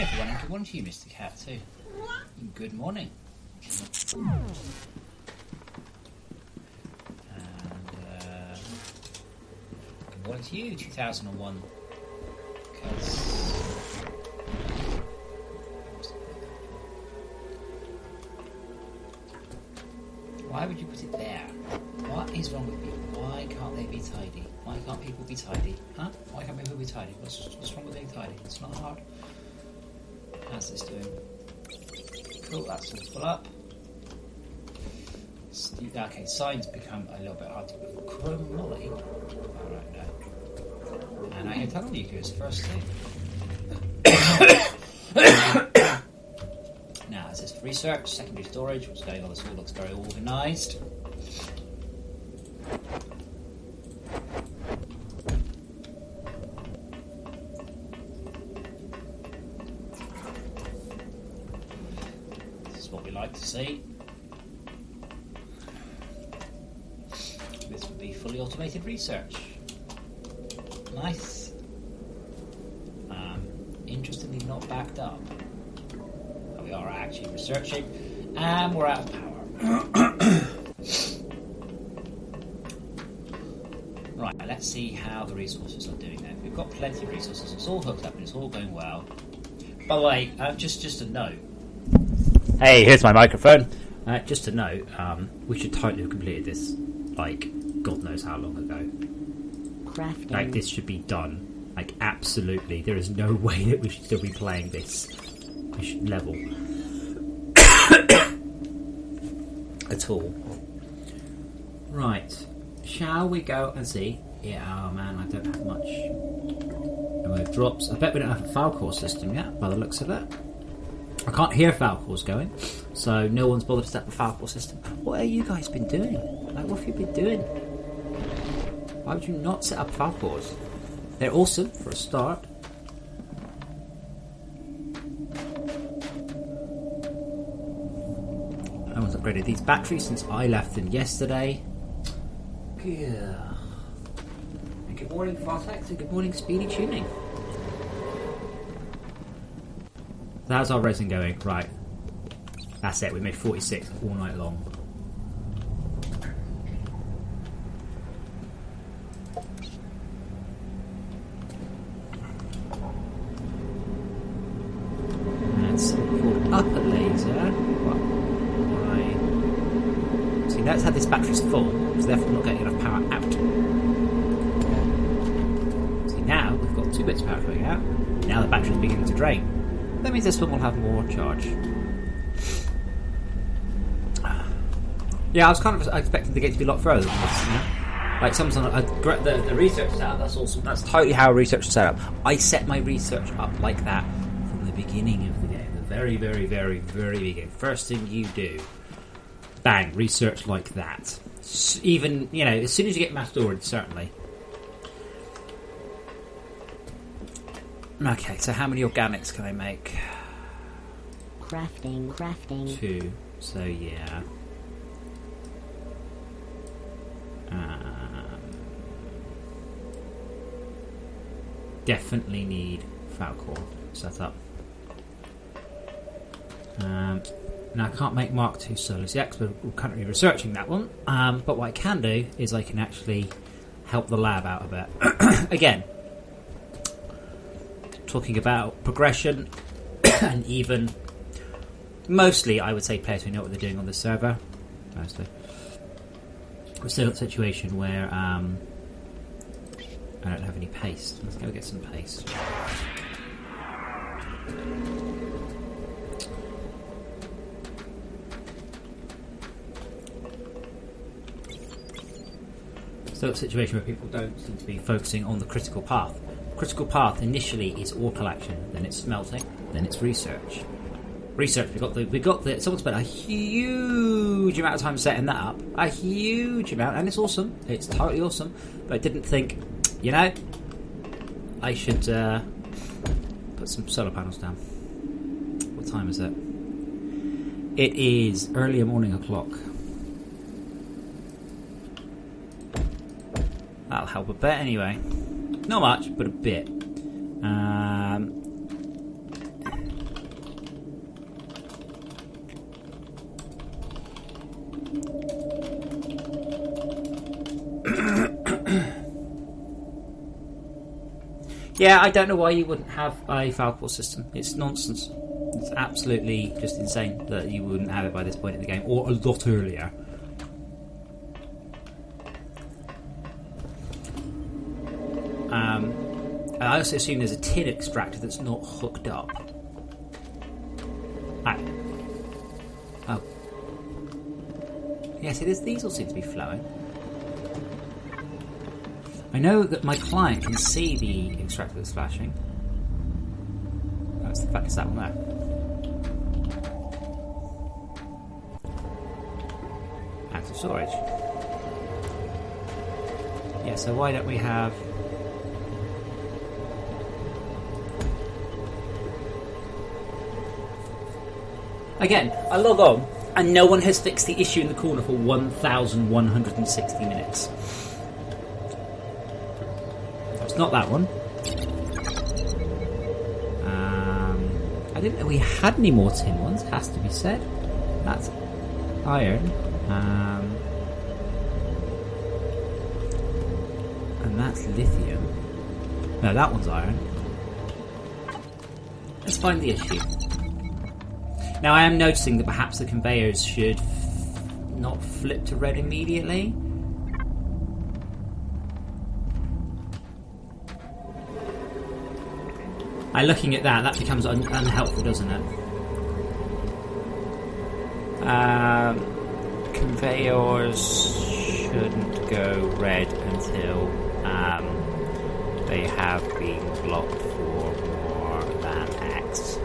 everyone, and good morning to you, Mr. Cat, too. Good morning. And good morning to you, 2001. Because why would you put it there? What is wrong with people? Why can't they be tidy? Why can't people be tidy? Huh? Why can't people be tidy? What's wrong with being tidy? It's not hard. How's this doing? Cool, that's all full up. Okay, signs become a little bit hard to put. Chromoly. Alright, no. And I hit tunnel nucleus first thing. Now, this is research, secondary storage, what's going on? This all looks very organised. This is what we like to see. This would be fully automated research. Nice. Interestingly, not backed up. We are actually researching, and we're out of power. Right, let's see how the resources are doing now. We've got plenty of resources. It's all hooked up and it's all going well. By the way, just a note. Hey, here's my microphone. Just a note. We should totally have completed this, like, God knows how long ago. Crafting. Like, this should be done. Like, absolutely. There is no way that we should still be playing this level at all. Right, shall we go and see? Yeah, oh man, I don't have much. No drops. I bet we don't have a foul core system yet, by the looks of it. I can't hear foul cores going, so no one's bothered to set up a foul core system. What have you guys been doing? Like, what have you been doing? Why would you not set up foul cores? They're awesome for a start. I was upgraded these batteries since I left them yesterday. Yeah. And good morning, Fartex, and good morning, Speedy Tuning. How's our resin going? Right. That's it, we made 46 all night long. That's called upper laser. See, that's how this battery's full, so therefore not getting enough power out. See, now we've got 2 bits of power going out. Now the battery's beginning to drain. That means this one will have more charge. Yeah, I was kind of expecting the game to be a lot further than this. You know? Like the research setup, that's awesome. That's totally how research is set up. I set my research up like that from the beginning of the game. The very, very, very, very beginning. First thing you do. Bang, research like that. Even, you know, as soon as you get mass storage, certainly. Okay, so how many organics can I make? Crafting. 2, so yeah. Definitely need Falcor set up. Now I can't make Mark II Solus yet because we're currently researching that one. But what I can do is I can actually help the lab out a bit. Again, talking about progression and even mostly, I would say players who know what they're doing on the server. Mostly, we're still in a situation where I don't have any paste. Let's go get some paste. Still a situation where people don't seem to be focusing on the critical path. Critical path initially is ore collection, then it's smelting, then it's research. Research, we got the someone spent a huge amount of time setting that up. A huge amount, and it's awesome. It's totally awesome. But I didn't think, you know, I should put some solar panels down. What time is it? It is earlier morning o'clock. That'll help a bit anyway. Not much, but a bit. Yeah, I don't know why you wouldn't have a Falcor system. It's nonsense. It's absolutely just insane that you wouldn't have it by this point in the game, or a lot earlier. I also assume there's a tin extractor that's not hooked up. Oh. Yes, it is. These all seem to be flowing. I know that my client can see the extractor that's flashing. That's the fact it's that one there. Active storage. Yeah, so why don't we have... Again, I log on, and no one has fixed the issue in the corner for 1,160 minutes. It's not that one. I didn't know we had any more tin ones, has to be said. That's iron. And that's lithium. No, that one's iron. Let's find the issue. Now, I am noticing that perhaps the conveyors should not flip to red immediately. Looking at that becomes unhelpful, doesn't it? Conveyors shouldn't go red until they have been blocked for more than X.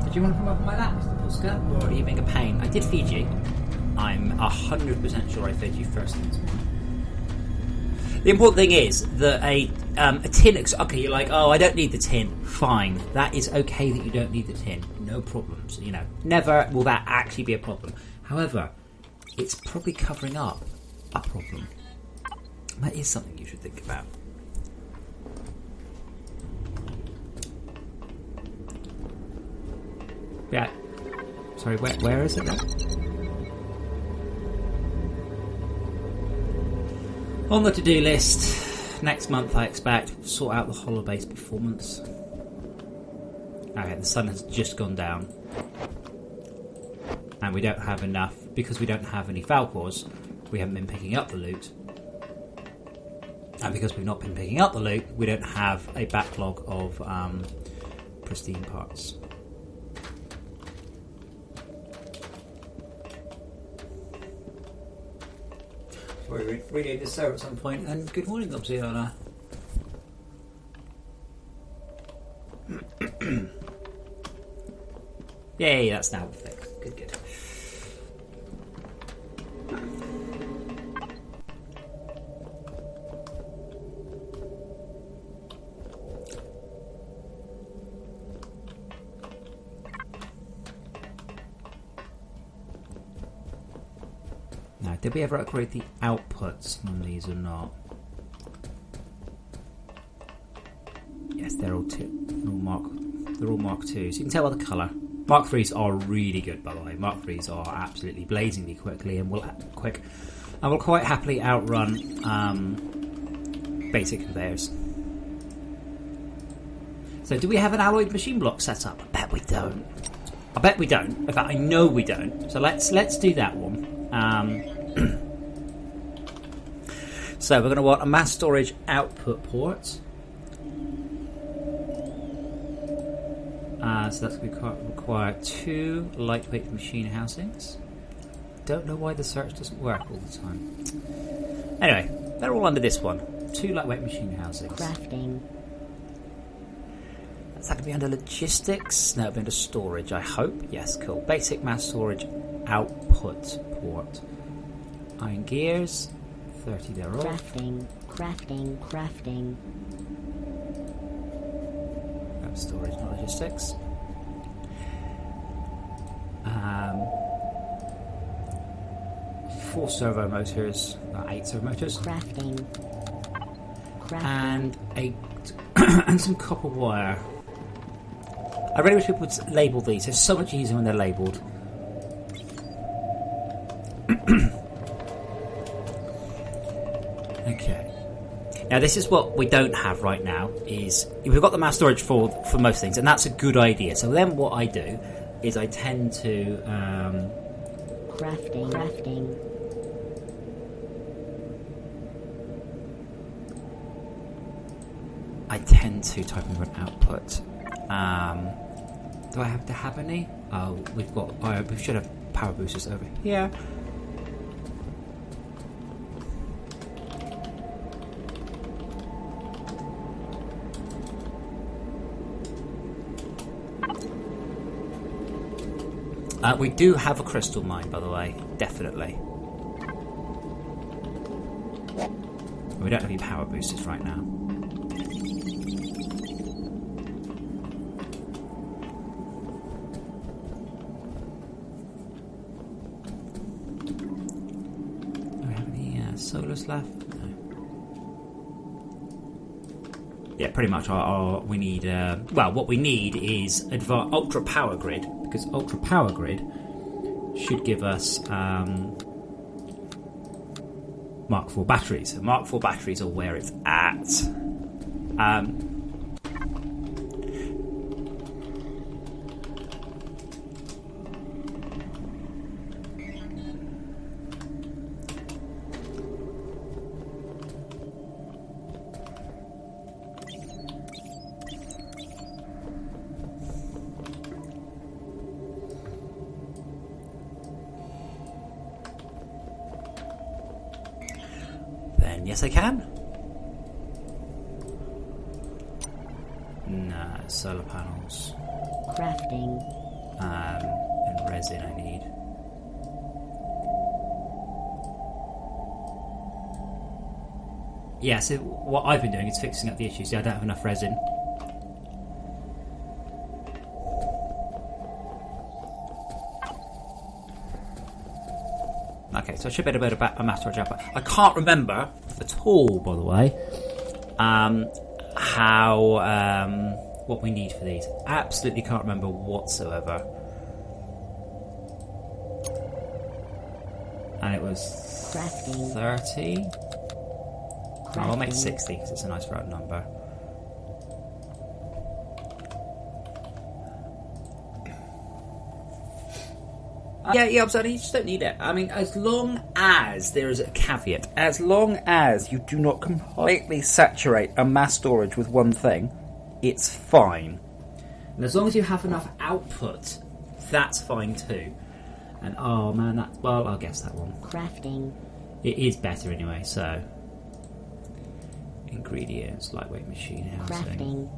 Do you want to come up on my lap, Mr. Polska? Or are you being a pain? I did feed you. I'm 100% sure I fed you first thing this morning. The important thing is that a tin... Okay, you're like, oh, I don't need the tin. Fine. That is okay that you don't need the tin. No problems. You know, never will that actually be a problem. However, it's probably covering up a problem. That is something you should think about. Yeah. Sorry, where is it then? On the to-do list, next month I expect we'll sort out the holobase performance. Okay, the sun has just gone down. And we don't have enough, because we don't have any Falcors, we haven't been picking up the loot. And because we've not been picking up the loot, we don't have a backlog of pristine parts. We renewed this server at some point, and good morning, Obsidiana. Yay, that's now fixed. Good. Now, did we ever upgrade the outputs on these or not? Yes, they're all Mark 2s. You can tell by the colour. Mark 3s are really good, by the way. Mark 3s are absolutely blazingly quickly and will quite happily outrun basic conveyors. So, do we have an alloyed machine block set up? I bet we don't. In fact, I know we don't. So let's do that one. So we're going to want a mass storage output port. So that's going to require 2 lightweight machine housings. Don't know why the search doesn't work all the time. Anyway, they're all under this one. 2 lightweight machine housings. Crafting. That's going to be under logistics. No, it'll be under storage, I hope. Yes, cool. Basic mass storage output port. Iron gears. 30 there all. Crafting. That's storage, not logistics. 4 servo motors, 8 servo motors, Crafting. and and some copper wire. I really wish people would label these. It's so much easier when they're labelled. Okay. Now this is what we don't have right now. Is we've got the mass storage for most things, and that's a good idea. So then what I do is I tend to Crafting. I tend to type in an output. Do I have to have any? Oh, we've got. We should have power boosters over here. We do have a crystal mine, by the way, definitely. We don't have any power boosters right now. Do we have any solars left? No. Yeah, pretty much. We need. Well, what we need is ultra power grid, because ultra power grid should give us Mark IV batteries. So Mark IV batteries are where it's at. Yes, I can. No, solar panels. Crafting. And resin I need. Yeah, so what I've been doing is fixing up the issues. I don't have enough resin. Okay, so I should be able to a mass storage output. I can't remember at all, by the way, what we need for these. Absolutely can't remember whatsoever. And it was Crafting. 30. Oh, I'll make 60 because it's a nice round number. Yeah, absolutely. You just don't need it. I mean, as long as there is a caveat, as long as you do not completely saturate a mass storage with one thing, it's fine. And as long as you have enough output, that's fine too. And oh man, I'll guess that one. Crafting. It is better anyway, so. Ingredients, lightweight machine housing. Crafting.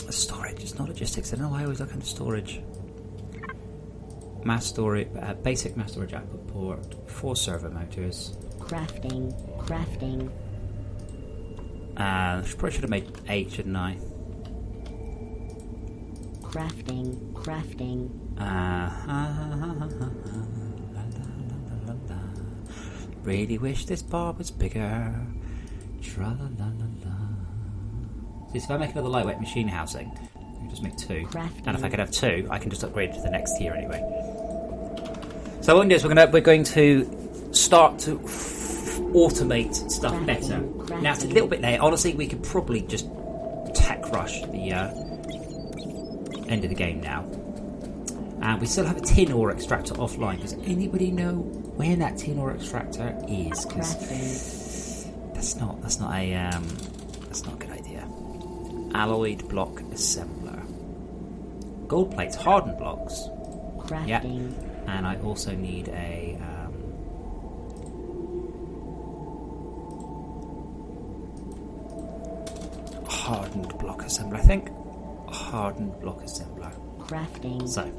Storage, it's not logistics. I know I always look into storage. Mass storage, basic mass storage output port, 4 servo motors. Crafting. Probably should have made 8, shouldn't I? Crafting. Really wish this bar was bigger. Tra-la-la-la-la. See, so if I make another lightweight machine housing, I can just make 2. Crafting. And if I could have 2, I can just upgrade to the next tier anyway. So what we're going to do is we're going to start to automate stuff better. Now it's a little bit late. Honestly, we could probably just tech rush the end of the game now. And we still have a tin ore extractor offline. Does anybody know where that tin ore extractor is? Because that's not a good idea. Alloyed block assembler. Gold plates, hardened blocks. Crafting. Yeah. And I also need a hardened block assembler, I think. Hardened block assembler. Crafting. So,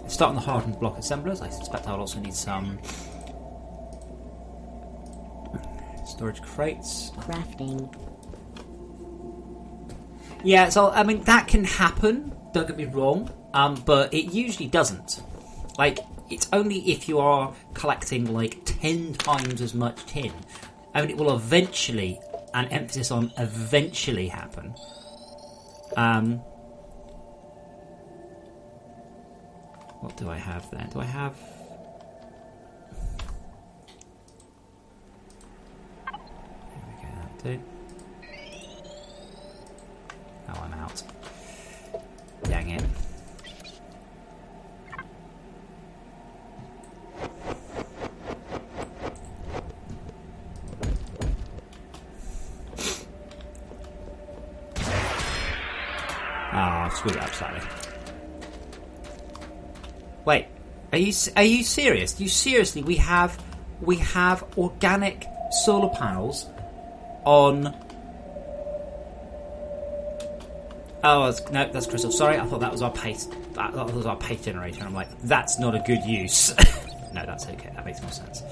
start on the hardened block assemblers. I suspect I'll also need some storage crates. Crafting. Yeah, so I mean that can happen. Don't get me wrong, but it usually doesn't. Like it's only if you are collecting like 10 times as much tin. I mean, it will eventually, and emphasis on eventually, happen. What do I have then? Do I have? There we go. That'll do. Oh, I'm out. Dang it. Ah, oh, screwed it up slightly. Wait, are you serious? You seriously? We have organic solar panels on. Oh no, that's crystal. Sorry, I thought that was our paste. That was our paste generator. And I'm like, that's not a good use. No, that's okay. That makes more sense.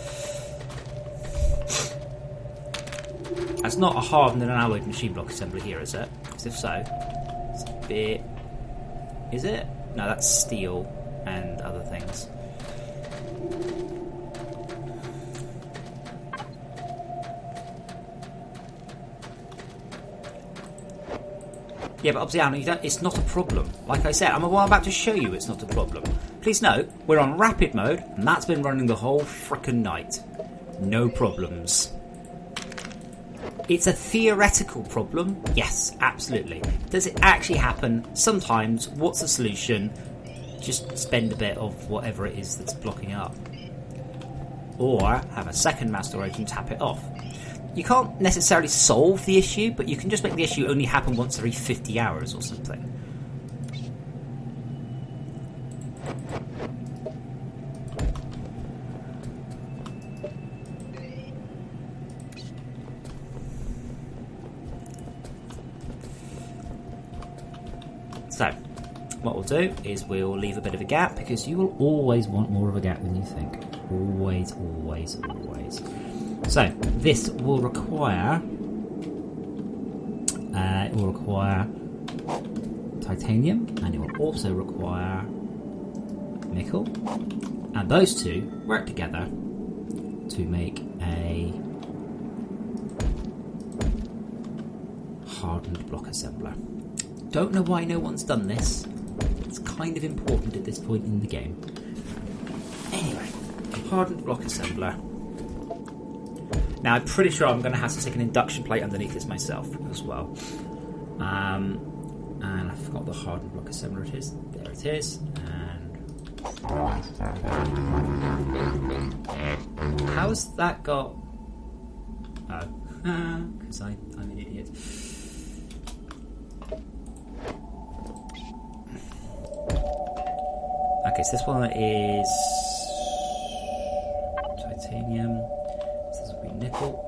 That's not a hardened and alloyed machine block assembly here, is it? Because if so, it's a bit. Is it? No, that's steel and other things. Yeah, but obviously, Alan, it's not a problem. Like I said, I'm about to show you it's not a problem. Please note, we're on rapid mode, and that's been running the whole frickin' night. No problems. It's a theoretical problem. Yes, absolutely. Does it actually happen? Sometimes. What's the solution? Just spend a bit of whatever it is that's blocking it up. Or have a second mass storage and tap it off. You can't necessarily solve the issue, but you can just make the issue only happen once every 50 hours or something. So, what we'll do is we'll leave a bit of a gap, because you will always want more of a gap than you think. Always, always, always. So, this will require titanium, and it will also require nickel, and those two work together to make a hardened block assembler. Don't know why no one's done this. It's kind of important at this point in the game. Anyway, hardened block assembler. Now, I'm pretty sure I'm going to have to stick an induction plate underneath this myself as well. And I forgot the hardened block assembler it is. There it is. And how's that got? Oh, because I'm an idiot. Okay, so this one is titanium. This will be nickel.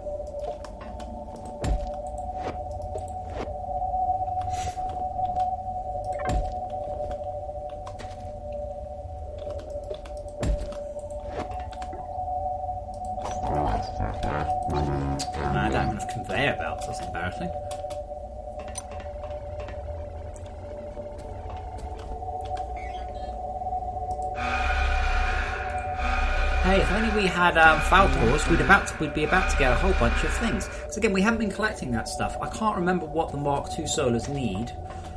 I don't have enough conveyor belts, that's embarrassing. Hey, if only we had foul cores, we'd be about to get a whole bunch of things. So again, we haven't been collecting that stuff. I can't remember what the Mark II solars need,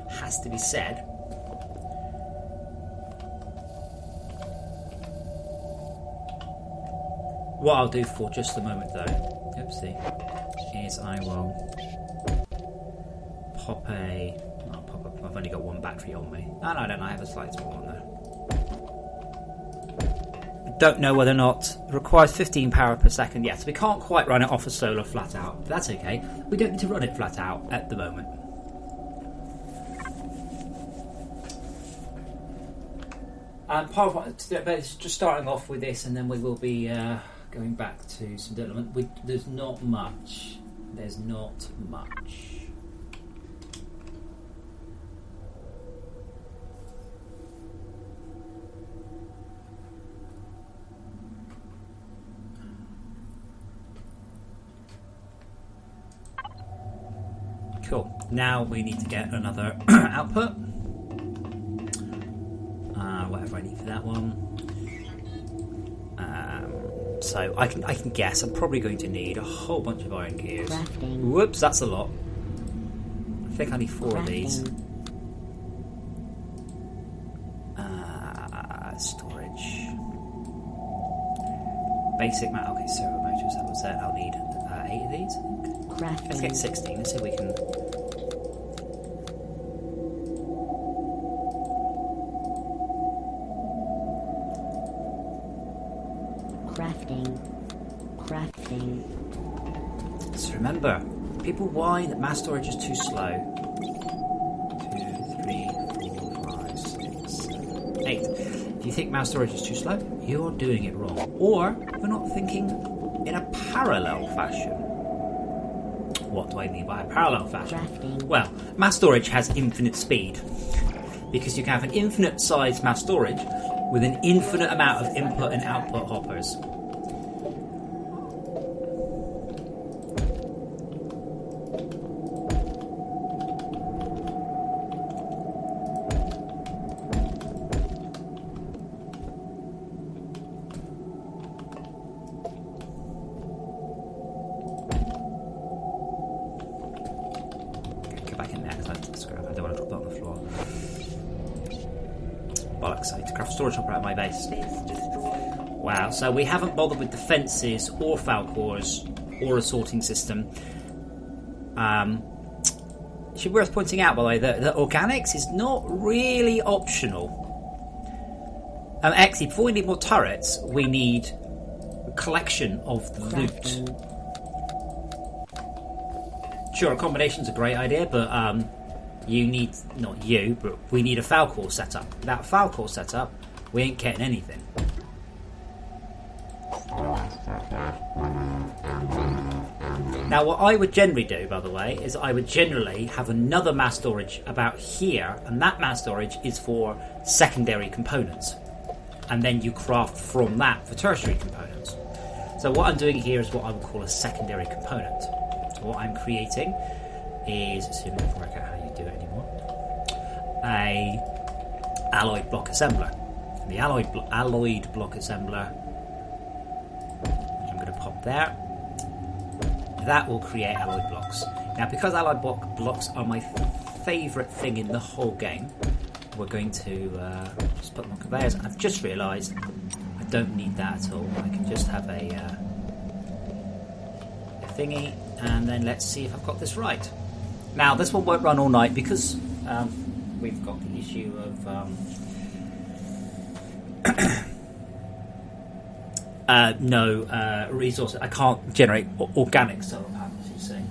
has to be said. What I'll do for just a moment though, is I will pop up. I've only got one battery on me. Oh, no, I don't. I have a slight small one there. Don't know whether or not it requires 15 power per second. Yes, we can't quite run it off a solar flat out. But that's okay. We don't need to run it flat out at the moment. And part of what just starting off with this, and then we will be going back to some development. There's not much. There's not much. Cool. Now we need to get another output. Whatever I need for that one. So I can guess I'm probably going to need a whole bunch of iron gears. Crafting. Whoops, that's a lot. I think I need 4 of these. Storage. Basic matter. Okay, servo motors. That was it. I'll need 8 of these. Crafting. Let's get 16. Let's see if we can. Crafting. So remember, people whine that mass storage is too slow. 2, 3, 4, 5, 6, 7, 8. If you think mass storage is too slow, you're doing it wrong. Or you're not thinking in a parallel fashion. What do I mean by a parallel fashion? Crafting. Well, mass storage has infinite speed. Because you can have an infinite size mass storage with an infinite amount of input and output hoppers. Get back in there because I don't want to drop that on the floor. Bollocks, I need to craft storage hopper out of my base. Wow, so we haven't bothered with defences or Falcors or a sorting system. It should be worth pointing out, by the way, that organics is not really optional. Actually, before we need more turrets, we need a collection of the loot. Crafting. Sure, a combination's a great idea, but you need, not you, but we need a Falcor setup. Without a Falcor setup, we ain't getting anything. Now, what I would generally do, by the way, is I would generally have another mass storage about here, and that mass storage is for secondary components. And then you craft from that for tertiary components. So what I'm doing here is what I would call a secondary component. So what I'm creating is, assuming I can work out how you do it anymore, a alloyed block assembler. And the alloyed block assembler, which I'm going to pop there, that will create alloyed blocks. Now, because alloyed blocks are my favourite thing in the whole game, we're going to just put them on conveyors. And I've just realised I don't need that at all. I can just have a thingy, and then let's see if I've got this right. Now, this one won't run all night because we've got the issue of no resources. I can't generate organic solar panels, you see.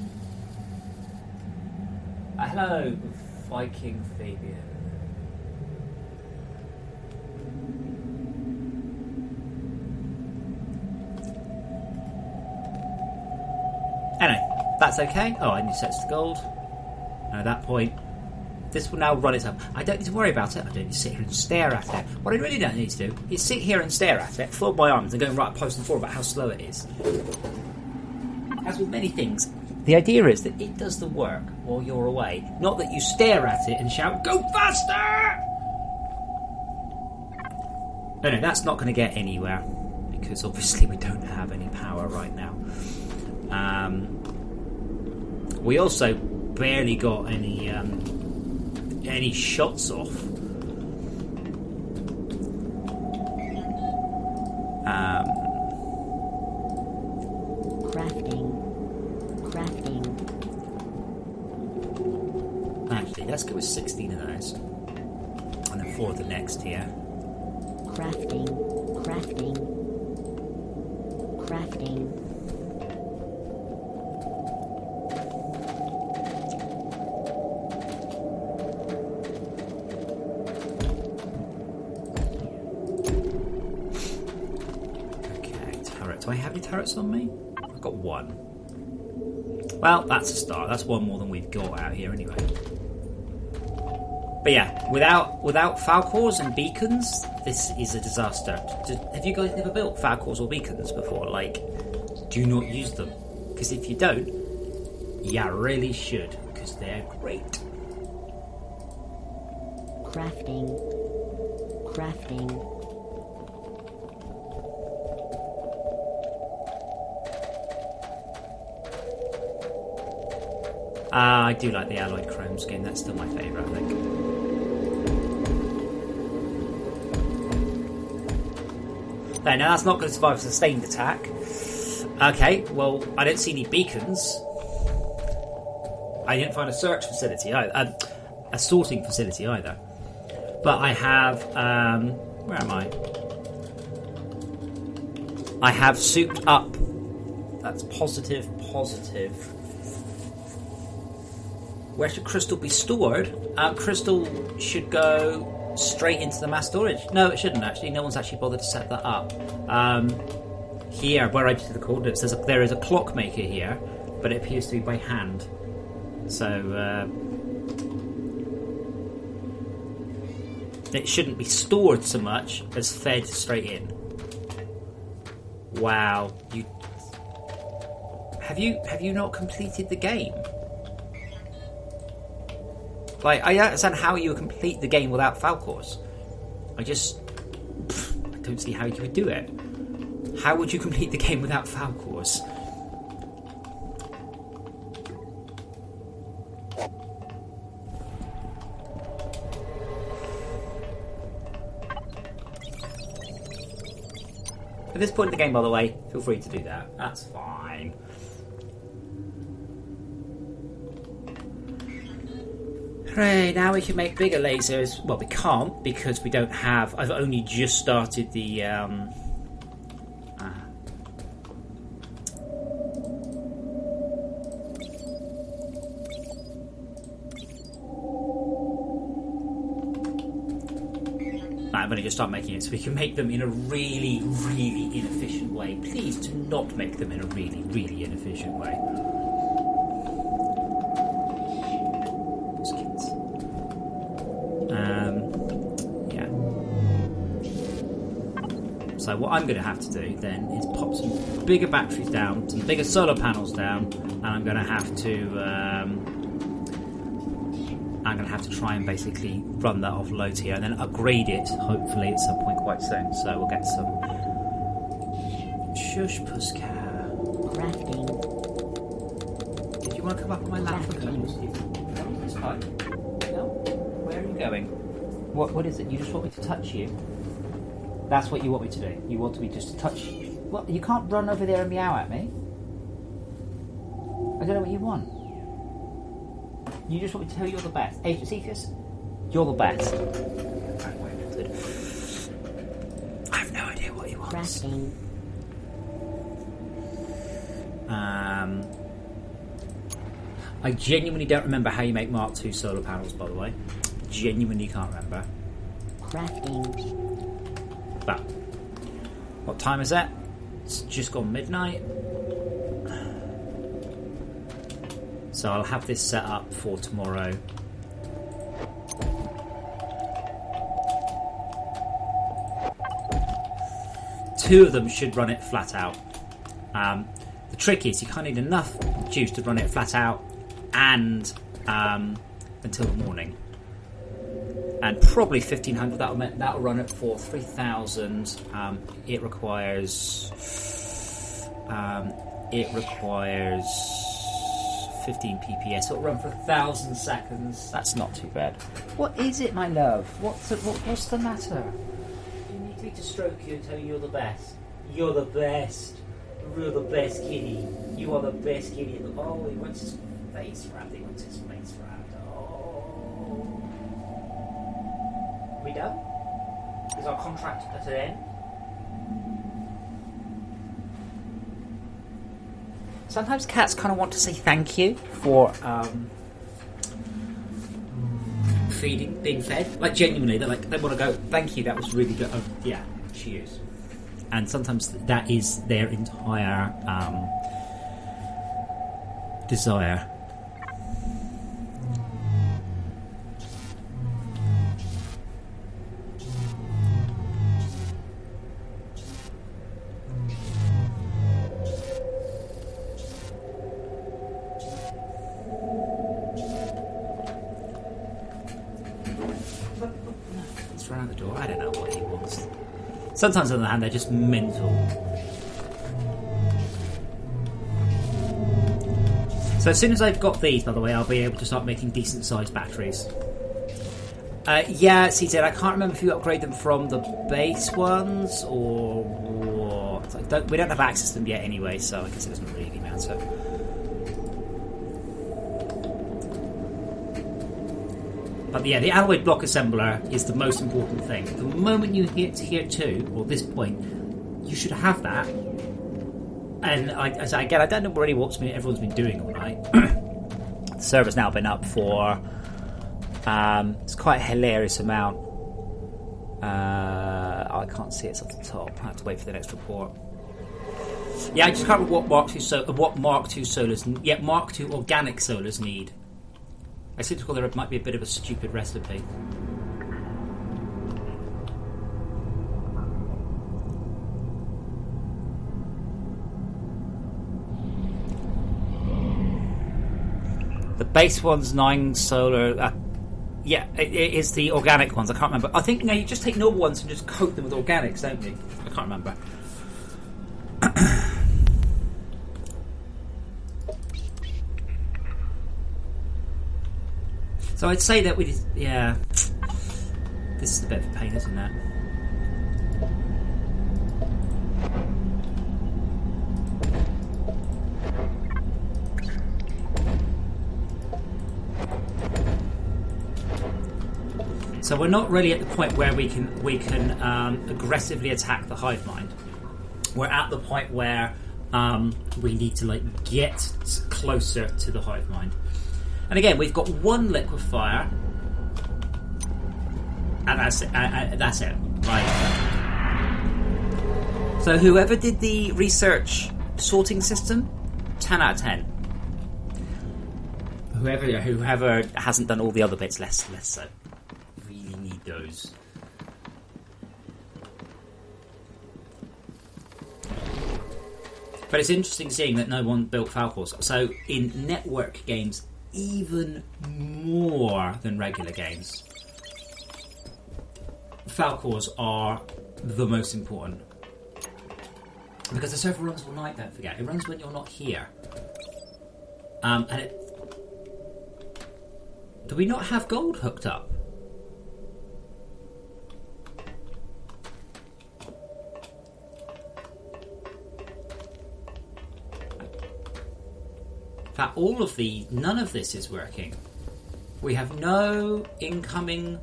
Hello, Viking Fabian. Anyway, that's okay. Oh, I need to set to gold. And at that point, this will now run itself. I don't need to worry about it. I don't need to sit here and stare at it. What I really don't need to do is sit here and stare at it, fold my arms, and go and write a post and forward about how slow it is. As with many things, the idea is that it does the work while you're away, not that you stare at it and shout, "Go faster!" No, that's not going to get anywhere, because obviously we don't have any power right now. We also barely got any shots off. Crafting. Actually, let's go with 16 of those, and then 4 of the next here. Crafting. Do I have any turrets on me? I've got 1. Well, that's a start. That's 1 more than we've got out here anyway. But yeah, without Falcors and beacons, this is a disaster. Have you guys never built Falcors or beacons before? Like, do not use them. Because if you don't, you really should. because they're great. Crafting. Crafting. I do like the alloyed chrome skin. That's still my favourite, I think. There, now that's not going to survive a sustained attack. Okay, well, I don't see any beacons. I didn't find a search facility either. A sorting facility either. But I have... where am I? I have souped up. That's positive. Where should crystal be stored? Crystal should go straight into the mass storage. No, it shouldn't actually. No one's actually bothered to set that up. Here, where I did the coordinates, there is a clockmaker here, but it appears to be by hand. So it shouldn't be stored so much as fed straight in. Wow, have you not completed the game? Like, I don't understand how you complete the game without Falcors. I don't see how you would do it. How would you complete the game without Falcors? At this point in the game, by the way, feel free to do that. That's fine. Hooray, now we can make bigger lasers. Well, we can't because we don't have... I've only just started the... I've only just started making it, so we can make them in a really, really inefficient way. Please do not make them in a really, really inefficient way. Yeah. So what I'm going to have to do then is pop some bigger batteries down, some bigger solar panels down, and I'm going to have to try and basically run that off loads here and then upgrade it, hopefully at some point quite soon. So we'll get some... Shush, Pusscat. Crafting. Did you want to come up on my lap for a minute? It's fine. No? Where are you going? What is it? You just want me to touch you? That's what you want me to do? You want me just to touch you? What? You can't run over there and meow at me. I don't know what you want. You just want me to tell you you're the best. Agent Cephas, you're the best. I have no idea what he wants. Crafting. I genuinely don't remember how you make Mark II solar panels, by the way. Genuinely can't remember. Crafting. But, what time is it? It's just gone midnight. So I'll have this set up for tomorrow. Two of them should run it flat out. The trick is you can't need enough juice to run it flat out and until the morning. And probably 1500. That'll run it for 3000. It requires 15 PPS. It'll run for 1,000 seconds. That's not too bad. What is it, my love? What's the matter? You need me to stroke you and tell you you're the best. You're the best. You're the best kitty. You are the best kitty. Oh, he wants his face wrapped. He wants his face wrapped. Oh. Are we done? Is our contract at an end? Sometimes cats kind of want to say thank you for being fed. Like genuinely, they want to go, thank you, that was really good. Oh, yeah, she is. And sometimes that is their entire desire. Sometimes, on the other hand, they're just mental. So as soon as I've got these, by the way, I'll be able to start making decent-sized batteries. Yeah, CZ, I can't remember if you upgrade them from the base ones or what. We don't have access to them yet anyway, so I guess it doesn't really matter. But yeah, the alloy block assembler is the most important thing. The moment you hit here 2, or this point, you should have that. And again, I don't know really what everyone's been doing all night. The server's now been up for... it's quite a hilarious amount. I can't see it off the top. I have to wait for the next report. Yeah, I just can't remember what Mark II solars... Yeah, Mark II organic solars need. I seem to recall there might be a bit of a stupid recipe. The base one's 9 solar... yeah, it is the organic ones. I can't remember. I think, no, you just take normal ones and just coat them with organics, don't you? I can't remember. So I'd say that we... Yeah. This is a bit of a pain, isn't it? So we're not really at the point where we can aggressively attack the hive mind. We're at the point where we need to get closer to the hive mind. And again, we've got one liquefier, and that's it. That's it, right? So whoever did the research sorting system, 10 out of 10. Whoever hasn't done all the other bits, less so. Really need those. But it's interesting seeing that no one built Falcors. So in network games, even more than regular games, Falcors are the most important. Because the server runs all night, don't forget. It runs when you're not here. Do we not have gold hooked up? In fact, none of this is working. We have no incoming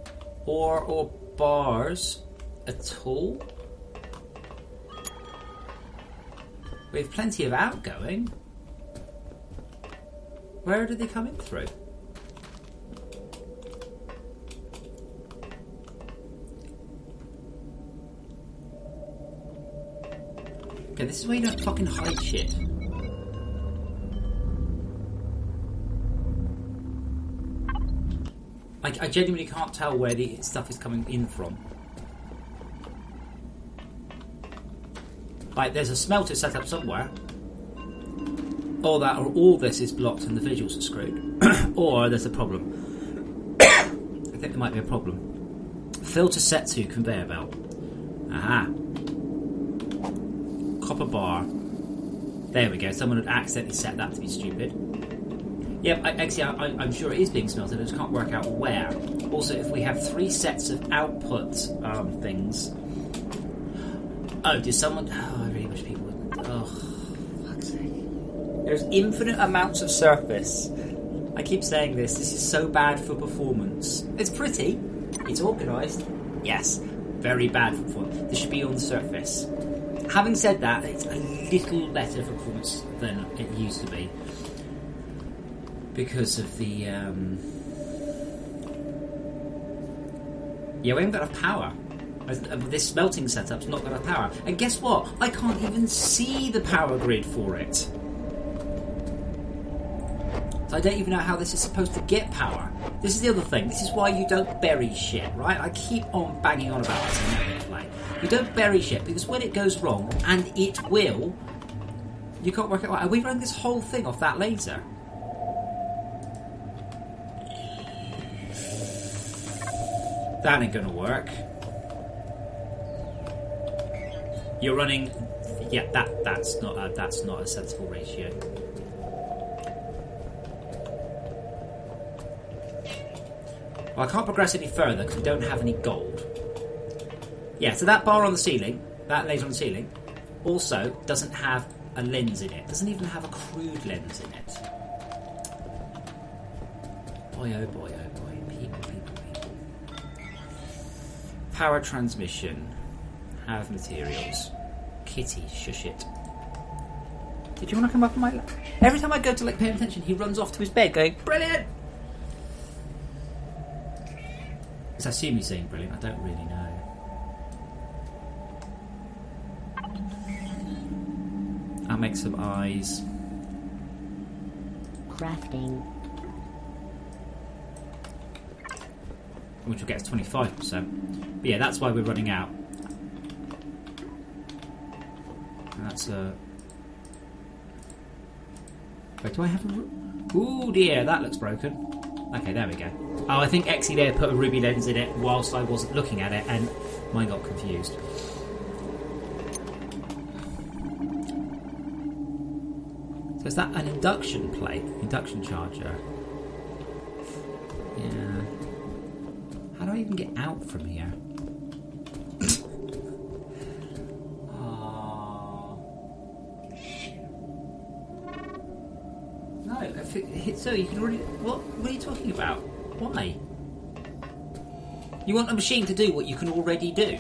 ore or bars at all. We have plenty of outgoing. Where are they coming through? Okay, this is where you don't fucking hide shit. I genuinely can't tell where the stuff is coming in from. Like, there's a smelter set up somewhere. Or all this is blocked and the visuals are screwed. Or there's a problem. I think there might be a problem. Filter set to conveyor belt. Aha. Copper bar. There we go. Someone had accidentally set that to be stupid. Yep, I'm sure it is being smelted. I just can't work out where. Also, if we have 3 sets of output things... Oh, did someone... Oh, I really wish people would... Oh, fuck's sake. There's infinite amounts of surface. I keep saying this. This is so bad for performance. It's pretty. It's organised. Yes. Very bad for performance. This should be on the surface. Having said that, it's a little better for performance than it used to be. Because of the... Yeah, we haven't got enough power. This smelting setup's not got enough power. And guess what? I can't even see the power grid for it. So I don't even know how this is supposed to get power. This is the other thing. This is why you don't bury shit, right? I keep on banging on about this in gameplay. You don't bury shit, because when it goes wrong, and it will, you can't work it out. Are we running this whole thing off that laser? That ain't gonna work. You're running. Yeah, that's not a sensible ratio. Well, I can't progress any further because we don't have any gold. Yeah, so that bar on the ceiling, that laser on the ceiling, also doesn't have a lens in it. Doesn't even have a crude lens in it. Boy, oh boy, oh boy. People. Power transmission. Have materials. Kitty, shush it. Did you want to come up on my lap? Every time I go to pay attention, he runs off to his bed going, brilliant! I assume he's saying brilliant, I don't really know. I'll make some eyes. Crafting. Which will get us 25%. But yeah, that's why we're running out. And that's a... Wait, do I have a... Ooh dear, that looks broken. Okay, there we go. Oh, I think Exy there put a ruby lens in it whilst I wasn't looking at it, and mine got confused. So is that an induction plate? Induction charger? Yeah. How do I even get out from here? No, so you can already... What are you talking about? Why? You want a machine to do what you can already do?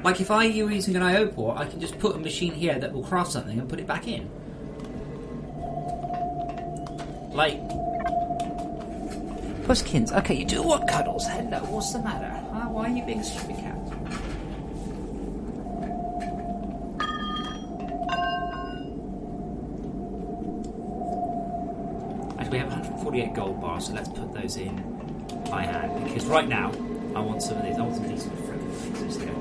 Like if I were using an IO port, I can just put a machine here that will craft something and put it back in. Like... Puskins, okay, you do want cuddles. Hello, what's the matter? Huh? Why are you being a stupid cat? We have 148 gold bars, so let's put those in by hand. Because right now, I want some of these. I want some decent friendly things here.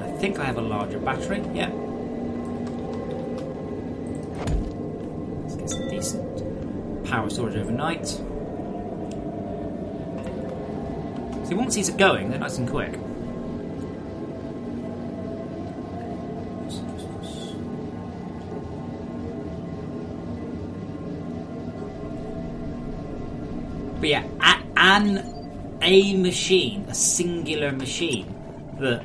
I think I have a larger battery. Yeah. Let's get some decent power storage overnight. See, once these are going, they're nice and quick. But yeah, a machine, a singular machine that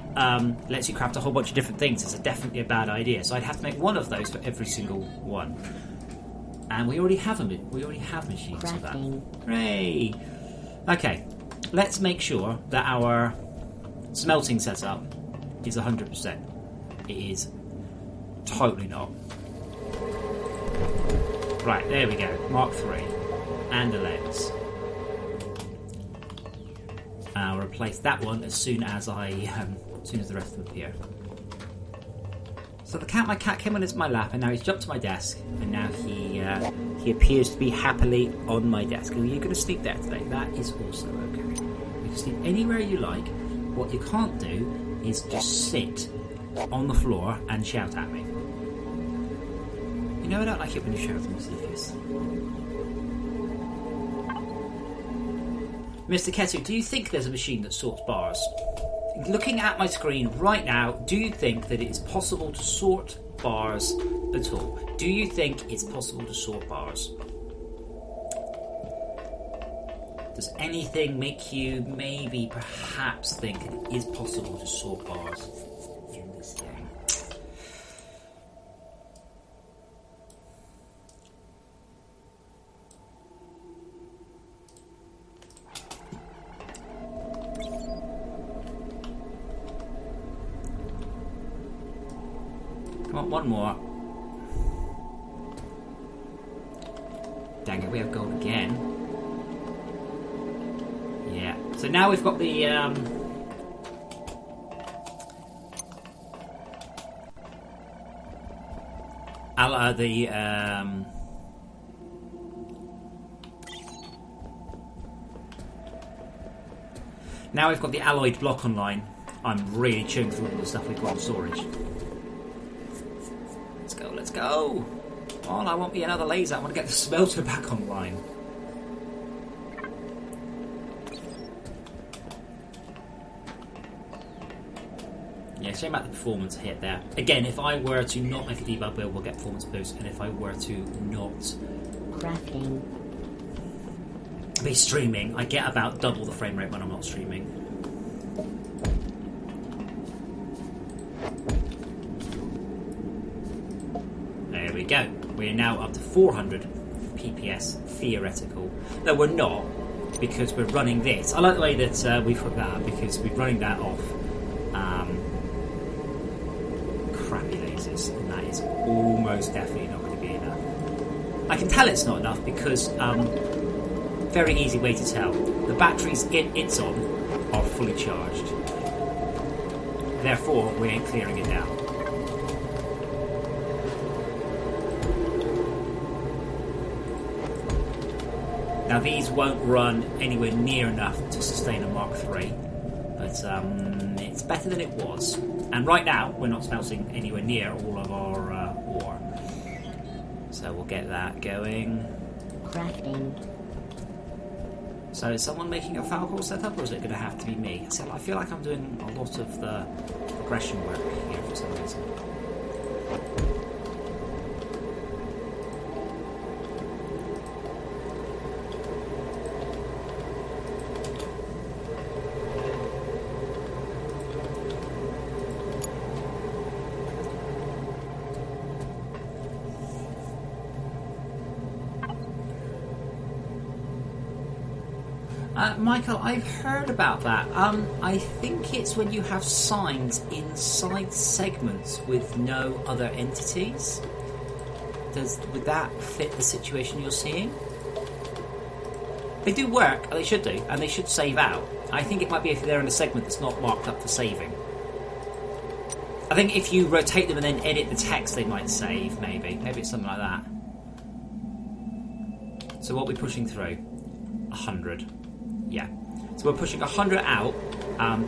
lets you craft a whole bunch of different things is definitely a bad idea. So I'd have to make one of those for every single one. And we already have machines for that. Hooray! Okay, let's make sure that our smelting setup is 100%. It is totally not. Right, there we go. Mark 3 and a lens. I'll replace that one as soon as the rest of them appear. So my cat came on my lap, and now he's jumped to my desk, and now he appears to be happily on my desk. Are you going to sleep there today? That is also okay. You can sleep anywhere you like. What you can't do is just sit on the floor and shout at me. You know I don't like it when you shout at me, Cephas. Mr. Ketsu, do you think there's a machine that sorts bars? Looking at my screen right now, do you think that it is possible to sort bars at all? Do you think it's possible to sort bars? Does anything make you maybe perhaps think it is possible to sort bars in this game? One more. Dang it, we have gold again. Yeah. So now we've got the now we've got the alloyed block online. I'm really chewing through all the stuff we've got in storage. Let's go! Come on, I want me another laser. I want to get the smelter back online. Yeah, shame about the performance hit there. Again, if I were to not make a debug build, we'll get performance boost, and if I were to not Crafting. be streaming, I get about double the frame rate when I'm not streaming. There we go. We're now up to 400 PPS theoretical. No, we're not, because we're running this. I like the way that we've hooked that up, because we're running that off crappy lasers, and that is almost definitely not going to be enough. I can tell it's not enough because very easy way to tell. The batteries it's on are fully charged. Therefore, we ain't clearing it down. Now these won't run anywhere near enough to sustain a Mark III, but it's better than it was. And right now, we're not smelting anywhere near all of our ore. So we'll get that going. Crafting. So is someone making a Falcor setup, or is it going to have to be me? So I feel like I'm doing a lot of the progression work here for some reason. Michael, I've heard about that. I think it's when you have signs inside segments with no other entities. Would that fit the situation you're seeing? They do work, they should do, and they should save out. I think it might be if they're in a segment that's not marked up for saving. I think if you rotate them and then edit the text, they might save, maybe. Maybe it's something like that. So what are we pushing through? 100. Yeah. So we're pushing 100 out.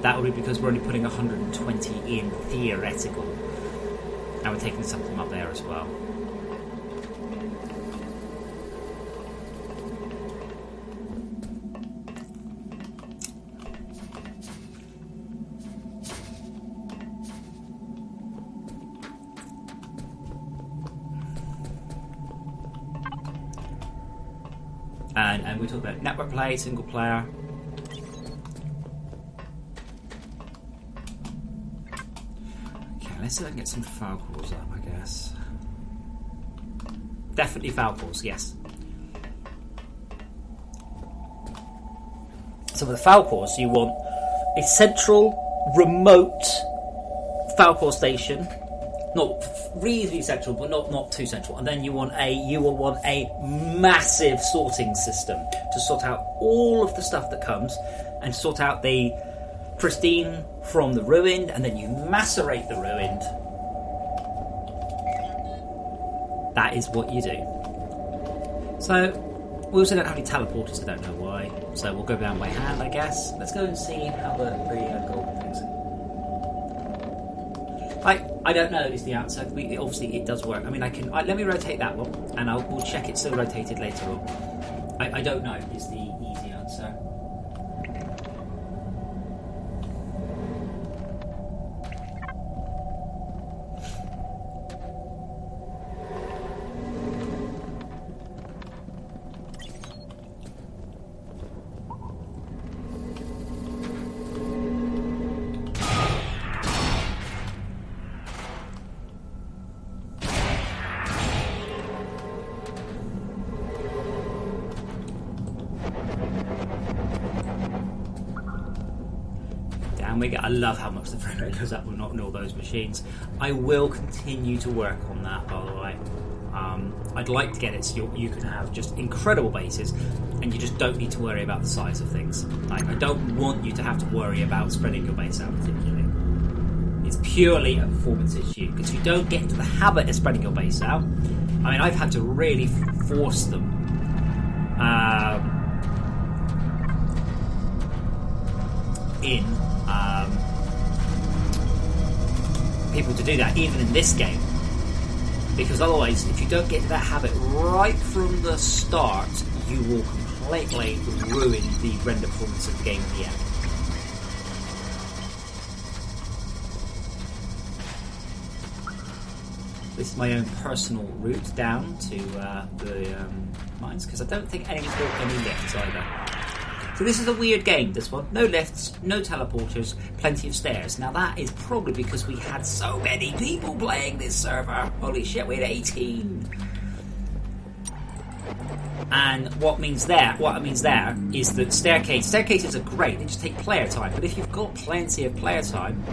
That would be because we're only putting 120 in theoretical. And we're taking something up there as well. And we talk about network play, single player. Okay, let's see if I can get some Falcors up, I guess. Definitely Falcors, yes. So with the Falcors, you want a central, remote Falcor station. Not really central, but not too central. And then you will want a massive sorting system to sort out all of the stuff that comes, and sort out the pristine from the ruined, and then you macerate the ruined. That is what you do. So we also don't have any teleporters. I don't know why. So we'll go down by hand, I guess. Let's go and see how the golden things. I don't know is the answer. Obviously it does work. I mean, let me rotate that one, and we'll check it's still rotated later on. I don't know is the easy answer. I love how much the frame rate goes up with not all those machines. I will continue to work on that, by the way. I'd like to get it so you can have just incredible bases, and you just don't need to worry about the size of things. Like, I don't want you to have to worry about spreading your base out particularly. It's purely a performance issue, because if you don't get into the habit of spreading your base out, I mean, I've had to really force them. People to do that, even in this game, because otherwise, if you don't get to that habit right from the start, you will completely ruin the render performance of the game at the end. This is my own personal route down to the mines, because I don't think anyone's built any lifts either. So this is a weird game, this one. No lifts, no teleporters, plenty of stairs. Now that is probably because we had so many people playing this server. Holy shit, we had 18. And what it means there is that staircases are great, they just take player time. But if you've got plenty of player time,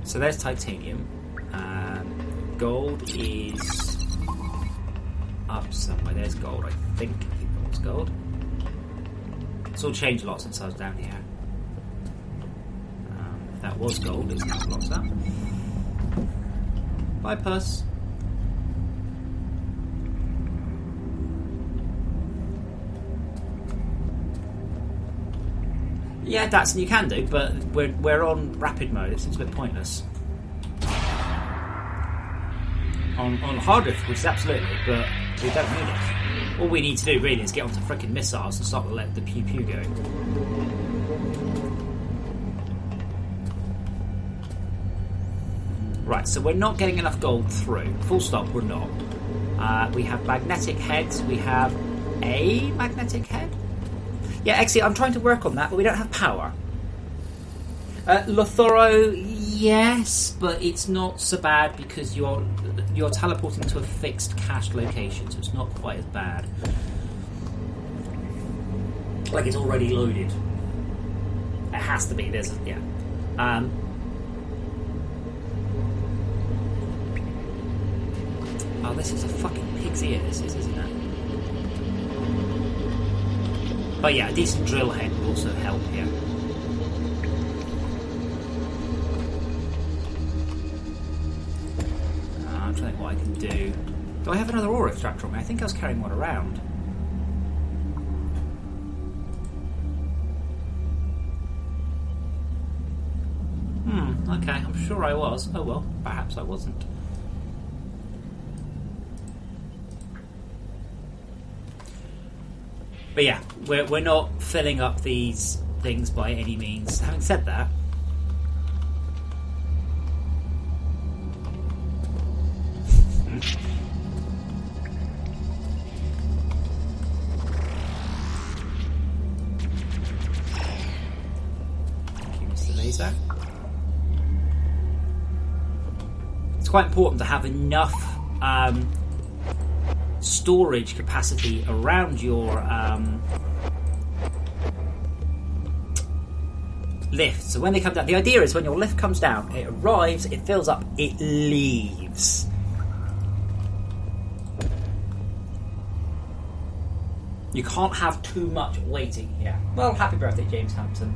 so there's titanium. Gold is up somewhere. There's gold, I think. It's gold. It's all changed a lot since I was down here. If that was gold, it's now blocked up. Bye, puss. Yeah, Datsun, you can do, but we're on rapid mode. It seems a bit pointless. On hard difficulties, absolutely, but we don't need it. All we need to do really is get onto frickin' missiles and start to let the pew pew go. Right, so we're not getting enough gold through. Full stop, we're not. We have magnetic heads. We have a magnetic head. Yeah, actually, I'm trying to work on that, but we don't have power. Lothoro, yes, but it's not so bad because you're teleporting to a fixed cached location, so it's not quite as bad. Like it's already loaded. It has to be. Yeah. Oh, this is a fucking pig's ear. This is, isn't it? But yeah, a decent drill head will also help here. I'm trying to think what I can do. Do I have another ore extractor on me? I think I was carrying one around. Okay, I'm sure I was. Oh well, perhaps I wasn't. But yeah, we're not filling up these things by any means. Having said that, thank you, Mr. Laser. It's quite important to have enough storage capacity around your lift. So when they come down, the idea is when your lift comes down, it arrives, it fills up, it leaves. You can't have too much waiting here. Well, happy birthday, James Hampton.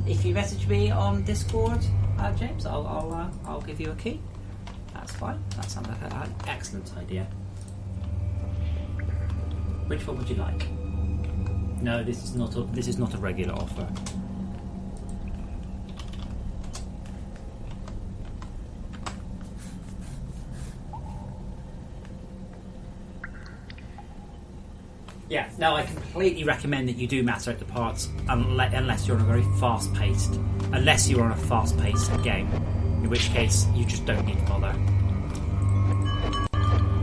If you message me on Discord, James, I'll give you a key. That's fine. That sounds like an excellent idea. Which one would you like? No, this is not a regular offer. Yeah, no, I completely recommend that you do matter out the parts unless you're on a very fast-paced game, in which case you just don't need to bother.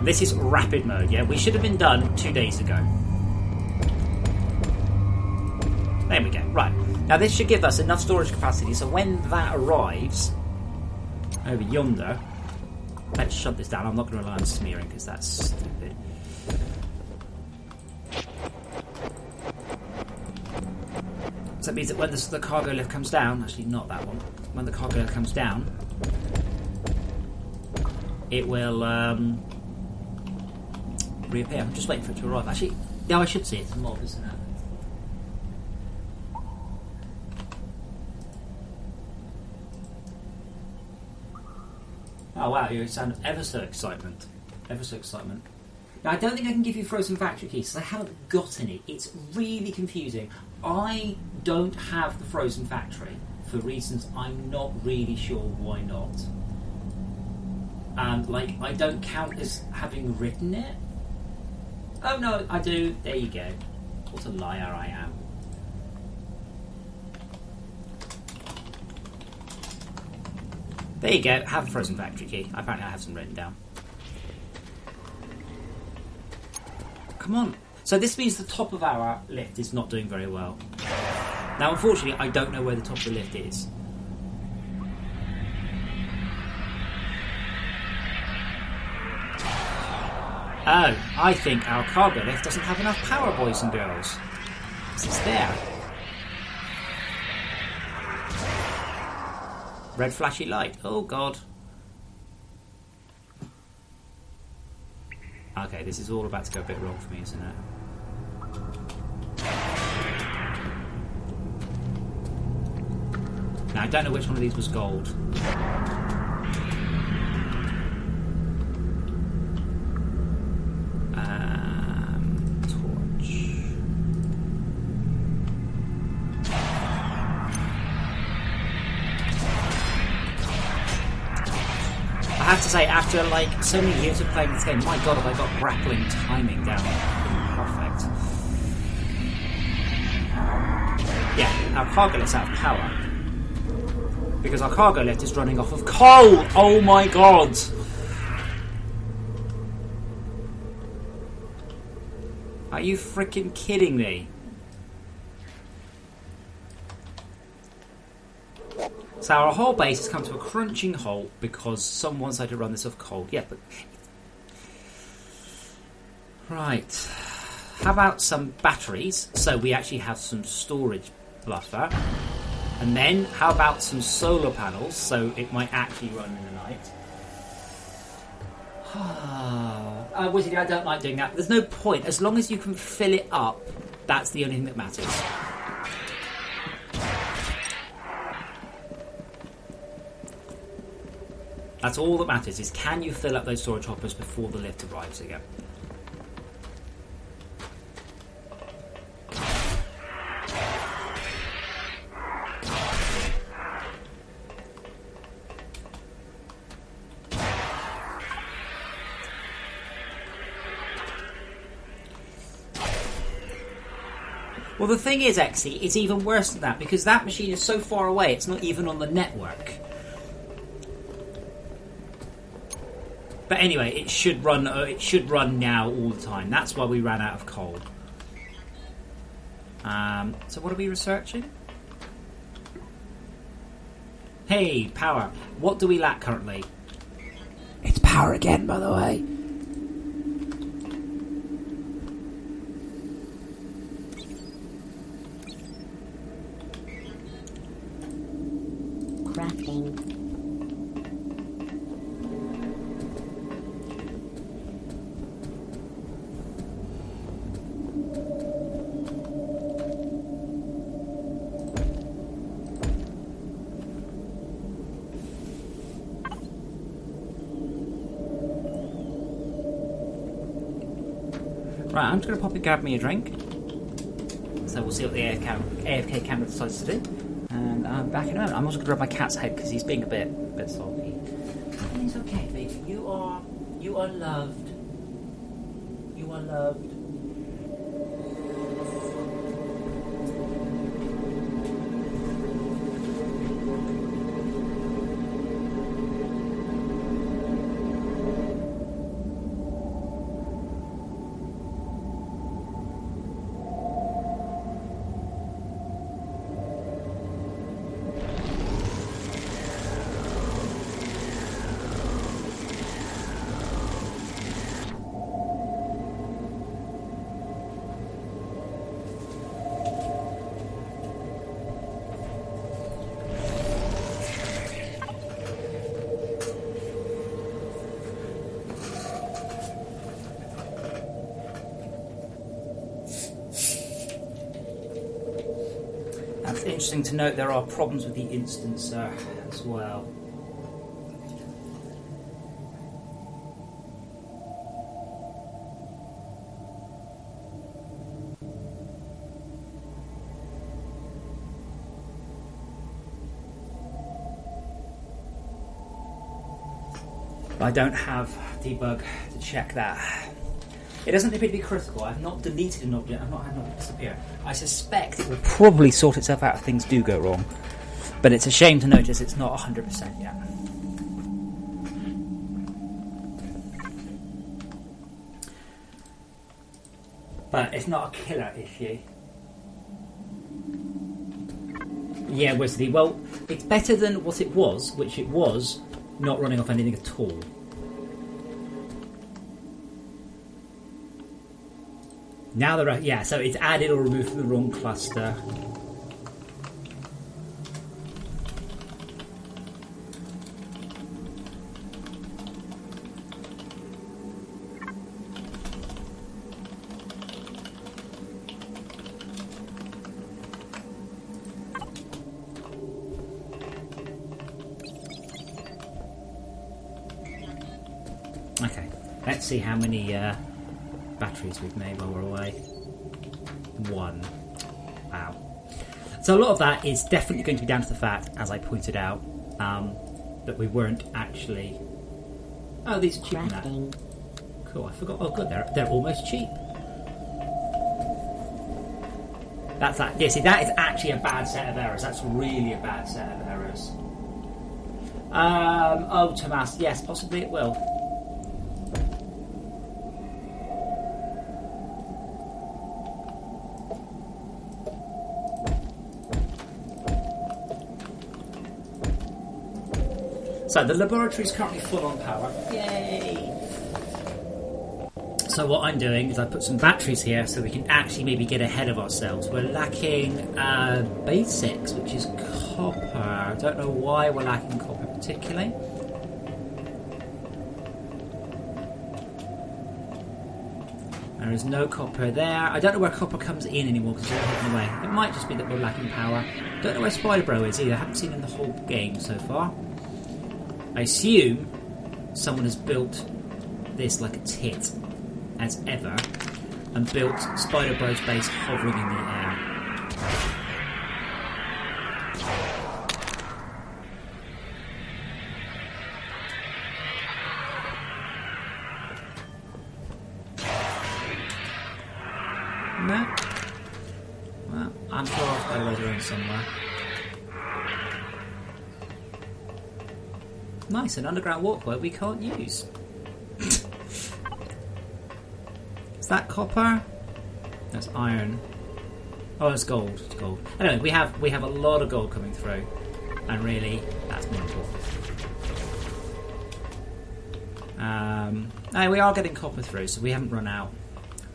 This is rapid mode, yeah? We should have been done 2 days ago. There we go, right. Now this should give us enough storage capacity, so when that arrives over yonder, let's shut this down. I'm not going to rely on smearing because that's stupid. So that means that when the cargo lift comes down, actually not that one, when the cargo lift comes down, it will reappear. I'm just waiting for it to arrive. Actually, yeah, I should see it. It's a mob, isn't it? Oh wow, you sound ever so excitement. Ever so excitement. Now, I don't think I can give you frozen factory keys because I haven't got any. It's really confusing. I don't have the frozen factory for reasons I'm not really sure why not. And, like, I don't count as having written it. Oh, no, I do. There you go. What a liar I am. There you go. Have a frozen factory key. Apparently I have some written down. Come on. So this means the top of our lift is not doing very well. Now, unfortunately, I don't know where the top of the lift is. Oh, I think our cargo lift doesn't have enough power, boys and girls. It's there. Red flashy light. Oh, God. Okay, this is all about to go a bit wrong for me, isn't it? Now, I don't know which one of these was gold. Torch. I have to say, after like so many years of playing this game, my god, have I got grappling timing down perfect. Yeah, our cargo lift's out of power. Because our cargo lift is running off of coal! Oh my god! Are you freaking kidding me? So our whole base has come to a crunching halt because someone decided to run this off coal. Yeah, but... Right. How about some batteries, so we actually have some storage buffer? And then, how about some solar panels, so it might actually run in the night? Wizardy, I don't like doing that. There's no point. As long as you can fill it up, that's the only thing that matters. That's all that matters, is can you fill up those storage hoppers before the lift arrives again? Well, the thing is, Exy, it's even worse than that, because that machine is so far away, it's not even on the network. But anyway, it should run now all the time. That's why we ran out of coal. So what are we researching? Hey, power. What do we lack currently? It's power again, by the way. Crafting. Right, I'm just going to pop and grab me a drink. So we'll see what the AFK camera decides to do. And I'm back in a moment. I'm also going to rub my cat's head because he's being a bit salty. And it's okay, baby. You are loved. You are loved. It's interesting to note there are problems with the instancer as well. I don't have debug to check that. It doesn't appear to be critical. I've not deleted an object. I've not had an object disappear. I suspect it will probably sort itself out if things do go wrong. But it's a shame to notice it's not 100% yet. But it's not a killer issue. Yeah, Wesley. Well, it's better than what it was, which it was not running off anything at all. Now yeah, so it's added or removed from the wrong cluster. Okay, let's see how many batteries we've made while we're away. 1. Wow. So a lot of that is definitely going to be down to the fact, as I pointed out, that we weren't actually... Oh, these are cheap in that. Cool, I forgot. Oh, good, they're almost cheap. That's that. Yeah, see, that is actually a bad set of errors. That's really a bad set of errors. Oh, Tomas, yes, possibly it will. So the laboratory is currently full on power. Yay! So what I'm doing is I put some batteries here so we can actually maybe get ahead of ourselves. We're lacking basics, which is copper. I don't know why we're lacking copper particularly. There is no copper there. I don't know where copper comes in anymore because it's all taken away. It might just be that we're lacking power. Don't know where Spider Bro is either. I haven't seen him the whole game so far. I assume someone has built this like a tit, as ever, and built Spider Bro's base hovering in the air. No? Well, I'm sure Spider Bro's around somewhere. Nice, an underground walkway we can't use. Is that copper? That's iron. Oh, it's gold. It's gold. Anyway, we have a lot of gold coming through, and really, that's more important. We are getting copper through, so we haven't run out.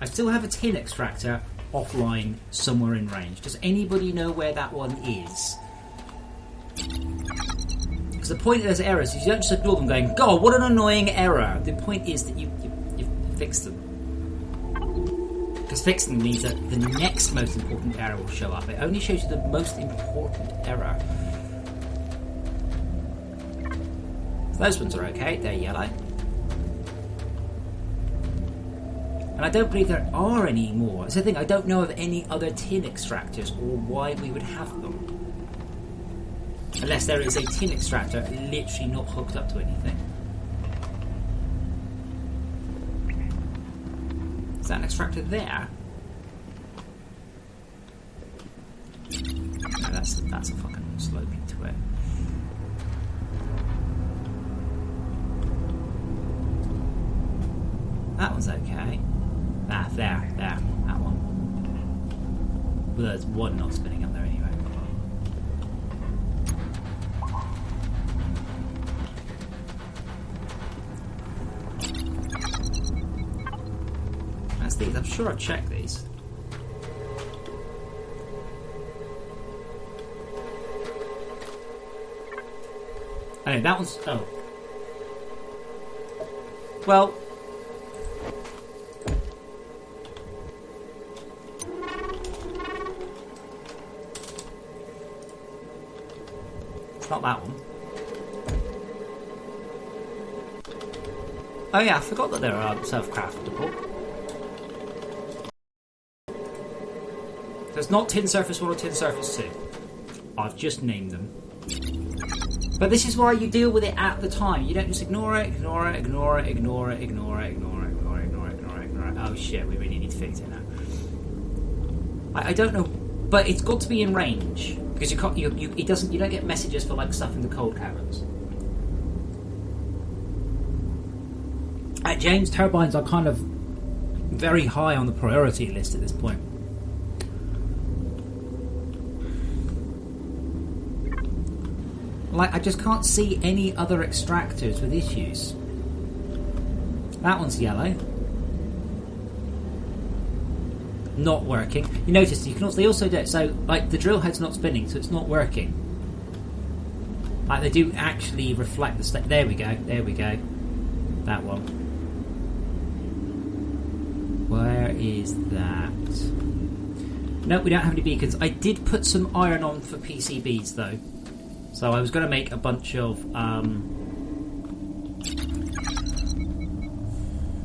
I still have a tin extractor offline somewhere in range. Does anybody know where that one is? Because the point of those errors is you don't just ignore them going, God, what an annoying error. The point is that you fix them. Because fixing them means that the next most important error will show up. It only shows you the most important error. So those ones are okay, they're yellow. And I don't believe there are any more. It's the thing, I don't know of any other tin extractors or why we would have them. Unless there is a tin extractor literally not hooked up to anything. Is that an extractor there? No, that's a fucking sloping to it. That one's okay. Ah, there, that one. Well, there's one not spinning up there anyway. That's these. I'm sure I've checked these. Oh, that one's... Oh. Well... Not that one. Oh yeah, I forgot that there are self-craftable. There's not Tin Surface 1 or Tin Surface 2. I've just named them. But this is why you deal with it at the time. You don't just ignore it. Oh shit, we really need to fix it now. I don't know, but it's got to be in range because you can't. You don't get messages for like stuff in the cold caverns. James, turbines are kind of very high on the priority list at this point. Like, I just can't see any other extractors with issues. That one's yellow. Not working. You notice you can also, they also do it, so like the drill head's not spinning, so it's not working. Like they do actually reflect the state. There we go. That one. Where is that? Nope, we don't have any beacons. I did put some iron on for PCBs though. So I was going to make a bunch of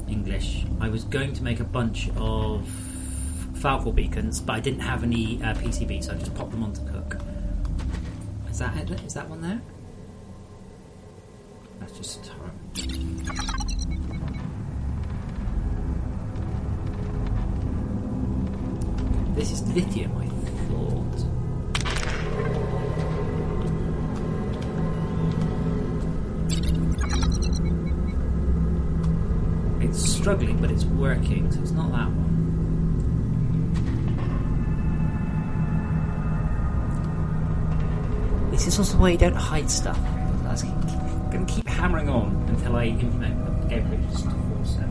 English. I was going to make a bunch of Falcor beacons, but I didn't have any PCB, so I just popped them on to cook. Is that it? Is that one there? That's just a turret. This is lithium, I thought. It's struggling, but it's working, so it's not that one. This is also why you don't hide stuff. I'm going to keep hammering on until I implement the game just to force it.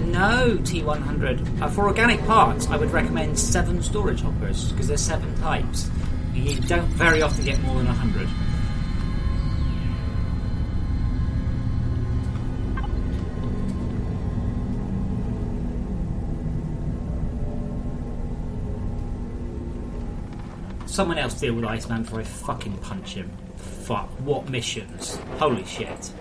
No, T100. For organic parts, I would recommend 7 storage hoppers, because there's 7 types. You don't very often get more than 100. Someone else deal with Iceman before I fucking punch him. Fuck, what missions? Holy shit.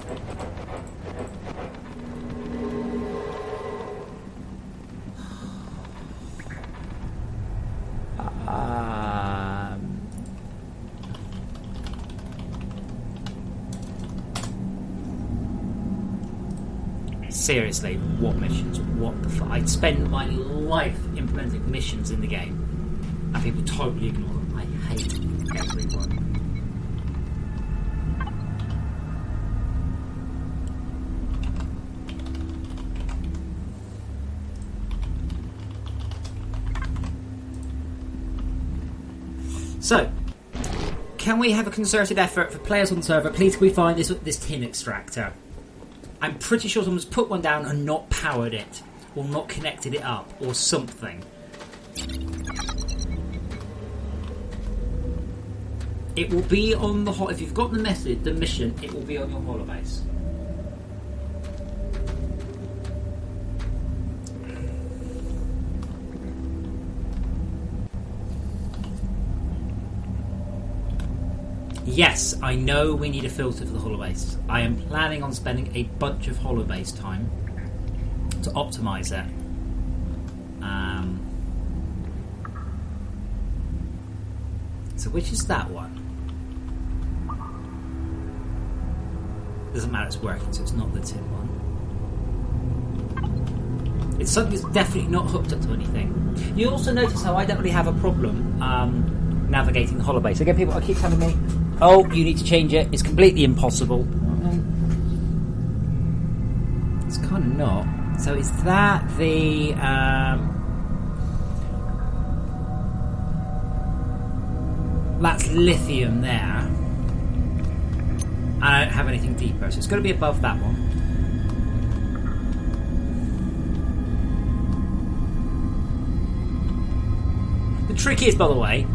Seriously, what missions? What the fuck? I'd spend my life implementing missions in the game, and people totally ignore them. I hate everyone. So, can we have a concerted effort for players on the server? Please, can we find this tin extractor? I'm pretty sure someone's put one down and not powered it, or not connected it up, or something. It will be on the if you've got the mission, it will be on your holobase. Yes, I know we need a filter for the holobase. I am planning on spending a bunch of holobase time to optimise it. So which is that one? Doesn't matter, it's working, so it's not the tin one. It's something that's definitely not hooked up to anything. You also notice how I don't really have a problem navigating the holobase. Again, people keep telling me, oh, you need to change it. It's completely impossible. It's kind of not. So is that the... that's lithium there. I don't have anything deeper, so it's got to be above that one. trick is, by the way,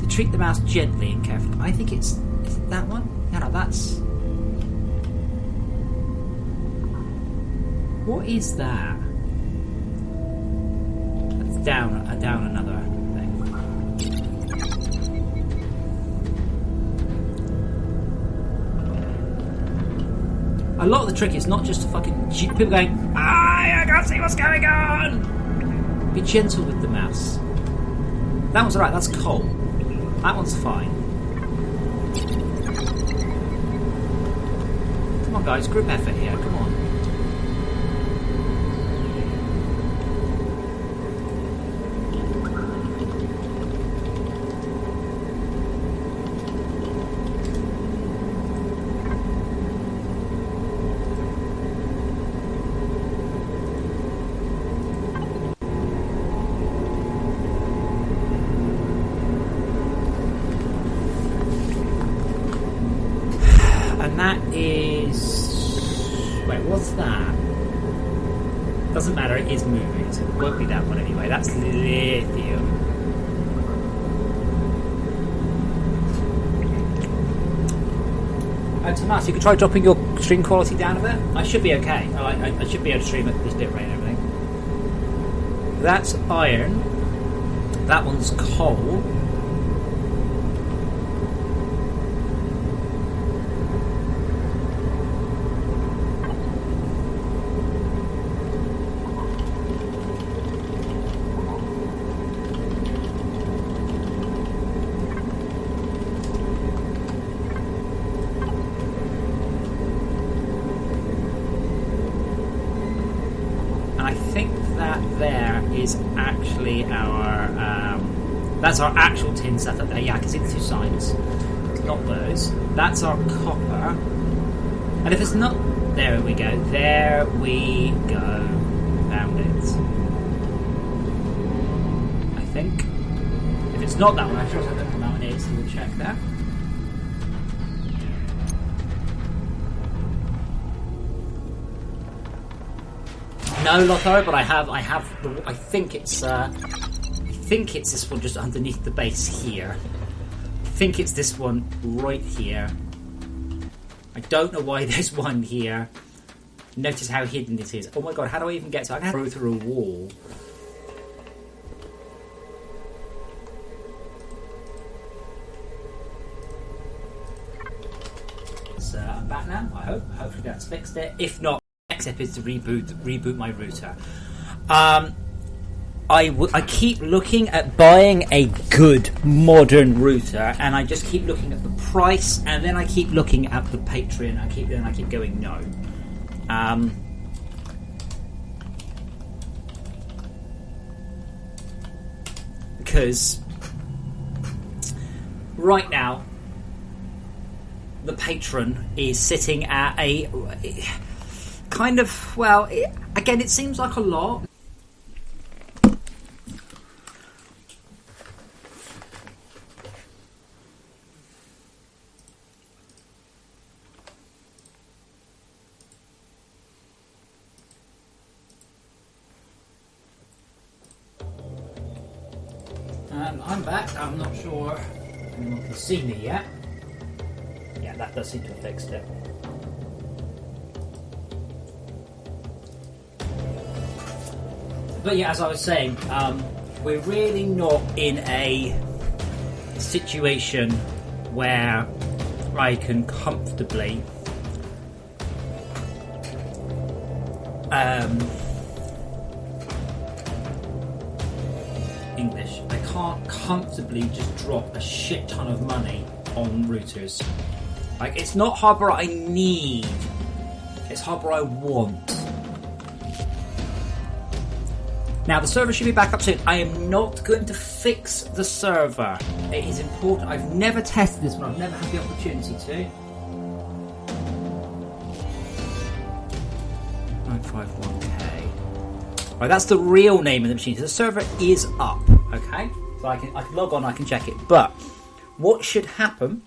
to treat the mouse gently and carefully. I think is it that one? No, that's... What is that? That's down another thing. A lot of the trick is not just to fucking... People going, I can't see what's going on! Be gentle with the mouse. That one's alright, that's coal. That one's fine. Come on guys, group effort here, come on. That is... Wait, what's that? Doesn't matter, it is moving, so it won't be that one anyway. That's lithium. Tomas, you could try dropping your stream quality down a bit. I should be okay. I should be able to stream at this bit rate and everything. That's iron. That one's coal. Actually our that's our actual tin setup there. Yeah, I can see the two signs. It's not those. That's our copper. And if it's not, there we go. There we go. Found it. I think. If it's not that one, I'm sure I don't know what that one is. So we'll check that. No, Lothar, but I think it's this one just underneath the base here. I think it's this one right here. I don't know why there's one here. Notice how hidden it is. Oh my god, how do I even get to it? I can go through a wall. So I'm back now, I hope. Hopefully that's fixed it. If not, next step is to reboot my router. I keep looking at buying a good modern router, and I just keep looking at the price, and then I keep looking at the Patreon. I keep going no. Because right now the patron is sitting at a kind of, well, again, it seems like a lot. I'm back. I'm not sure anyone can see me yet. Yeah, that does seem to have fixed it. But yeah, as I was saying, we're really not in a situation where I can comfortably English. I can't comfortably just drop a shit ton of money on routers. Like, it's not hardware I need, it's hardware I want. Now, the server should be back up soon. I am not going to fix the server. It is important. I've never tested this one. I've never had the opportunity to. 951K. Right, that's the real name of the machine. So the server is up, okay? So I can log on, I can check it. But what should happen,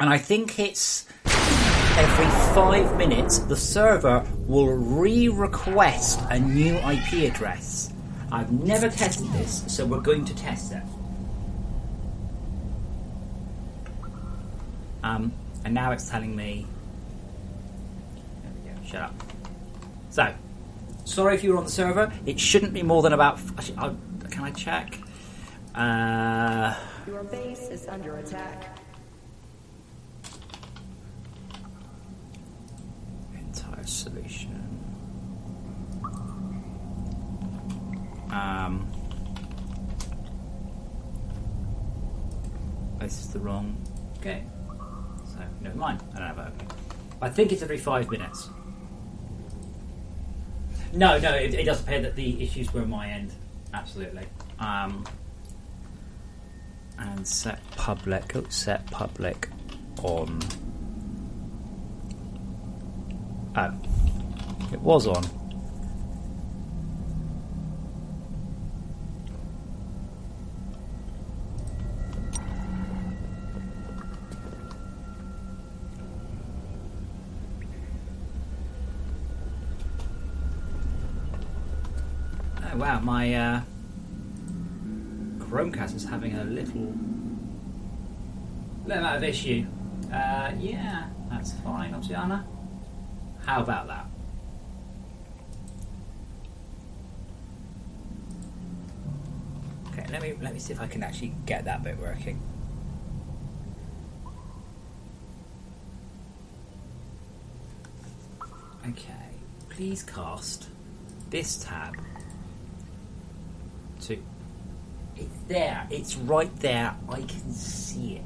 and I think it's every 5 minutes, the server will re-request a new IP address. I've never tested this, so we're going to test it. And now it's telling me... There we go, shut up. So, sorry if you were on the server. It shouldn't be more than about... Can I check? Your base is under attack. Entire solution. This is the wrong... Okay. So, never mind. I don't have it open. I think it's every 5 minutes. No, it does appear that the issues were on my end. Absolutely. And set public on. Oh, it was on. Oh wow, my Chromecast is having a little amount of issue. Yeah, that's fine, Oceana. How about that? Okay, let me see if I can actually get that bit working. Okay, please cast this tab to... It's there, it's right there, I can see it.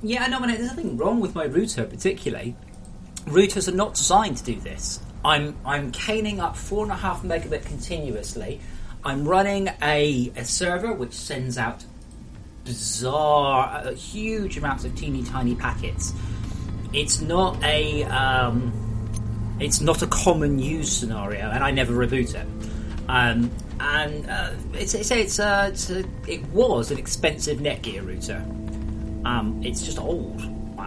Yeah, no, there's nothing wrong with my router particularly. Routers are not designed to do this. I'm caning up 4.5 megabit continuously. I'm running a server which sends out bizarre, huge amounts of teeny tiny packets. It's not a common use scenario, and I never reboot it. It was an expensive Netgear router. It's just old.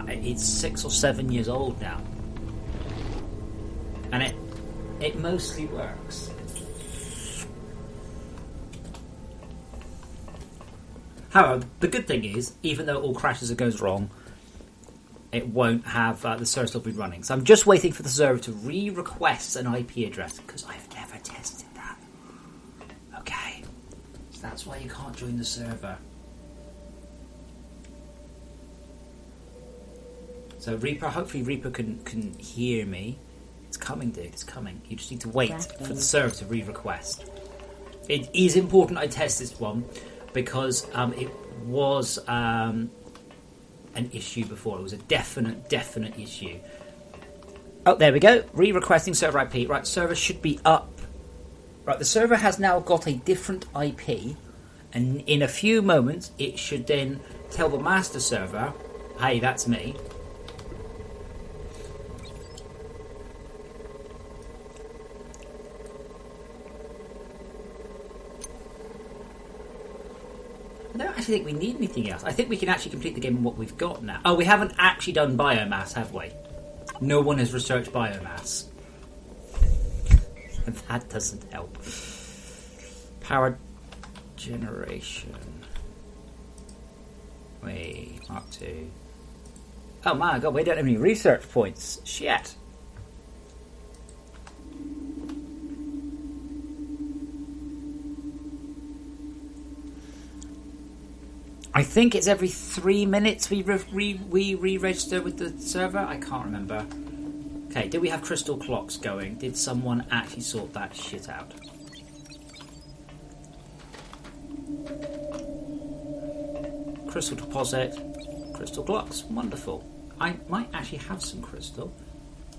It's 6 or 7 years old now, and it mostly works. However, the good thing is, even though it all crashes and goes wrong, it won't have the server still be running. So I'm just waiting for the server to re-request an IP address because I've never tested that. Okay, so that's why you can't join the server. So Reaper, hopefully Reaper can hear me. It's coming, dude. It's coming. You just need to wait for the server to re-request. It is important I test this one because it was an issue before. It was a definite issue. Oh, there we go. Re-requesting server IP. Right, server should be up. Right, the server has now got a different IP, and in a few moments it should then tell the master server, "Hey, that's me." I don't actually think we need anything else. I think we can actually complete the game on what we've got now. Oh, we haven't actually done biomass, have we? No one has researched biomass. That doesn't help. Power generation. Wait, Mark 2. Oh my god, we don't have any research points. Shit. I think it's every 3 minutes we re-register with the server. I can't remember. Okay, did we have crystal clocks going? Did someone actually sort that shit out? Crystal deposit. Crystal clocks. Wonderful. I might actually have some crystal.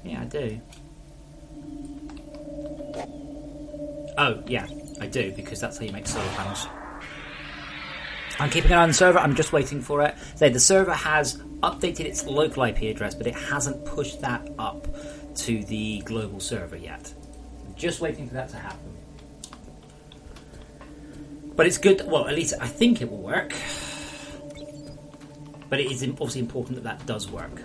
Yeah, I do. Oh, yeah, I do, because that's how you make solar panels. I'm keeping an eye on the server. I'm just waiting for it. So the server has updated its local IP address, but it hasn't pushed that up to the global server yet. I'm just waiting for that to happen. But it's good. Well, at least I think it will work. But it is obviously important that that does work.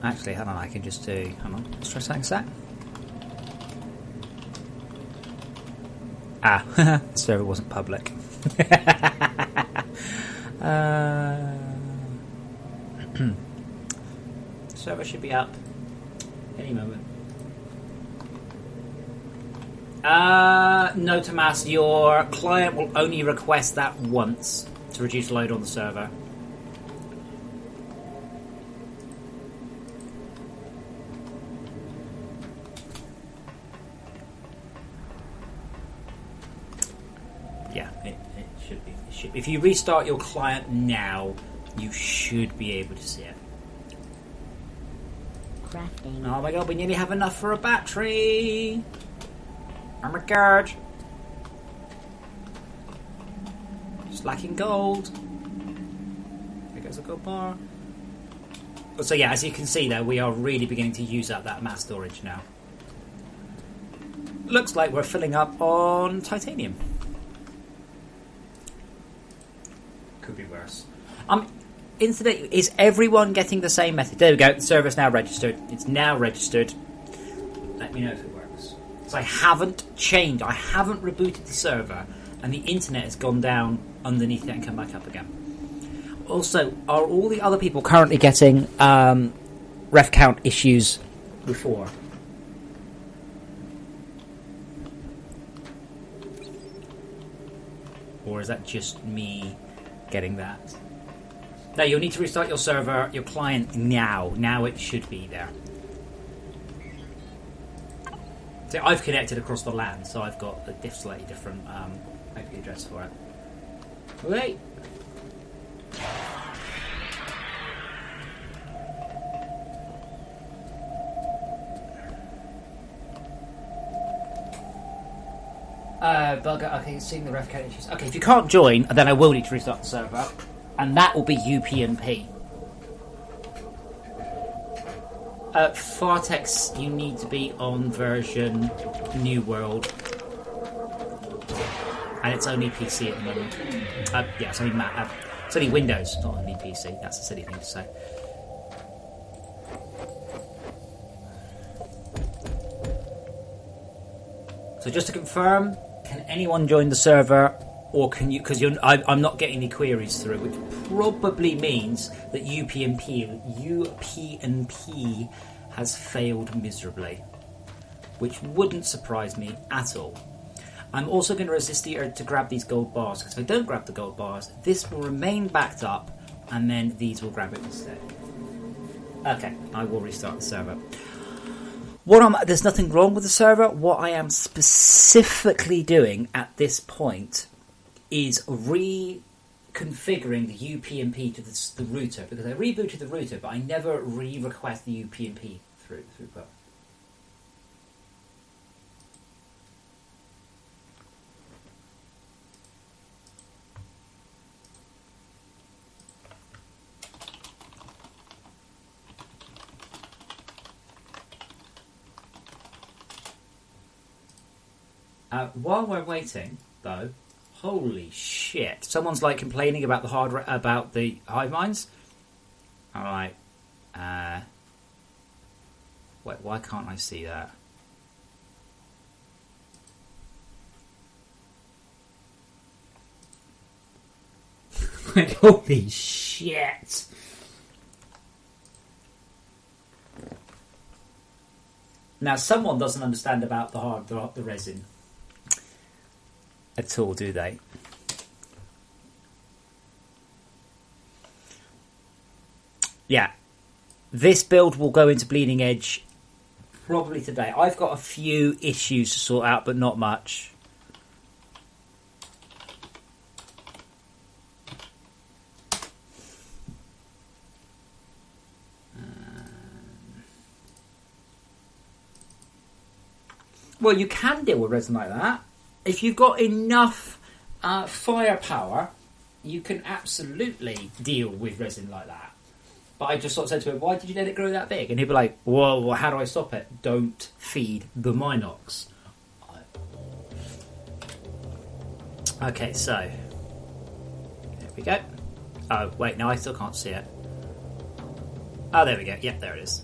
Actually, hold on, I can just do... Hang on, let's try something sec. Ah, the server wasn't public. Server should be up any moment. No, Tomas, your client will only request that once to reduce load on the server. Yeah, it should be. It should be. If you restart your client now, you should be able to see it. Crafting. Oh my god, we nearly have enough for a battery! Oh my god! Just lacking gold. There goes a gold bar. So yeah, as you can see there, we are really beginning to use up that mass storage now. Looks like we're filling up on titanium. Could be worse. Incidentally, is everyone getting the same method? There we go, the server's now registered. It's now registered. Let me know if it works. So I haven't changed, I haven't rebooted the server, and the internet has gone down underneath it and come back up again. Also, are all the other people currently getting ref count issues before? Or is that just me getting that? No, you'll need to restart your server, your client now. Now it should be there. So I've connected across the LAN, so I've got a slightly different IP address for it. Wait. Bugger, okay, seeing the ref count issues. Okay, if you can't join, then I will need to restart the server, and that will be UPnP. Fartex, you need to be on version New World, and it's only PC at the moment. Yeah, it's only it's only Windows, not only PC. That's a silly thing to say. So just to confirm, can anyone join the server, or can you? Because I'm not getting any queries through, which probably means that UPnP has failed miserably, which wouldn't surprise me at all. I'm also going to resist the urge to grab these gold bars, because if I don't grab the gold bars, this will remain backed up, and then these will grab it instead. Okay, I will restart the server. There's nothing wrong with the server. What I am specifically doing at this point is reconfiguring the UPnP to the router, because I rebooted the router, but I never re-request the UPnP throughput. While we're waiting, though, holy shit! Someone's like complaining about about the hive minds. All right. Wait, why can't I see that? Holy shit! Now, someone doesn't understand about the resin at all, do they? Yeah, this build will go into Bleeding Edge probably today. I've got a few issues to sort out, but not much. Well, you can deal with resin like that. If you've got enough firepower, you can absolutely deal with resin like that. But I just sort of said to him, why did you let it grow that big? And he'd be like, well, how do I stop it? Don't feed the Minox. Okay, so. There we go. Oh, wait, no, I still can't see it. Oh, there we go. Yep, there it is.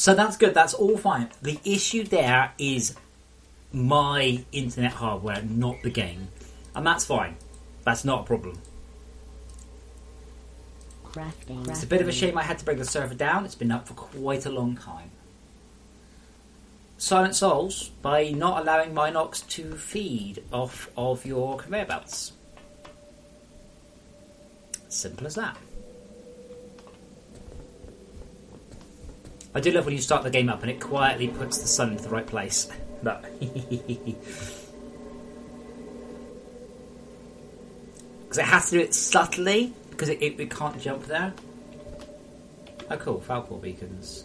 So that's good. That's all fine. The issue there is my internet hardware, not the game. And that's fine. That's not a problem. Crafting. It's a bit of a shame I had to bring the server down. It's been up for quite a long time. Silent Souls, by not allowing Minox to feed off of your conveyor belts. Simple as that. I do love when you start the game up and it quietly puts the sun into the right place. But because it has to do it subtly, because it can't jump there. Oh cool, Falcor beacons.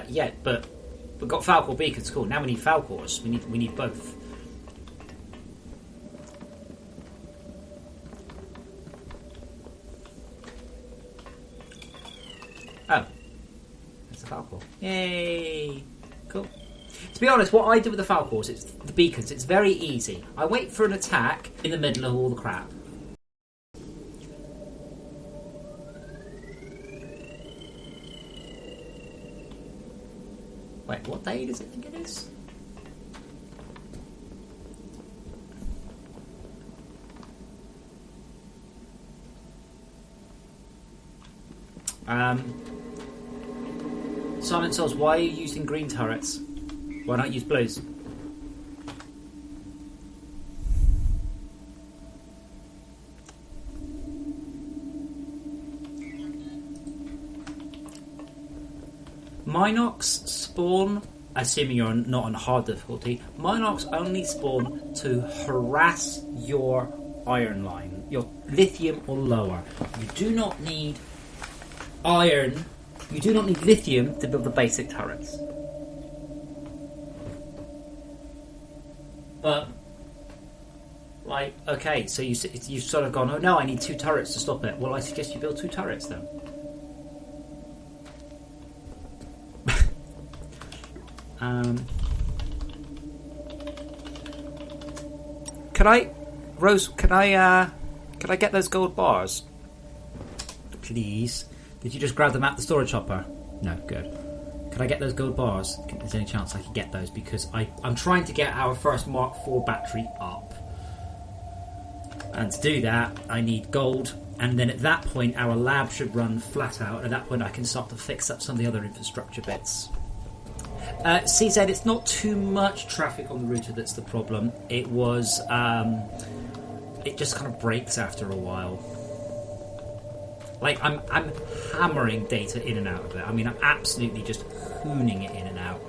Yeah, but we've got Falcor beacons, cool. Now we need Falcors. We need both. Oh. There's the Falcor. Yay! Cool. To be honest, what I do with the Falcors, it's the beacons, it's very easy. I wait for an attack in the middle of all the crap. Wait, what day does it think it is? Silent Souls, why are you using green turrets? Why not use blues? Minox spawn, assuming you're not on hard difficulty, Minox only spawn to harass your iron line, your lithium or lower. You do not need iron, you do not need lithium to build the basic turrets. But, like, okay, so you've sort of gone, oh no, I need 2 turrets to stop it. Well, I suggest you build 2 turrets then. Can I get those gold bars? Please. Did you just grab them at the storage hopper? No, good. Could I get those gold bars? Is there any chance I could get those? Because I'm trying to get our first Mark IV battery up. And to do that, I need gold. And then at that point, our lab should run flat out. At that point, I can start to fix up some of the other infrastructure bits. CZ, it's not too much traffic on the router that's the problem. It was... it just kind of breaks after a while. Like, I'm hammering data in and out of it. I mean, I'm absolutely just hooning it in and out.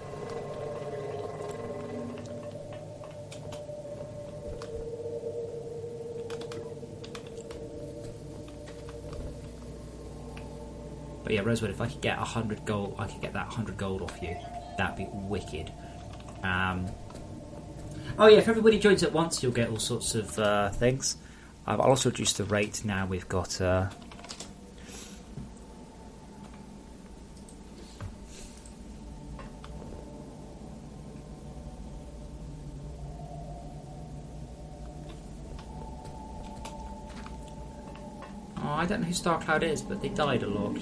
But yeah, Rosewood, if I could get 100 gold, I could get that 100 gold off you. That'd be wicked. Oh yeah, if everybody joins at once, you'll get all sorts of things. I'll also reduce the rate now. We've got... I don't know who StarCloud is, but they died a lot.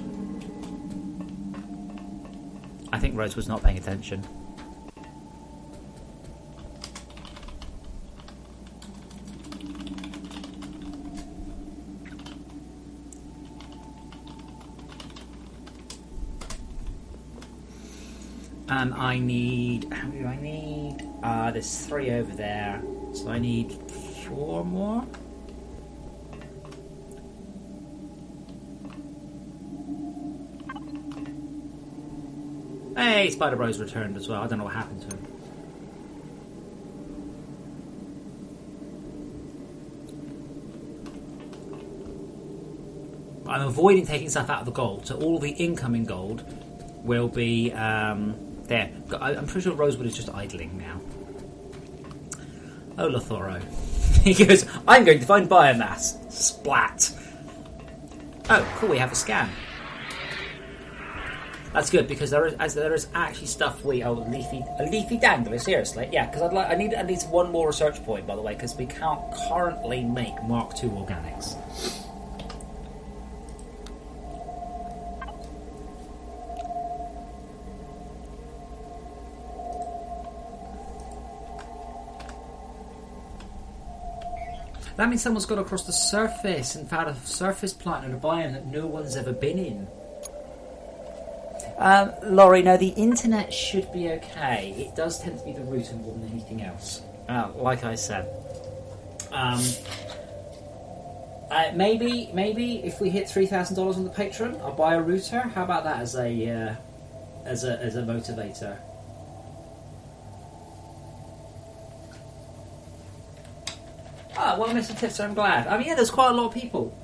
I think Rose was not paying attention. And I need... How many do I need? There's 3 over there. So I need 4 more? Hey, Spider Bros returned as well. I don't know what happened to him. I'm avoiding taking stuff out of the gold, so all the incoming gold will be there. I'm pretty sure Rosewood is just idling now. Oh, Lothoro. He goes, I'm going to find biomass. Splat. Oh, cool, we have a scan. That's good, because there is actually stuff a leafy dangler, seriously. Yeah, because I need at least 1 more research point, by the way, because we can't currently make Mark II organics. That means someone's got across the surface and found a surface planet in a biome that no one's ever been in. Laurie, no, the internet should be okay. It does tend to be the router more than anything else. Like I said. Maybe if we hit $3,000 on the Patreon, I'll buy a router. How about that as a motivator? Well, Mr. Tipster, I'm glad. I mean, yeah, there's quite a lot of people.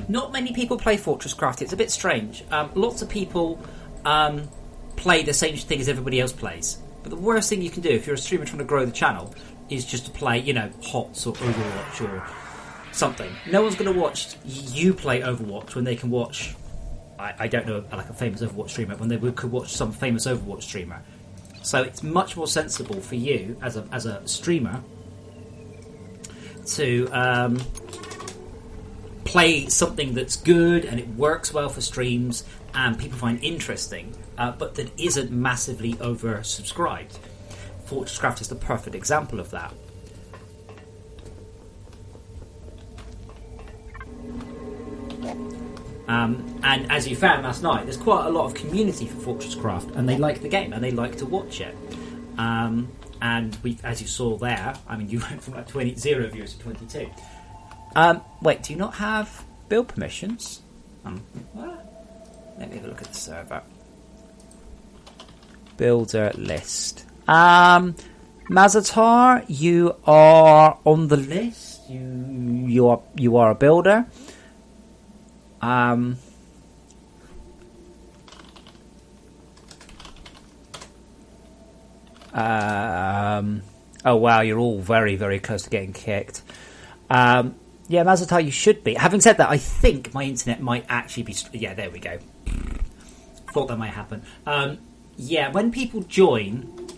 Not many people play FortressCraft. It's a bit strange. Lots of people play the same thing as everybody else plays. But the worst thing you can do if you're a streamer trying to grow the channel is just to play, HOTS or Overwatch or something. No one's going to watch you play Overwatch when they can watch, I don't know, like a famous Overwatch streamer, when they could watch some famous Overwatch streamer. So it's much more sensible for you as a streamer to play something that's good and it works well for streams and people find interesting, but that isn't massively oversubscribed. FortressCraft is the perfect example of that. And as you found last night, there's quite a lot of community for FortressCraft, and they like the game and they like to watch it. And we, as you saw there, I mean, you went from like 0 viewers to 22. Wait, do you not have build permissions? Let me have a look at the server. Builder list. Mazatar, you are on the list. You are a builder. Oh wow, you're all very, very close to getting kicked. Yeah, Mazatar, you should be. Having said that, I think my internet might actually be... Yeah, there we go. Thought that might happen. Yeah, when people join,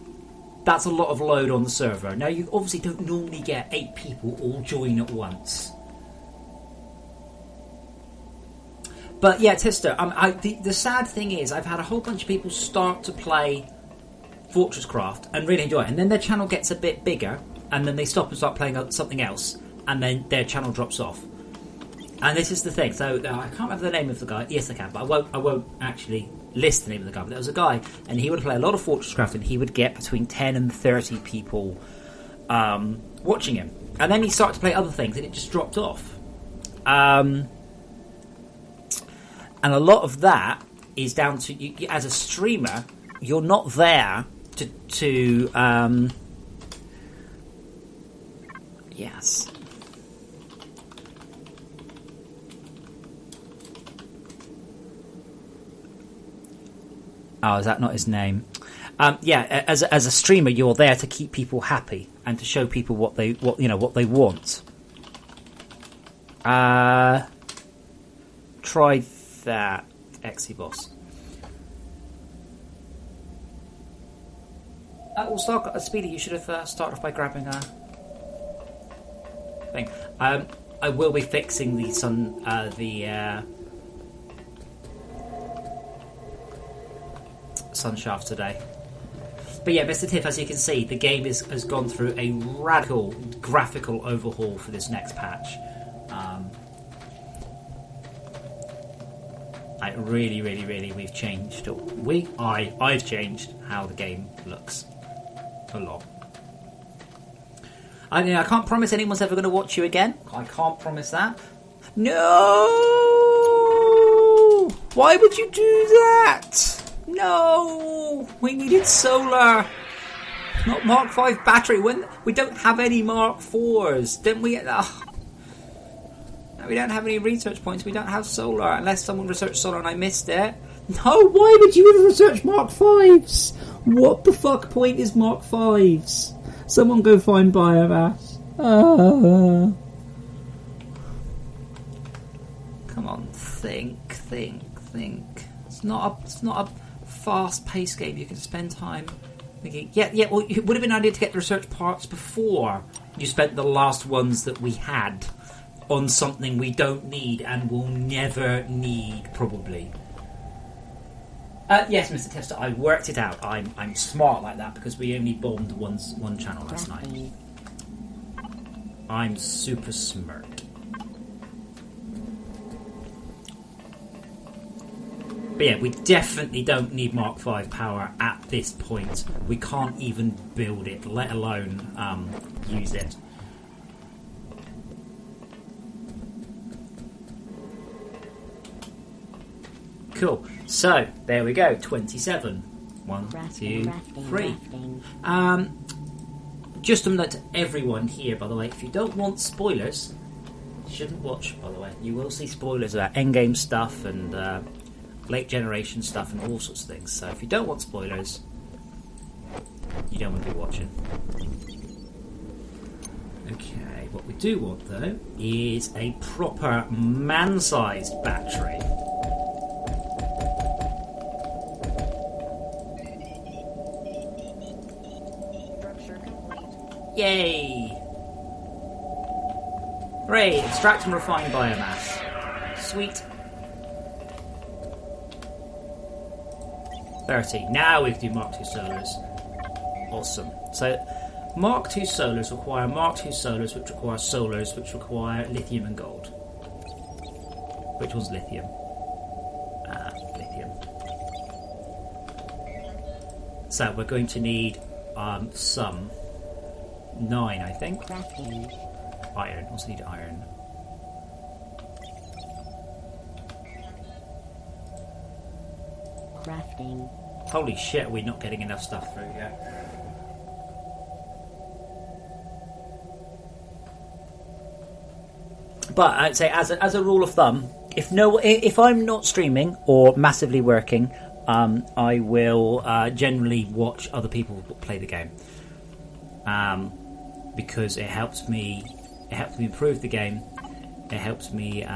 that's a lot of load on the server. Now, you obviously don't normally get 8 people all join at once. But yeah, Tister, the sad thing is I've had a whole bunch of people start to play FortressCraft and really enjoy it, and then their channel gets a bit bigger, and then they stop and start playing something else, and then their channel drops off. And this is the thing. So I can't remember the name of the guy. Yes, I can, but I won't actually list the name of the guy. But there was a guy, and he would play a lot of FortressCraft, and he would get between 10 and 30 people watching him. And then he started to play other things, and it just dropped off. And a lot of that is down to you, as a streamer, you're not there to yes. Oh, is that not his name? Yeah, as a streamer, you're there to keep people happy and to show people what they want. Try that, Exyboss. We'll start. Speedy, you should have started off by grabbing a thing. I will be fixing the sun shaft today. But yeah, Mr. Tiff, as you can see, the game has gone through a radical graphical overhaul for this next patch. Really, we've changed. I've changed how the game looks a lot. I mean, I can't promise anyone's ever going to watch you again. I can't promise that. No! Why would you do that? No! We needed solar. Not Mark 5 battery. When we don't have any Mark 4s, didn't we? We don't have any research points. We don't have solar unless someone researched solar and I missed it. No, why would you ever research Mark 5s? What the fuck point is Mark 5s? Someone go find biomass. Come on, think. It's not a fast-paced game. You can spend time thinking. Yeah. Well, it would have been an idea to get the research parts before you spent the last ones that we had on something we don't need and will never need, probably. Yes, Mr. Tester, I worked it out. I'm smart like that because we only bombed one channel last night. I'm super smart. But yeah, we definitely don't need Mark V power at this point. We can't even build it, let alone use it. Cool. So, there we go. 27. 1, 2, 3. Just a note to everyone here, by the way, if you don't want spoilers, you shouldn't watch, by the way. You will see spoilers about endgame stuff and late generation stuff and all sorts of things. So if you don't want spoilers, you don't want to be watching. Okay, what we do want, though, is a proper man-sized battery. Yay! Hooray! Extract and refine biomass. Sweet. 30. Now we can do Mark II solars. Awesome. So, Mark II solars require Mark II solars, which require solars, which require lithium and gold. Which one's lithium? Lithium. So, we're going to need some. 9, I think. Crafting. Iron. Also need iron. Crafting. Holy shit, we're not getting enough stuff through yet. But I'd say, as a rule of thumb, if I'm not streaming or massively working, I will generally watch other people play the game. Because it helps me improve the game. It helps me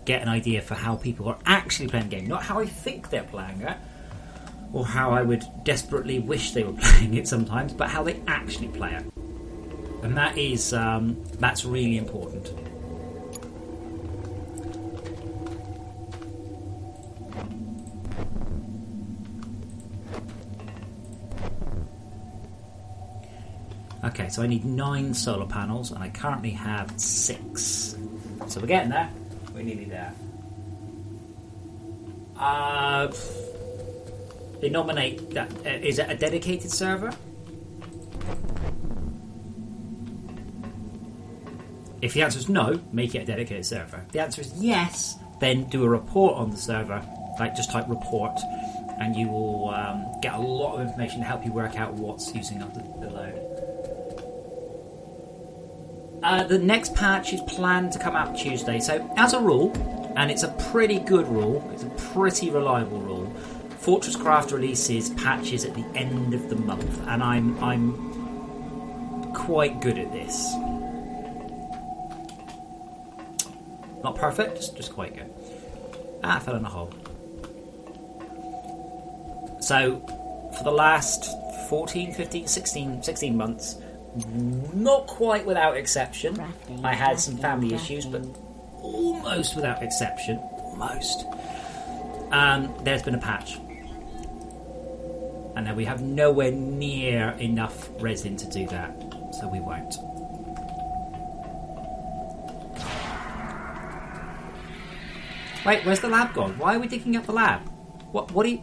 get an idea for how people are actually playing the game, not how I think they're playing it, or how I would desperately wish they were playing it sometimes, but how they actually play it. And that is that's really important. Okay, so I need 9 solar panels, and I currently have 6. So we're getting there. We're nearly there. They nominate that. Is it a dedicated server? If the answer is no, make it a dedicated server. If the answer is yes, then do a report on the server. Like, just type report, and you will get a lot of information to help you work out what's using up the load. The next patch is planned to come out Tuesday. So, as a rule, and it's a pretty good rule, it's a pretty reliable rule, FortressCraft releases patches at the end of the month, and I'm quite good at this. Not perfect, just quite good. I fell in a hole. So, for the last 14, 15, 16 months, not quite without exception, I had some family issues, but almost without exception, almost, there's been a patch. And now we have nowhere near enough resin to do that, so we won't. Wait, where's the lab gone? Why are we digging up the lab? What are you...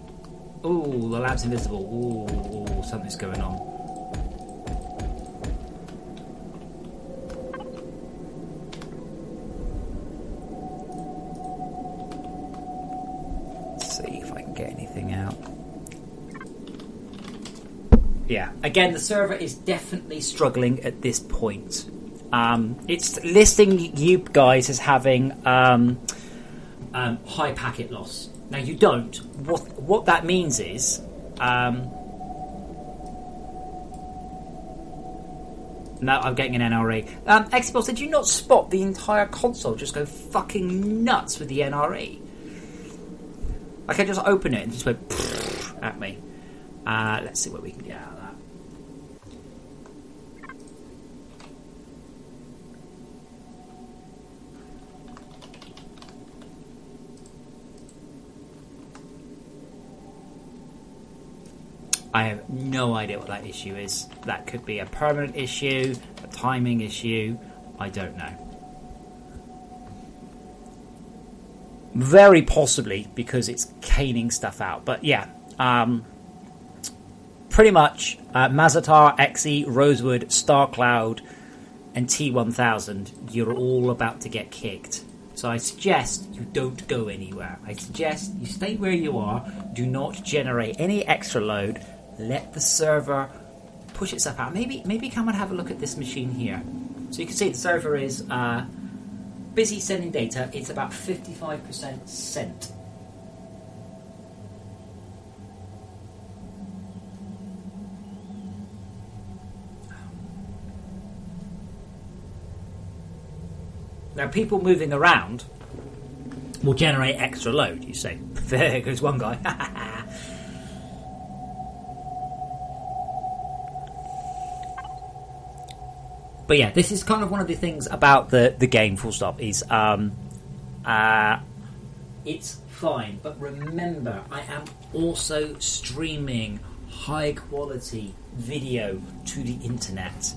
Ooh, the lab's invisible. Ooh, something's going on. Let's see if I can get anything out. Yeah, again, the server is definitely struggling at this point. It's listing you guys as having... high packet loss. Now you don't. What that means is, now I'm getting an NRE. Xbox, did you not spot the entire console just go fucking nuts with the NRE? I can just open it and just go at me. Let's see what we can get out of that. I have no idea what that issue is. That could be a permanent issue, a timing issue. I don't know. Very possibly because it's caning stuff out. But yeah, pretty much Mazatar, Xe, Rosewood, Starcloud, and T1000, you're all about to get kicked. So I suggest you don't go anywhere. I suggest you stay where you are. Do not generate any extra load. Let the server push itself out. Maybe come and have a look at this machine here. So you can see the server is busy sending data. It's about 55% sent. Now, people moving around will generate extra load, you say. There goes one guy. But yeah, this is kind of one of the things about the game, full stop, is it's fine. But remember, I am also streaming high quality video to the internet.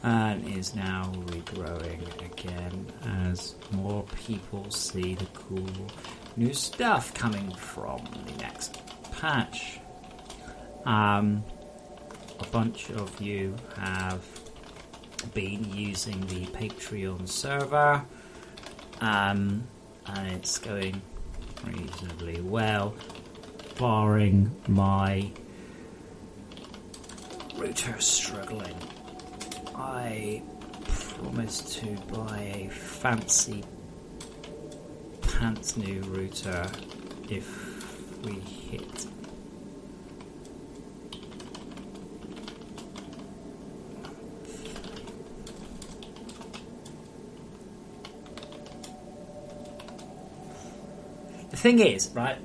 And is now regrowing again as more people see the cool new stuff coming from the next patch. A bunch of you have been using the Patreon server, and it's going reasonably well, barring my router struggling. I promised to buy a fancy pants new router if we hit the thing is, right,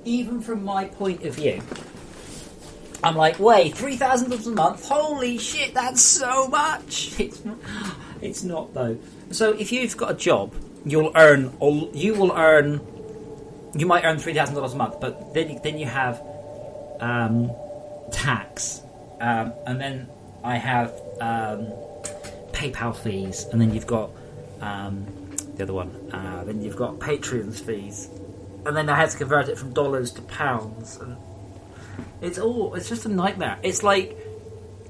even from my point of view, I'm like, wait, $3,000 a month? Holy shit, that's so much! It's not though. So if you've got a job, you might earn $3,000 a month, but then you have tax, and then I have PayPal fees, and then you've got the other one. Then you've got Patreon's fees, and then I had to convert it from dollars to pounds. And it's just a nightmare. It's like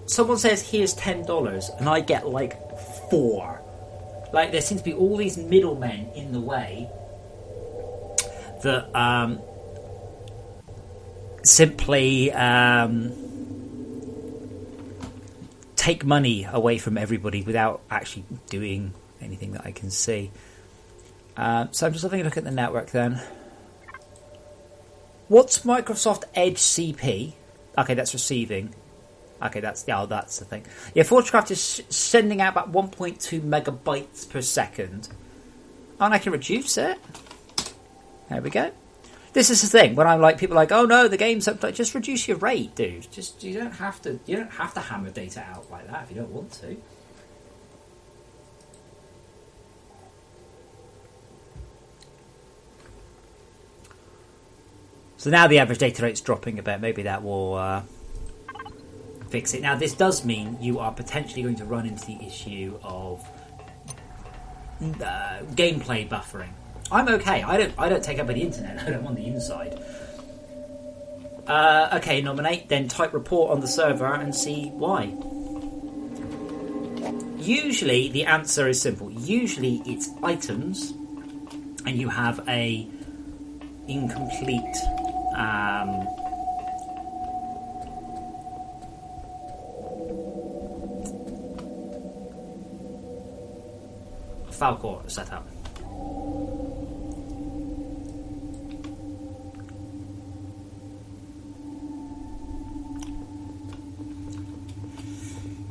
someone says, here's $10, and I get like 4. Like, there seems to be all these middlemen in the way that simply take money away from everybody without actually doing anything that I can see. So I'm just having a look at the network then. What's Microsoft Edge CP? Okay, that's receiving. Okay, that's the thing. Yeah, FortressCraft is sending out about 1.2 megabytes per second. And I can reduce it. There we go. This is the thing. When I'm like, people are like, oh no, the game's up. Like, just reduce your rate, dude. You don't have to hammer data out like that if you don't want to. So now the average data rate's dropping a bit. Maybe that will fix it. Now this does mean you are potentially going to run into the issue of gameplay buffering. I'm okay. I don't take up any internet. I don't want the inside. Okay, nominate. Then type report on the server and see why. Usually the answer is simple. Usually it's items, and you have a incomplete. Falcor setup.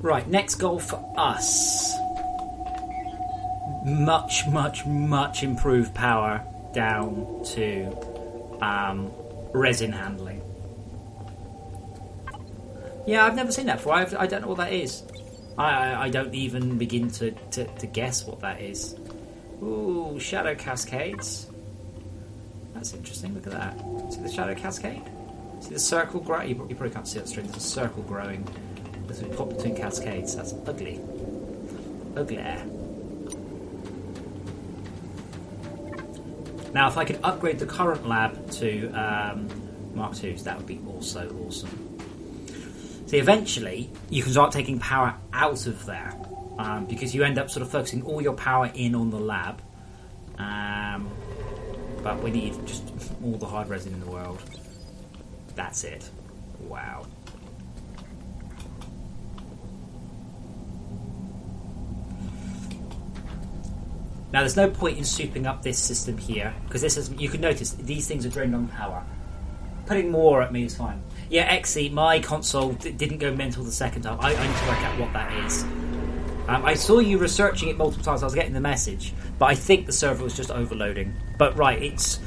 Right, next goal for us. Much improved power down to resin handling. Yeah, I've never seen that before. I don't know what that is. I don't even begin to guess what that is. Ooh, shadow cascades. That's interesting. Look at that. See the shadow cascade? See the circle growing? You probably can't see that straight. There's a circle growing as we pop between cascades. That's ugly. Ugly. Now, if I could upgrade the current lab to Mark IIs, that would be also awesome. See, eventually, you can start taking power out of there because you end up sort of focusing all your power in on the lab. But we need just all the hard resin in the world. That's it. Wow. Now, there's no point in souping up this system here because this is. You can notice these things are drained on power. Putting more at me is fine. Yeah, XE, my console didn't go mental the second time. I need to work out what that is. I saw you researching it multiple times. I was getting the message, but I think the server was just overloading. But right, it's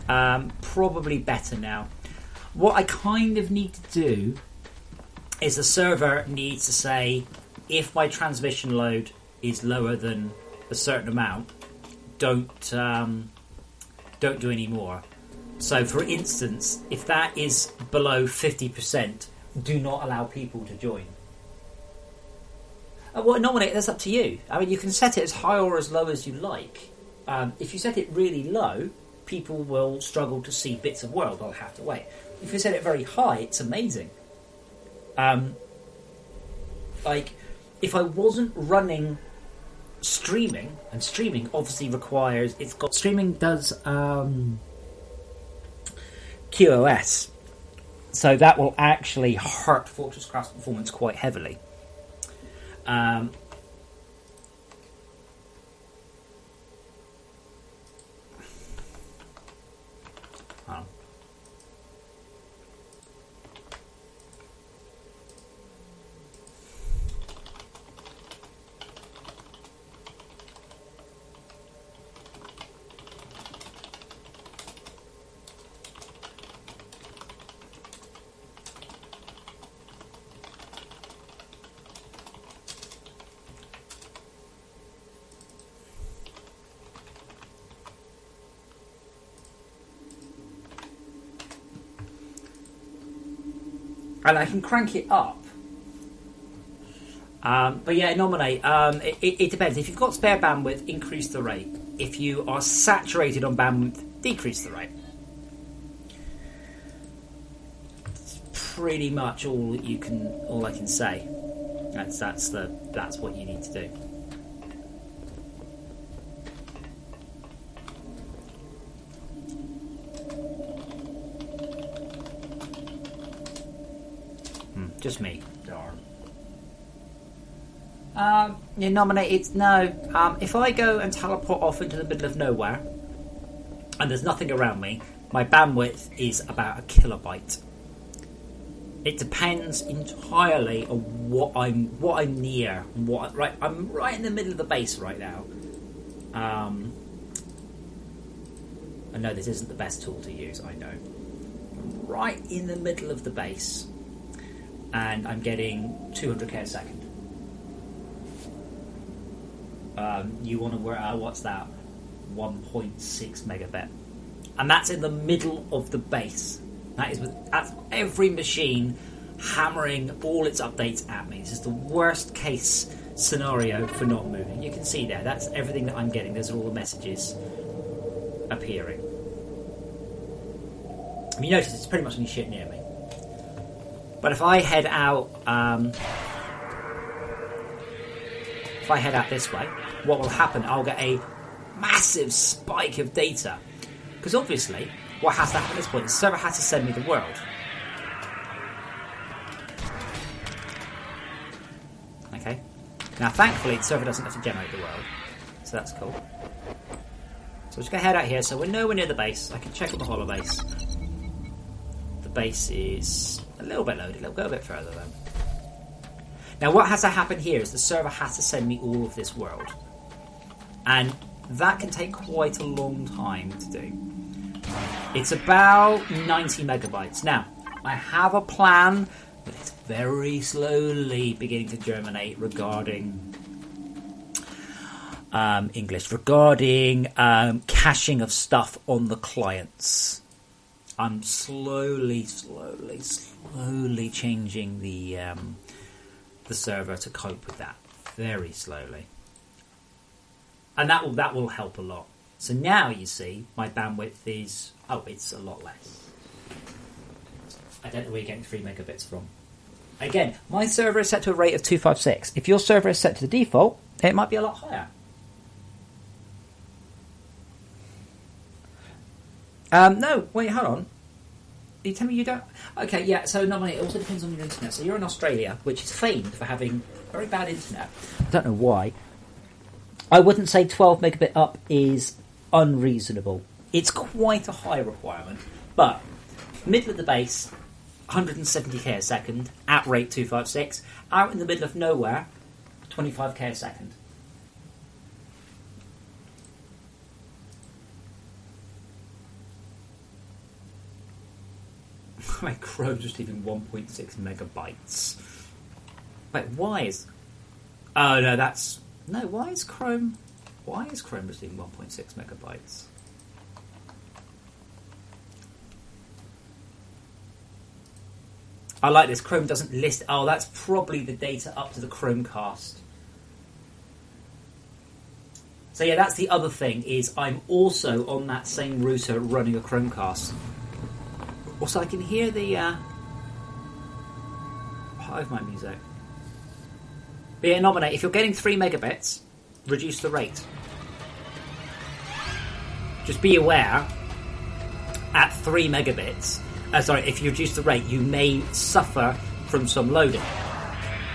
probably better now. What I kind of need to do is the server needs to say if my transmission load is lower than a certain amount, don't do any more. So, for instance, if that is below 50%, do not allow people to join. Well, normally that's up to you. I mean, you can set it as high or as low as you like. If you set it really low, people will struggle to see bits of world. They'll have to wait. If you set it very high, it's amazing. Like, if I wasn't running streaming, and streaming obviously requires... Streaming does QoS. So that will actually hurt FortressCraft's performance quite heavily. And I can crank it up. But yeah, normally, it depends. If you've got spare bandwidth, increase the rate. If you are saturated on bandwidth, decrease the rate. It's pretty much all I can say. That's what you need to do. Just me. Darn. You nominate it? No. If I go and teleport off into the middle of nowhere and there's nothing around me, my bandwidth is about 1 kilobyte. It depends entirely on what I'm near. I'm right in the middle of the base right now. I know this isn't the best tool to use. I know. I'm right in the middle of the base. And I'm getting 200k a second. You want to work out what's that? 1.6 megabit. And that's in the middle of the base. That's every machine hammering all its updates at me. This is the worst case scenario for not moving. You can see there, that's everything that I'm getting. There's all the messages appearing. You notice it's pretty much any shit near me. But if I head out, this way, what will happen? I'll get a massive spike of data, because obviously, what has to happen at this point? The server has to send me the world. Okay. Now, thankfully, the server doesn't have to generate the world, so that's cool. So I'm just going to head out here. So we're nowhere near the base. I can check out the hollow base. The base is a little bit loaded. It'll go a bit further though. Now, what has to happen here is the server has to send me all of this world. And that can take quite a long time to do. It's about 90 megabytes. Now, I have a plan, but it's very slowly beginning to germinate regarding English, regarding caching of stuff on the clients. I'm slowly changing the server to cope with that, very slowly, and that will help a lot. So now you see my bandwidth is it's a lot less. I don't know where you're getting 3 megabits from. Again, my server is set to a rate of 256. If your server is set to the default, it might be a lot higher. No, wait, hold on. You tell me you don't... Okay, yeah, so normally it also depends on your internet. So you're in Australia, which is famed for having very bad internet. I don't know why. I wouldn't say 12 megabit up is unreasonable. It's quite a high requirement. But, middle of the base, 170k a second, at rate 256. Out in the middle of nowhere, 25k a second. My Chrome just even 1.6 megabytes. Wait, why is... Oh, no, that's... No, why is Chrome just even 1.6 megabytes? I like this. Chrome doesn't list... Oh, that's probably the data up to the Chromecast. So yeah, that's the other thing, is I'm also on that same router running a Chromecast. Also, I can hear the part of my music. But yeah, nominate. If you're getting 3 megabits, reduce the rate. Just be aware, at 3 megabits, if you reduce the rate, you may suffer from some loading.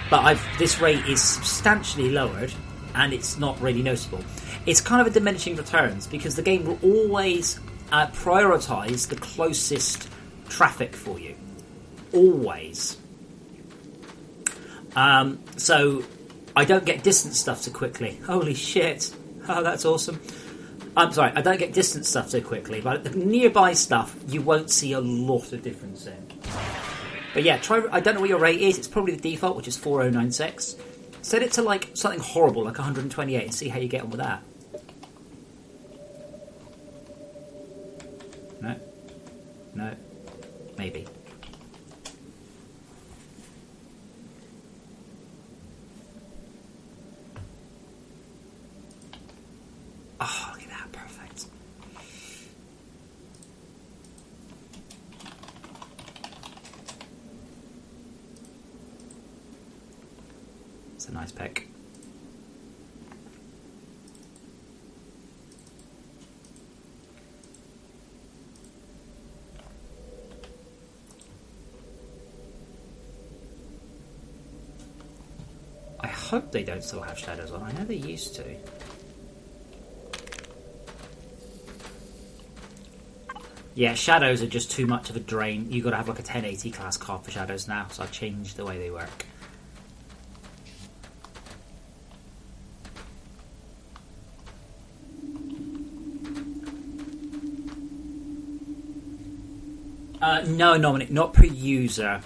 But this rate is substantially lowered, and it's not really noticeable. It's kind of a diminishing returns, because the game will always prioritise the closest traffic for you. Always. So I don't get distance stuff so quickly. Holy shit. Oh, that's awesome. I'm sorry, I don't get distance stuff so quickly, but the nearby stuff you won't see a lot of difference in. But yeah, I don't know what your rate is. It's probably the default, which is 4096. Set it to like something horrible, like 128, and see how you get on with that. No. Maybe. Oh, look at that. Perfect. It's a nice pick. I hope they don't still have shadows on. I know they used to. Yeah, shadows are just too much of a drain. You've got to have like a 1080 class card for shadows now, so I've changed the way they work. No, Dominic, not per user.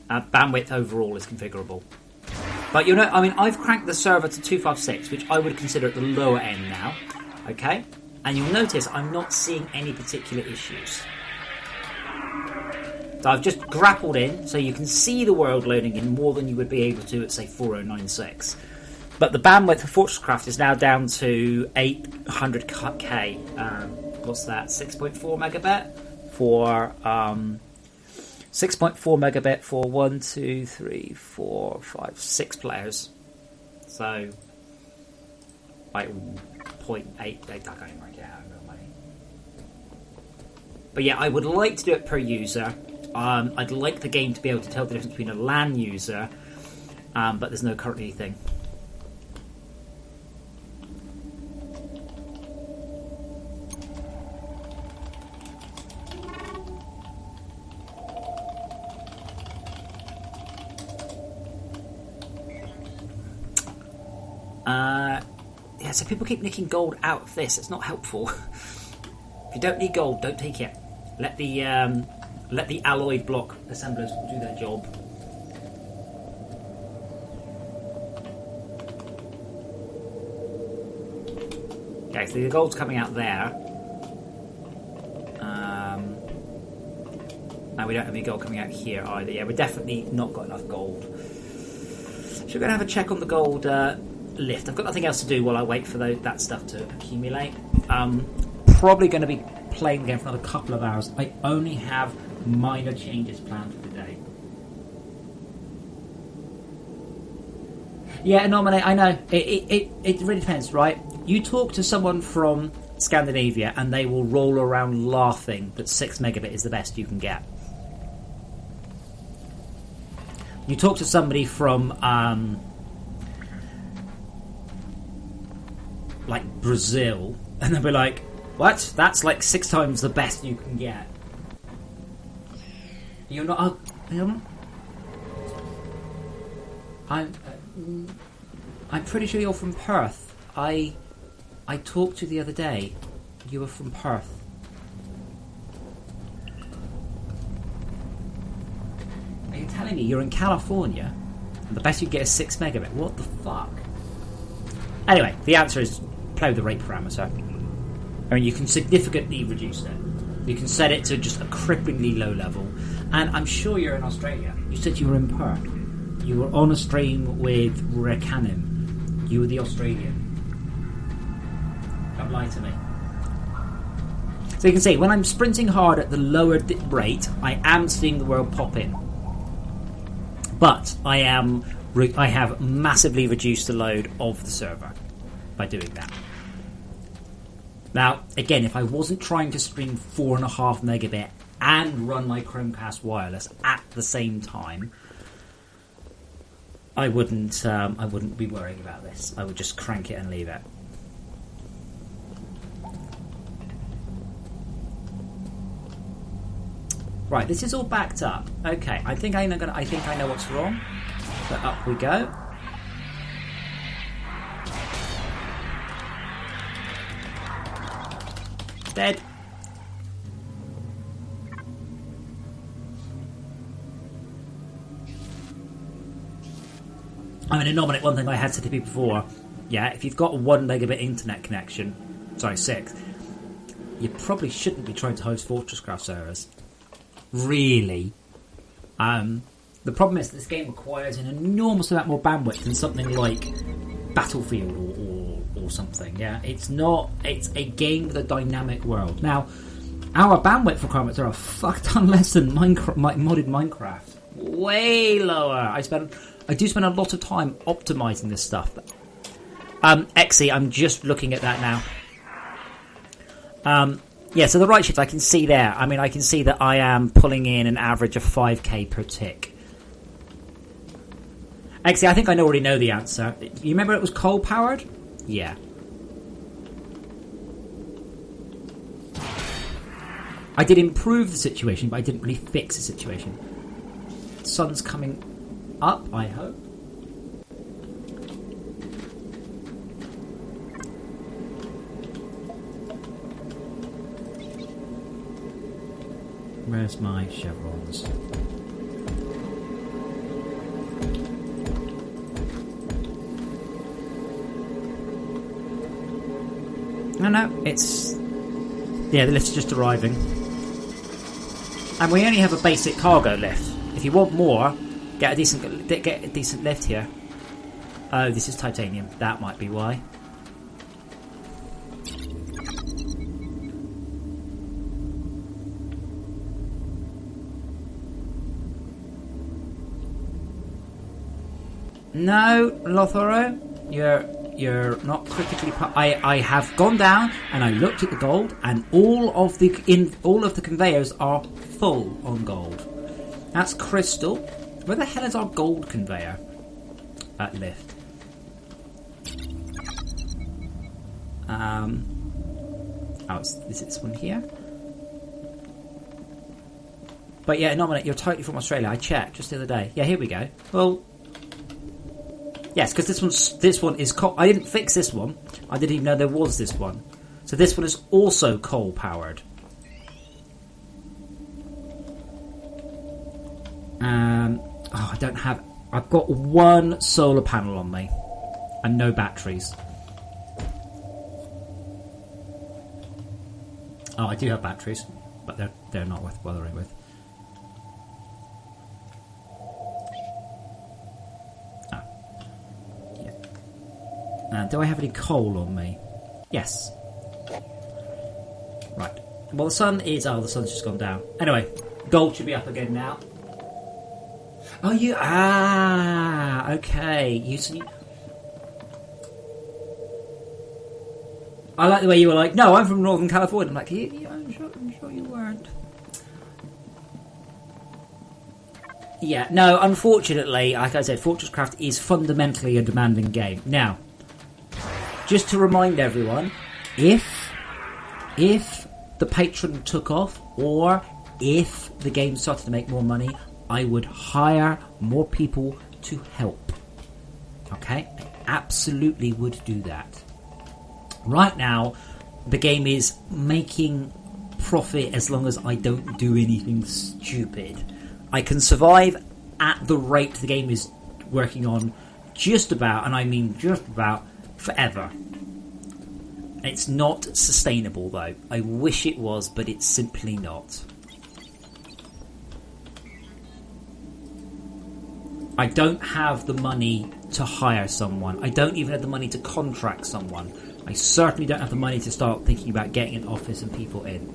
Bandwidth overall is configurable. But you know, I mean, I've cranked the server to 256, which I would consider at the lower end now. Okay? And you'll notice I'm not seeing any particular issues. So I've just grappled in, so you can see the world loading in more than you would be able to at, say, 4096. But the bandwidth for FortressCraft is now down to 800k. What's that? 6.4 megabit for 6.4 megabit for 1, 2, 3, 4, 5, 6 players. So like 0.8. I can't even work it out in real money. But yeah, I would like to do it per user. I'd like the game to be able to tell the difference between a LAN user, but there's no currently thing. Yeah, so people keep nicking gold out of this. It's not helpful. If you don't need gold, don't take it. Let the alloyed block assemblers do their job. Okay, so the gold's coming out there. No, we don't have any gold coming out here either. Yeah, we're definitely not got enough gold. So we're going to have a check on the gold lift. I've got nothing else to do while I wait for that stuff to accumulate. Probably going to be playing the game for another couple of hours. I only have minor changes planned for today. Yeah, nominate. I know. It really depends, right? You talk to someone from Scandinavia and they will roll around laughing that 6 megabit is the best you can get. You talk to somebody from like Brazil and they'll be like, what? That's like 6 times the best you can get. You're not... I'm pretty sure you're from Perth. I talked to you the other day. You were from Perth. Are you telling me you're in California and the best you get is 6 megabit? What the fuck? Anyway, the answer is play with the rate parameter. I mean, you can significantly reduce it. You can set it to just a cripplingly low level. And I'm sure you're in Australia. You said you were in Perth. You were on a stream with Rekanim. You were the Australian. Don't lie to me. So you can see, when I'm sprinting hard at the lower rate, I am seeing the world pop in. But I have massively reduced the load of the server by doing that. Now, again, if I wasn't trying to stream 4.5 megabit and run my Chromecast wireless at the same time, I wouldn't be worrying about this. I would just crank it and leave it. Right, this is all backed up. Okay, I think I know what's wrong. So up we go. Dead. I'm going to nominate one thing I had said to people before. Yeah, if you've got a 1 megabit internet connection, sorry, 6, you probably shouldn't be trying to host FortressCraft servers. Really. The problem is this game requires an enormous amount more bandwidth than something like Battlefield or something. Yeah, it's a game with a dynamic world. Now, our bandwidth requirements are a fuck ton less than modded Minecraft. Way lower. I do spend a lot of time optimizing this stuff. Exy, I'm just looking at that now. Yeah, so the right shift I can see there. I mean, I can see that I am pulling in an average of 5k per tick. Actually, I think I already know the answer. You remember it was coal powered? Yeah. I did improve the situation, but I didn't really fix the situation. The sun's coming up, I hope. Where's my chevrons? No, it's... Yeah, the lift's just arriving. And we only have a basic cargo lift. If you want more, get a decent lift here. Oh, this is titanium. That might be why. No, Lothoro, you're not critically. I have gone down and I looked at the gold, and all of the conveyors are full on gold. That's crystal. Where the hell is our gold conveyor at lift? Is this one here? But yeah, nominate. You're totally from Australia. I checked just the other day. Yeah, here we go. Well. Yes, because this one is coal. I didn't fix this one. I didn't even know there was this one. So this one is also coal powered. I don't have. I've got one solar panel on me and no batteries. Oh, I do have batteries, but they're not worth bothering with. Do I have any coal on me? Yes. Right. Well, the sun is... Oh, the sun's just gone down. Anyway, gold should be up again now. Oh, you... Ah, okay. You see... I like the way you were like, no, I'm from Northern California. I'm like, I'm sure you weren't. Yeah, no, unfortunately, like I said, FortressCraft is fundamentally a demanding game. Now... Just to remind everyone, if the patron took off or if the game started to make more money, I would hire more people to help. Okay? I absolutely would do that. Right now, the game is making profit as long as I don't do anything stupid. I can survive at the rate the game is working on just about, and I mean just about, forever. It's not sustainable though. I wish it was, but it's simply not. I don't have the money to hire someone. I don't even have the money to contract someone. I certainly don't have the money to start thinking about getting an office and people in.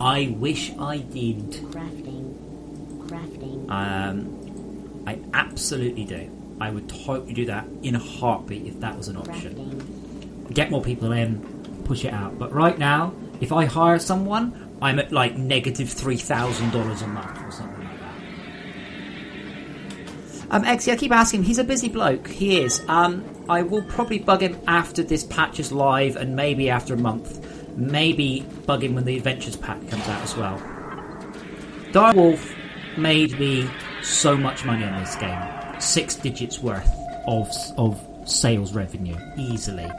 I wish I did. Crafting. I absolutely do. I would totally do that in a heartbeat if that was an option. Get more people in, push it out. But right now, if I hire someone, I'm at like negative $3,000 a month or something like that. Exy, I keep asking him. He's a busy bloke. He is. I will probably bug him after this patch is live and maybe after a month. Maybe bug him when the Adventures pack comes out as well. Direwolf made me so much money on this game. 6 digits worth of sales revenue, easily.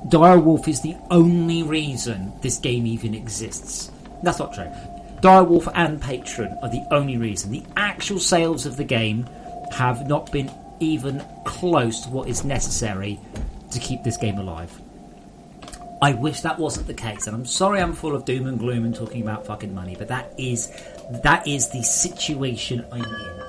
Direwolf is the only reason this game even exists. That's not true. Direwolf and Patron are the only reason. The actual sales of the game have not been even close to what is necessary to keep this game alive. I wish that wasn't the case, and I'm sorry I'm full of doom and gloom and talking about fucking money, but that is the situation I'm in.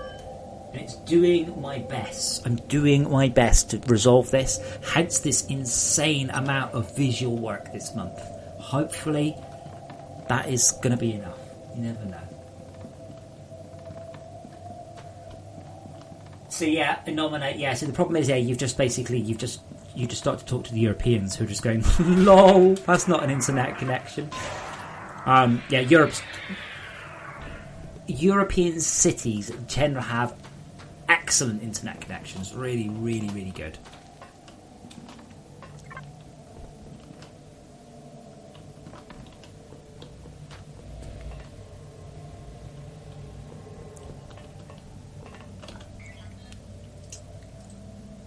And it's doing my best. I'm doing my best to resolve this. Hence this insane amount of visual work this month. Hopefully, that is going to be enough. You never know. So yeah, nominate. Yeah. So the problem is, you just start to talk to the Europeans who are just going, "Lol, that's not an internet connection." European cities tend to have excellent internet connections. Really, really, really good.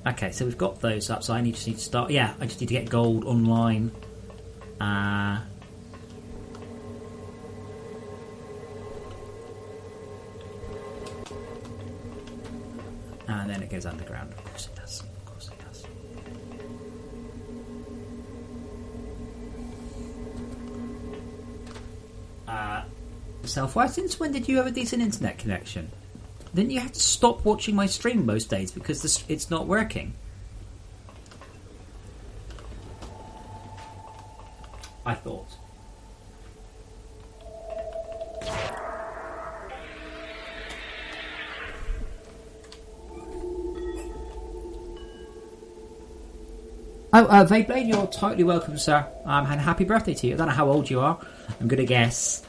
Okay, so we've got those up, so I just need to start... Yeah, I just need to get gold online. And then it goes underground. Of course it does. Of course it does. Self-wire, since when did you have a decent internet connection? Then you have to stop watching my stream most days because it's not working. I thought. Oh, Vapeblade, you're totally welcome, sir. And happy birthday to you. I don't know how old you are. I'm going to guess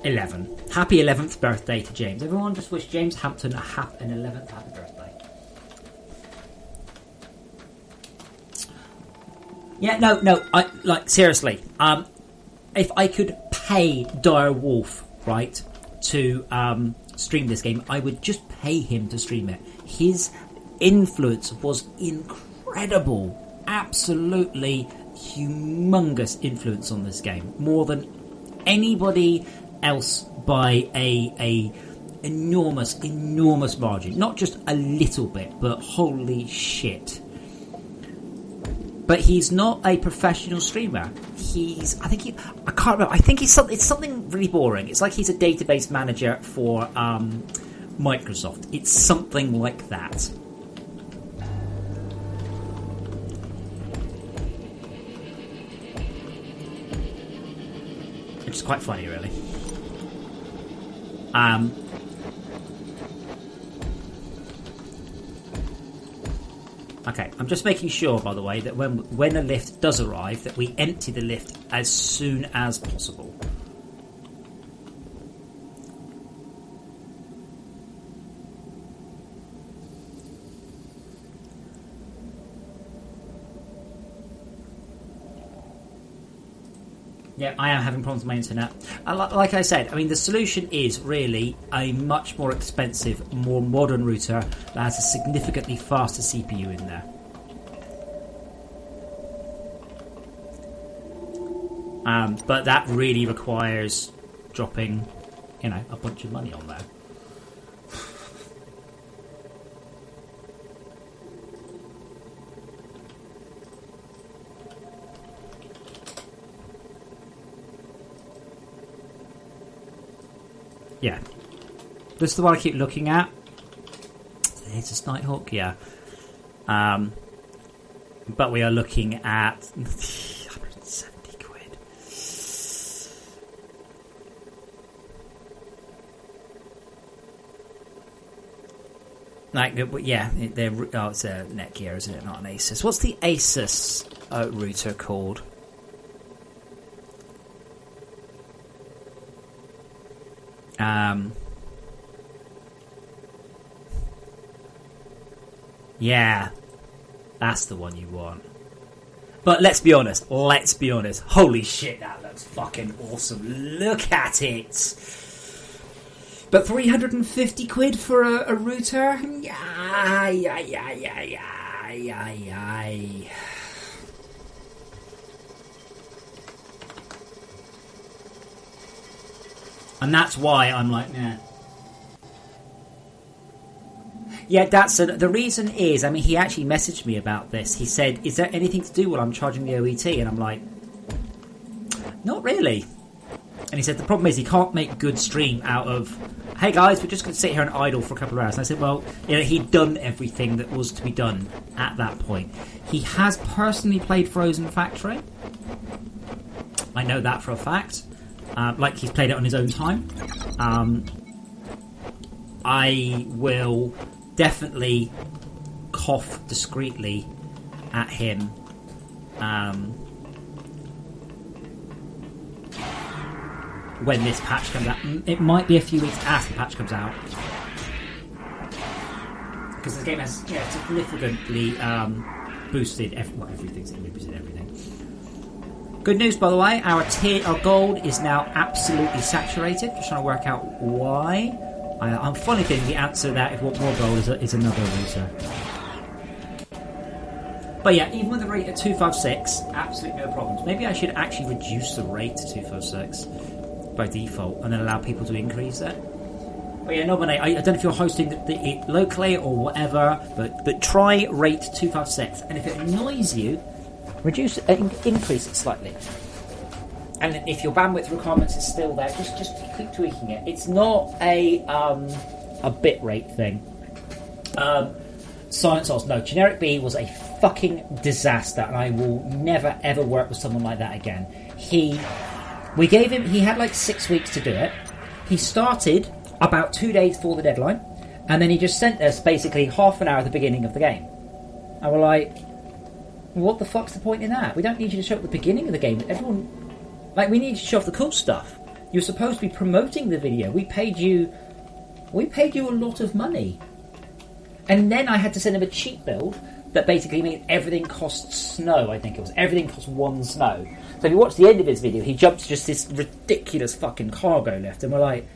11. Happy 11th birthday to James. Everyone just wish James Hampton an 11th happy birthday. Yeah, no, seriously. If I could pay Direwolf, to stream this game, I would just pay him to stream it. influence was incredible. Absolutely humongous influence on this game. More than anybody else by a enormous margin. Not just a little bit, but holy shit. But he's not a professional streamer. I can't remember. I think it's something really boring. It's like he's a database manager for Microsoft. It's something like that. Which is quite funny, really. Okay, I'm just making sure, by the way, that when a lift does arrive, that we empty the lift as soon as possible. Yeah, I am having problems with my internet. Like I said, I mean, the solution is really a much more expensive, more modern router that has a significantly faster CPU in there. But that really requires dropping, a bunch of money on there. Yeah. This is the one I keep looking at. It's a Nighthawk, yeah. But we are looking at 170 quid. It's a Netgear, isn't it? Not an Asus. What's the Asus router called? Yeah, that's the one you want. But let's be honest. Holy shit, that looks fucking awesome. Look at it. But 350 quid for a router? Yeah. And that's why I'm like, nah. Yeah, the reason is, I mean, he actually messaged me about this. He said, is there anything to do while I'm charging the OET? And I'm like, not really. And he said, the problem is he can't make good stream out of, hey guys, we're just going to sit here and idle for a couple of hours. And I said, well, he'd done everything that was to be done at that point. He has personally played Frozen Factory. I know that for a fact. Like he's played it on his own time. I will definitely cough discreetly at him when this patch comes out. It might be a few weeks after the patch comes out, because the game has significantly boosted everything's boosted everything. Good news, by the way, our gold is now absolutely saturated. Just trying to work out why. I'm funny feeling the answer to that, if you want more gold, is another router. But yeah, even with the rate at 256, absolutely no problems. Maybe I should actually reduce the rate to 256 by default, and then allow people to increase it. But yeah, nominate. I don't know if you're hosting it locally or whatever, but try rate 256, and if it annoys you, increase it slightly. And if your bandwidth requirements is still there, just keep tweaking it. It's not a bit rate thing. Silent Souls, no. Generic B was a fucking disaster, and I will never ever work with someone like that again. He had like 6 weeks to do it. He started about 2 days before the deadline, and then he just sent us basically half an hour at the beginning of the game. And we're like, what the fuck's the point in that? We don't need you to show up at the beginning of the game. We need you to show off the cool stuff. You're supposed to be promoting the video. We paid you a lot of money. And then I had to send him a cheat build that basically made everything cost snow, I think it was. Everything cost 1 snow. So if you watch the end of his video, he jumps just this ridiculous fucking cargo lift, and we're like,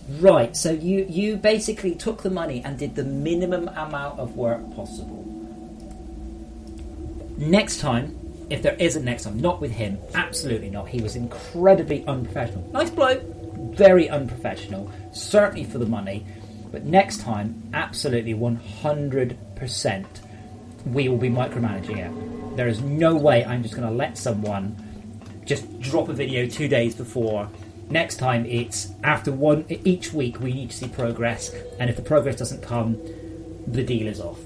Right, so you basically took the money and did the minimum amount of work possible. Next time, if there is a next time, not with him, absolutely not. He was incredibly unprofessional. Nice bloke, very unprofessional, certainly for the money. But next time, absolutely 100%, we will be micromanaging it. There is no way I'm just going to let someone just drop a video 2 days before. Next time, it's after each week we need to see progress, and if the progress doesn't come, the deal is off.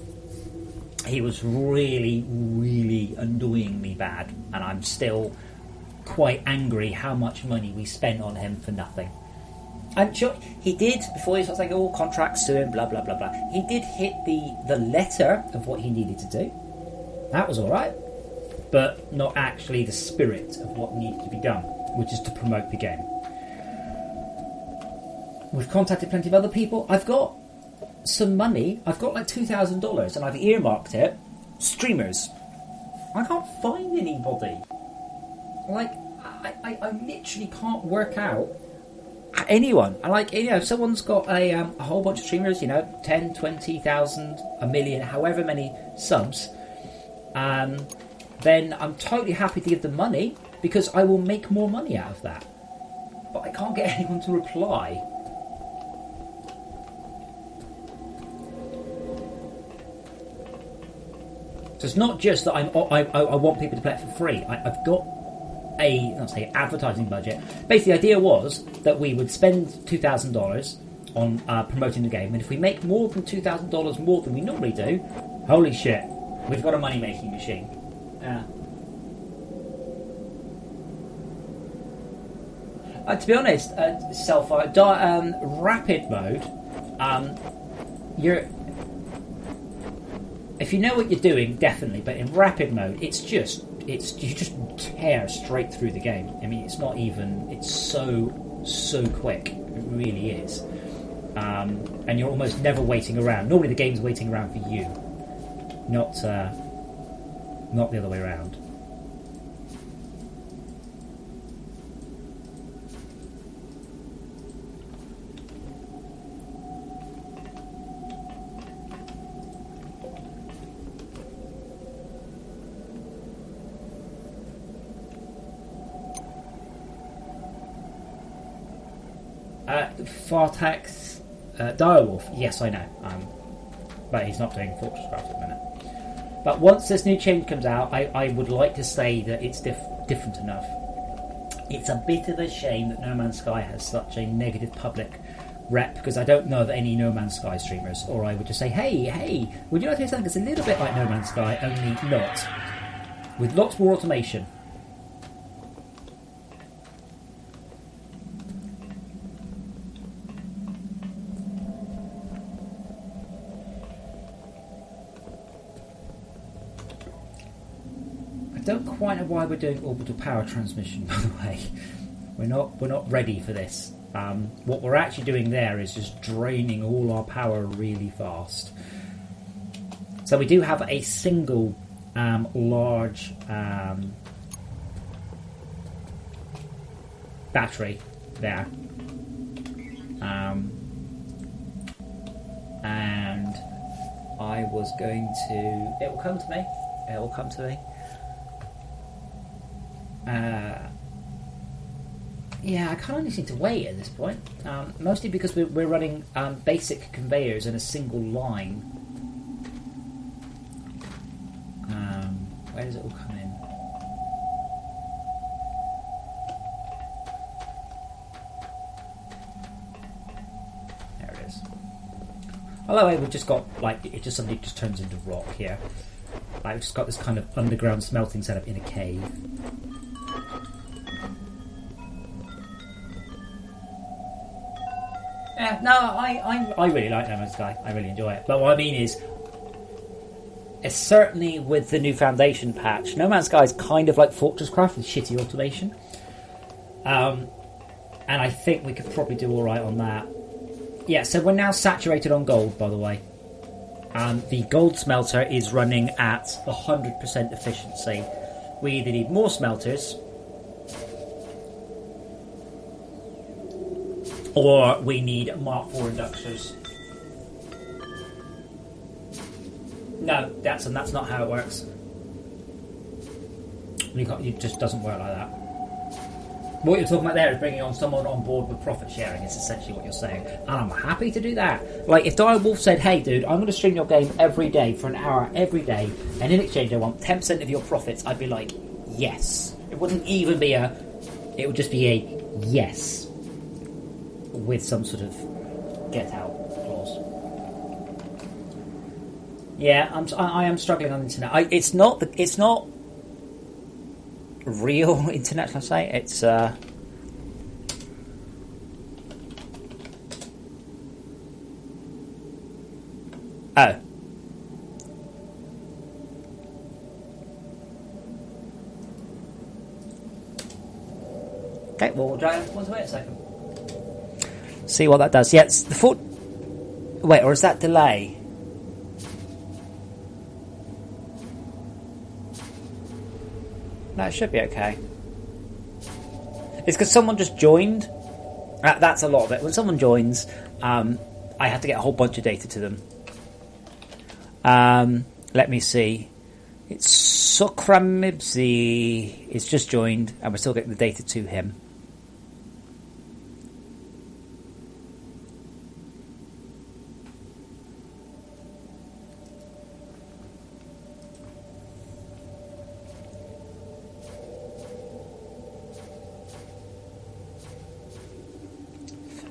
He was really, really annoyingly bad, and I'm still quite angry how much money we spent on him for nothing. And sure, he did, before he starts like all contracts to him, blah, blah, blah, blah, he did hit the letter of what he needed to do. That was alright, but not actually the spirit of what needed to be done, which is to promote the game. We've contacted plenty of other people. I've got some money. I've got like $2,000 and I've earmarked it. Streamers. I can't find anybody. Like, I literally can't work out anyone. I like, if someone's got a whole bunch of streamers, 10, 20,000, a million, however many subs, then I'm totally happy to give them money because I will make more money out of that. But I can't get anyone to reply. So it's not just that I want people to play it for free. I've got advertising budget. Basically, the idea was that we would spend $2,000 on promoting the game, and if we make more than $2,000 more than we normally do, holy shit, we've got a money-making machine. Yeah. To be honest, rapid mode, if you know what you're doing, definitely. But in rapid mode, you just tear straight through the game. I mean, it's not even. It's so quick. It really is. And you're almost never waiting around. Normally, the game's waiting around for you, not the other way around. Fartax Direwolf, yes, I know, but he's not doing FortressCraft at the minute. But once this new change comes out, I would like to say that it's different enough. It's a bit of a shame that No Man's Sky has such a negative public rep, because I don't know of any No Man's Sky streamers, or I would just say, hey, would you like to do something that's a little bit like No Man's Sky, only not, with lots more automation. I don't quite know why we're doing orbital power transmission, by the way. We're not ready for this. What we're actually doing there is just draining all our power really fast. So we do have a single large battery there. And I was going to... It will come to me. Yeah, I kind of just need to wait at this point. Mostly because we're running basic conveyors in a single line. Where does it all come in? There it is. Although we've just got, suddenly just turns into rock here. We've just got this kind of underground smelting setup in a cave. Yeah, no, I really like No Man's Sky. I really enjoy it. But what I mean is, it's certainly with the new Foundation patch, No Man's Sky is kind of like FortressCraft with shitty automation. And I think we could probably do alright on that. Yeah, so we're now saturated on gold, by the way. The gold smelter is running at 100% efficiency. We either need more smelters, Or we need Mark 4 inductors. No, that's not how it works. It just doesn't work like that. What you're talking about there is bringing on someone on board with profit sharing, is essentially what you're saying. And I'm happy to do that. Like, if Dire Wolf said, hey dude, I'm going to stream your game every day for an hour every day, and in exchange I want 10% of your profits, I'd be like, yes. It wouldn't even be it would just be a yes. With some sort of get out clause. Yeah, I am struggling on the internet. It's not real internet, shall I say? It's oh. Okay, well we'll wait a second. See what that does. Yeah, it's the Fort. Wait, or is that delay? No, it should be okay. It's because someone just joined. That's a lot of it. When someone joins, I have to get a whole bunch of data to them. Let me see. It's Sokramibzi is just joined, and we're still getting the data to him.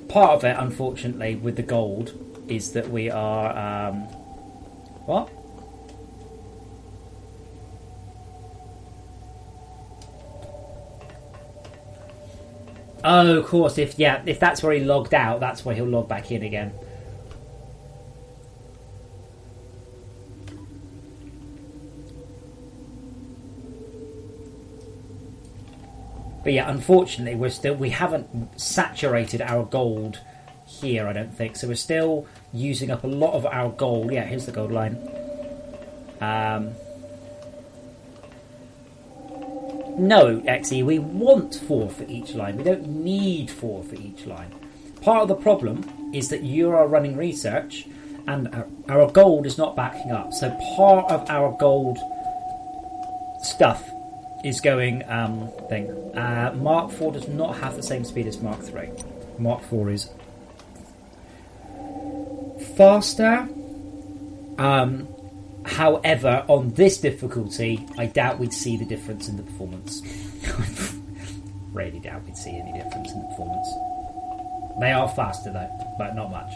Part of it, unfortunately, with the gold is that we are what? Oh, of course. If that's where he logged out, that's where he'll log back in again. But yeah, unfortunately, we haven't saturated our gold here, I don't think. So we're still using up a lot of our gold. Yeah, here's the gold line. No, Xe, we want 4 for each line. We don't need 4 for each line. Part of the problem is that you are running research and our gold is not backing up. So part of our gold stuff is going thing. Mark 4 does not have the same speed as Mark 3. Mark 4 is faster. However, on this difficulty, I doubt we'd see the difference in the performance. Really doubt we'd see any difference in the performance. They are faster though, but not much.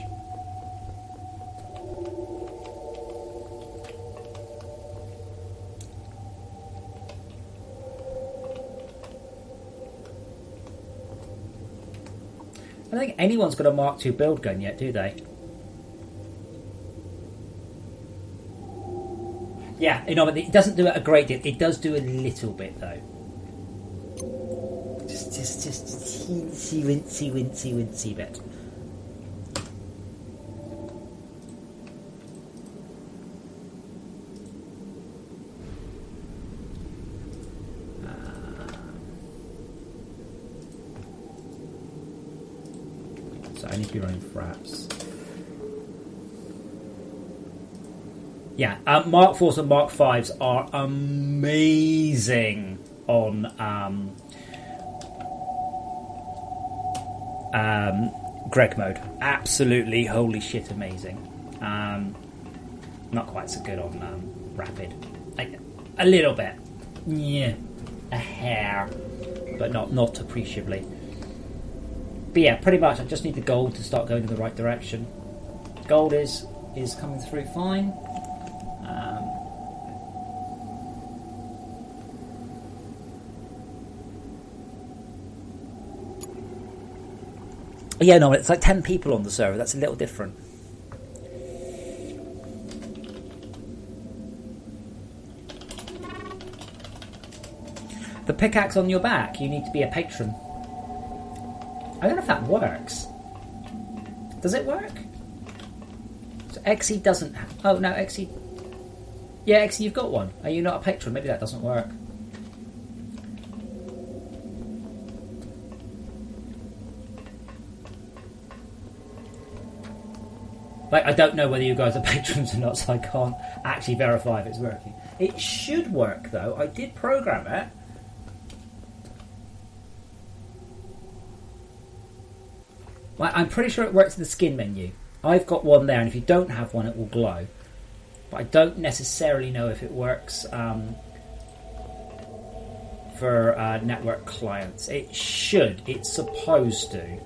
I don't think anyone's got a Mark II build gun yet, do they? Yeah, but it doesn't do it a great deal. It does do a little bit, though. Just wincy bit. So I need to be running fraps. Yeah, Mark 4s and Mark 5s are amazing on Greg mode. Absolutely, holy shit, amazing. Not quite so good on Rapid. Like, a little bit. Yeah, a hair. But not appreciably. But yeah, pretty much I just need the gold to start going in the right direction. Gold is coming through fine. Yeah, no, it's like 10 people on the server. That's a little different. The pickaxe on your back, you need to be a patron. I don't know if that works. Does it work? So Xe doesn't... Oh, no, Xe... Yeah, Xe, you've got one. Are you not a patron? Maybe that doesn't work. Like, I don't know whether you guys are patrons or not, so I can't actually verify if it's working. It should work, though. I did program it. Like, I'm pretty sure it works in the skin menu. I've got one there, and if you don't have one, it will glow. But I don't necessarily know if it works for network clients. It should. It's supposed to.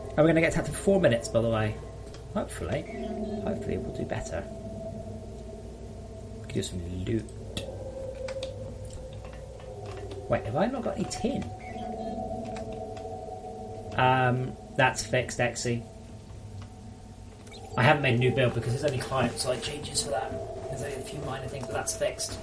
And we're going to get tapped in 4 minutes, by the way. Hopefully. Hopefully we'll do better. We can do some loot. Wait, have I not got any tin? That's fixed, Exy. I haven't made a new build because there's only client-side changes for that. There's only a few minor things, but that's fixed.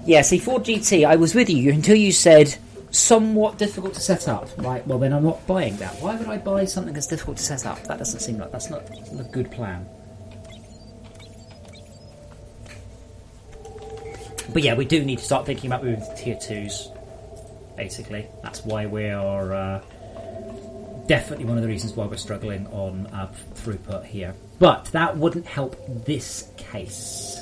Yeah, see, 4GT, I was with you until you said somewhat difficult to set up. Right, well then I'm not buying that. Why would I buy something that's difficult to set up? That doesn't seem like... That's not a good plan. But yeah, we do need to start thinking about moving to tier 2s. Basically, that's why we are definitely one of the reasons why we're struggling on throughput here. But that wouldn't help this case.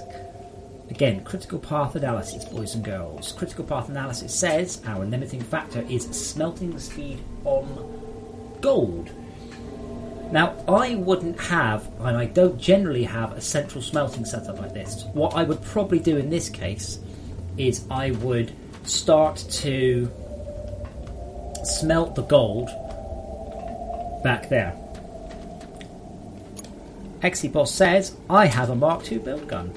Again, critical path analysis, boys and girls. Critical path analysis says our limiting factor is smelting speed on gold. Now, I wouldn't have, and I don't generally have, a central smelting setup like this. What I would probably do in this case is I would start to smelt the gold back there. Exyboss says, I have a Mark II build gun.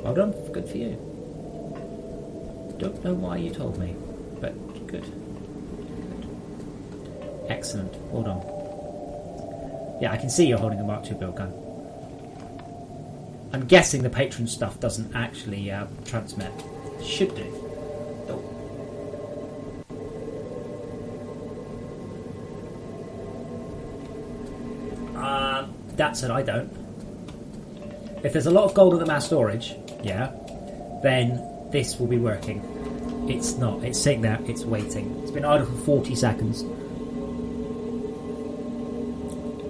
Well done, good for you. Don't know why you told me, but good. Excellent, well done. Yeah, I can see you're holding a Mark II build gun. I'm guessing the patron stuff doesn't actually transmit. Should do. That said, I don't. If there's a lot of gold in the mass storage, yeah, then this will be working. It's not. It's sitting there. It's waiting. It's been idle for 40 seconds.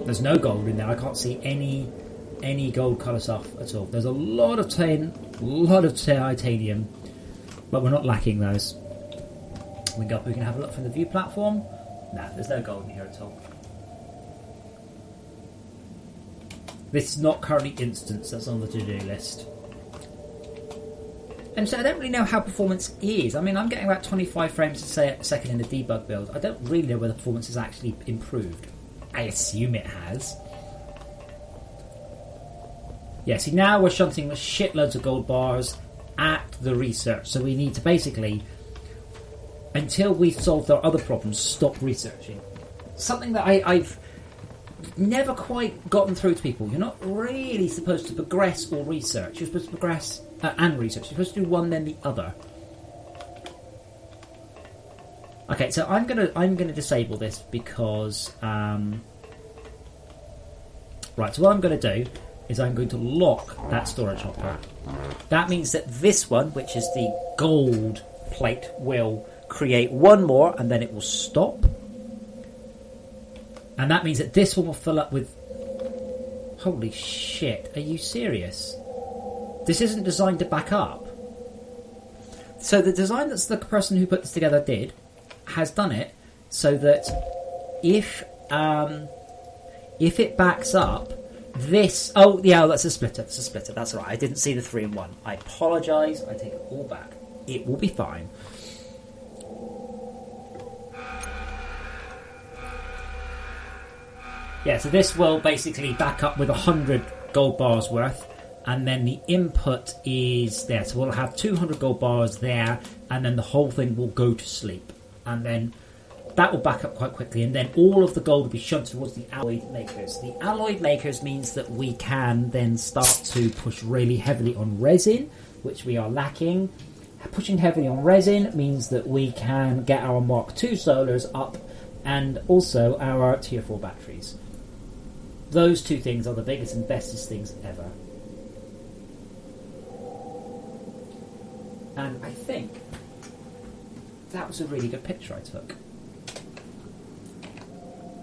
There's no gold in there. I can't see any gold colour stuff at all. There's a lot of tin, a lot of titanium, but we're not lacking those. We can have a look from the view platform. Nah, there's no gold in here at all. This is not currently instance that's on the to-do list. And so I don't really know how performance is. I mean, I'm getting about 25 frames a second in the debug build. I don't really know whether performance has actually improved. I assume it has. Yeah, see, now we're shunting shitloads of gold bars at the research. So we need to basically, until we've solved our other problems, stop researching. Something that I've never quite gotten through to people. You're not really supposed to progress or research. You're supposed to progress and research. You're supposed to do one then the other. Okay, so I'm gonna disable this because right. So what I'm going to do is I'm going to lock that storage hopper. That means that this one, which is the gold plate, will create one more and then it will stop. And that means that this one will fill up with... Holy shit, are you serious? This isn't designed to back up. So the design that the person who put this together did has done it so that if it backs up, this... Oh, yeah, that's a splitter. That's a splitter. That's all right. I didn't see the 3-in-1. I apologise. I take it all back. It will be fine. Yeah, so this will basically back up with 100 gold bars worth, and then the input is there. So we'll have 200 gold bars there, and then the whole thing will go to sleep. And then that will back up quite quickly, and then all of the gold will be shunted towards the alloyed makers. The alloyed makers means that we can then start to push really heavily on resin, which we are lacking. Pushing heavily on resin means that we can get our Mark II solars up, and also our tier 4 batteries. Those two things are the biggest and bestest things ever. And I think that was a really good picture I took.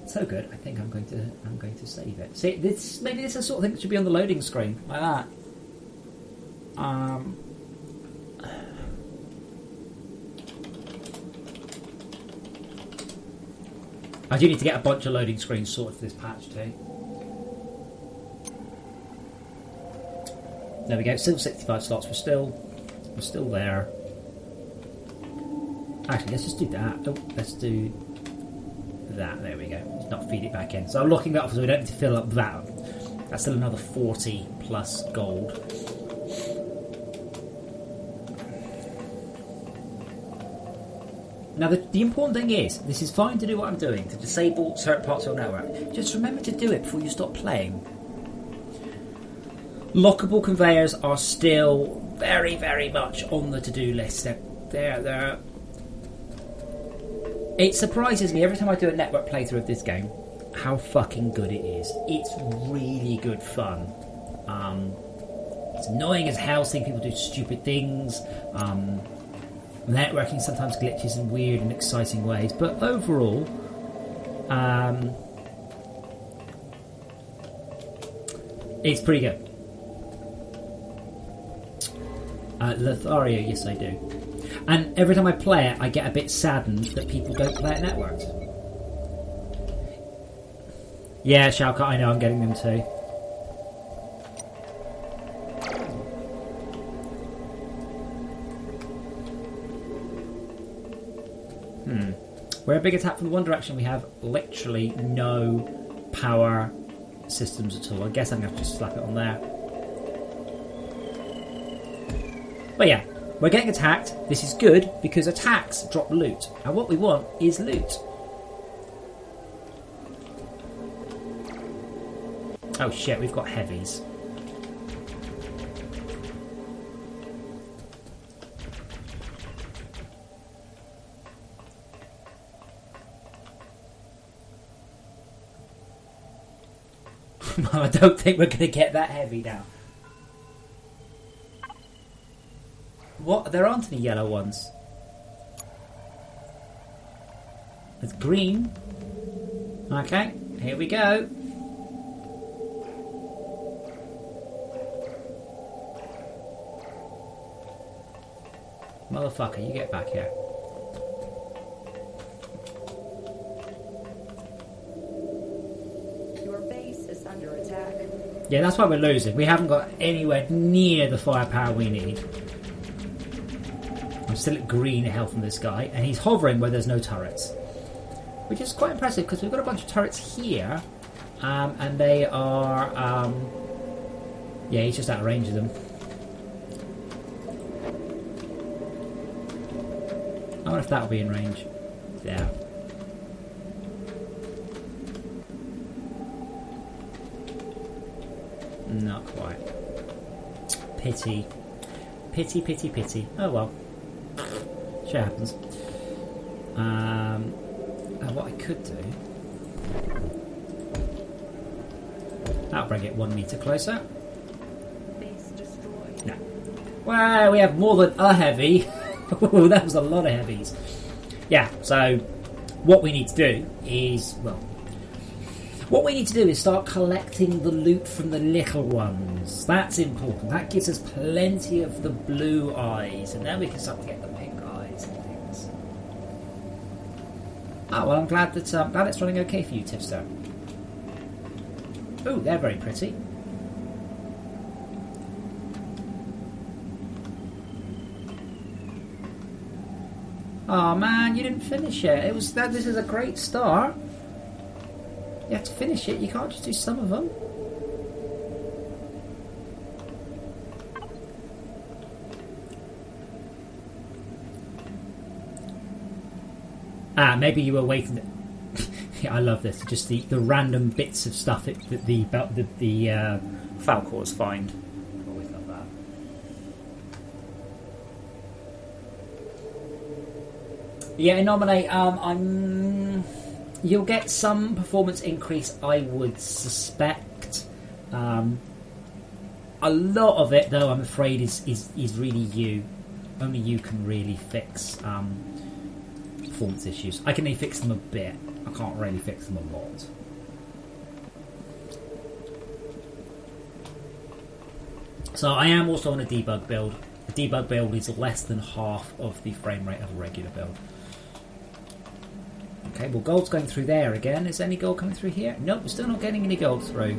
So good. I think I'm going to save it. See, maybe this is the sort of thing that should be on the loading screen like that. I do need to get a bunch of loading screens sorted for this patch too. There we go. Still 65 slots. We're still there. Actually, let's just do that. Oh, let's do that. There we go. Let's not feed it back in. So I'm locking that off so we don't need to fill up that. That's still another 40 plus gold. Now the important thing is, this is fine to do what I'm doing, to disable certain parts of your network. Just remember to do it before you stop playing. Lockable conveyors are still very, very much on the to-do list. They're It surprises me every time I do a network playthrough of this game how fucking good it is. It's really good fun. It's annoying as hell seeing people do stupid things. Networking sometimes glitches in weird and exciting ways, but overall, it's pretty good. Lothario, yes I do. And every time I play it, I get a bit saddened that people don't play it networked. Yeah, Shalka, I know, I'm getting them too. We're a big attack from the one direction. We have literally no power systems at all. I guess I'm going to have to just slap it on there. But yeah, we're getting attacked. This is good because attacks drop loot. And what we want is loot. Oh shit, we've got heavies. I don't think we're going to get that heavy now. What? There aren't any yellow ones. It's green. Okay, here we go. Motherfucker, you get back here. Under attack. Yeah, that's why we're losing. We haven't got anywhere near the firepower we need. I'm still at green health from this guy, and he's hovering where there's no turrets. Which is quite impressive, because we've got a bunch of turrets here, and they are... yeah, he's just out of range of them. I wonder if that'll be in range. Yeah. Not quite. Pity. Pity, pity, pity. Oh well. Shit happens. What I could do... that'll bring it 1 metre closer. Base destroyed. No. Well, we have more than a heavy. Ooh, that was a lot of heavies. Yeah, so what we need to do is... well... what we need to do is start collecting the loot from the little ones. That's important. That gives us plenty of the blue eyes, and then we can start to get the pink eyes and things. Oh well, I'm glad that it's running okay for you, Tifster. Ooh, they're very pretty. Oh man, you didn't finish it. This is a great start. You have to finish it. You can't just do some of them. Maybe you were waiting. Yeah, I love this. Just the random bits of stuff that the Falcors find. Always love that. Yeah, nominate. You'll get some performance increase, I would suspect. A lot of it, though, I'm afraid, is really you. Only you can really fix performance issues. I can only fix them a bit. I can't really fix them a lot. So I am also on a debug build. A debug build is less than half of the frame rate of a regular build. Okay, well, gold's going through there again. Is any gold coming through here? Nope, we're still not getting any gold through.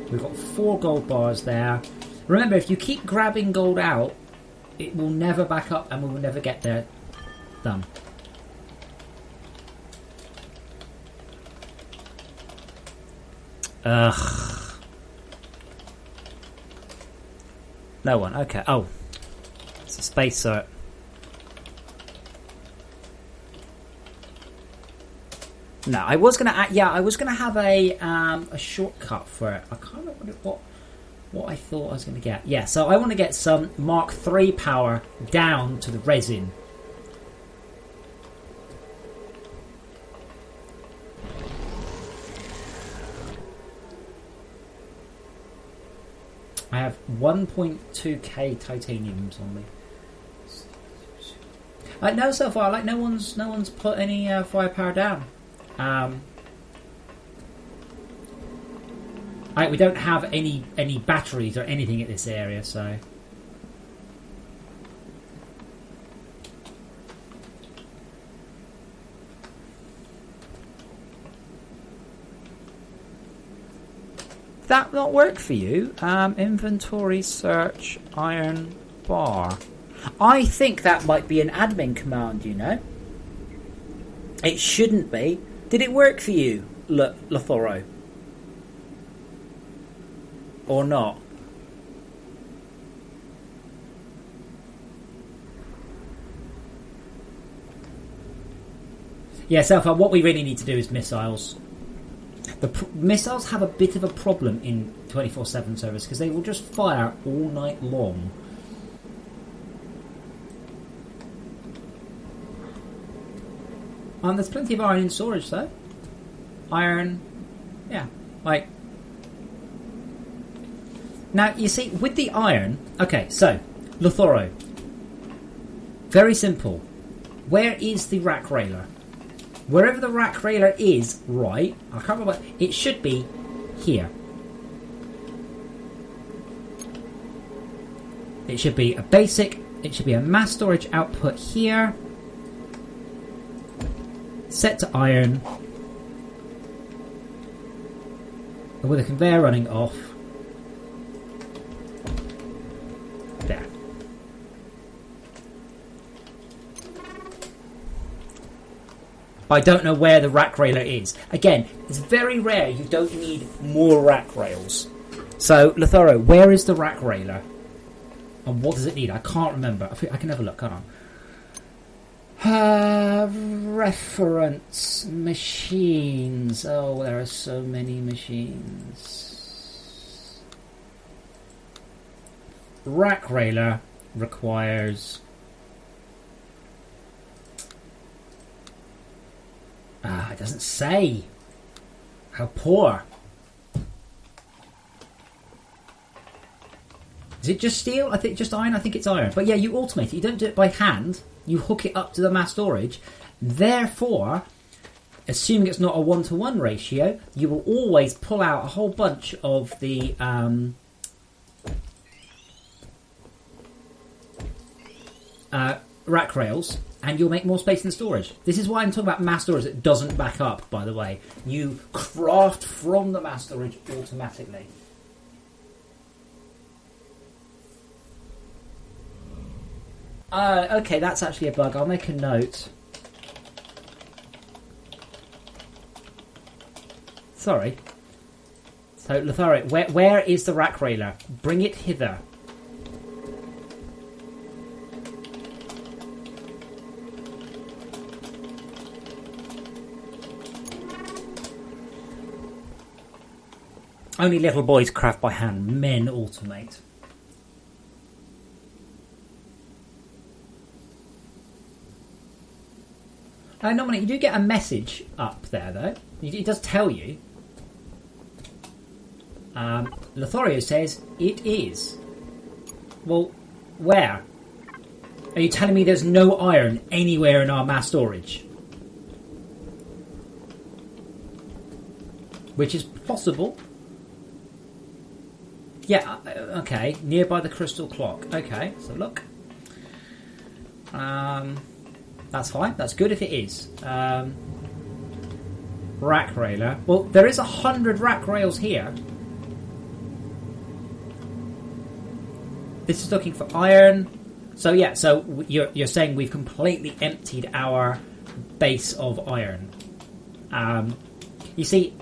We've got 4 gold bars there. Remember, if you keep grabbing gold out, it will never back up and we will never get there. Done. Ugh. No one. Okay. Oh. It's a space cert. No, I was gonna. I was gonna have a shortcut for it. I can't remember what I thought I was gonna get. Yeah, so I want to get some Mark III power down to the resin. I have 1.2k titaniums on me. No, so far, like no one's put any firepower down. We don't have any batteries or anything at this area, so. Did that not work for you? Inventory search iron bar. I think that might be an admin command, you know. It shouldn't be. Did it work for you, Lothoro? Or not? Yeah, so far what we really need to do is missiles. The missiles have a bit of a problem in 24/7 service because they will just fire all night long. There's plenty of iron in storage though. Iron, yeah, like. Now, you see, with the iron... Okay, so, Lothoro. Very simple. Where is the rack railer? Wherever the rack railer is, right, I can't remember, it should be here. It should be a basic, it should be a mass storage output here. Set to iron. With a conveyor running off. There. I don't know where the rack railer is. Again, it's very rare you don't need more rack rails. So, Lothoro, where is the rack railer? And what does it need? I can't remember. I can have a look, can't I? Reference machines. Oh, there are so many machines. Rack railer requires... it doesn't say. How poor. Is it just steel? I think just iron. I think it's iron. But yeah, you automate it. You don't do it by hand. You hook it up to the mass storage. Therefore, assuming it's not a 1-to-1 ratio, you will always pull out a whole bunch of the rack rails, and you'll make more space in the storage. This is why I'm talking about mass storage that doesn't back up, by the way. You craft from the mass storage automatically. Okay, that's actually a bug. I'll make a note. Sorry. So, Lotharic, where is the rack railer? Bring it hither. Only little boys craft by hand. Men automate. Normally, you do get a message up there, though. It does tell you. Lothario says, it is. Well, where? Are you telling me there's no iron anywhere in our mass storage? which is possible. Yeah, okay, nearby the crystal clock. Okay, so look. That's fine, that's good if it is. Rack railer. Well, there is 100 rack rails here. This is looking for iron. So yeah, so you're saying we've completely emptied our base of iron. You see,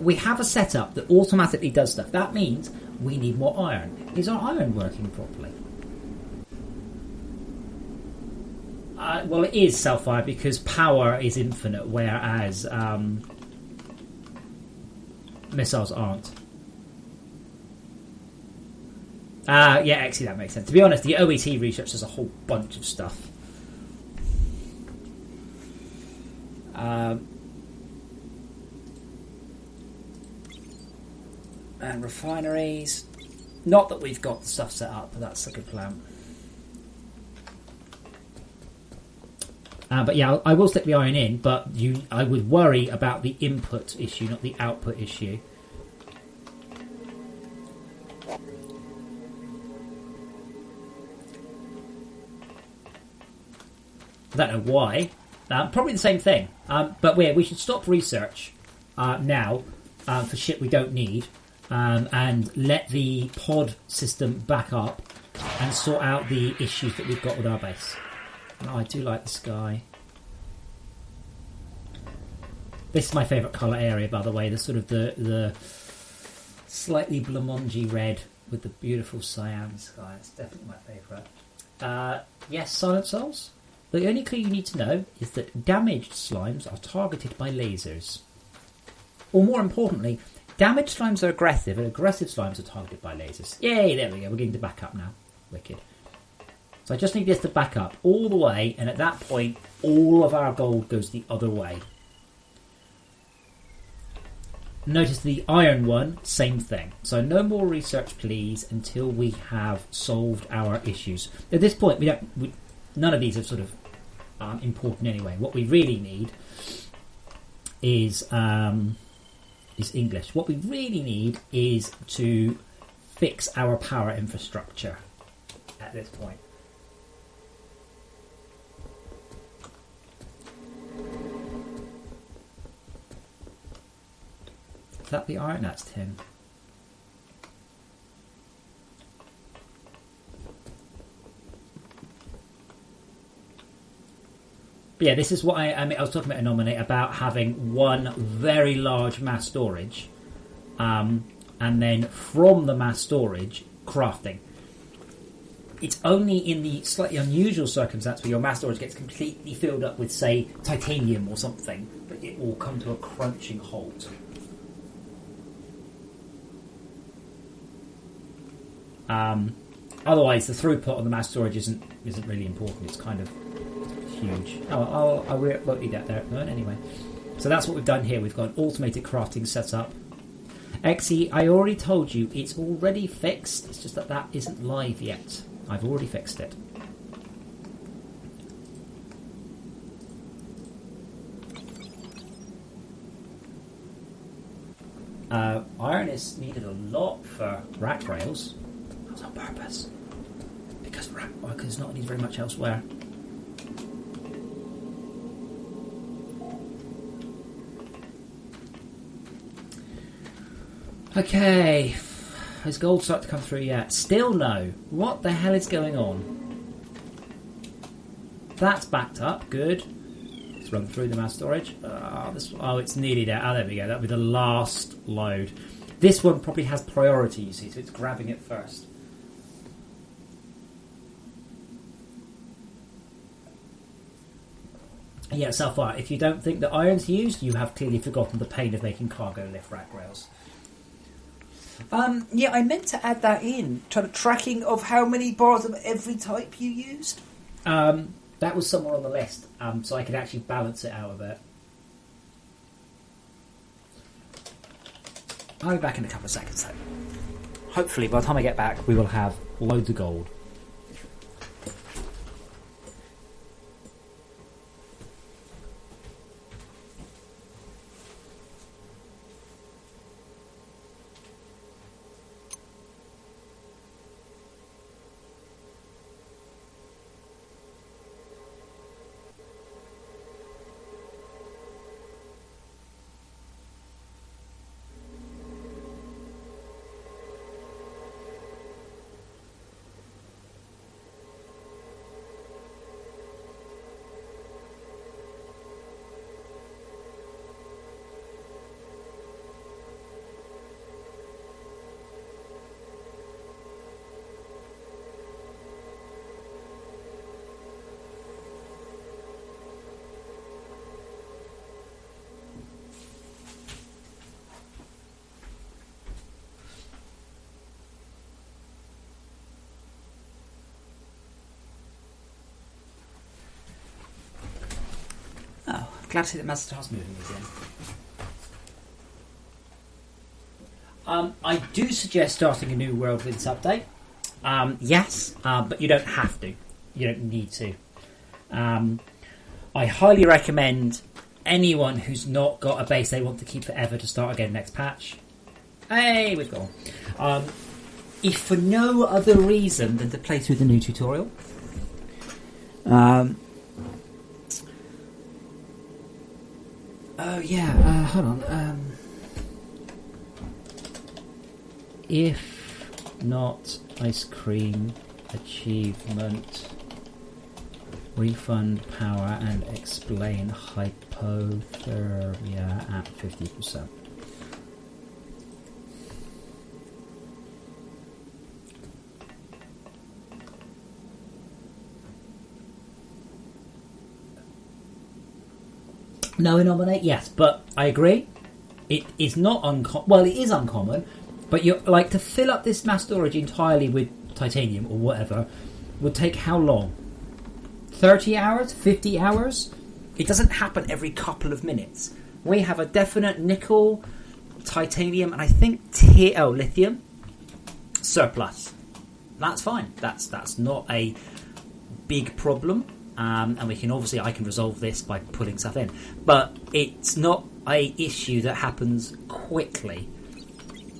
we have a setup that automatically does stuff. That means we need more iron. Is our iron working properly? Well, it is self-fire because power is infinite, whereas missiles aren't. Yeah, actually that makes sense. To be honest, the OET research has a whole bunch of stuff. And refineries. Not that we've got the stuff set up, but that's a good plan. But yeah, I will stick the iron in, but I would worry about the input issue, not the output issue. I don't know why. Probably the same thing. But we should stop research now for shit we don't need and let the pod system back up and sort out the issues that we've got with our base. Oh, I do like the sky. This is my favourite colour area, by the way. The sort of the slightly blancmangy red with the beautiful cyan sky. It's definitely my favourite. Yes, Silent Souls. The only clue you need to know is that damaged slimes are targeted by lasers. Or more importantly, damaged slimes are aggressive, and aggressive slimes are targeted by lasers. Yay, there we go. We're getting to back up now. Wicked. So I just need this to back up all the way, and at that point, all of our gold goes the other way. Notice the iron one, same thing. So no more research, please, until we have solved our issues. At this point, none of these are sort of important anyway. What we really need is English. What we really need is to fix our power infrastructure at this point. Is that the iron? That's tin. But yeah, this is what I was talking about Anomaly, about having one very large mass storage, and then from the mass storage, crafting. It's only in the slightly unusual circumstance where your mass storage gets completely filled up with, say, titanium or something, that it will come to a crunching halt. Otherwise, the throughput on the mass storage isn't really important. It's kind of huge. I won't need that there at the moment anyway. So that's what we've done here. We've got an automated crafting setup. Exy, I already told you it's already fixed. It's just that isn't live yet. I've already fixed it. Iron is needed a lot for rack rails. That was on purpose. Because it's not needed very much elsewhere. Okay. Has gold started to come through yet? Still no. What the hell is going on? That's backed up. Good. Let's run through the mass storage. It's nearly there. There we go. That'll be the last load. This one probably has priority, you see, so it's grabbing it first. Yeah, self-fire. If you don't think that iron's used, you have clearly forgotten the pain of making cargo lift rack rails. Yeah, I meant to add that in. Tracking of how many bars of every type you used. That was somewhere on the list, so I could actually balance it out a bit. I'll be back in a couple of seconds then. Hopefully, by the time I get back, we will have loads of gold. Glad to see that Master Task moving again. I do suggest starting a new world with this update. Yes, but you don't have to. You don't need to. I highly recommend anyone who's not got a base they want to keep forever to start again next patch. Hey, we've got one. If for no other reason than to play through the new tutorial. Oh yeah, hold on. If not ice cream achievement, refund power and explain hypothermia at 50%. No, nominate, yes, but I agree. It is not uncommon. Well, it is uncommon, but you're like to fill up this mass storage entirely with titanium or whatever would take how long? 30 hours? 50 hours? It doesn't happen every couple of minutes. We have a definite nickel, titanium, and I think lithium surplus. That's fine. That's not a big problem. And we can I can resolve this by putting stuff in, but it's not a issue that happens quickly.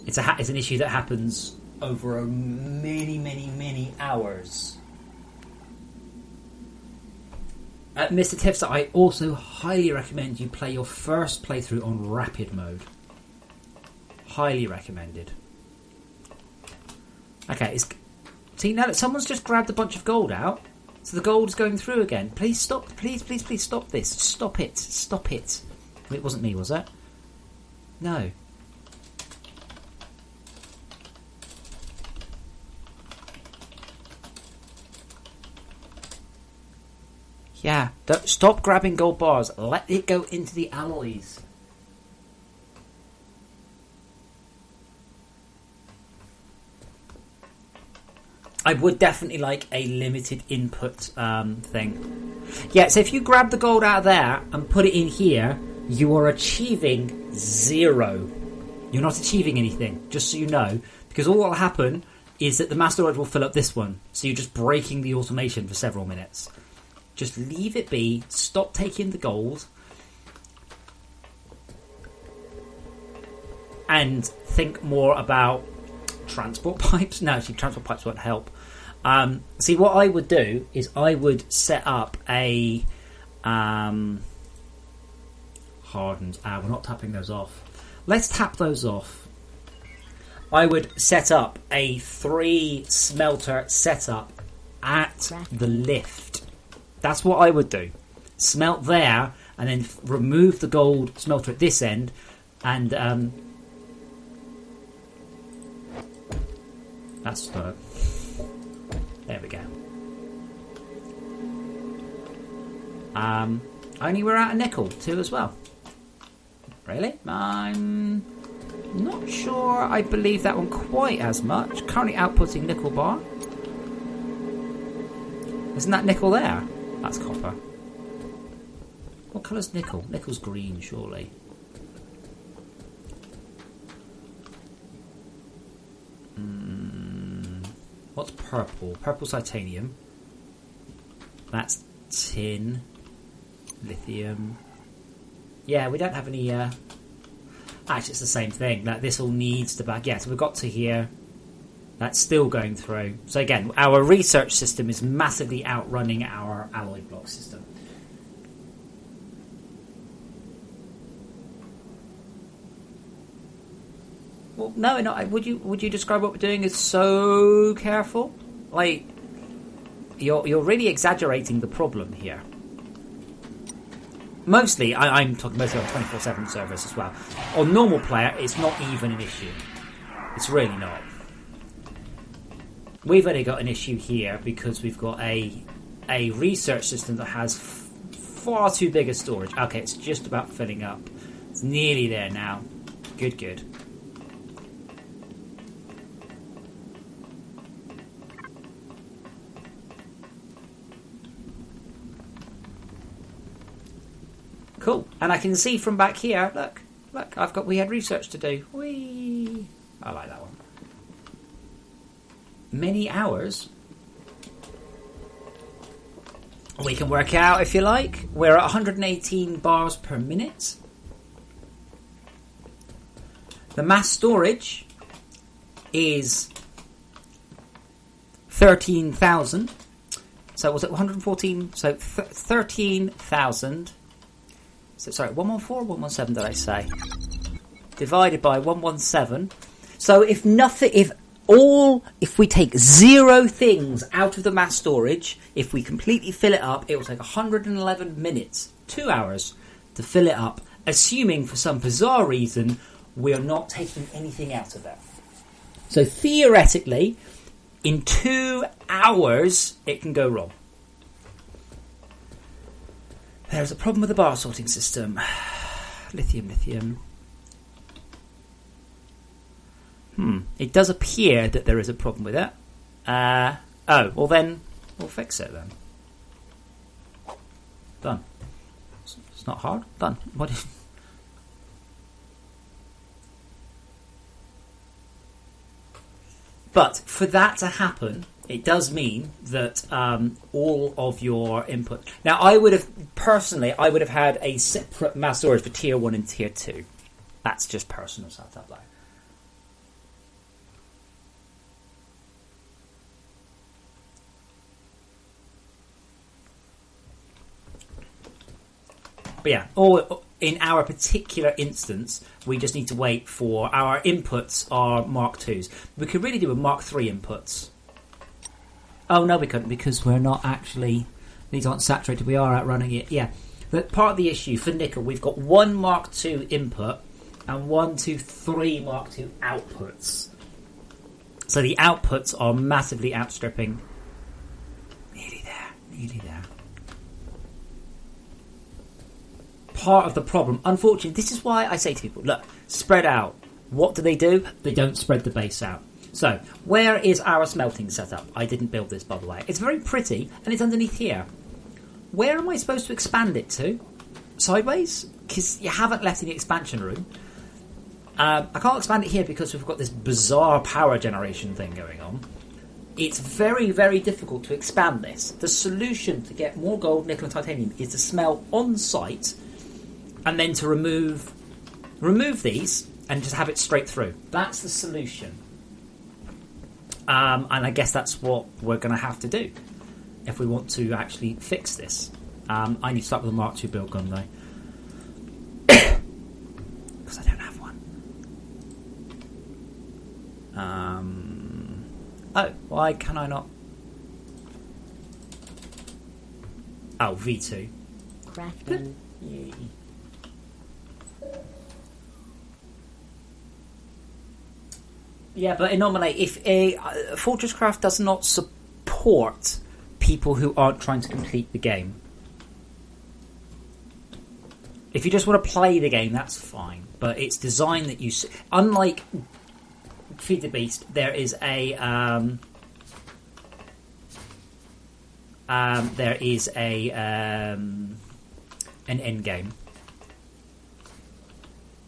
It's an issue that happens over many hours. Mr. Tipster, I also highly recommend you play your first playthrough on rapid mode. Highly recommended. Okay, see now that someone's just grabbed a bunch of gold out. So the gold is going through again. Please stop. Please stop this. Stop it. Stop it. It wasn't me, was it? No. Yeah. Stop grabbing gold bars. Let it go into the alloys. I would definitely like a limited input thing. Yeah, so if you grab the gold out of there and put it in here, you are achieving 0. You're not achieving anything, just so you know. Because all that will happen is that the mass storage will fill up this one. So you're just breaking the automation for several minutes. Just leave it be. Stop taking the gold. And think more about transport pipes. No, actually, transport pipes won't help. See, what I would do is I would set up a hardened. We're not tapping those off. Let's tap those off. I would set up a 3 smelter setup at the lift. That's what I would do. Smelt there, and then remove the gold smelter at this end, and that's there we go. Only we're out of nickel too as well. Really? I'm not sure I believe that one quite as much. Currently outputting nickel bar. Isn't that nickel there? That's copper. What colour's nickel? Nickel's green, surely. What's purple? Purple's titanium. That's tin. Lithium. Yeah, we don't have any... Actually, it's the same thing. That this all needs to back... Yeah, so we've got to here. That's still going through. So again, our research system is massively outrunning our alloy block system. Well, no, would you describe what we're doing as so careful? Like, you're really exaggerating the problem here. Mostly, I'm talking mostly on 24/7 servers as well. On normal player, it's not even an issue. It's really not. We've only got an issue here because we've got a research system that has far too big a storage. Okay, it's just about filling up. It's nearly there now. Good. Cool. And I can see from back here, look, we had research to do. Whee! I like that one. Many hours. We can work out if you like. We're at 118 bars per minute. The mass storage is 13,000. So was it 114? So 13,000. So sorry, 114 or 117 did I say? Divided by 117. So if we take 0 things out of the mass storage, if we completely fill it up, it will take 111 minutes, 2 hours to fill it up, assuming for some bizarre reason we are not taking anything out of there. So theoretically, in 2 hours, it can go wrong. There's a problem with the bar sorting system. Lithium. It does appear that there is a problem with it. Well then, we'll fix it then. Done. It's not hard. Done. What is... But for that to happen, it does mean that all of your input... Now, I would have had a separate mass storage for Tier 1 and Tier 2. That's just personal setup, though. But yeah, or in our particular instance, we just need to wait for our inputs are Mark 2s. We could really do a Mark 3 inputs. Oh no, we couldn't because we're not actually. These aren't saturated. We are outrunning it. Yeah, but part of the issue for nickel, we've got 1 Mark 2 input and 1, 2, 3 Mark 2 outputs. So the outputs are massively outstripping. Nearly there. Part of the problem, unfortunately, this is why I say to people, look, spread out. What do? They don't spread the base out. So, where is our smelting setup? I didn't build this, by the way. It's very pretty, and it's underneath here. Where am I supposed to expand it to? Sideways? Because you haven't left any expansion room. I can't expand it here because we've got this bizarre power generation thing going on. It's very, very difficult to expand this. The solution to get more gold, nickel and titanium is to smelt on site and then to remove these and just have it straight through. That's the solution. And I guess that's what we're going to have to do if we want to actually fix this. I need to start with a Mark II build gun though. Because I don't have one. Oh, why can I not? Oh, V2. Crafting. Yay. Yeah, but normally, if FortressCraft does not support people who aren't trying to complete the game. If you just want to play the game, that's fine. But it's designed that you... Unlike Feed the Beast, there is an end game.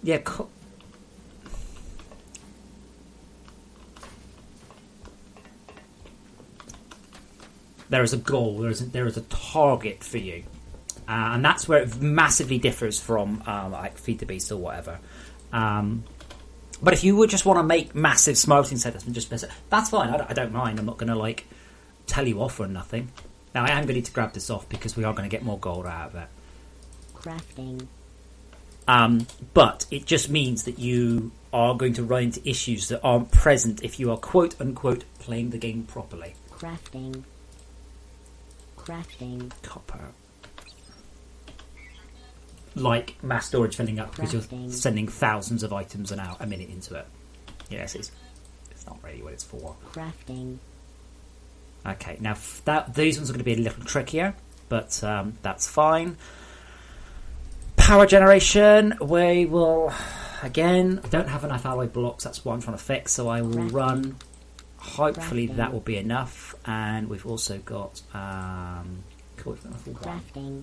Yeah, there is a goal. There is a target for you, and that's where it massively differs from like Feed the Beast or whatever. But if you would just want to make massive smelting setups and just that's fine. I don't mind. I'm not going to like tell you off or nothing. Now I am going to need to grab this off because we are going to get more gold out of it. Crafting. But it just means that you are going to run into issues that aren't present if you are quote unquote playing the game properly. Crafting. Copper. Like mass storage filling up because you're sending thousands of items a minute into it. Yes, it's not really what it's for. Crafting. Okay, now these ones are going to be a little trickier, but that's fine. Power generation, we will again. I don't have enough alloy blocks. That's what I'm trying to fix. So I will run. Hopefully that will be enough, and we've also got Crafting.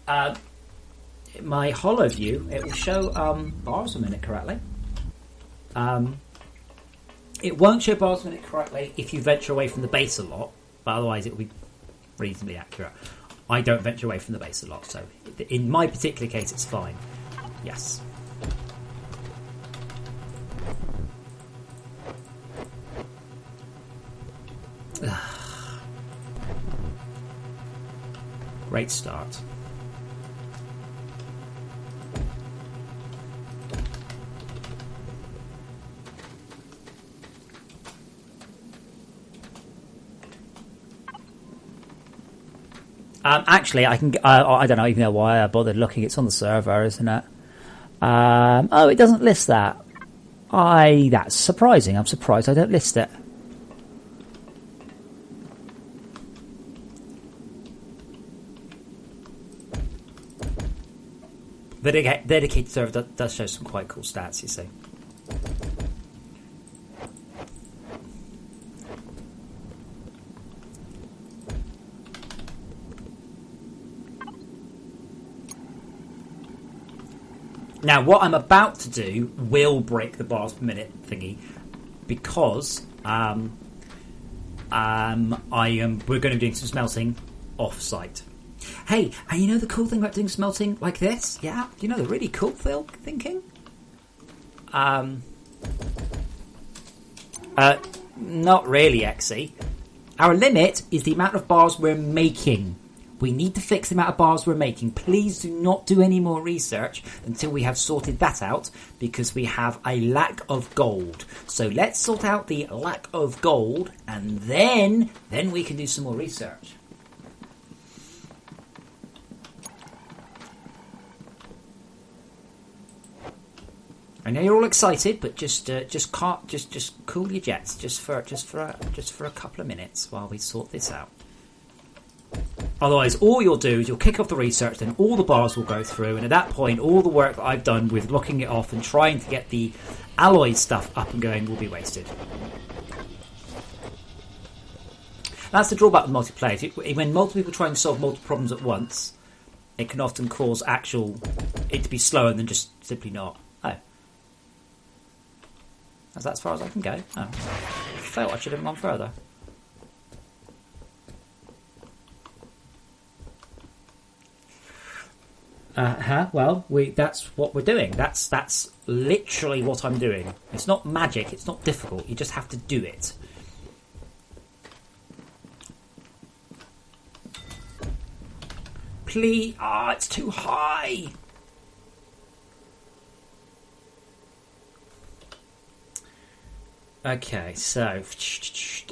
my hollow view, it will show bars a minute correctly. It won't show bars a minute correctly if you venture away from the base a lot, but otherwise it will be reasonably accurate. I don't venture away from the base a lot, so in my particular case it's fine. Yes. Great start. Actually, I can. I don't know even know why I bothered looking. It's on the server, isn't it? Oh, it doesn't list that. That's surprising. I'm surprised I don't list it. The dedicated server does show some quite cool stats, you see. Now, what I'm about to do will break the bars per minute thingy, because we're going to be doing some smelting off-site. Hey, and you know the cool thing about doing smelting like this? Yeah, you know the really cool thinking? Not really, Exy. Our limit is the amount of bars we're making. We need to fix the amount of bars we're making. Please do not do any more research until we have sorted that out, because we have a lack of gold. So let's sort out the lack of gold, and then we can do some more research. I know you're all excited, but just cool your jets just for a couple of minutes while we sort this out. Otherwise, all you'll do is you'll kick off the research, then all the bars will go through, and at that point, all the work that I've done with locking it off and trying to get the alloy stuff up and going will be wasted. That's the drawback with multiplayer. When multiple people try and solve multiple problems at once, it can often cause it to be slower than just simply not. Oh. That's as far as I can go. Oh. I felt I should have gone further. Well, that's what we're doing. That's literally what I'm doing. It's not magic, it's not difficult, you just have to do it. Please, it's too high. Okay, so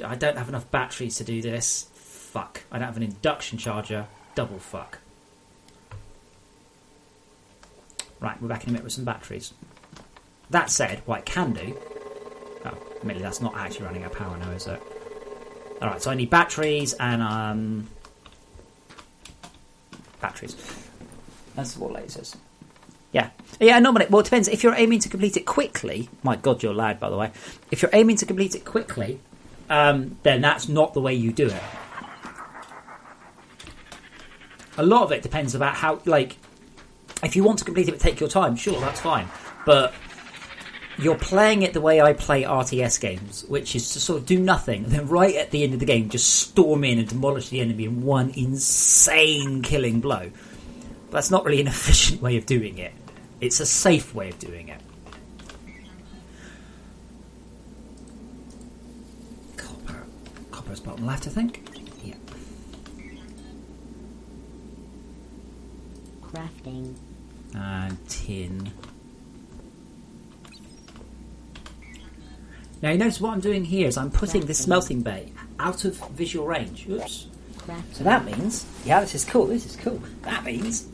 I don't have enough batteries to do this. Fuck. I don't have an induction charger. Double fuck. Right, we're back in a minute with some batteries. That said, what I can do... Oh, admittedly, that's not actually running out of power now, is it? Alright, so I need batteries and... Batteries. That's what lasers. Yeah. Yeah, normally... Well, it depends. If you're aiming to complete it quickly... My God, you're loud, by the way. If you're aiming to complete it quickly, then that's not the way you do it. A lot of it depends about how... Like... If you want to complete it but take your time, sure, that's fine. But you're playing it the way I play RTS games, which is to sort of do nothing, and then right at the end of the game, just storm in and demolish the enemy in one insane killing blow. But that's not really an efficient way of doing it. It's a safe way of doing it. Copper's bottom left, I think. Yeah. Crafting. And tin. Now you notice what I'm doing here is I'm putting this smelting bay out of visual range. Oops. So that means, yeah, this is cool. That means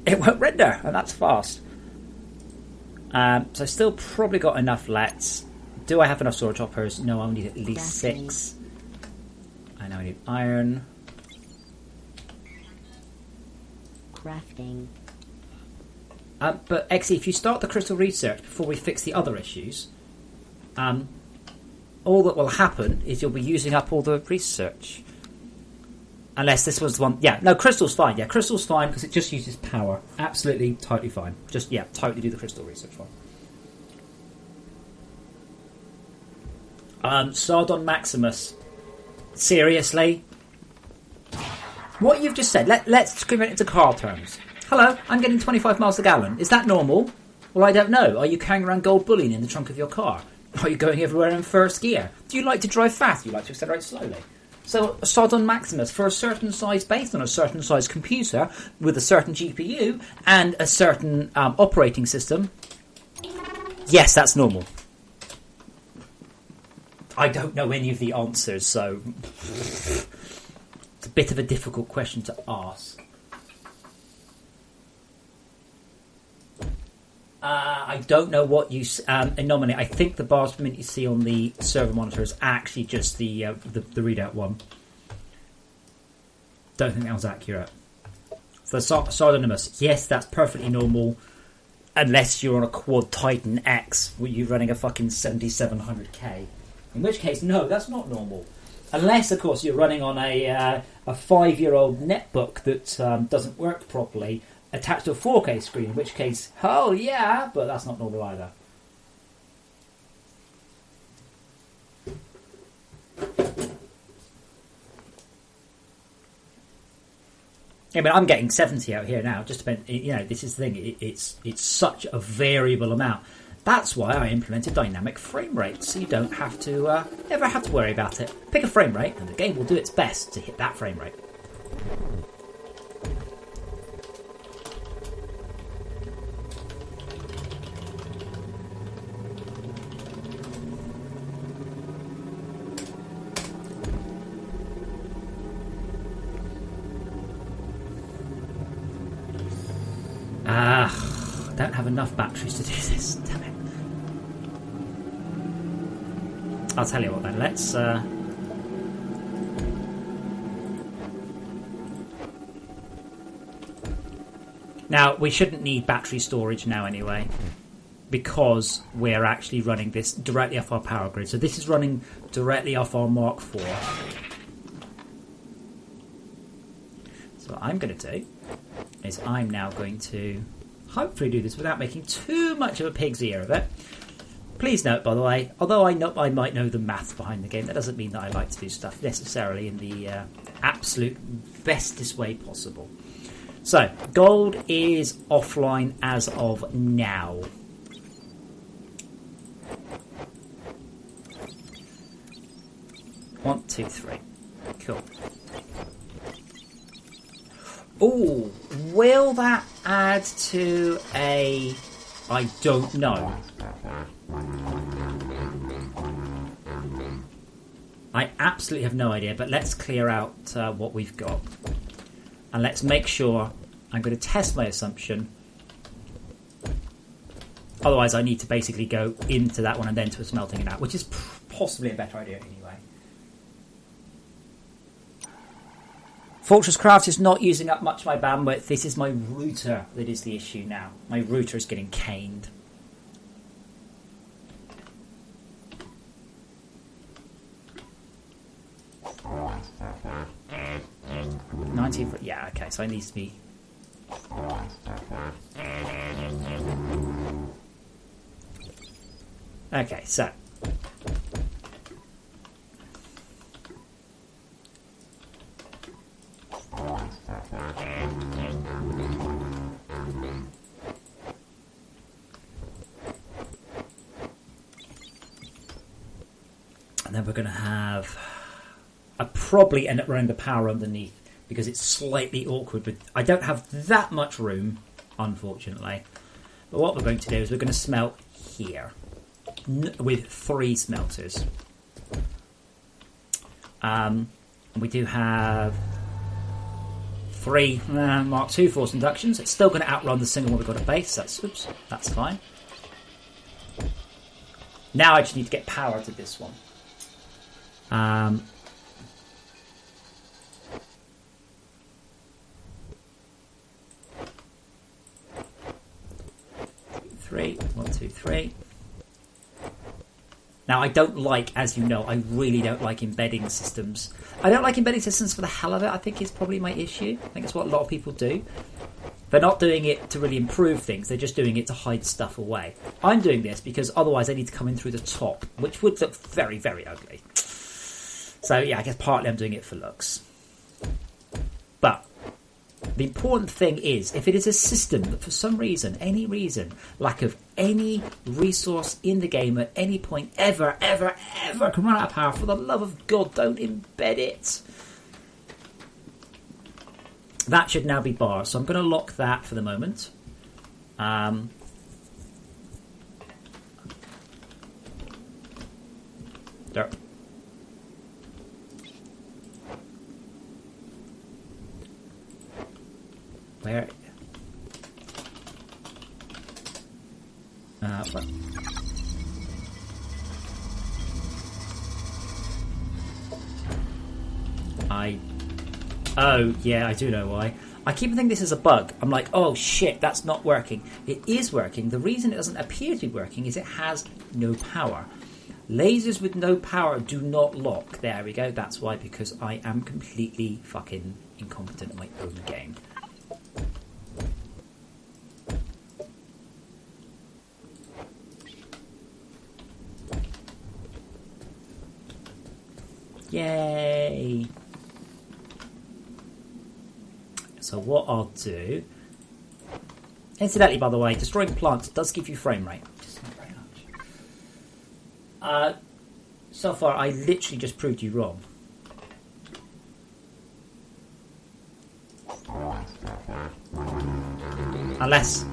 it won't render, and that's fast. So still probably got enough lets. Do I have enough storage hoppers? No, I need at least 6. I know I need iron. Crafting. But Exy, if you start the crystal research before we fix the other issues, all that will happen is you'll be using up all the research. Unless this was the one... Yeah, no, crystal's fine. Yeah, crystal's fine because it just uses power. Absolutely, totally fine. Just, yeah, totally do the crystal research one. Sardon Maximus. Seriously? What you've just said, let's convert it into car terms. Hello, I'm getting 25 miles a gallon. Is that normal? Well, I don't know. Are you carrying around gold bullion in the trunk of your car? Are you going everywhere in first gear? Do you like to drive fast? Do you like to accelerate slowly? So, Sardon Maximus, for a certain size, based on a certain size computer, with a certain GPU, and a certain operating system, yes, that's normal. I don't know any of the answers, so it's a bit of a difficult question to ask. I don't know what you nominate. I think the bars per minute you see on the server monitor is actually just the readout one. Don't think that was accurate. So Sardonimus, yes, that's perfectly normal, unless you're on a Quad Titan X, where you're running a fucking 7700K. In which case, no, that's not normal. Unless, of course, you're running on a 5-year-old netbook that doesn't work properly, attached to a 4K screen, in which case, oh yeah, but that's not normal either. I mean, I'm getting 70 out here now. Just about, this is the thing. It's such a variable amount. That's why I implemented dynamic frame rates, so you don't have to ever have to worry about it. Pick a frame rate, and the game will do its best to hit that frame rate. I don't have enough batteries to do this. Damn it. I'll tell you what then. Let's... Now, we shouldn't need battery storage now anyway, because we're actually running this directly off our power grid. So this is running directly off our Mark IV. So what I'm going to do is I'm now going to hopefully do this without making too much of a pig's ear of it. Please note, by the way, although I might know the maths behind the game, that doesn't mean that I like to do stuff necessarily in the absolute bestest way possible. So, gold is offline as of now. One, two, three. Cool. Ooh, will that add to a... I don't know. I absolutely have no idea, but let's clear out what we've got. And let's make sure... I'm going to test my assumption. Otherwise, I need to basically go into that one and then to a smelting it out, which is possibly a better idea anyway. FortressCraft is not using up much of my bandwidth. This is my router that is the issue now. My router is getting caned. Yeah, okay, so it needs to be... Okay, so... And then we're going to have... I probably end up running the power underneath because it's slightly awkward. But I don't have that much room, unfortunately. But what we're going to do is we're going to smelt here with 3 smelters. We do have 3 Mark II force inductions. It's still going to outrun the single one we've got at base. That's fine. Now I just need to get power to this one. 3, 1, 2, 3. Now, I don't like, as you know, I really don't like embedding systems. I don't like embedding systems for the hell of it. I think it's probably my issue. I think it's what a lot of people do. They're not doing it to really improve things. They're just doing it to hide stuff away. I'm doing this because otherwise I need to come in through the top, which would look very, very ugly. So, yeah, I guess partly I'm doing it for looks. But the important thing is, if it is a system that for some reason, any reason, lack of any resource in the game at any point ever, ever, ever can run out of power, for the love of God, don't embed it. That should now be bar. So I'm going to lock that for the moment. There. Where? What? Oh, yeah, I do know why. I keep thinking this is a bug. I'm like, oh shit, that's not working. It is working. The reason it doesn't appear to be working is it has no power. Lasers with no power do not lock. There we go. That's why, because I am completely fucking incompetent in my own game. Yay! So what I'll do... Incidentally, by the way, destroying plants does give you frame rate. Just not very much. So far, I literally just proved you wrong. Unless...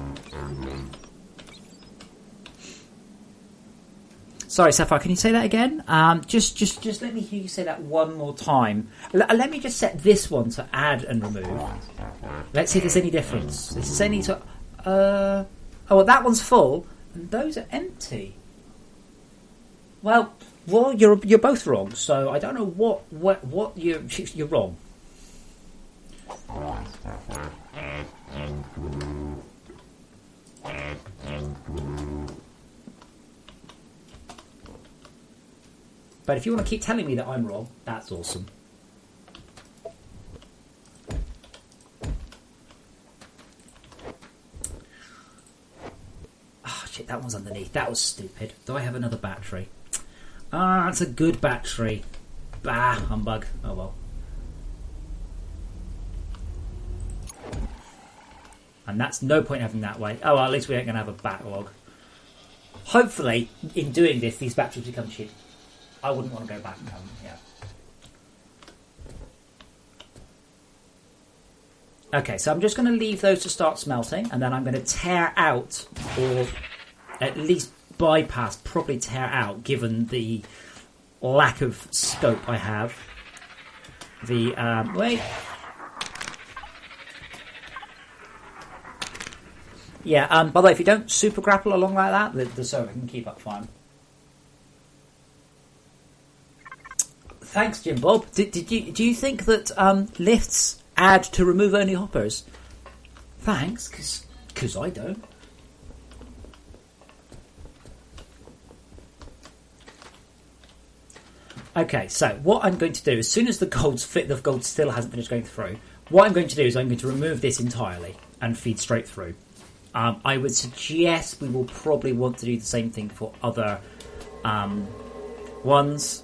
Sorry, Sapphire, can you say that again? Just let me hear you say that one more time. Let me just set this one to add and remove. Let's see if there's any difference. This is any to... oh, well, that one's full, and those are empty. Well, you're both wrong, so I don't know what you're wrong. But if you want to keep telling me that I'm wrong, that's awesome. Oh, shit, that one's underneath. That was stupid. Do I have another battery? Ah, it's a good battery. Bah, humbug. Oh well. And that's no point having that way. Oh, well, at least we ain't going to have a backlog. Hopefully, in doing this, these batteries become cheap. I wouldn't want to go back and come, yeah. Okay, so I'm just going to leave those to start smelting, and then I'm going to tear out, or at least bypass, probably tear out, given the lack of scope I have. The, wait. Yeah, by the way, if you don't super grapple along like that, the server can keep up fine. Thanks, Jim Bob. Do you think that lifts add to remove only hoppers? Thanks, because I don't. Okay, so what I'm going to do, as soon as the gold still hasn't finished going through, what I'm going to do is I'm going to remove this entirely and feed straight through. I would suggest we will probably want to do the same thing for other ones.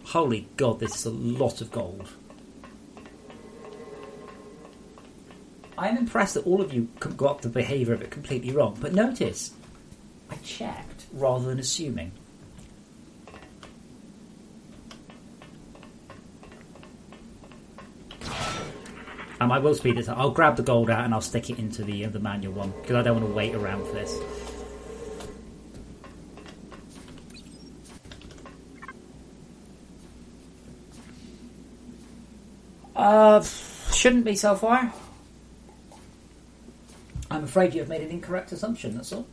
Holy God, this is a lot of gold. I'm impressed that all of you got the behaviour of it completely wrong. But notice, I checked rather than assuming. I will speed this up. I'll grab the gold out and I'll stick it into the manual one, because I don't want to wait around for this. Shouldn't be so far. I'm afraid you have made an incorrect assumption, that's all.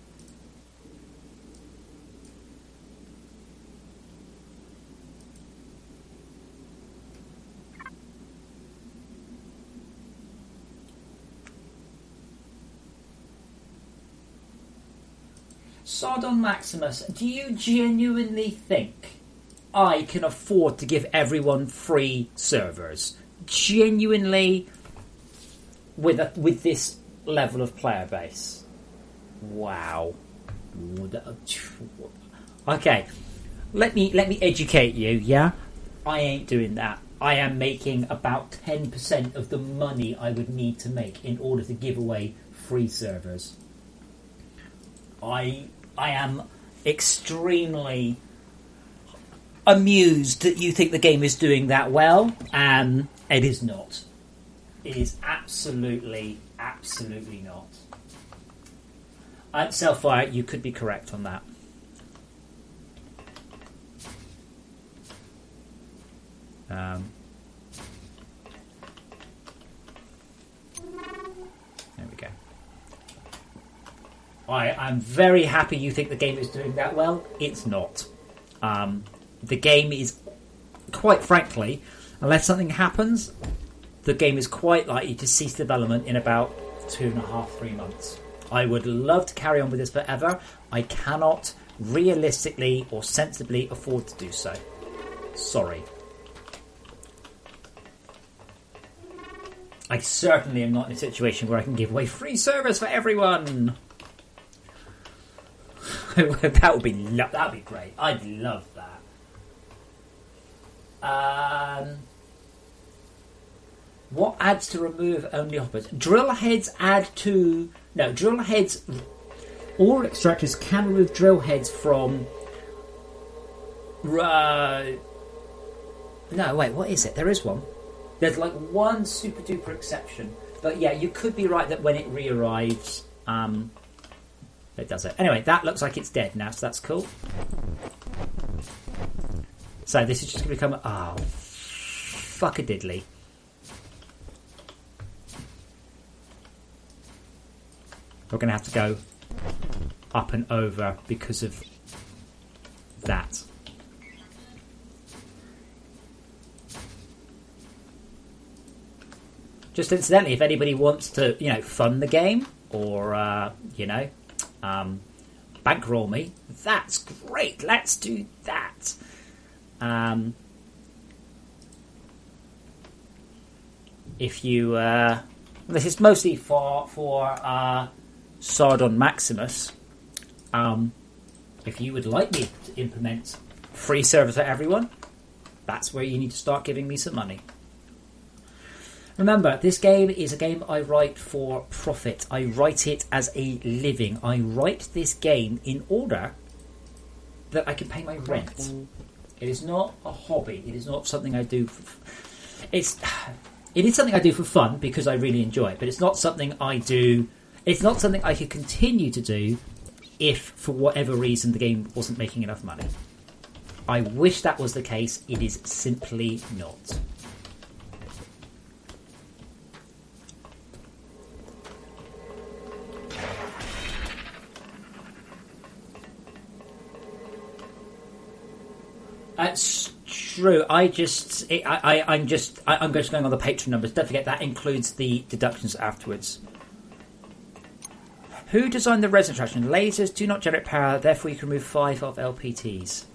Sardon Maximus, do you genuinely think I can afford to give everyone free servers? Genuinely, with this level of player base? Wow. Okay, let me educate you. Yeah, I ain't doing that. I am making about 10% of the money I would need to make in order to give away free servers. I am extremely amused that you think the game is doing that well. It is not. It is absolutely not. Selfire, you could be correct on that. There we go. I'm very happy you think the game is doing that well. It's not. The game is, quite frankly, unless something happens, the game is quite likely to cease development in about 2.5, 3 months. I would love to carry on with this forever. I cannot realistically or sensibly afford to do so. Sorry. I certainly am not in a situation where I can give away free servers for everyone. that would be great. I'd love that. What adds to remove only hoppers? Drill heads add to... No, drill heads... All extractors can remove drill heads from... No, wait, what is it? There is one. There's like one super duper exception. But yeah, you could be right that when it re-arrives... it does it. Anyway, that looks like it's dead now, so that's cool. So this is just going to become... Oh, fuck a diddly. We're going to have to go up and over because of that. Just incidentally, if anybody wants to, fund the game or, bankroll me, that's great. Let's do that. If you, this is mostly for Sardon Maximus. If you would like me to implement free servers for everyone, that's where you need to start giving me some money. Remember, this game is a game I write for profit. I write it as a living. I write this game in order that I can pay my rent. It is not a hobby. It is not something I do. It is something I do for fun because I really enjoy it, but it's not something I do. It's not something I could continue to do if, for whatever reason, the game wasn't making enough money. I wish that was the case. It is simply not. That's true. I'm just going on the Patreon numbers. Don't forget that includes the deductions afterwards. Who designed the resin attraction? Lasers do not generate power, therefore you can remove 5 of LPTs.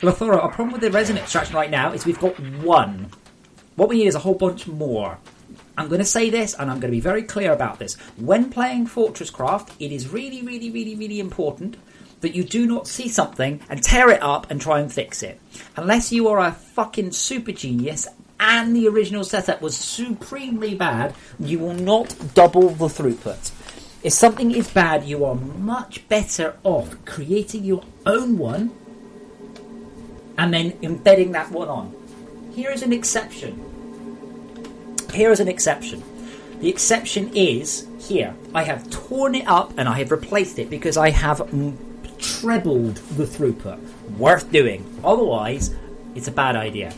Lothoro, our problem with the resin extraction right now is we've got one. What we need is a whole bunch more. I'm going to say this, and I'm going to be very clear about this. When playing FortressCraft, it is really, really, really, really important that you do not see something and tear it up and try and fix it. Unless you are a fucking super genius and the original setup was supremely bad, you will not double the throughput. If something is bad, you are much better off creating your own one and then embedding that one on. Here is an exception. The exception is here. I have torn it up and I have replaced it because I have trebled the throughput. Worth doing. Otherwise, it's a bad idea.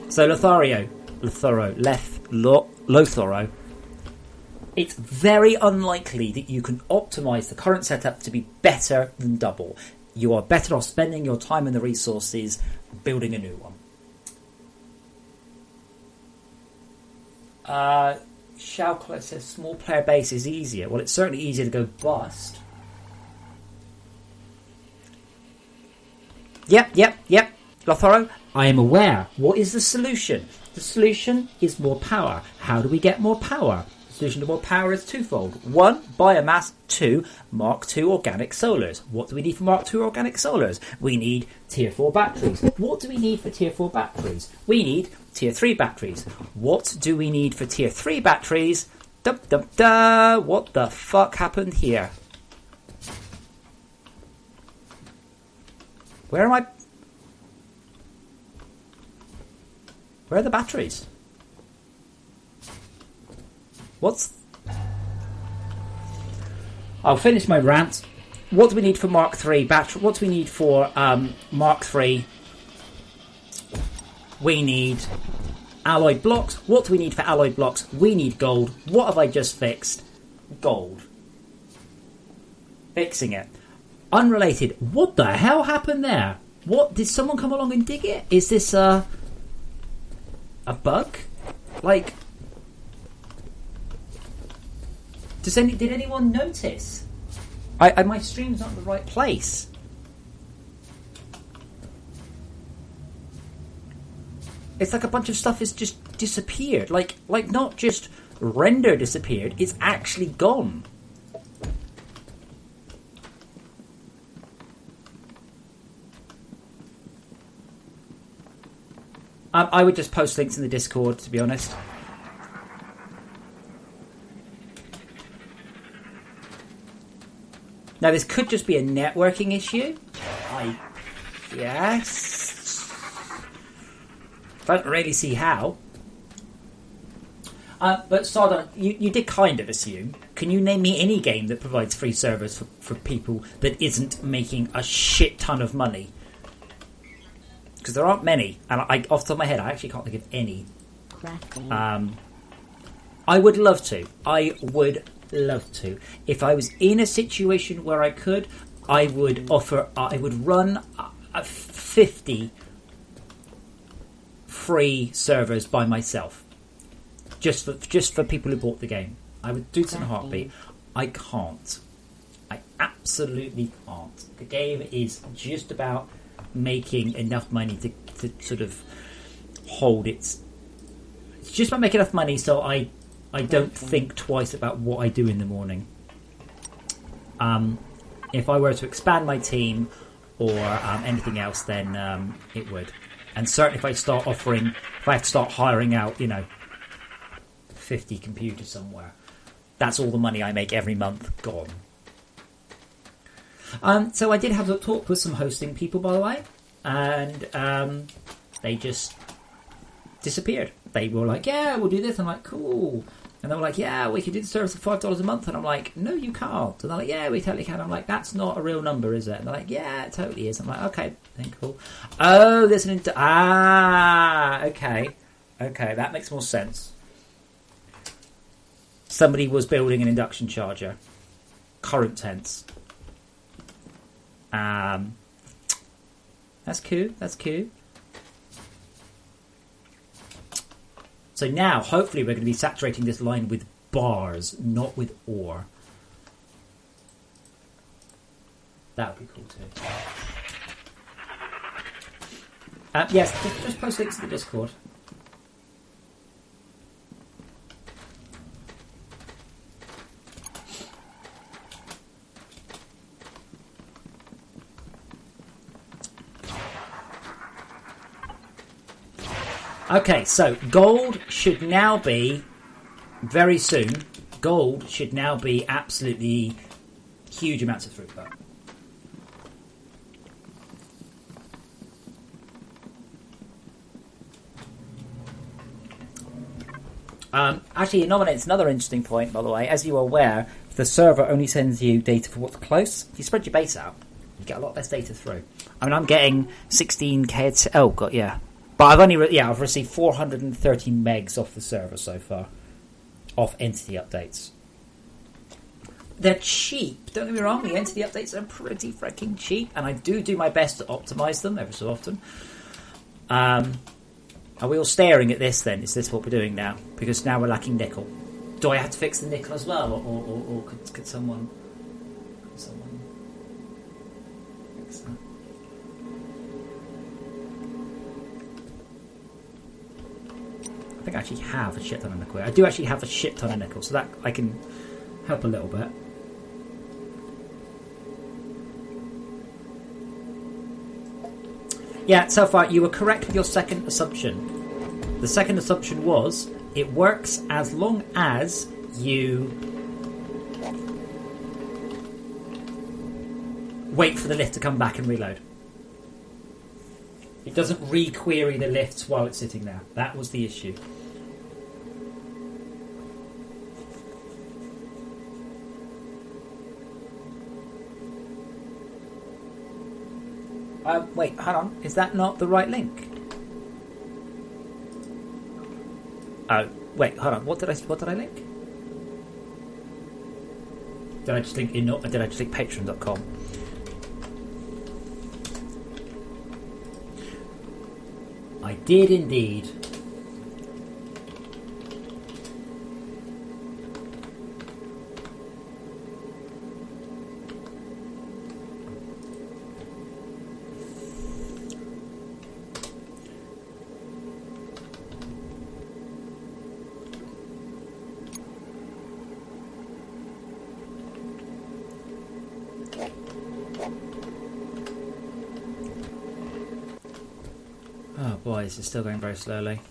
So Lothoro, it's very unlikely that you can optimize the current setup to be better than double. You are better off spending your time and the resources building a new one. Shalclett says small player base is easier. Well, it's certainly easier to go bust. Yep. Lotharo, I am aware. What is the solution? The solution is more power. How do we get more power? The solution to more power is twofold. 1, biomass. 2, Mark II organic solars. What do we need for Mark II organic solars? We need tier 4 batteries. What do we need for tier 4 batteries? We need tier 3 batteries. What do we need for tier 3 batteries? What the fuck happened here? Where am I? Where are the batteries? I'll finish my rant. What do we need for Mark III battery? What do we need for Mark III? We need alloy blocks. What do we need for alloy blocks? We need gold. What have I just fixed? Gold. Fixing it. Unrelated. What the hell happened there? What, did someone come along and dig it? Is this a bug? Like, did anyone notice? My stream's not in the right place. It's like a bunch of stuff has just disappeared. Like not just render disappeared, it's actually gone. I would just post links in the Discord, to be honest. Now, this could just be a networking issue. I guess. Don't really see how. But Sardon, you did kind of assume. Can you name me any game that provides free servers for people that isn't making a shit ton of money? Because there aren't many, and off the top of my head, I actually can't think of any. Crafting. I would love to. If I was in a situation where I could, I would run 50 free servers by myself, just for people who bought the game. I would do this in a heartbeat. I can't. I absolutely can't. The game is just about making enough money to sort of hold its. It's just about making enough money so I don't think twice about what I do in the morning. If I were to expand my team or anything else, then it would. And certainly if I have to start hiring out, 50 computers somewhere, that's all the money I make every month gone. So I did have a talk with some hosting people, by the way, and they just disappeared. They were like, yeah, we'll do this. I'm like, cool. And they were like, yeah, we can do the service for $5 a month. And I'm like, no, you can't. And they're like, yeah, we totally can. I'm like, that's not a real number, is it? And they're like, yeah, it totally is. I'm like, okay, cool. Oh, there's an... okay. Okay, that makes more sense. Somebody was building an induction charger. Current tense. That's cool. So now, hopefully, we're going to be saturating this line with bars, not with ore. That would be cool too. Yes, just post links to the Discord. Okay, so gold should now be, very soon, gold should now be absolutely huge amounts of throughput. Actually, it nominates another interesting point, by the way. As you are aware, the server only sends you data for what's close. If you spread your base out, you get a lot less data through. I mean, I'm getting 16k. Oh, God, yeah. But I've received 430 megs off the server so far, off entity updates. They're cheap. Don't get me wrong. The entity updates are pretty freaking cheap, and I do my best to optimize them every so often. Are we all staring at this then? Is this what we're doing now? Because now we're lacking nickel. do I have to fix the nickel as well, or could someone fix that? I think I actually have a shit ton of nickel. I do actually have a shit ton of nickel, so that I can help a little bit. Yeah, so far you were correct with your second assumption. The second assumption was it works as long as you wait for the lift to come back and reload. It doesn't re-query the lifts while it's sitting there. That was the issue. Wait, hold on. Is that not the right link? Oh, wait, hold on. What did I link? Did I just link patreon.com? I did indeed. Oh boy, this is still going very slowly.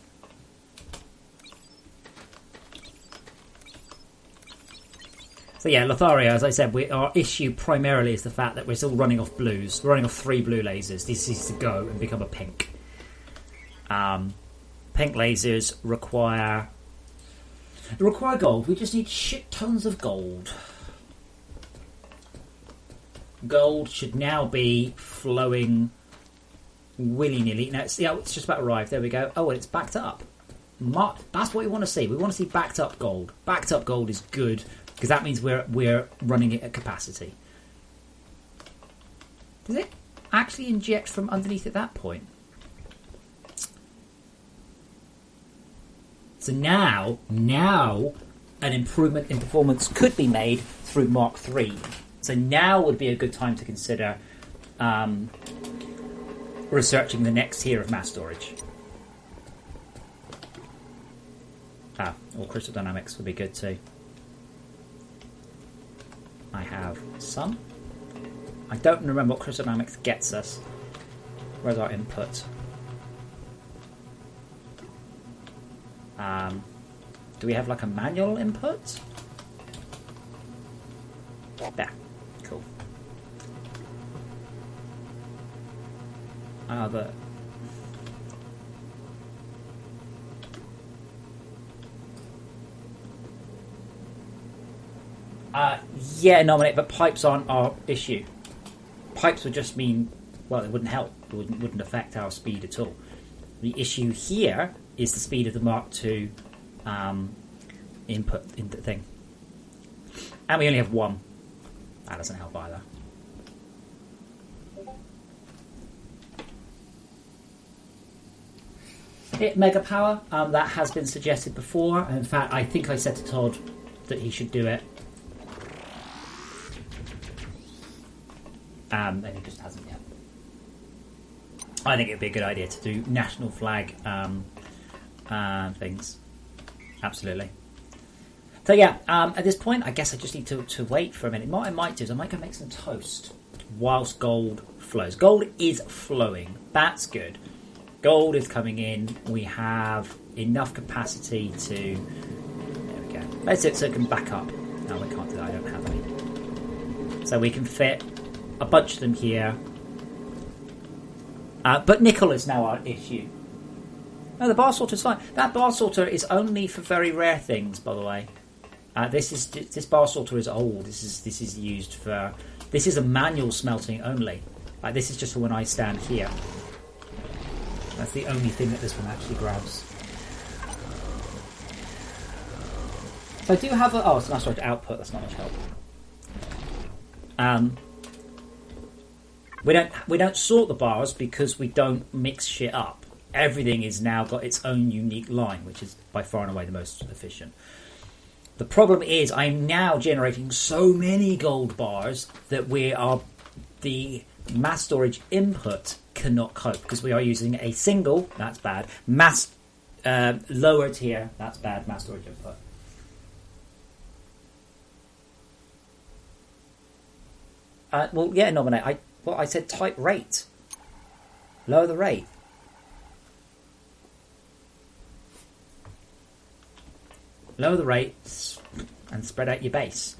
So yeah, Lothario, as I said, our issue primarily is the fact that we're still running off blues. We're running off 3 blue lasers. This needs to go and become a pink. Pink lasers require gold. We just need shit tons of gold. Gold should now be flowing willy-nilly. Now, it's just about arrived. There we go. Oh, and it's backed up. That's what we want to see. We want to see backed up gold. Backed up gold is good because that means we're running it at capacity. Does it actually inject from underneath at that point? So now an improvement in performance could be made through Mark III. So now would be a good time to consider researching the next tier of mass storage. Or crystal dynamics would be good too. I have some. I don't remember what crystal dynamics gets us. Where's our input? Do we have like a manual input? There. Cool. Yeah, nominate, but pipes aren't our issue. Pipes would just mean, well, it wouldn't help. It wouldn't affect our speed at all. The issue here is the speed of the Mark II input thing. And we only have one. That doesn't help either. Hit mega power. That has been suggested before. In fact, I think I said to Todd that he should do it. And he just hasn't yet. I think it would be a good idea to do national flag things. Absolutely. So yeah, at this point, I guess I just need to wait for a minute. What I might do is I might go make some toast whilst gold flows. Gold is flowing. That's good. Gold is coming in. We have enough capacity to... There we go. Let's do it so it can back up. No, we can't do that. I don't have any. So we can fit a bunch of them here. But nickel is now our issue. No, the bar sorter is fine. That bar sorter is only for very rare things, by the way. This bar sorter is old. This is used for... This is a manual smelting only. This is just for when I stand here. That's the only thing that this one actually grabs. So I do have a... Oh, it's not sorry, output. That's not much help. We don't sort the bars because we don't mix shit up. Everything is now got its own unique line, which is by far and away the most efficient. The problem is I'm now generating so many gold bars that the mass storage input cannot cope because we are using a single, that's bad, lower tier, that's bad, mass storage input. Nominate. I said type rate. Lower the rate. Lower the rates and spread out your base.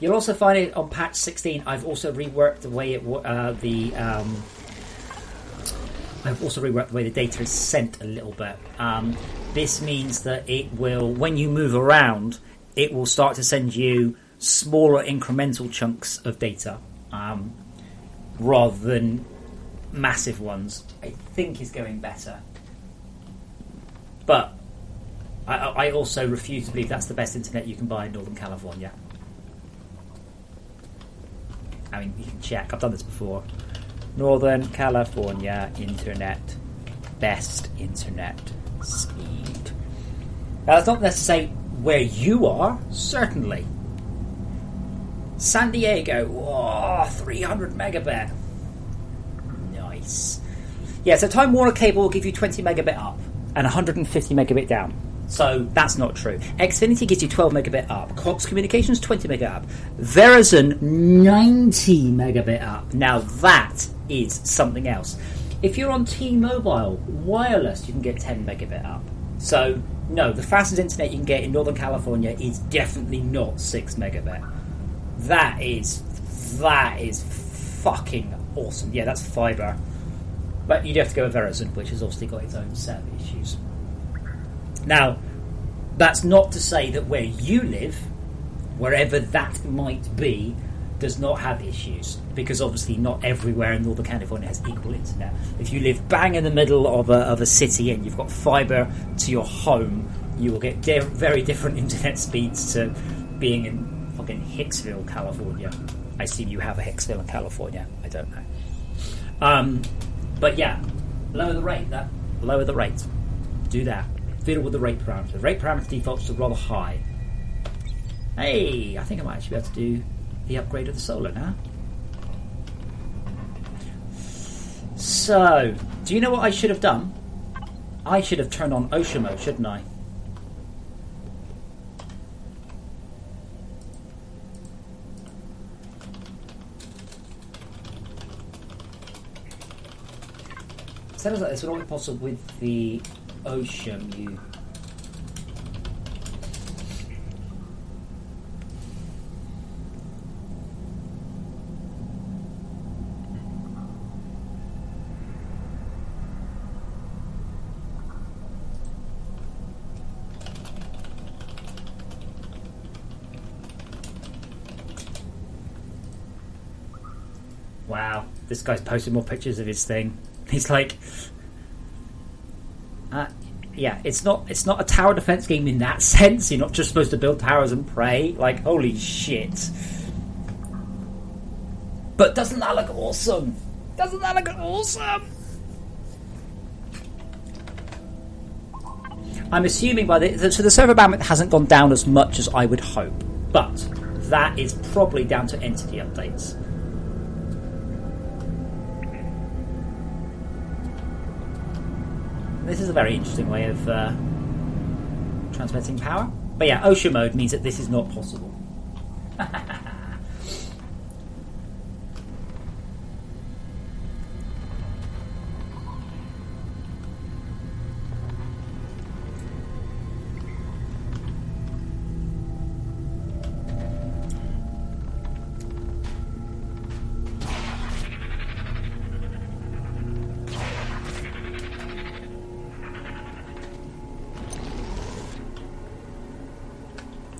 You'll also find it on patch 16. I've also reworked the way the data is sent a little bit. This means that it will, when you move around, it will start to send you smaller incremental chunks of data rather than massive ones. I think is going better. But I also refuse to believe that's the best internet you can buy in Northern California. I mean, you can check. I've done this before. Northern California internet. Best internet speed. Now, that's not necessarily where you are. Certainly. San Diego. 300 megabit. Nice. Yeah, so Time Warner cable will give you 20 megabit up and 150 megabit down. So that's not true. Xfinity gives you 12 megabit up. Cox Communications 20 megabit up. Verizon 90 megabit up. Now that is something else. If you're on T-Mobile wireless, you can get 10 megabit up. So no, the fastest internet you can get in Northern California is definitely not 6 megabit. That is fucking awesome. Yeah, that's fiber. But you'd have to go with Verizon, which has obviously got its own set of issues. Now, that's not to say that where you live, wherever that might be, does not have issues, because obviously not everywhere in Northern California has equal internet. If you live bang in the middle of a city and you've got fibre to your home, you will get very different internet speeds to being in fucking Hicksville, California. I assume you have a Hicksville in California. I don't know. But yeah, lower the rate. Lower the rate. Do that. Fiddle with the rate parameter. The rate parameter defaults to rather high. Hey, I think I might actually be able to do the upgrade of the solar now. So, do you know what I should have done? I should have turned on ocean mode, shouldn't I? Sounds like this would not be possible with the ocean view. Wow, this guy's posting more pictures of his thing. He's like, yeah, it's not a tower defense game in that sense. You're not just supposed to build towers and pray. Like, holy shit! But doesn't that look awesome? Doesn't that look awesome? I'm assuming so the server bandwidth hasn't gone down as much as I would hope, but that is probably down to entity updates. This is a very interesting way of transmitting power. But yeah, ocean mode means that this is not possible.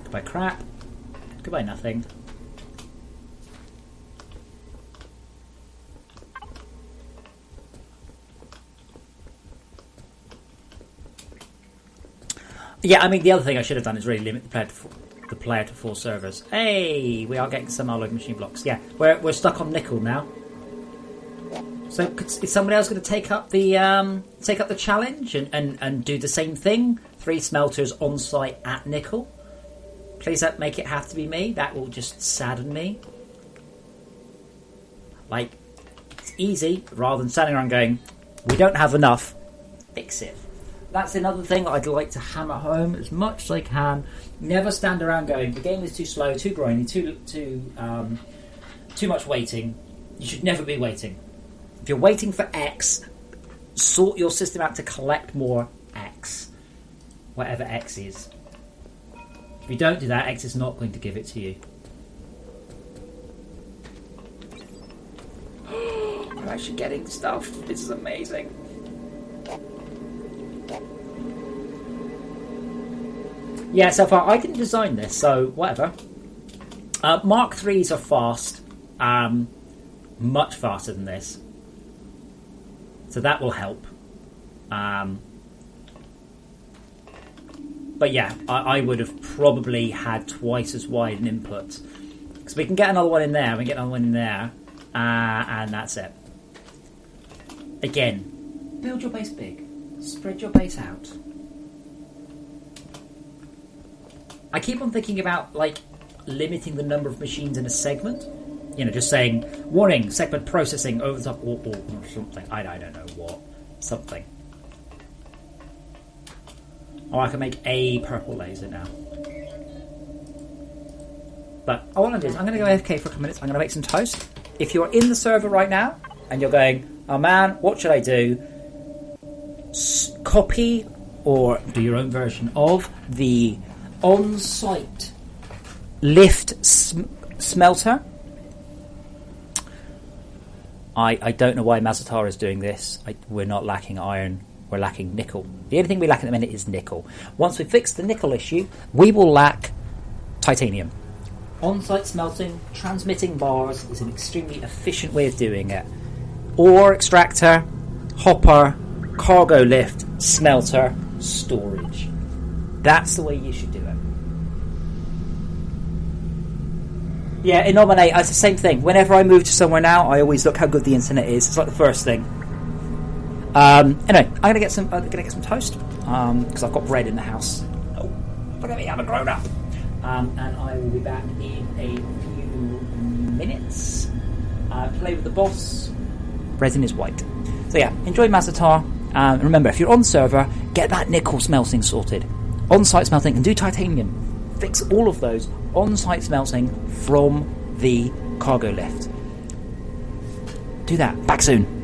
Goodbye crap. Goodbye nothing. Yeah, I mean, the other thing I should have done is really limit the player to 4 servers. Hey, we are getting some alloy machine blocks. Yeah, we're stuck on nickel now. So is somebody else going to take up the challenge and do the same thing? 3 smelters on site at nickel. Please don't make it have to be me. That will just sadden me. Like, it's easy rather than standing around going, we don't have enough. Fix it. That's another thing I'd like to hammer home as much as I can. Never stand around going, the game is too slow, too grindy, too much waiting. You should never be waiting. If you're waiting for X, sort your system out to collect more X. Whatever X is. If you don't do that, X is not going to give it to you. I'm actually getting stuff. This is amazing. Yeah, so far I didn't design this, so whatever. Mark 3s are fast. Much faster than this. So that will help. But yeah, I would have probably had twice as wide an input. Because we can get another one in there, we can get another one in there, and that's it. Again, build your base big. Spread your base out. I keep on thinking about, like, limiting the number of machines in a segment. You know, just saying, warning, segment processing over the top, or something. I don't know what. Something. Or I can make a purple laser now. But all I'm going to do is I'm going to go AFK for a couple minutes. I'm going to make some toast. If you're in the server right now and you're going, oh man, what should I do? Copy or do your own version of the on-site lift smelter. I don't know why Mazatar is doing this. We're not lacking iron. We're lacking nickel. The only thing we lack at the minute is nickel. Once we fix the nickel issue, we will lack titanium. On-site smelting, transmitting bars is an extremely efficient way of doing it. Ore extractor, hopper, cargo lift, smelter, storage. That's the way you should do it. Yeah, in Nominate, it's the same thing. Whenever I move to somewhere now, I always look how good the internet is. It's like the first thing. Anyway, I'm gonna get some toast because I've got bread in the house. Oh, look at me, I'm a grown up. And I will be back in a few minutes. Play with the boss. Resin is white. So yeah, enjoy Mazatar. And remember, if you're on server, get that nickel smelting sorted. On-site smelting and do titanium. Fix all of those on-site smelting from the cargo lift. Do that. Back soon.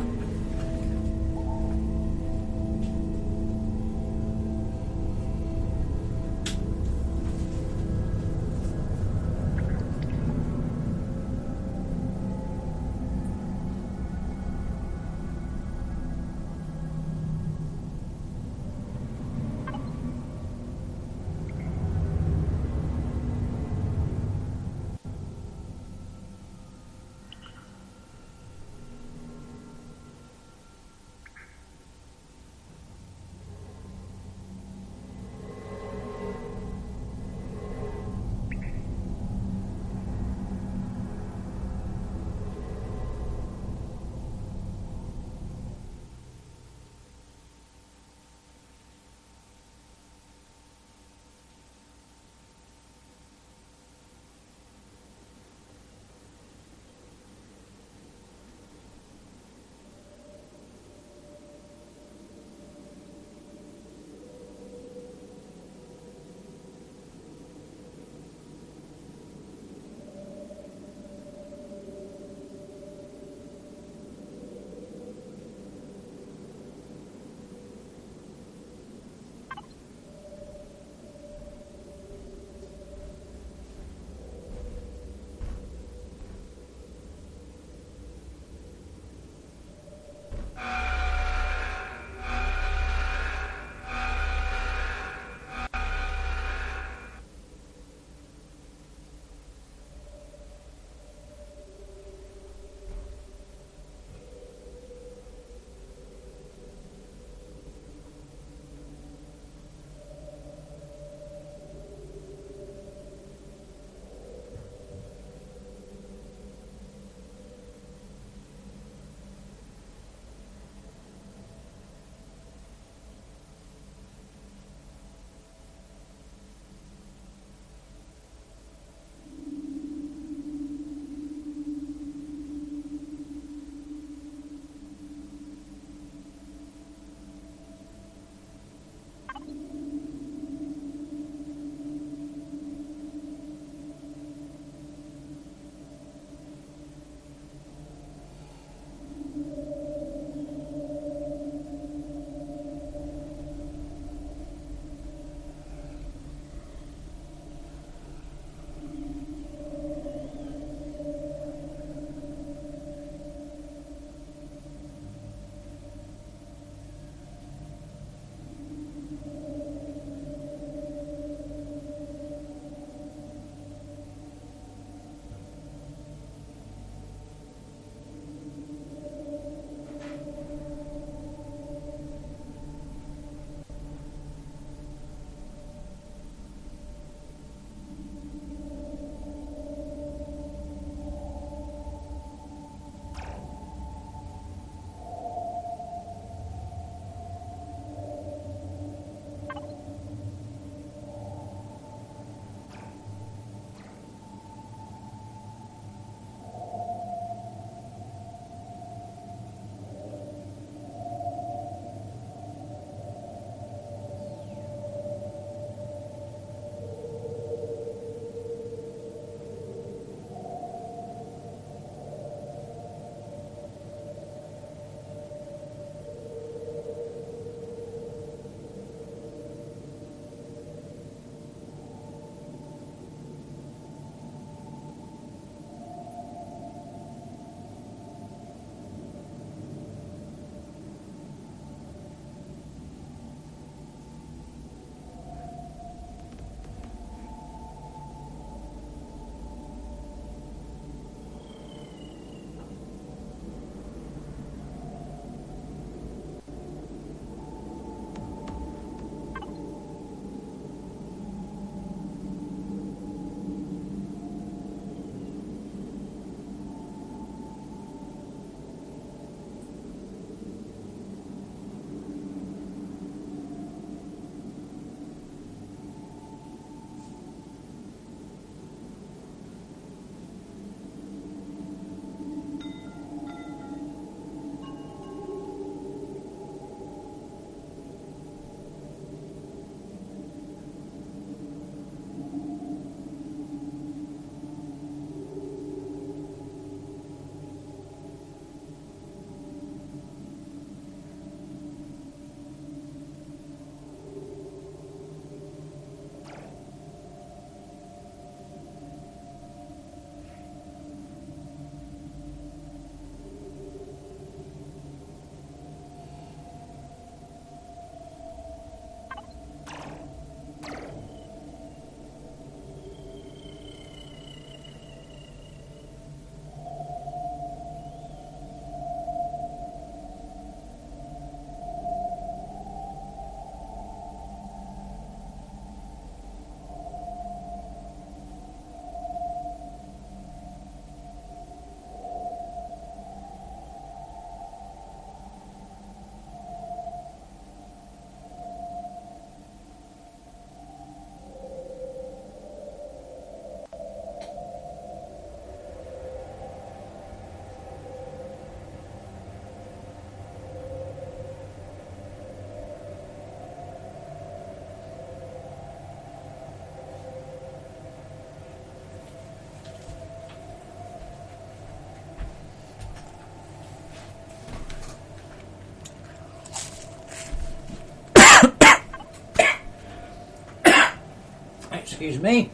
Excuse me.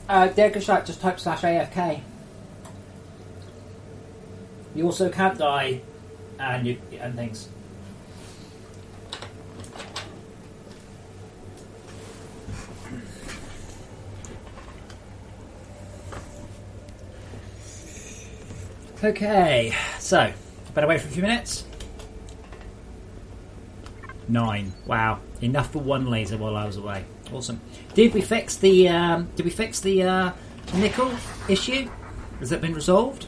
Dergashite, just type /AFK. You also can't die and things. Okay, so been away for a few minutes. 9. Wow, enough for one laser while I was away. Awesome. Did we fix the nickel issue? Has that been resolved?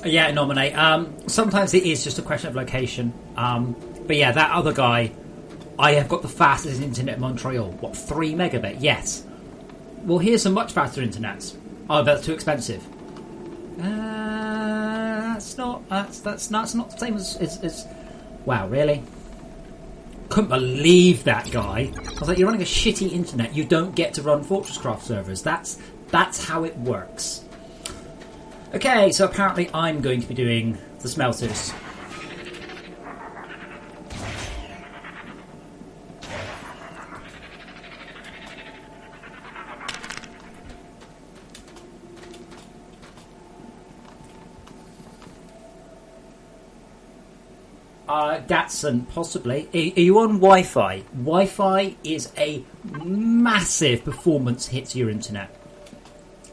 Yeah, nominate. Sometimes it is just a question of location. But yeah, that other guy, I have got the fastest internet in Montreal. What, 3 megabit? Yes. Well, here's some much faster internets. Oh, that's too expensive. That's not the same as. Wow, really? Couldn't believe that guy. I was like, you're running a shitty internet. You don't get to run FortressCraft servers. That's how it works. Okay, so apparently I'm going to be doing the smelters. Datsun, possibly. Are you on Wi-Fi? Wi-Fi is a massive performance hit to your internet.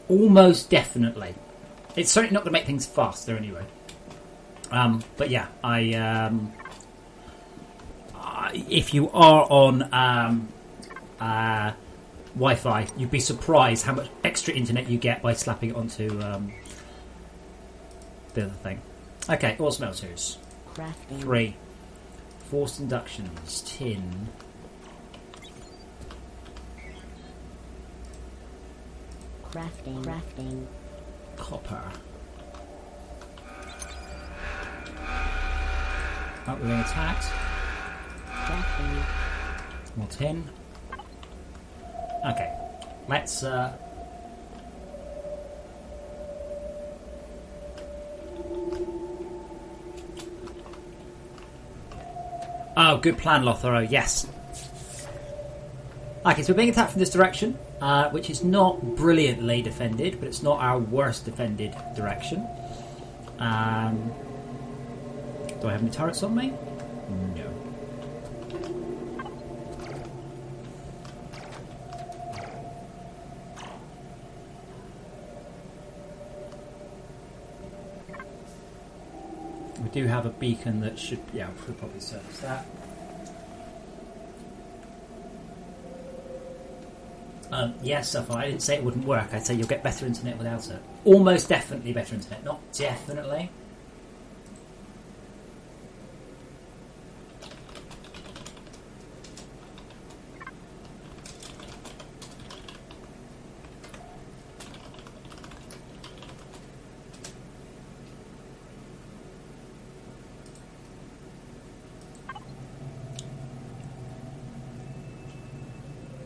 Almost definitely. It's certainly not going to make things faster anyway. But yeah, if you are on Wi-Fi, you'd be surprised how much extra internet you get by slapping it onto the other thing. Okay, ore smelters. Crafting. 3. Forced inductions. Tin. Crafting. Copper. Oh, we're being attacked. Crafting. More tin. Okay. Let's Oh, good plan, Lotharo. Yes. Okay, so we're being attacked from this direction, which is not brilliantly defended, but it's not our worst defended direction. Do I have any turrets on me? No. We do have a beacon that should, yeah, we'll probably service that. Yes, Sapphire, I didn't say it wouldn't work. I'd say you'll get better internet without it. Almost definitely better internet, not definitely.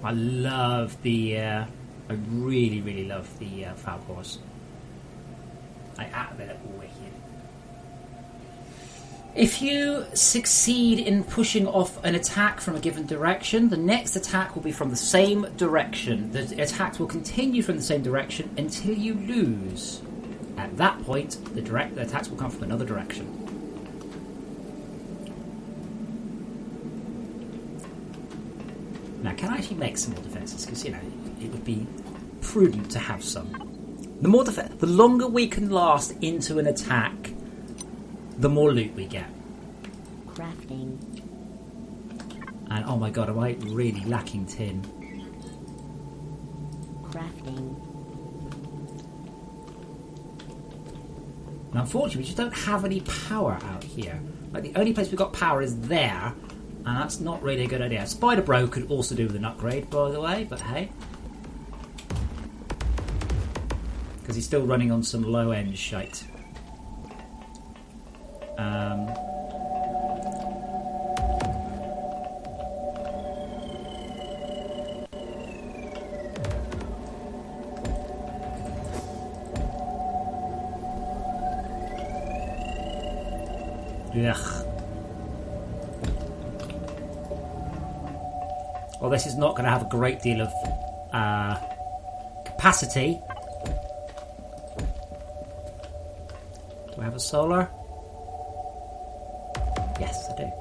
I love the. I really, really love the Falcors. They're wicked. If you succeed in pushing off an attack from a given direction, the next attack will be from the same direction. The attacks will continue from the same direction until you lose. At that point, the attacks will come from another direction. Now, can I actually make some more defences? Because, you know, it would be prudent to have some. The longer we can last into an attack, the more loot we get. Crafting. And, oh my god, am I really lacking tin? Crafting. And unfortunately, we just don't have any power out here. Like, the only place we've got power is there, and that's not really a good idea. Spider Bro could also do with an upgrade, by the way, but hey. Because he's still running on some low-end shite. Ugh. Well, this is not going to have a great deal of capacity. Do I have a solar? Yes, I do.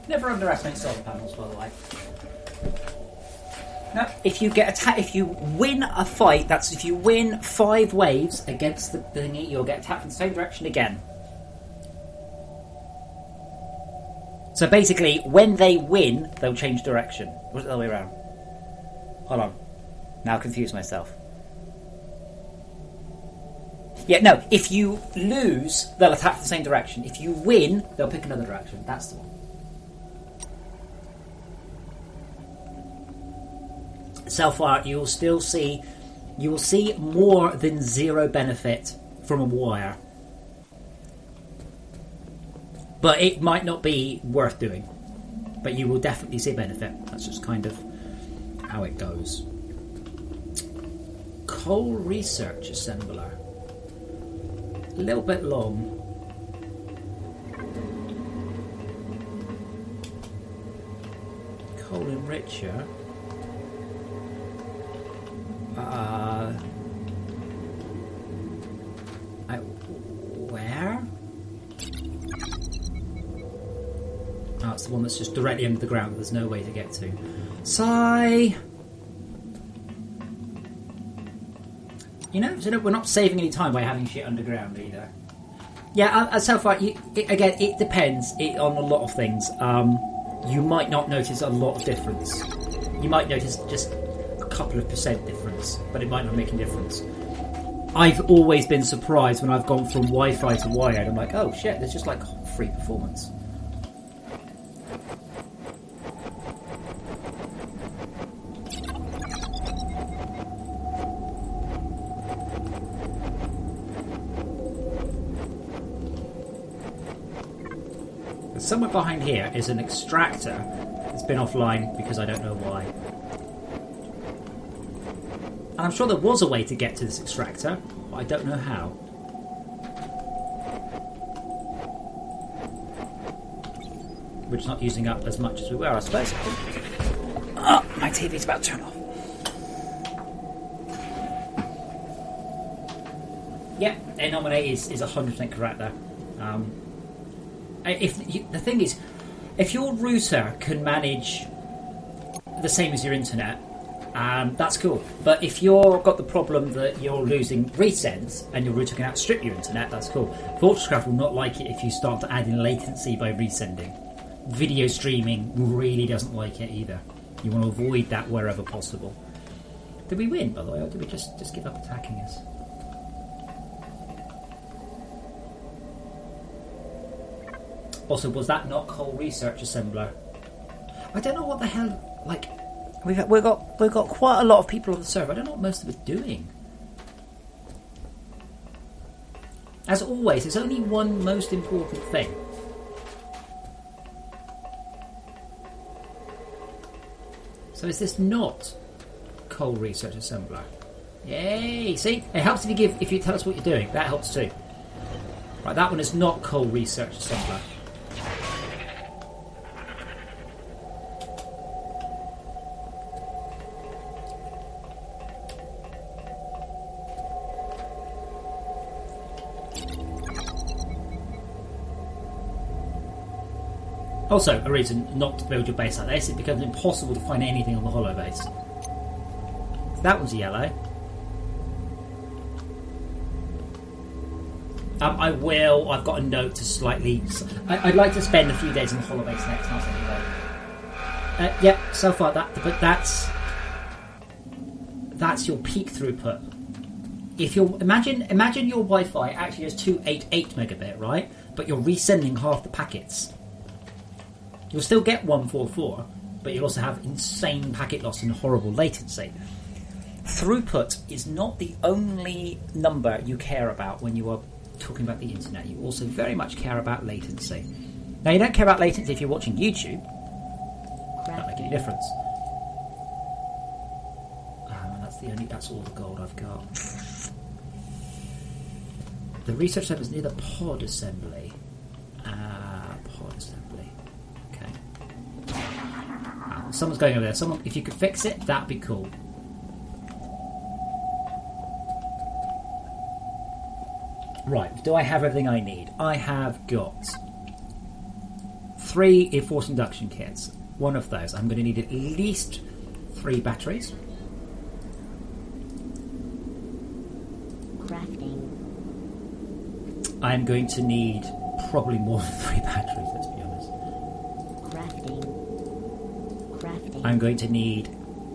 Never underestimate solar panels, by the way. Now, if you if you win a fight, that's if you win 5 waves against the thingy, you'll get attacked in the same direction again. So basically, when they win, they'll change direction. Or is it the other way around? Hold on. Now I confuse myself. Yeah, no, if you lose, they'll attack the same direction. If you win, they'll pick another direction. That's the one. Self-fire, you will see more than 0 benefit from a wire. But it might not be worth doing. But you will definitely see benefit. That's just kind of how it goes. Coal Research Assembler. A little bit long. Coal Enricher. Where? Oh, it's the one that's just directly under the ground that there's no way to get to. Sigh! You know, we're not saving any time by having shit underground either. Yeah, so far, again, it depends on a lot of things. You might not notice a lot of difference. You might notice just a couple of % difference, but it might not make any difference. I've always been surprised when I've gone from Wi-Fi to wired. I'm like, oh shit, there's just like free performance. Somewhere behind here is an extractor that's been offline because I don't know why. And I'm sure there was a way to get to this extractor, but I don't know how. We're just not using up as much as we were, I suppose. Oh, my TV's about to turn off. Yeah, Nominate is 100% correct there. The thing is, if your router can manage the same as your internet, that's cool. But if you've got the problem that you're losing resends and your router can outstrip your internet, that's cool. FortressCraft will not like it if you start to add in latency by resending. Video streaming really doesn't like it either. You want to avoid that wherever possible. Did we win, by the way, or did we just give up attacking us? Also, was that not Coal Research Assembler? I don't know what the hell. Like, we've got quite a lot of people on the server. I don't know what most of it's doing. As always, there's only one most important thing. So is this not Coal Research Assembler? Yay! See, it helps if you tell us what you're doing. That helps too. Right, that one is not Coal Research Assembler. Also, a reason not to build your base like this, it becomes impossible to find anything on the hollow base. So that one's yellow. I've got a note to slightly... I'd like to spend a few days on the hollow base next month anyway. Yep, so far but that's your peak throughput. if you're imagine your Wi-Fi actually has 288 megabit, right? But you're resending half the packets. You'll still get 144, but you'll also have insane packet loss and horrible latency. Throughput is not the only number you care about when you are talking about the internet. You also very much care about latency. Now, you don't care about latency if you're watching YouTube. Doesn't make any difference. That's all the gold I've got. The research center is near the pod assembly. Pod assembly. Okay. Someone's going over there. Someone, if you could fix it, that'd be cool. Right, do I have everything I need? I have got 3 force induction kits. One of those. I'm going to need at least 3 batteries. Crafting. I'm going to need probably more than 3 batteries, let's be honest. Crafting. I'm going to need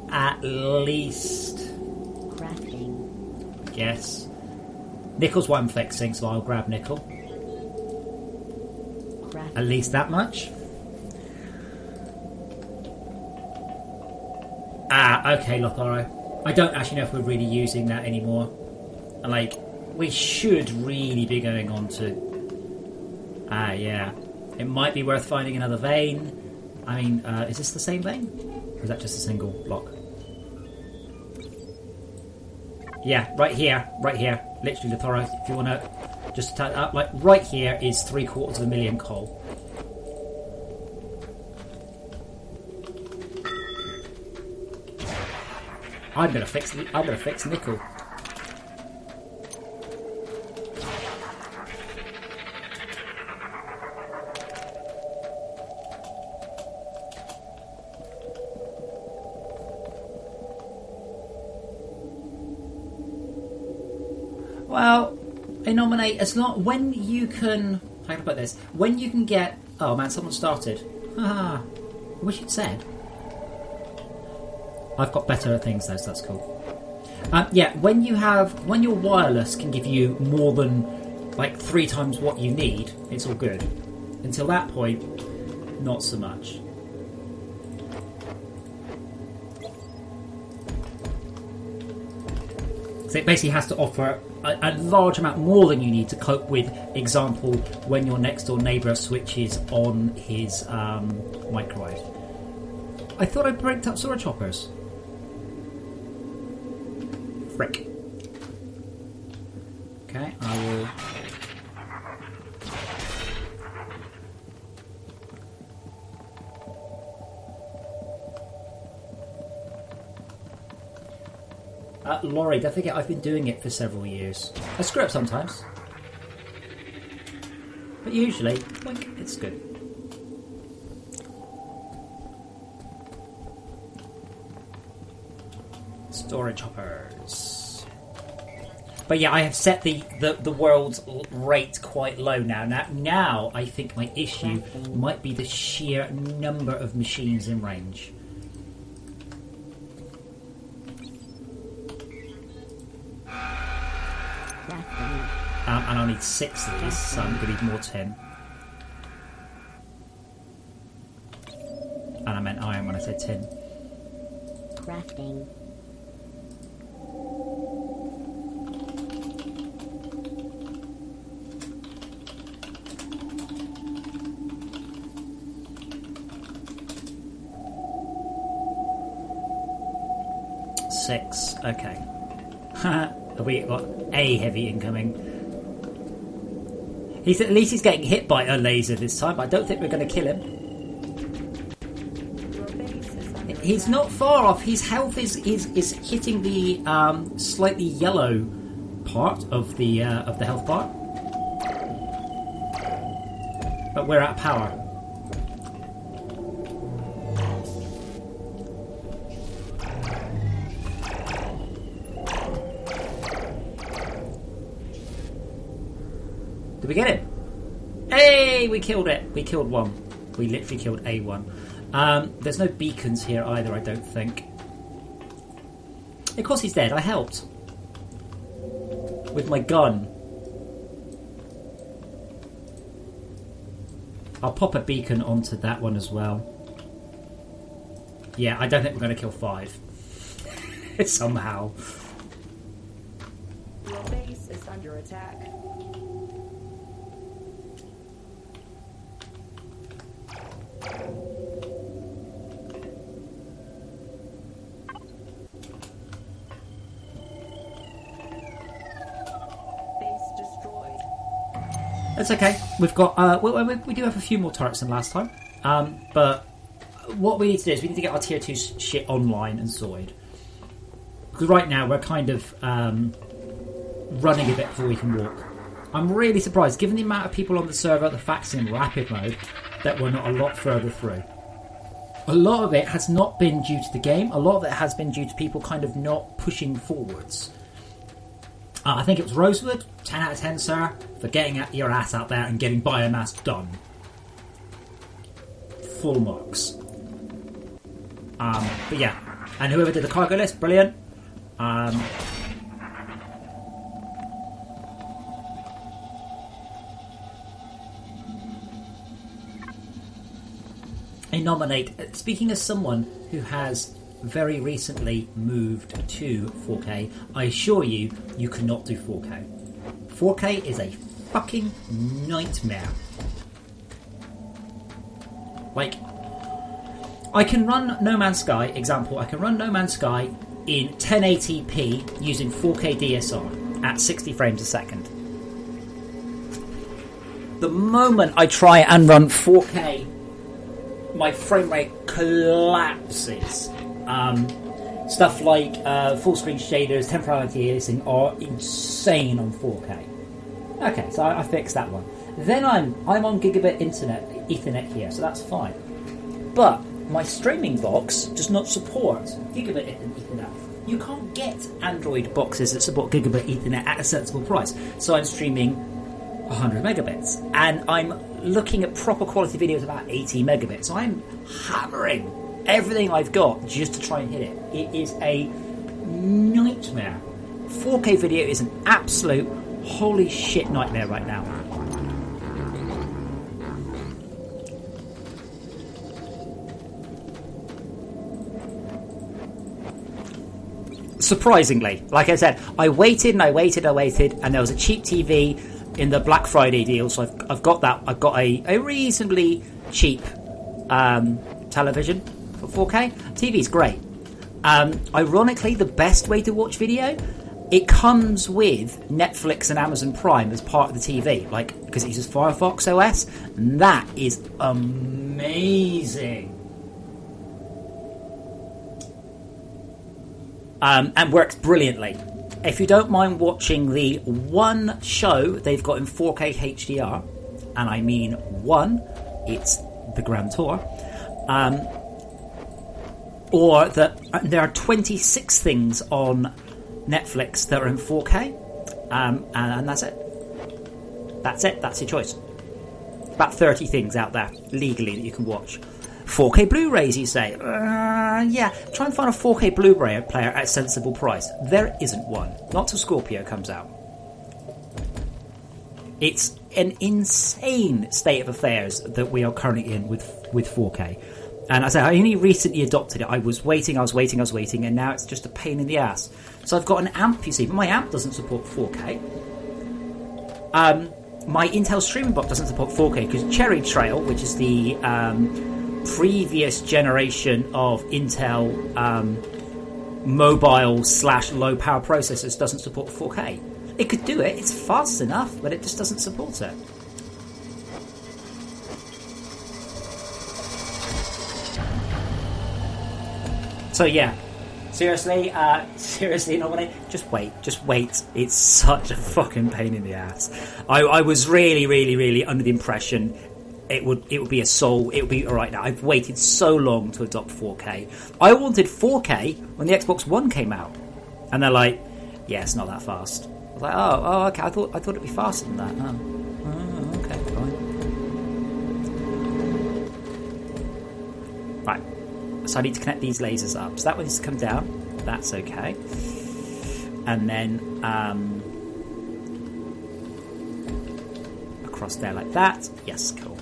at least... Crafting. Yes. Nickel's what I'm fixing, so I'll grab nickel. Crafting. At least that much. Okay, Lotharo. I don't actually know if we're really using that anymore. Like, we should really be going on to... yeah. It might be worth finding another vein. I mean, is this the same vein? Or is that just a single block? Yeah, right here. Literally, Lotharo, if you want to just tell up, like, right here is 750,000 coal. I'm gonna fix nickel. Well, I nominate as long when you can. How can I put this? When you can get. Oh man, someone started. I wish you'd said. I've got better things though, so that's cool. Yeah, when your wireless can give you more than like 3 times what you need, it's all good. Until that point, not so much. So it basically has to offer a large amount more than you need to cope with, example, when your next door neighbour switches on his microwave. I thought I bricked up storage hoppers. Frick. Okay, I will... Laurie, don't forget I've been doing it for several years. I screw up sometimes. But usually, wink, it's good. Storage hoppers. But yeah, I have set the world's rate quite low now. Now I think my issue might be the sheer number of machines in range. And I'll need 6 of these, so I'm going to need more tin. And I meant iron when I said tin. Crafting. Six. Okay. We got a heavy incoming. At least he's getting hit by a laser this time. I don't think we're going to kill him. He's not far off. His health is hitting the slightly yellow part of the health bar, but we're out of power. Did we get him? Hey, we killed it. We killed one. We literally killed a one. There's no beacons here either, I don't think. Of course he's dead. I helped. with my gun. I'll pop a beacon onto that one as well. Yeah, I don't think we're going to kill 5. Somehow. Your base is under attack. Base destroyed. That's okay. We've got we do have a few more turrets than last time. But what we need to do is we need to get our tier 2 shit online and sorted. Because right now we're kind of running a bit before we can walk. I'm really surprised, given the amount of people on the server, the fact in rapid mode, that we're not a lot further through. A lot of it has not been due to the game. A lot of it has been due to people kind of not pushing forwards. I think it was Rosewood, 10 out of 10, sir, for getting your ass out there and getting biomass done. Full marks. But yeah, and whoever did the cargo list, brilliant. I nominate, speaking as someone who has very recently moved to 4K, I assure you, you cannot do 4K. 4K is a fucking nightmare. Like, I can run No Man's Sky, example, I can run No Man's Sky in 1080p using 4K DSR at 60 frames a second. The moment I try and run 4K, my frame rate collapses. Stuff like full screen shaders, temporality aliasing are insane on 4K. Okay, so I fixed that one. Then I'm on gigabit Ethernet here, so that's fine. But my streaming box does not support gigabit Ethernet. You can't get Android boxes that support gigabit Ethernet at a sensible price. So I'm streaming 100 megabits, and I'm looking at proper quality videos about 80 megabits. So I'm hammering everything I've got just to try and hit it. It is a nightmare. 4K video is an absolute holy shit nightmare right now. Surprisingly, like I said, I waited, and there was a cheap TV in the Black Friday deal, so I've got that. I've got a reasonably cheap television for 4K. TV's great. Ironically, the best way to watch video, it comes with Netflix and Amazon Prime as part of the TV, like, because it uses Firefox OS, and that is amazing. And works brilliantly. If you don't mind watching the one show they've got in 4K HDR, and I mean one, it's the Grand Tour, or there are 26 things on Netflix that are in 4K, and that's it. That's it. That's your choice. About 30 things out there legally that you can watch. 4K Blu-rays, you say? Yeah, try and find a 4K Blu-ray player at a sensible price. There isn't one. Not till Scorpio comes out. It's an insane state of affairs that we are currently in with 4K. And as I say, I only recently adopted it. I was waiting, and now it's just a pain in the ass. So I've got an amp, you see, but my amp doesn't support 4K. My Intel streaming box doesn't support 4K because Cherry Trail, which is the previous generation of Intel mobile / low power processors, doesn't support 4K. It could do it, it's fast enough, but it just doesn't support it. So yeah, seriously, nobody, just wait. It's such a fucking pain in the ass. I was really under the impression it would be alright now. I've waited so long to adopt 4K. I wanted 4K when the Xbox One came out, and they're like, yeah, it's not that fast. I was like, oh, okay. I thought it'd be faster than that. Oh, okay, fine. Right. So I need to connect these lasers up. So that one needs to come down. That's okay. And then across there like that. Yes, cool.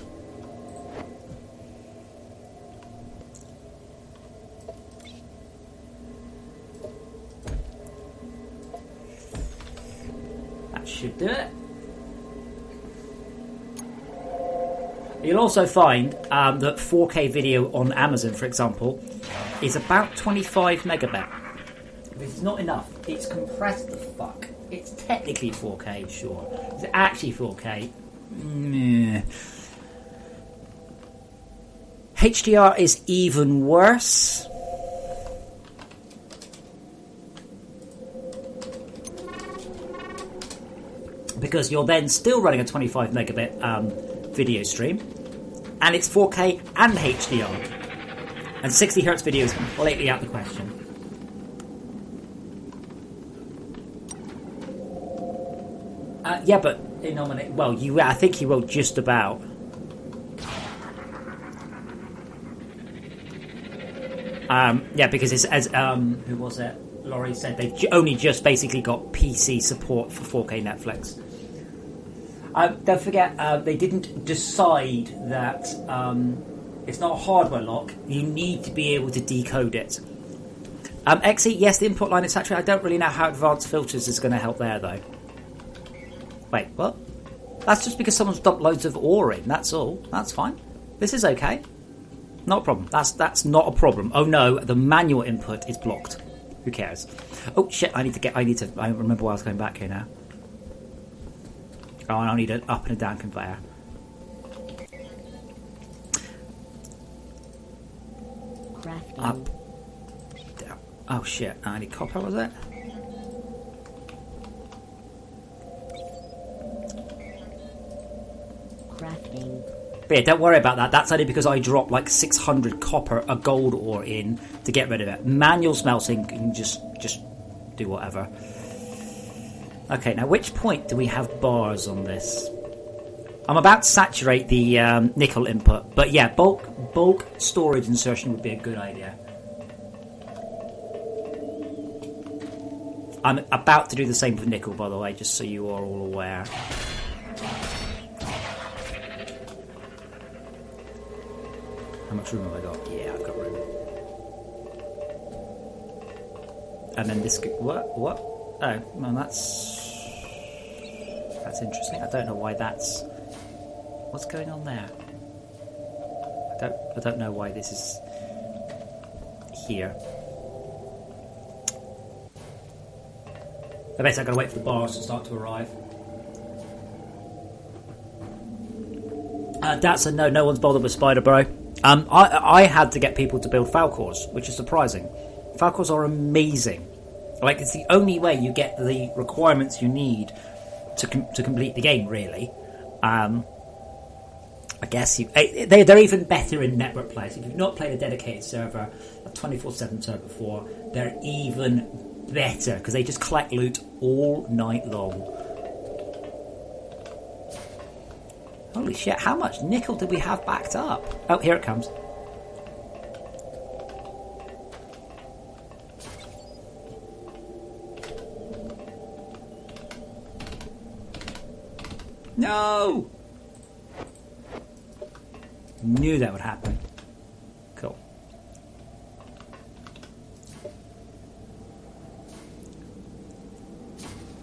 That should do it. You'll also find that 4K video on Amazon, for example, is about 25 megabit. It's not enough. It's compressed the fuck. It's technically 4K, sure. Is it actually 4K? Meh. HDR is even worse. Because you're then still running a 25 megabit video stream, and it's 4K and HDR. And 60 hertz video is completely out of the question. Yeah, but I think he will just about. Yeah, because it's as who was it? Laurie said they've only just basically got PC support for 4K Netflix. Don't forget, they didn't decide that it's not a hardware lock. You need to be able to decode it. XE, yes, the input line is saturated. I don't really know how advanced filters is going to help there, though. Wait, what? That's just because someone's dumped loads of ore in. That's all. That's fine. This is okay. Not a problem. That's not a problem. Oh no, the manual input is blocked. Who cares? Oh shit! I remember why I was going back here now. Oh, I need an up and a down conveyor. Crafting. Up. Down. Oh shit! I need copper. Was it? Crafting. But yeah, don't worry about that. That's only because I dropped like 600 copper, a gold ore in to get rid of it. Manual smelting, you can just do whatever. Okay, now which point do we have bars on this? I'm about to saturate the nickel input, but yeah, bulk storage insertion would be a good idea. I'm about to do the same for nickel, by the way, just so you are all aware. How much room have I got? Yeah, I've got room. And then this... What? Oh, well, that's interesting. I don't know why that's... What's going on there? I don't know why this is here. I bet I've got to wait for the bars to start to arrive. That's a no. No one's bothered with Spider, bro. I had to get people to build Falcors, which is surprising. Falcors are amazing. Like, it's the only way you get the requirements you need to complete the game, really. I guess they're even better in network players. If you've not played a dedicated server, a 24/7 server before, they're even better because they just collect loot all night long. Holy shit, how much nickel did we have backed up? Oh, here it comes. No! Knew that would happen. Cool.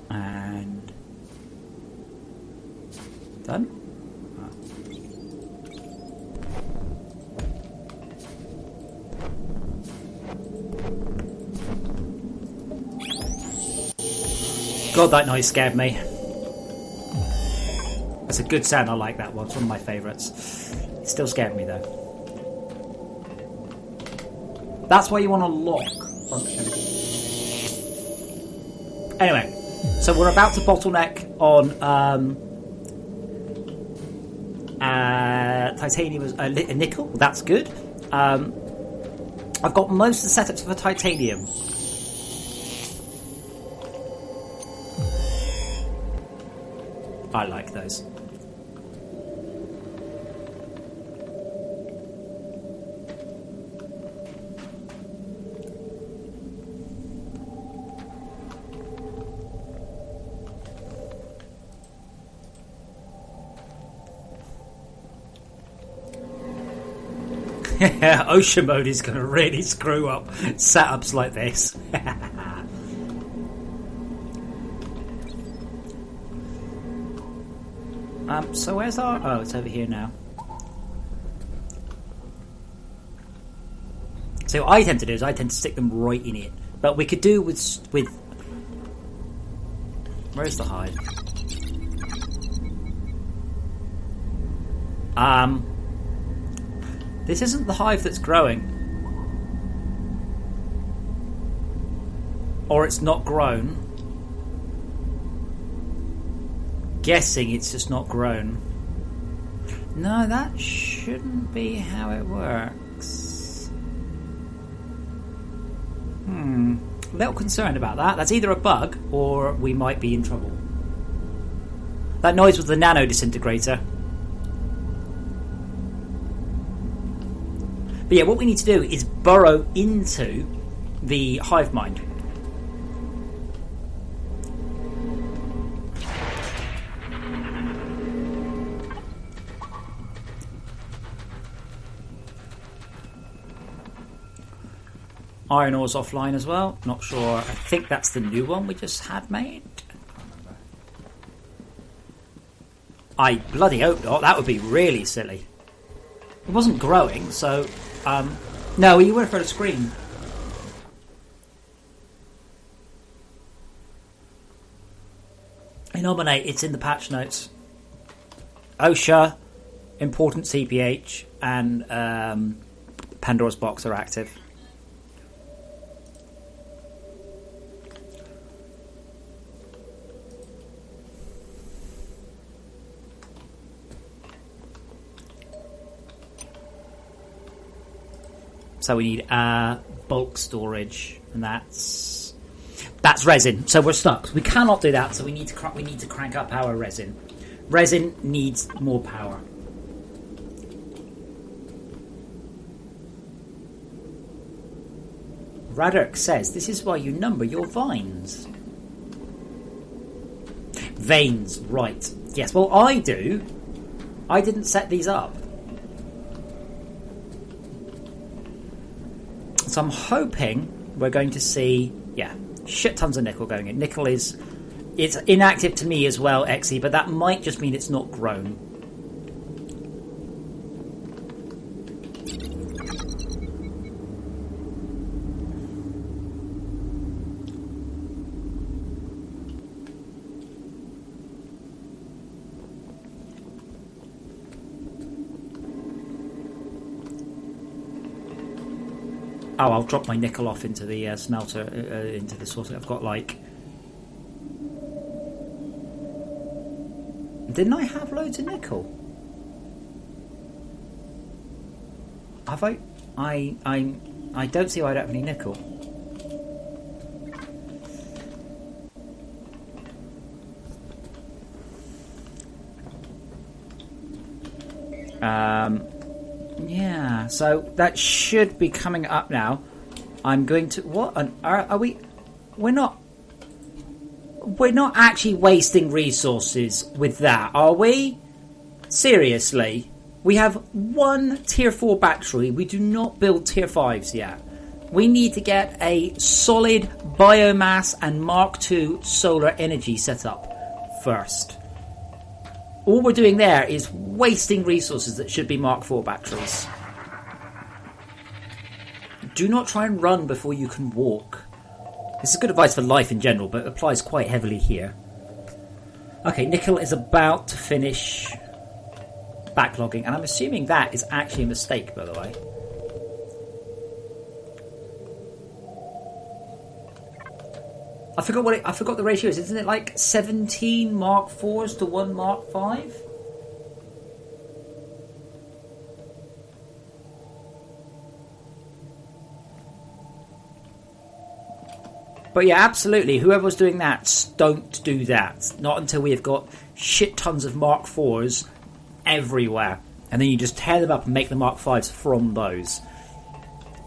And... done? God, that noise scared me. That's a good sound. I like that one. It's one of my favourites. It still scared me though. That's why you want to lock function. Anyway, so we're about to bottleneck on titanium, nickel. That's good. I've got most of the setups for titanium. I like those. OSHA mode is going to really screw up setups like this. So where's our... Oh, it's over here now. So what I tend to do is I tend to stick them right in it. But we could do with... Where's the hive? This isn't the hive that's growing. Or it's not grown. Guessing it's just not grown. No, that shouldn't be how it works. A little concerned about that. That's either a bug or we might be in trouble. That noise was the nano disintegrator. But yeah, what we need to do is burrow into the hive mind. Iron ore's offline as well. Not sure. I think that's the new one we just had made. I bloody hope not. That would be really silly. It wasn't growing, so... no, you went for a screen. Nominate, it's in the patch notes. OSHA, important CPH, and Pandora's Box are active. So we need bulk storage, and that's resin. So we're stuck. We cannot do that. So we need to crank up our resin. Resin needs more power. Radurk says this is why you number your vines. Veins, right? Yes. Well, I do. I didn't set these up. So I'm hoping we're going to see, shit tons of nickel going in. Nickel it's inactive to me as well, Exy, but that might just mean it's not grown. Oh, I'll drop my nickel off into the smelter, into the source. I've got like... Didn't I have loads of nickel? Have I? I don't see why I don't have any nickel. Yeah, so that should be coming up now. I'm going to... What are we... We're not actually wasting resources with that, are we? Seriously? We have one tier 4 battery. We do not build tier 5s yet. We need to get a solid biomass and Mark II solar energy set up first. All we're doing there is wasting resources that should be Mark IV batteries. Do not try and run before you can walk. This is good advice for life in general, but it applies quite heavily here. Okay, nickel is about to finish backlogging, and I'm assuming that is actually a mistake, by the way. I forgot the ratio is. Isn't it like 17 Mark IVs to 1 Mark V? But yeah, absolutely. Whoever was doing that, don't do that. Not until we have got shit tons of Mark IVs everywhere. And then you just tear them up and make the Mark Vs from those.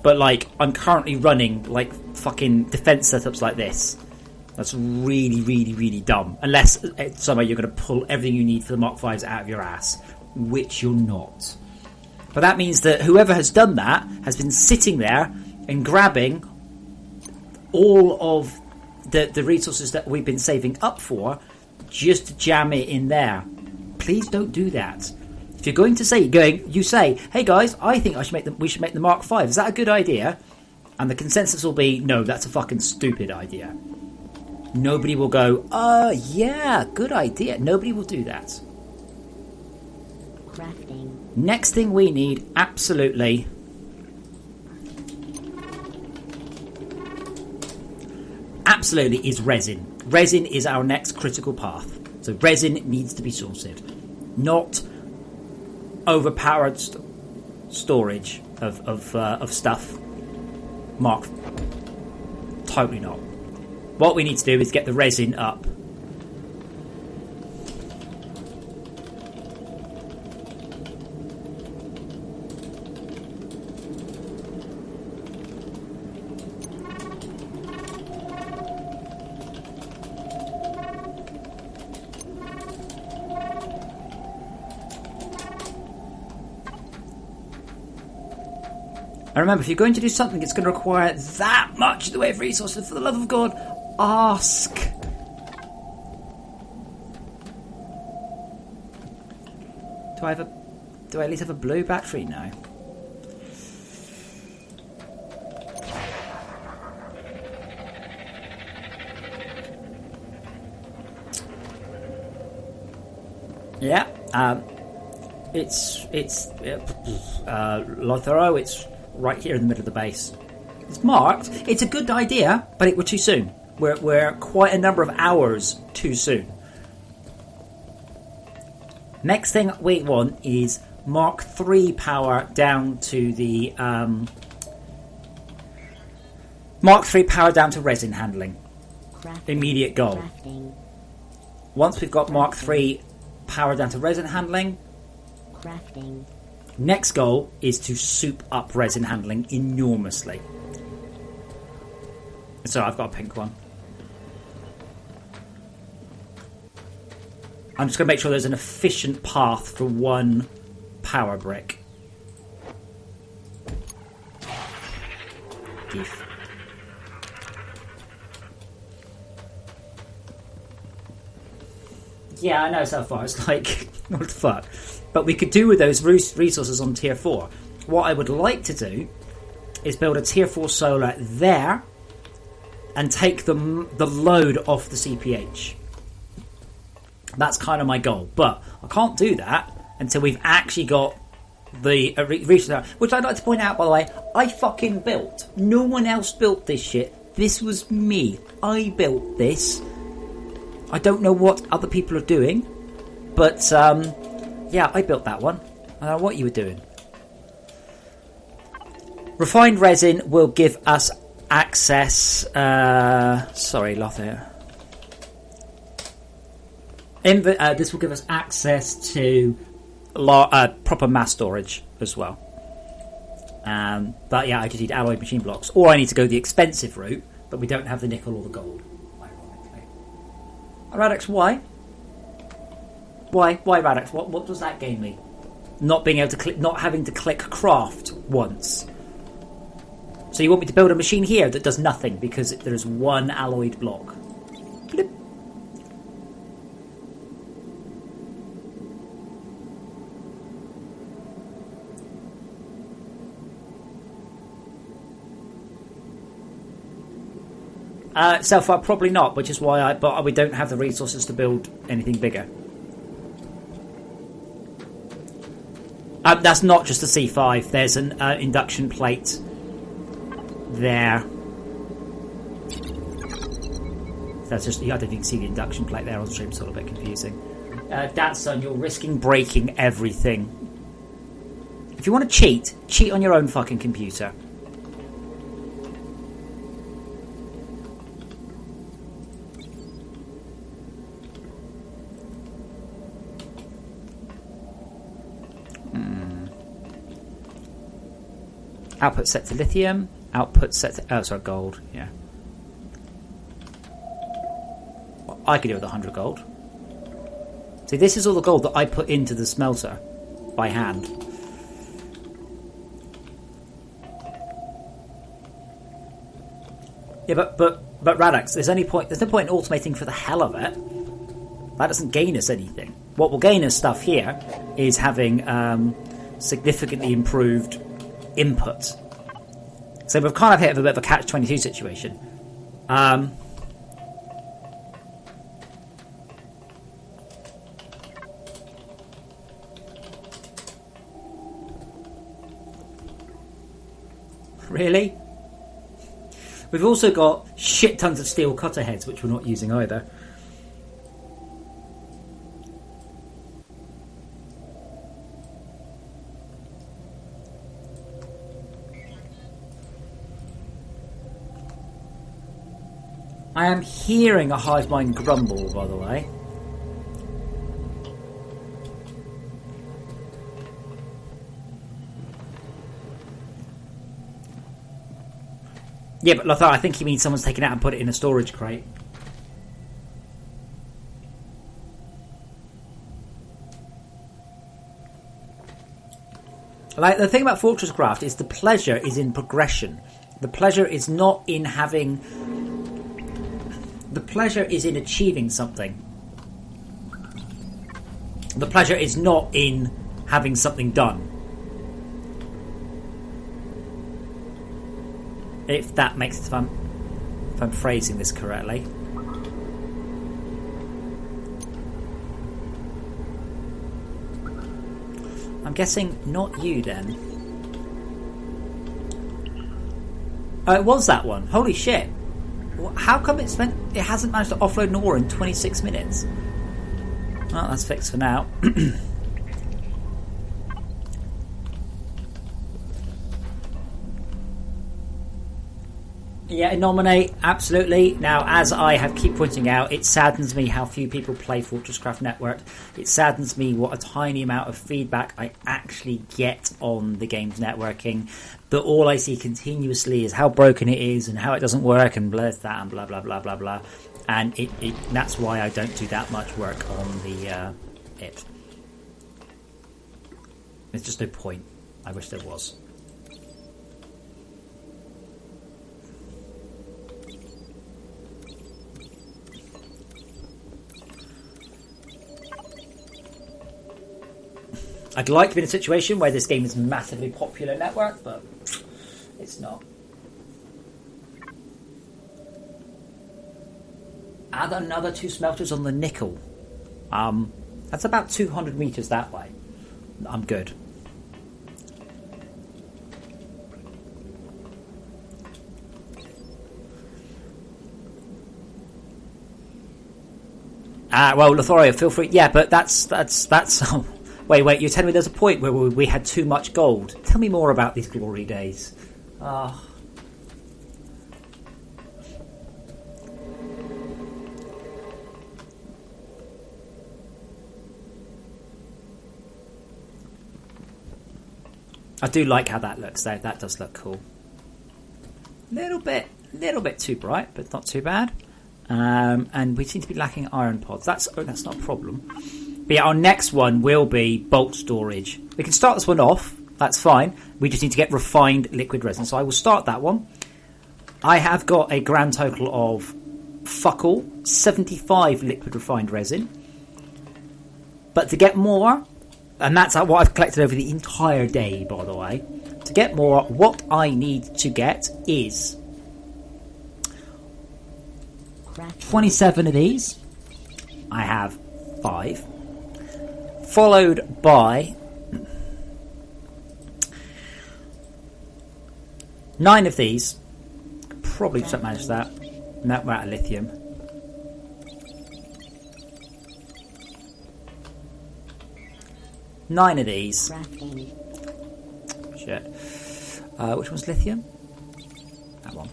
But like, I'm currently running like fucking defense setups like this. That's really, really, really dumb. Unless somehow you're going to pull everything you need for the Mark Vs out of your ass. Which you're not. But that means that whoever has done that has been sitting there and grabbing all of the resources that we've been saving up for just to jam it in there. Please don't do that. If you're going to say, you say, hey guys, I think we should make the Mark V. Is that a good idea? And the consensus will be, no, that's a fucking stupid idea. Nobody will go, yeah, good idea. Nobody will do that. Crafting. Next thing we need, absolutely, is resin. Resin is our next critical path. So resin needs to be sorted. Not overpowered storage of stuff. Mark. Totally not. What we need to do is get the resin up. And remember, if you're going to do something that's going to require that much in the way of resources, for the love of God, ask. Do I at least have a blue battery now? Yeah, it's Lotharo. It's right here in the middle of the base. It's marked. It's a good idea, but we're too soon. We're quite a number of hours too soon. Next thing we want is Mark III power down to the Mark III power down to resin handling. Immediate goal. Crafting. Once we've got Mark III power down to resin handling, Crafting. next goal is to soup up resin handling enormously. So I've got a pink one. I'm just going to make sure there's an efficient path for one power brick. Give. Yeah, I know so far. It's like, what the fuck? But we could do with those resources on tier 4. What I would like to do is build a tier 4 solar there and take the load off the CPH. That's kind of my goal. But I can't do that until we've actually got the resource. Which I'd like to point out, by the way, I fucking built. No one else built this shit. This was me. I built this. I don't know what other people are doing, but yeah, I built that one. I don't know what you were doing. Refined resin will give us access. Sorry, Lothair. This will give us access to proper mass storage as well. But yeah, I just need alloyed machine blocks, or I need to go the expensive route, but we don't have the nickel or the gold. Radix, why? Why Radix? What does that gain me? Not being able to click, not having to click craft once. So you want me to build a machine here that does nothing because there's one alloyed block. Blip. So far, probably not, which is why but we don't have the resources to build anything bigger. That's not just a C5. There's an induction plate there. That's just, I don't think you can see the induction plate there on stream. It's a little bit confusing. Datsun, you're risking breaking everything. If you want to cheat on your own fucking computer. Output set to lithium. Output set to... gold. Yeah. I could do with 100 gold. See, this is all the gold that I put into the smelter by hand. Yeah, but Radix, there's no point in automating for the hell of it. That doesn't gain us anything. What will gain us stuff here is having significantly improved input. So we've kind of hit a bit of a catch-22 situation. Really? We've also got shit tons of steel cutter heads, which we're not using either. I am hearing a hive mind grumble, by the way. Yeah, but Lothar, I think he means someone's taken it out and put it in a storage crate. Like, the thing about FortressCraft is the pleasure is in progression. The pleasure is not in having... The pleasure is in achieving something. The pleasure is not in having something done. If that makes it, if I'm phrasing this correctly. I'm guessing not you then. Oh, it was that one. Holy shit. How come it hasn't managed to offload an ore in 26 minutes? Well, that's fixed for now. Yeah, nominate, absolutely. Now, as I have keep pointing out, it saddens me how few people play FortressCraft Network. It saddens me what a tiny amount of feedback I actually get on the game's networking. But all I see continuously is how broken it is and how it doesn't work and blah, that and blah, blah, blah, blah, blah. And that's why I don't do that much work on the it. There's just no point. I wish there was. I'd like to be in a situation where this game is massively popular network, but it's not. Add another 2 smelters on the nickel. That's about 200 meters that way. I'm good. Well, Lothario, feel free. Yeah, but that's. Wait, you're telling me there's a point where we had too much gold. Tell me more about these glory days. Oh. I do like how that looks though. That does look cool. Little bit too bright, but not too bad. And we seem to be lacking iron pods. That's not a problem. But yeah, our next one will be bulk storage. We can start this one off. That's fine. We just need to get refined liquid resin. So I will start that one. I have got a grand total of fuck all, 75 liquid refined resin. But to get more, and that's what I've collected over the entire day, by the way. To get more, what I need to get is 27 of these. I have 5. Followed by 9 of these. Probably don't manage that. No, we're out of lithium. Nine of these. Shit. Which one's lithium? That one.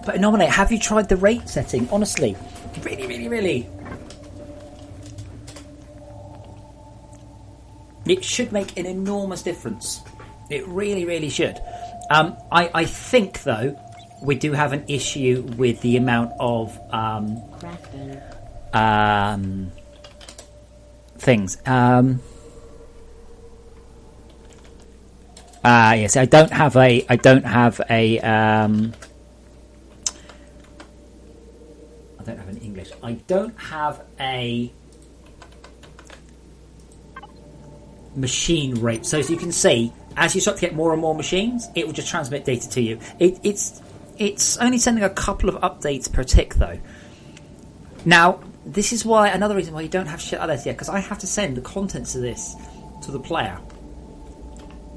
But nominate, have you tried the rate setting? Honestly, really. It should make an enormous difference. It really should. I think, though, we do have an issue with the amount of things. Yes, I don't have a. I don't have an English. I don't have a machine rate. So as you can see, as you start to get more and more machines, it will just transmit data to you. It's only sending a couple of updates per tick, though. Now, this is why another reason why you don't have shit like this yet, because I have to send the contents of this to the player.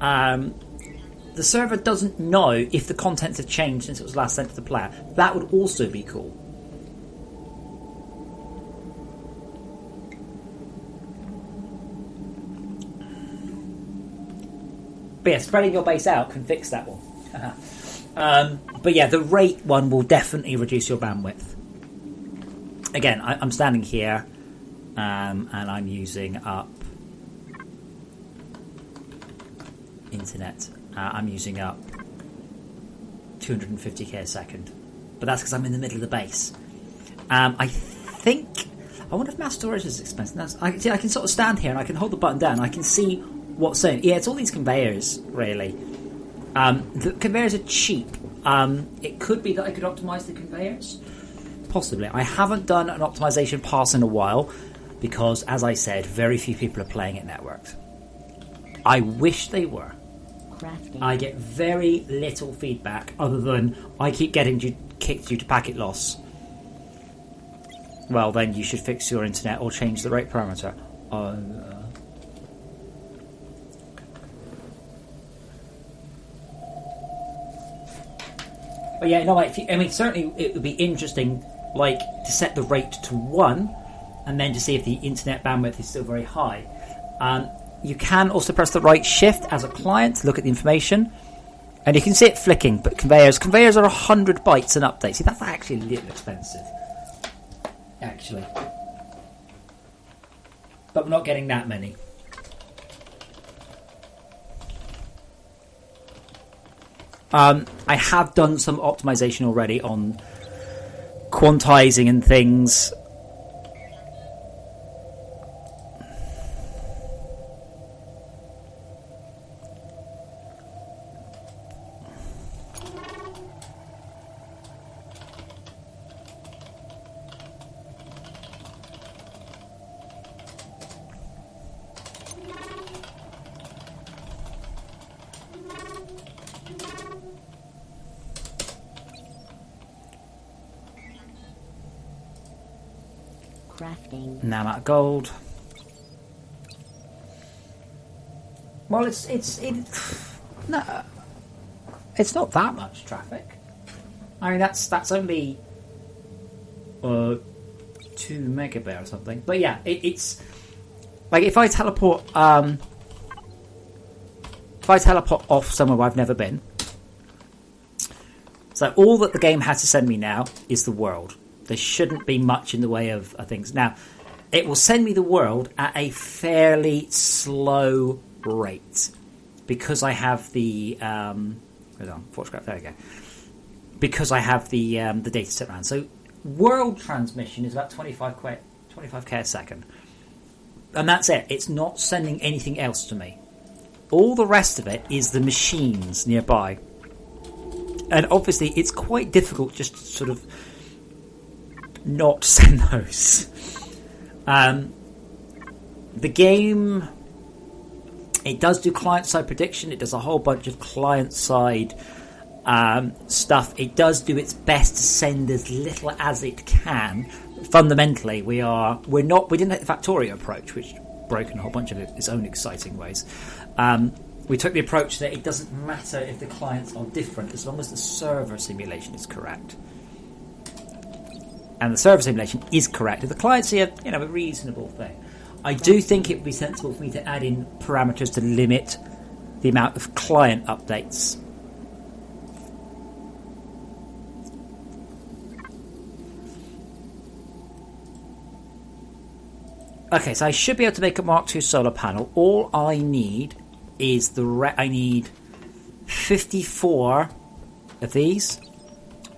The server doesn't know if the contents have changed since it was last sent to the player. That would also be cool. But yeah, spreading your base out can fix that one. But yeah, the rate one will definitely reduce your bandwidth. Again, I'm standing here, and I'm using up internet. I'm using up 250k a second, but that's because I'm in the middle of the base. I wonder if mass storage is expensive. I can sort of stand here and I can hold the button down. And I can see what's saying. Yeah, it's all these conveyors, really. The conveyors are cheap. It could be that I could optimize the conveyors. Possibly. I haven't done an optimization pass in a while because, as I said, very few people are playing it networked. I wish they were. Crafting. I get very little feedback other than I keep getting kicked due to packet loss. Well, then you should fix your internet or change the rate parameter. But yeah, no, certainly it would be interesting, to set the rate to 1 and then to see if the internet bandwidth is still very high. You can also press the right shift as a client to look at the information, and you can see it flicking. But conveyors are 100 bytes an update. See, that's actually a little expensive, actually. But we're not getting that many. I have done some optimization already on quantizing and things. Crafting. Now I'm out of gold. Well, it's not that much traffic. I mean, that's only 2 megabit or something. But yeah, it's like if I teleport off somewhere where I've never been. So all that the game has to send me now is the world. There shouldn't be much in the way of things. Now, it will send me the world at a fairly slow rate because I have the FortressCraft. There we go. Because I have the data set around. So world transmission is about 25k a second, and that's it. It's not sending anything else to me. All the rest of it is the machines nearby, and obviously it's quite difficult just to sort of not send those. The game, it does do client-side prediction. It does a whole bunch of client-side stuff. It does do its best to send as little as it can. Fundamentally, we didn't take the Factorio approach, which broke in a whole bunch of its own exciting ways. We took the approach that it doesn't matter if the clients are different as long as the server simulation is correct. And the server simulation is correct. If the clients see a reasonable thing, I do think it would be sensible for me to add in parameters to limit the amount of client updates. Okay, so I should be able to make a Mark II solar panel. All I need is I need 54 of these.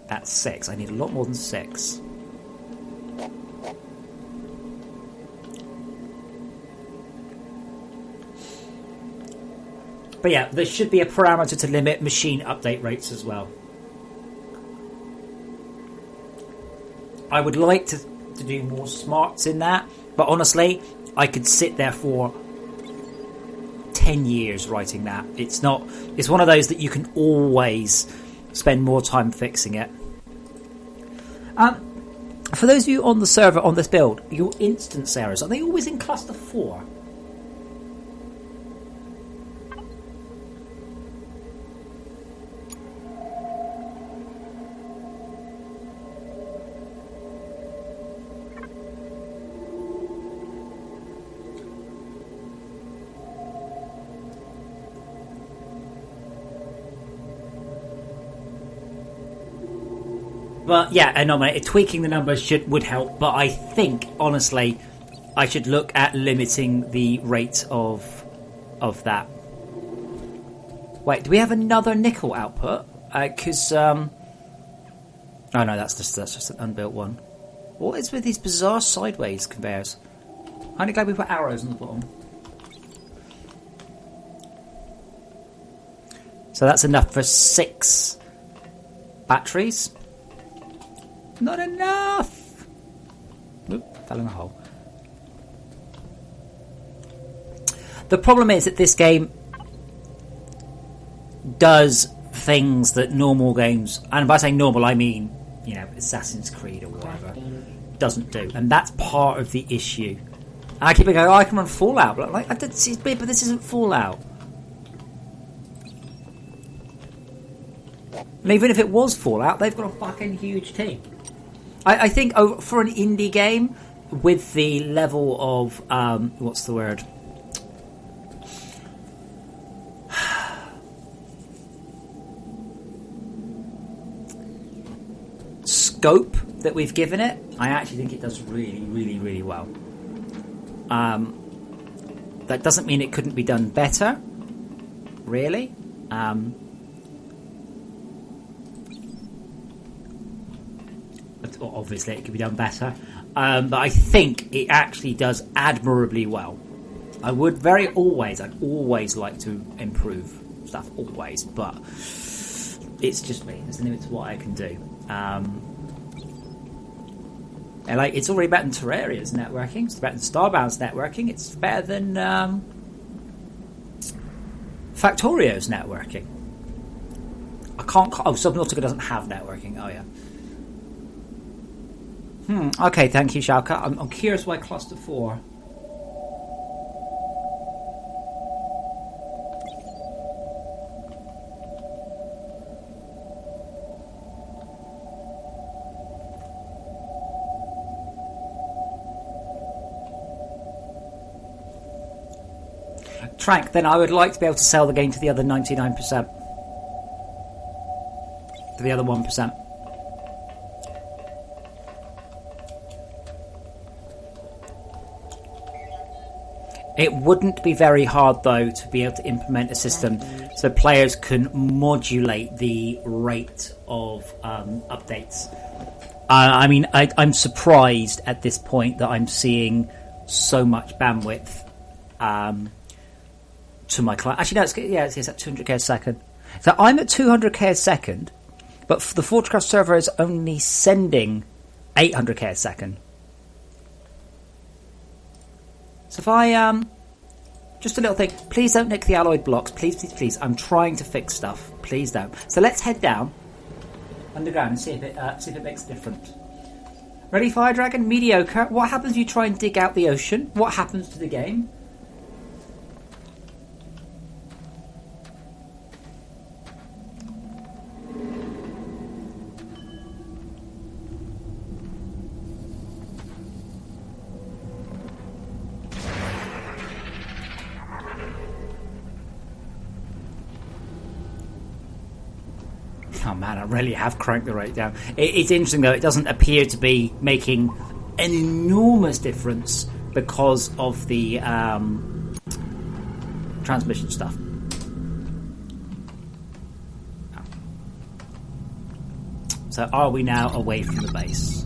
That's 6. I need a lot more than 6. But yeah, there should be a parameter to limit machine update rates as well. I would like to do more smarts in that, but honestly, I could sit there for 10 years writing that. It's one of those that you can always spend more time fixing it. For those of you on the server on this build, your instance errors, are they always in cluster 4? But yeah, anomaly. Tweaking the numbers would help, but I think honestly, I should look at limiting the rate of that. Wait, do we have another nickel output? Because oh no, that's just an unbuilt one. What is with these bizarre sideways conveyors? I'm glad we put arrows on the bottom. So that's enough for 6 batteries. Not enough! Oop, fell in a hole. The problem is that this game does things that normal games, and by saying normal I mean, you know, Assassin's Creed or whatever, doesn't do. And that's part of the issue. And I keep going, oh, I can run Fallout. But like, but this isn't Fallout. And even if it was Fallout, they've got a fucking huge team. I think for an indie game with the level of what's the word? Scope that we've given it, I actually think it does really, really, really well. That doesn't mean it couldn't be done better, really. Obviously it could be done better, but I think it actually does admirably well. I'd always like to improve stuff, always, but it's just me. There's a limit to what I can do. And like, it's already better than Terraria's networking, it's better than Starbound's networking, it's better than Factorio's networking. Subnautica doesn't have networking. Oh yeah. Okay, thank you, Shauka. I'm curious why Cluster 4. Trank, then I would like to be able to sell the game to the other 99%. To the other 1%. It wouldn't be very hard, though, to be able to implement a system so players can modulate the rate of updates. I mean, I'm surprised at this point that I'm seeing so much bandwidth to my client. Actually, no, it's at 200k a second. So I'm at 200k a second, but the FortressCraft server is only sending 800k a second. So if I, just a little thing, please don't nick the alloyed blocks, please, please, please. I'm trying to fix stuff, please don't. So let's head down underground and see if it makes a difference. Ready, Fire Dragon? Mediocre. What happens if you try and dig out the ocean? What happens to the game? Oh man, I really have cranked the rate down. It's interesting though, it doesn't appear to be making an enormous difference because of the transmission stuff. So are we now away from the base?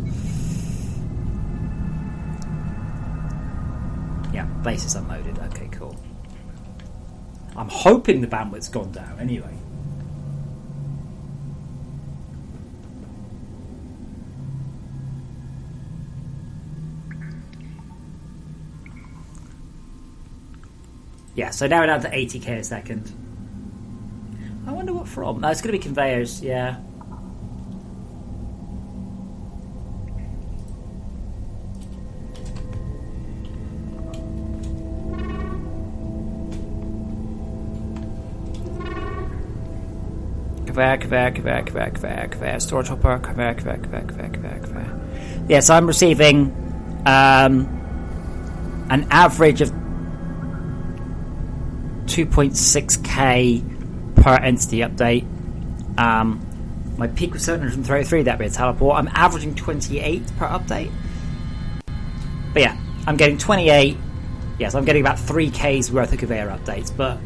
Yeah, base is unloaded. Okay, cool. I'm hoping the bandwidth's gone down anyway. Yeah, so now we're down to 80k a second. I wonder what from. No, it's going to be conveyors, yeah. Conveyor, storage hopper, conveyor. Yes, I'm receiving an average of 2.6k per entity update. My peak was 733, that'd be a teleport. I'm averaging 28 per update. But yeah, I'm getting 28. Yes, I'm getting about 3k's worth of conveyor updates, but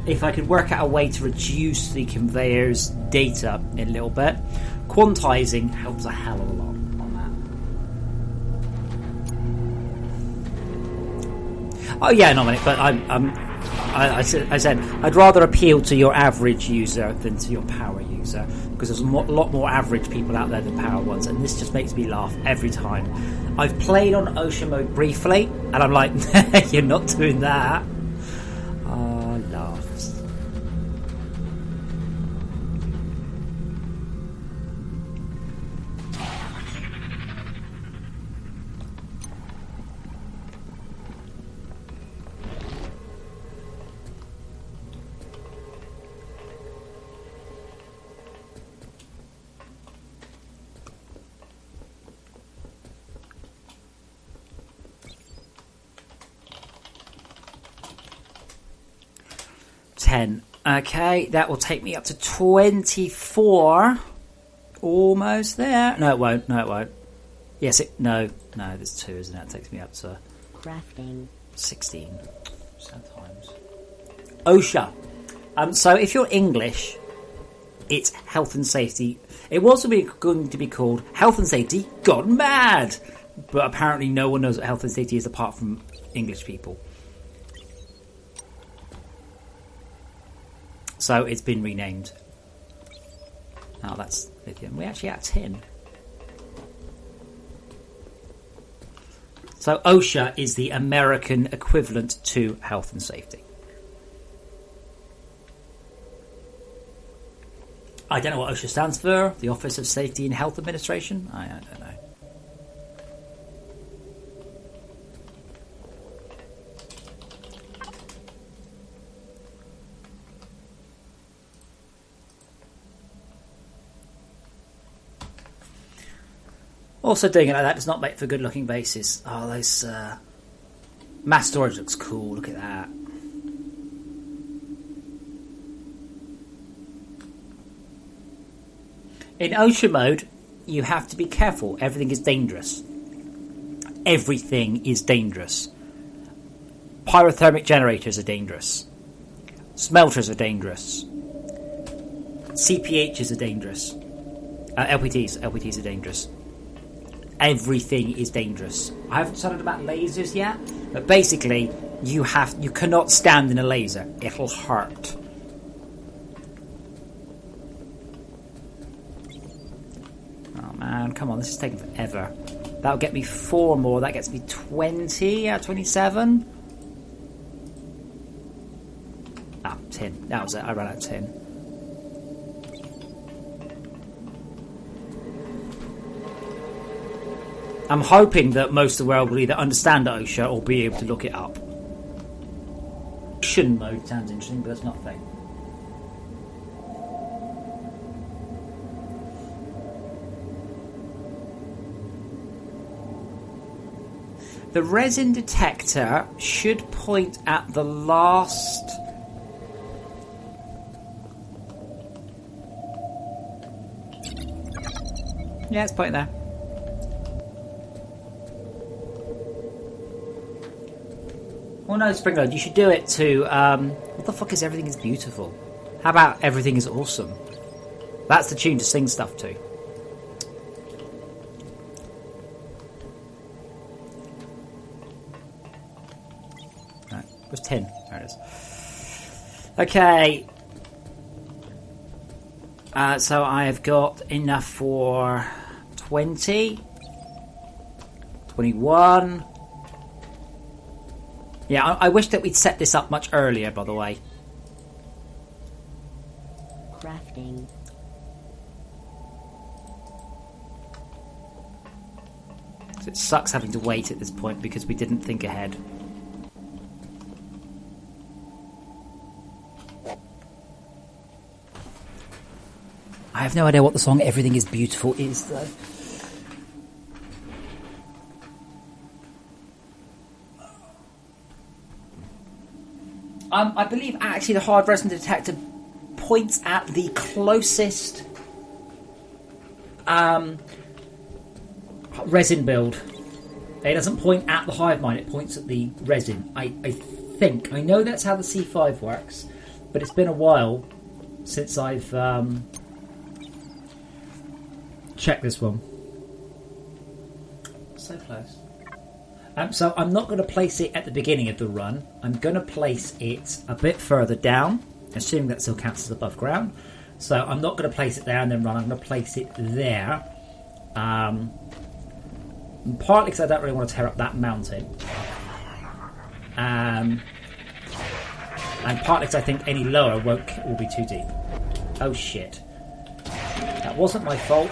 if I could work out a way to reduce the conveyor's data a little bit, quantizing helps a hell of a lot on that. Oh yeah, no, but I said I'd rather appeal to your average user than to your power user, because there's a lot more average people out there than power ones, and this just makes me laugh every time. I've played on OSHA mode briefly, and I'm like, you're not doing that. Oh, laughs. Okay, that will take me up to 24. Almost there. No, it won't. Yes, no, there's 2, isn't it? It takes me up to Crafting. 16. Sometimes. OSHA. So if you're English, it's health and safety. It was going to be called health and safety gone mad, but apparently no one knows what health and safety is apart from English people. So it's been renamed. Oh, that's lithium. We're actually at tin. So OSHA is the American equivalent to health and safety. I don't know what OSHA stands for. The Office of Safety and Health Administration? I don't know. Also doing it like that does not make for good looking bases. Oh, those mass storage looks cool. Look at that. In OSHA mode, you have to be careful. Everything is dangerous. Everything is dangerous. Pyrothermic generators are dangerous. Smelters are dangerous. CPHs are dangerous. LPTs are dangerous. Everything is dangerous. I haven't started about lasers yet, but basically, you cannot stand in a laser. It'll hurt. Oh man, come on, this is taking forever. That'll get me 4 more. That gets me 20 out of 27. Ah, 10. That was it. I ran out of 10. I'm hoping that most of the world will either understand OSHA or be able to look it up. Action mode sounds interesting, but that's not a thing. The resin detector should point at the last... Yeah, it's pointing there. Oh no, Springload, you should do it to, what the fuck is Everything is Beautiful? How about Everything is Awesome? That's the tune to sing stuff to. Right, where's 10? There it is. Okay. So I've got enough for 20, 21. Yeah, I wish that we'd set this up much earlier, by the way. Crafting. So it sucks having to wait at this point because we didn't think ahead. I have no idea what the song Everything is Beautiful is, though. I believe actually the hard resin detector points at the closest resin build. It doesn't point at the hive mind, it points at the resin. I think. I know that's how the C5 works, but it's been a while since I've checked this one. So close. So I'm not going to place it at the beginning of the run. I'm going to place it a bit further down, assuming that still counts as above ground. So I'm not going to place it there and then run. I'm going to place it there. Partly because I don't really want to tear up that mountain. And partly because I think any lower will be too deep. Oh shit. That wasn't my fault.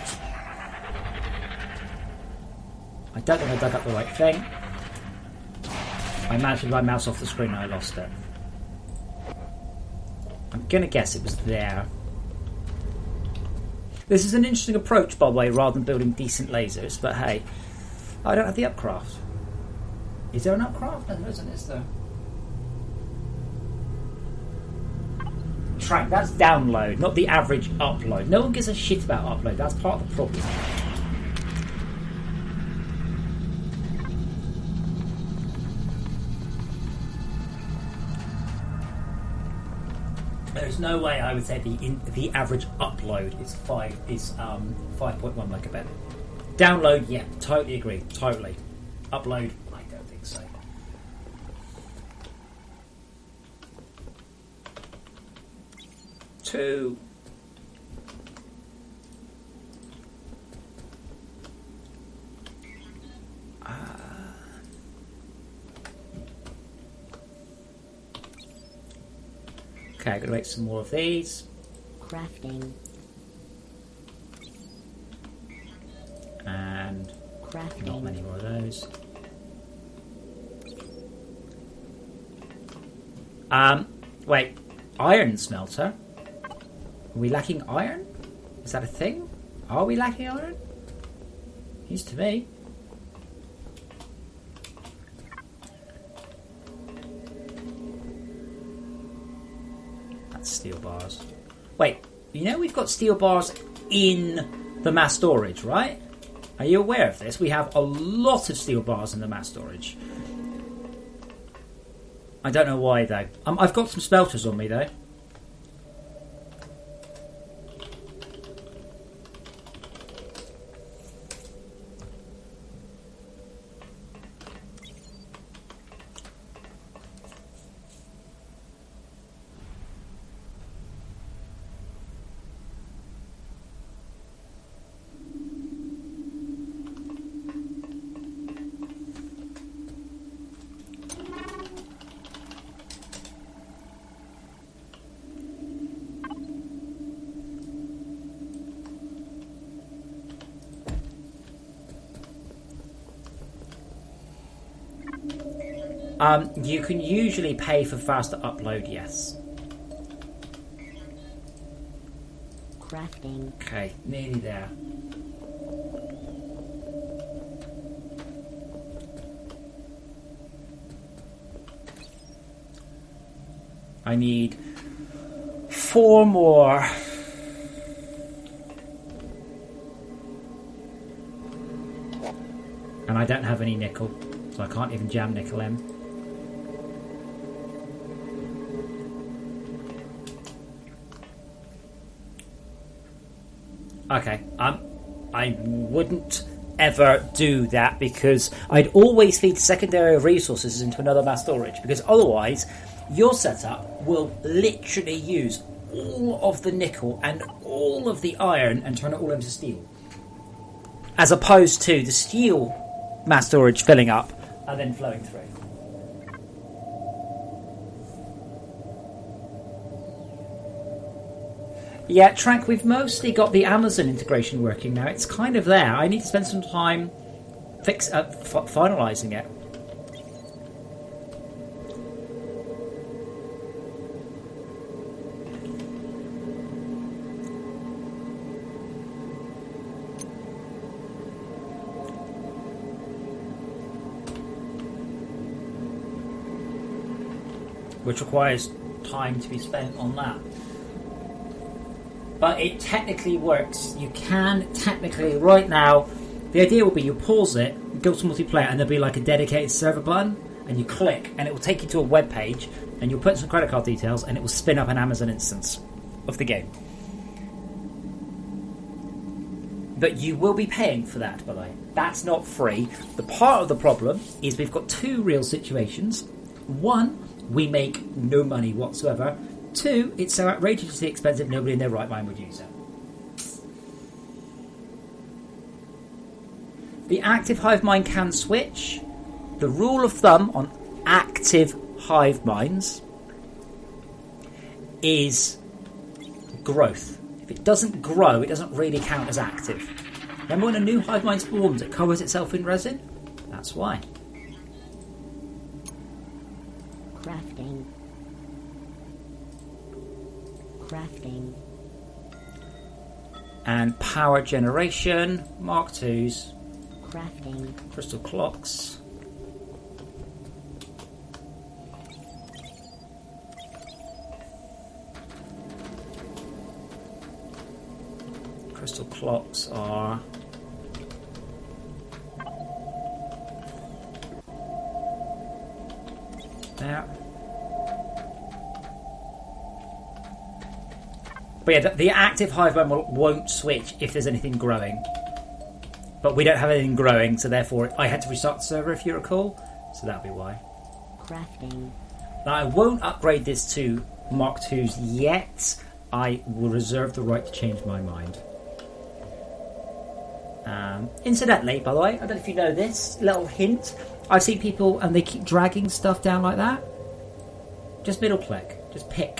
I don't think I dug up the right thing. I managed to move my mouse off the screen and I lost it. I'm going to guess it was there. This is an interesting approach, by the way, rather than building decent lasers, but hey, I don't have the upcraft. Is there an upcraft? No, there isn't, is there? Track, that's download, not the average upload. No one gives a shit about upload, that's part of the problem. There's no way I would say the average upload is 5.1 megabit. Download, yeah, totally agree, totally. Upload, I don't think so. Two. Okay, I'm going to make some more of these. Crafting. And Crafting. not many more of those. Wait, iron smelter? Are we lacking iron? Is that a thing? Are we lacking iron? Used to be. That's steel bars. Wait, you know we've got steel bars in the mass storage, right? Are you aware of this? We have a lot of steel bars in the mass storage. I don't know why though. I've got some smelters on me though. You can usually pay for faster upload, yes. Crafting. Okay, nearly there. I need 4 more. And I don't have any nickel, so I can't even jam nickel in. Okay, I wouldn't ever do that because I'd always feed secondary resources into another mass storage because otherwise Your setup will literally use all of the nickel and all of the iron and turn it all into steel. As opposed to the steel mass storage filling up and then flowing through. Yeah, Trank, we've mostly got the Amazon integration working now. It's kind of there. I need to spend some time finalising it. Which requires time to be spent on that. But it technically works. You can technically, right now, the idea will be you pause it, go to multiplayer, and there'll be like a dedicated server button, and you click, and it will take you to a web page, and you'll put some credit card details, and it will spin up an Amazon instance of the game. But you will be paying for that, by the way. That's not free. The part of the problem is we've got two real situations. One, we make no money whatsoever. Two, it's so outrageously expensive nobody in their right mind would use it. The active hive mind can switch. The rule of thumb on active hive minds is growth. If it doesn't grow, it doesn't really count as active. Remember when a new hive mind spawns, it covers itself in resin? That's why. Crafting. Crafting. And power generation, Mark IIs, Crafting. crystal clocks. Crystal clocks are there. But yeah, the active hive mind won't switch if there's anything growing. But we don't have anything growing, so therefore I had to restart the server, if you recall. So that'll be why. Crafting. Now I won't upgrade this to Mark IIs yet. I will reserve the right to change my mind. Incidentally, by the way, I don't know if you know this, little hint. I've seen people and they keep dragging stuff down like that. Just middle click. Just pick.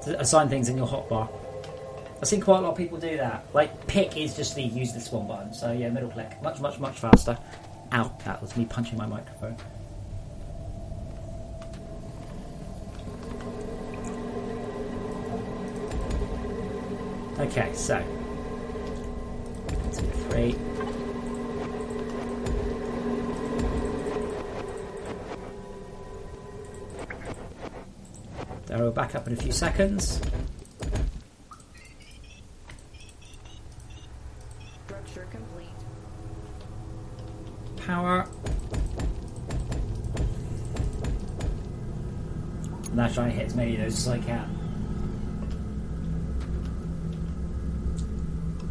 To assign things in your hotbar. I've seen quite a lot of people do that. Like, pick is just the use this one button. So yeah, middle click. Much, much, much faster. Ow, that was me punching my microphone. Okay, so 1, 2, 3. There, we'll back up in a few seconds. Structure complete. Power. I'm now trying to hit as many of those as I can.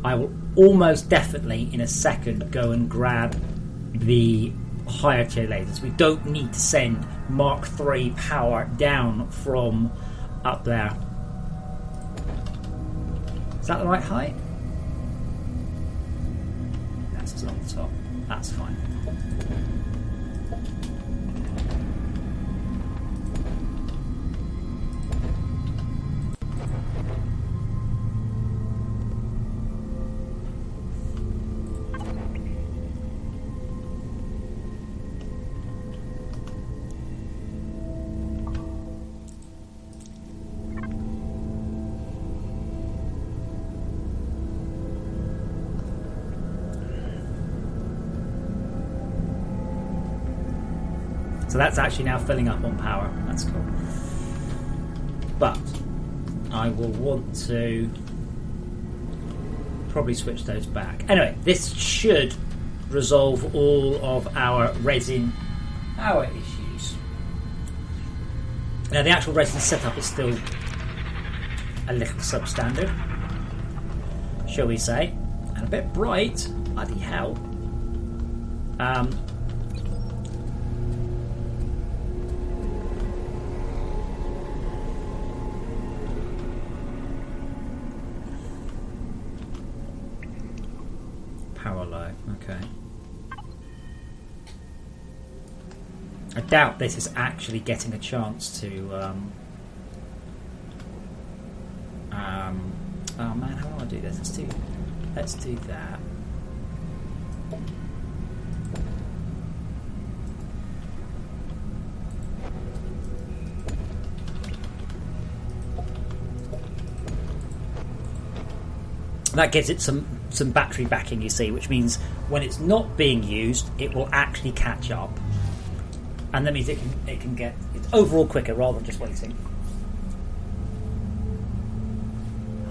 I will almost definitely in a second go and grab the higher tier lasers. We don't need to send Mark III power down from up there. Is that the right height? That's just on the top. That's fine. So that's actually now filling up on power. That's cool. But I will want to probably switch those back. Anyway, this should resolve all of our resin power issues. Now the actual resin setup is still a little substandard, shall we say, and a bit bright. Bloody hell. Power low. Okay. I doubt this is actually getting a chance to. Oh man, how do I do this? Let's do that. That gives it some battery backing, you see, which means when it's not being used, it will actually catch up, and that means it can get it's overall quicker rather than just waiting.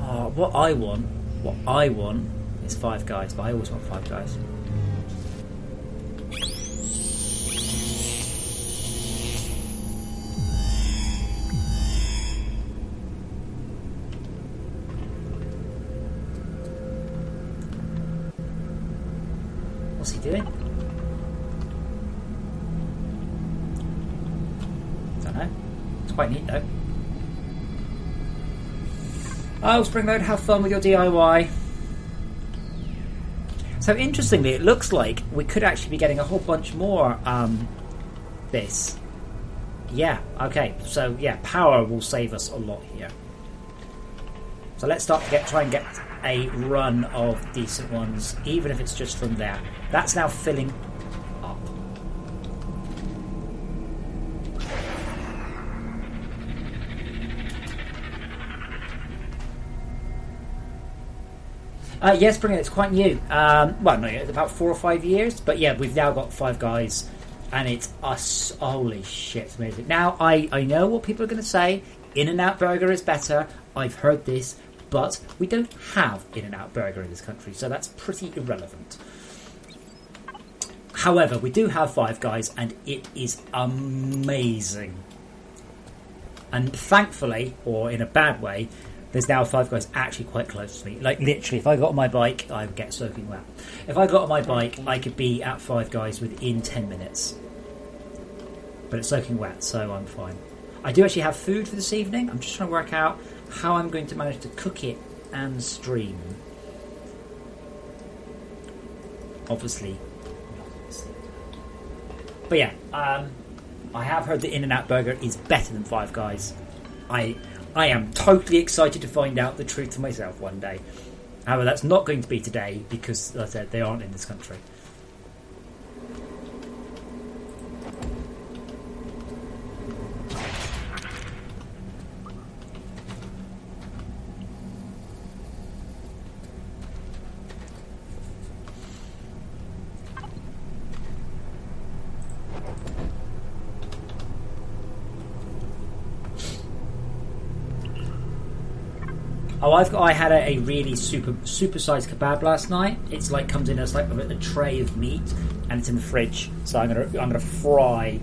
Oh, what I want is 5 guys, but I always want 5 guys. What's he doing? Don't know. It's quite neat though. Oh, Springload, have fun with your DIY. So interestingly, it looks like we could actually be getting a whole bunch more this. Yeah, okay. So yeah, power will save us a lot here. So let's start to try and get a run of decent ones, even if it's just from there. That's now filling up. Yes, brilliant. It's quite new. Well, no, it's about 4 or 5 years. But yeah, we've now got 5 guys, and it's us. Holy shit, it's amazing. Now, I know what people are going to say. In-N-Out Burger is better. I've heard this, but we don't have In-N-Out Burger in this country, so that's pretty irrelevant. However, we do have 5 guys, and it is amazing. And thankfully, or in a bad way, there's now 5 guys actually quite close to me. Like, literally, if I got on my bike, I would get soaking wet. If I got on my bike, I could be at 5 guys within 10 minutes. But it's soaking wet, so I'm fine. I do actually have food for this evening. I'm just trying to work out how I'm going to manage to cook it and stream. Obviously. But yeah, I have heard that In-N-Out Burger is better than 5 Guys. I am totally excited to find out the truth for myself one day. However, that's not going to be today because, as I said, they aren't in this country. Oh, I had a really super-sized kebab last night. It's like comes in as like a tray of meat, and it's in the fridge. So I'm gonna fry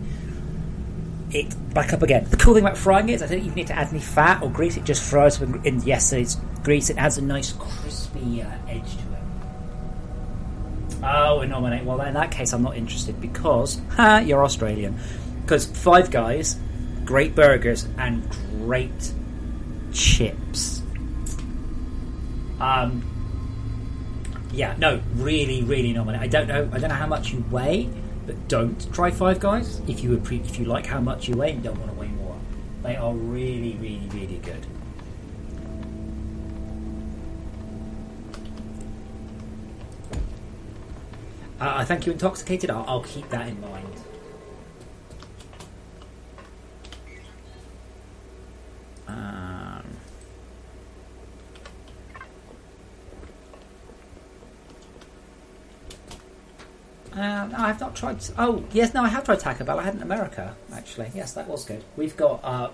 it back up again. The cool thing about frying it is I don't even need to add any fat or grease. It just fries in yesterday's grease. It adds a nice crispy edge to it. Oh, and nominate. Well, in that case, I'm not interested because you're Australian. Because 5 Guys, great burgers and great chips. Yeah, no, really nominate. I don't know how much you weigh, but don't try 5 Guys if you like how much you weigh and don't want to weigh more. They are really good. I thank you, Intoxicated. I'll keep that in mind. No, I have not tried. Oh, yes, no, I have tried Taco Bell. I had it in America, actually. Yes, that was good. We've got.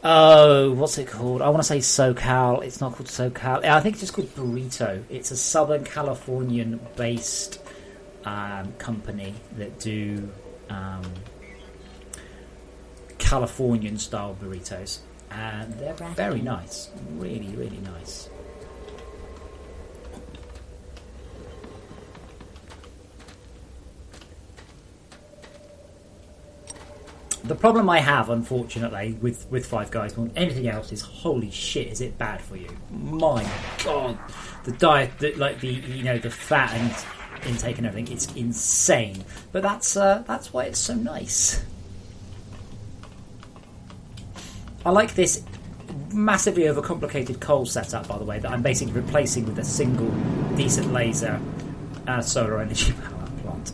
What's it called? I want to say SoCal. It's not called SoCal. I think it's just called Burrito. It's a Southern Californian-based company that do Californian-style burritos, and they're very nice. Really nice. The problem I have, unfortunately, with Five Guys more than anything else is, holy shit, is it bad for you? My God, the diet, the fat and intake and everything, it's insane. But that's why it's so nice. I like this massively overcomplicated coal setup, by the way, that I'm basically replacing with a single decent laser solar energy power plant.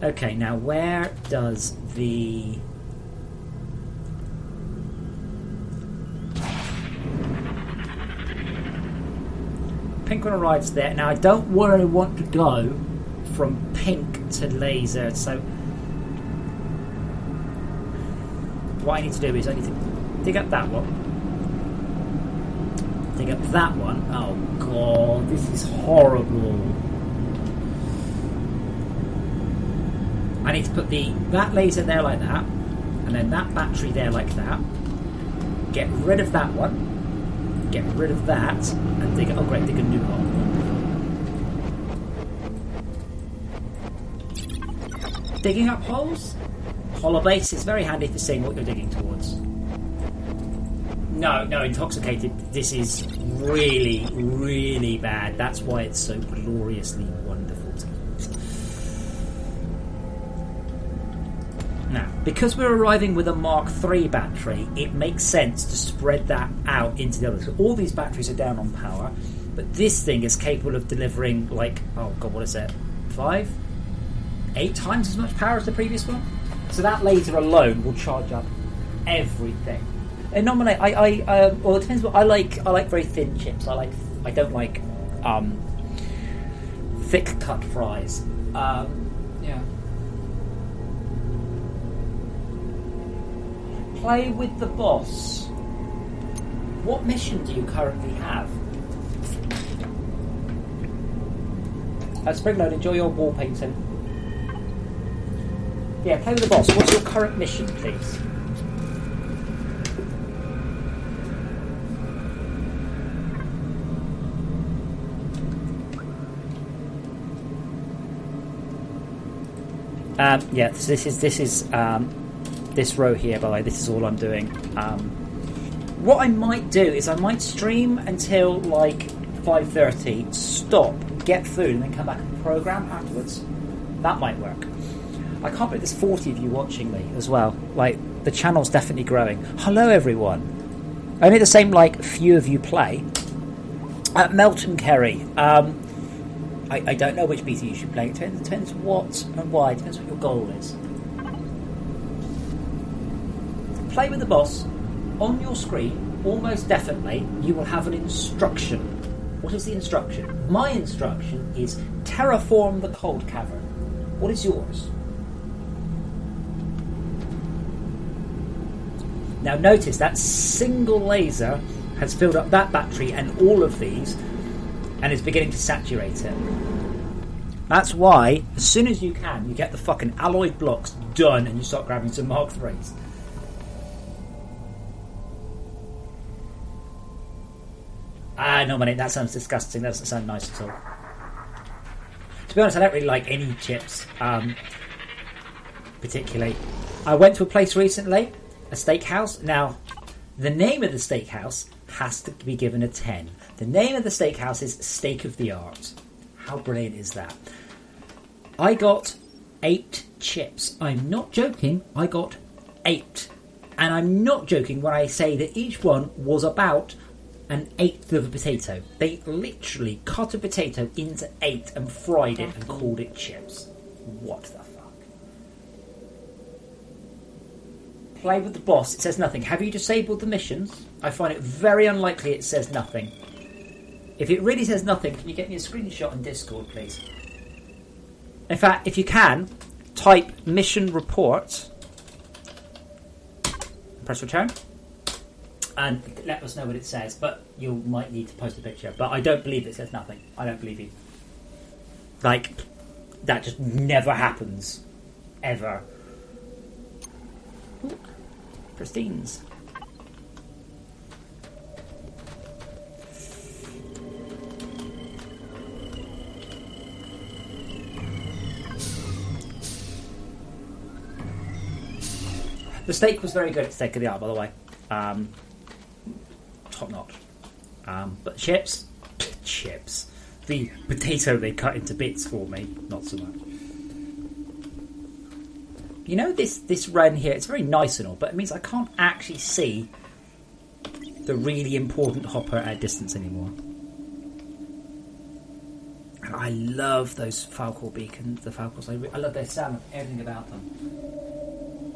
Okay, now where does the... Pink one arrives there. Now I don't really want to go from pink to laser, so what I need to do is I need to dig up that one. Dig up that one. Oh God, this is horrible. I need to put that laser there like that, and then that battery there like that. Get rid of that one. Get rid of that, and dig a new hole. Digging up holes? Hollow base is very handy for seeing what you're digging towards. No, intoxicated. This is really, really bad. That's why it's so gloriously wonderful to use. Now, because we're arriving with a Mark III battery, it makes sense to spread that out into the others. So all these batteries are down on power, but this thing is capable of delivering, like, oh God, what is it? 5? 8 times as much power as the previous one? So that laser alone will charge up everything. And normally, well, it depends what I like. I like very thin chips. I don't like thick cut fries. Yeah. Play with the boss. What mission do you currently have? Springload, enjoy your wall painting. Yeah, play with the boss. What's your current mission, please? Yeah, so this is this row here, by the way. This is all I'm doing. What I might do is I might stream until like 5:30, stop, get food, and then come back and program afterwards. That might work. I can't believe there's 40 of you watching me as well. Like, the channel's definitely growing. Hello, everyone. Only the same, like, few of you play. Melton Kerry. I don't know which beta you should play. It depends what and why. It depends what your goal is. Play with the boss. On your screen, almost definitely, you will have an instruction. What is the instruction? My instruction is terraform the cold cavern. What is yours? Now notice that single laser has filled up that battery and all of these, and is beginning to saturate it. That's why, as soon as you can, you get the fucking alloyed blocks done and you start grabbing some Mark IIIs. No, man, that sounds disgusting. That doesn't sound nice at all. To be honest, I don't really like any chips, particularly. I went to a place recently, a steakhouse. Now, the name of the steakhouse has to be given a 10. The name of the steakhouse is Steak of the Art. How brilliant is that? I got 8 chips. I'm not joking. I got 8. And I'm not joking when I say that each one was about an eighth of a potato. They literally cut a potato into 8 and fried it and called it chips. What the fuck? Play with the boss. It says nothing. Have you disabled the missions? I find it very unlikely it says nothing. If it really says nothing, can you get me a screenshot on Discord, please? In fact, if you can, type mission report, press return, and let us know what it says. But you might need to post a picture. But I don't believe it says nothing. I don't believe you. Like, that just never happens. Ever. Ooh, pristines. The steak was very good at Steak of the Art, by the way. Top notch. But chips, the potato they cut into bits for me, not so much. You know, this run here, it's very nice and all, but it means I can't actually see the really important hopper at a distance anymore. And I love those Falcor beacons, the Falcors. I love their sound, everything about them.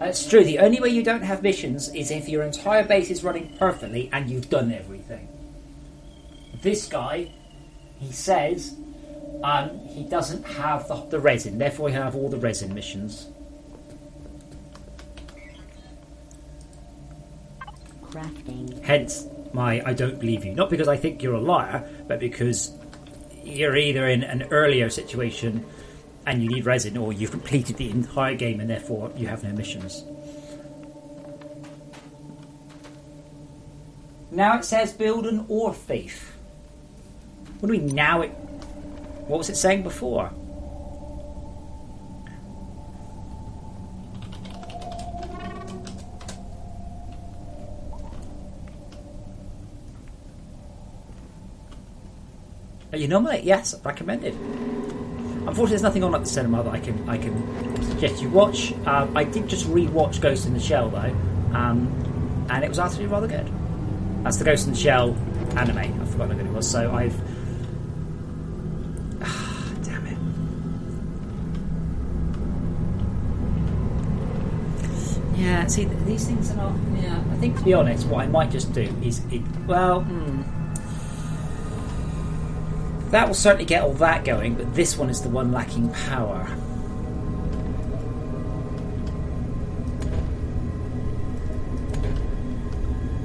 It's true, the only way you don't have missions is if your entire base is running perfectly and you've done everything. This guy, he says, he doesn't have the resin, therefore he have all the resin missions. Crafting. Hence my I don't believe you. Not because I think you're a liar, but because you're either in an earlier situation and you need resin, or you've completed the entire game and therefore you have no missions. Now it says build an ore thief. What do we mean now? What was it saying before? You nominate? Yes, recommended. Unfortunately, there's nothing on at the cinema that I can suggest you watch. I did just re-watch Ghost in the Shell though, and it was actually rather good. That's the Ghost in the Shell anime. I forgot how good it was. So I've damn it. Yeah, see, these things are not. Yeah, I think to be honest, what I might just do is that will certainly get all that going, but this one is the one lacking power.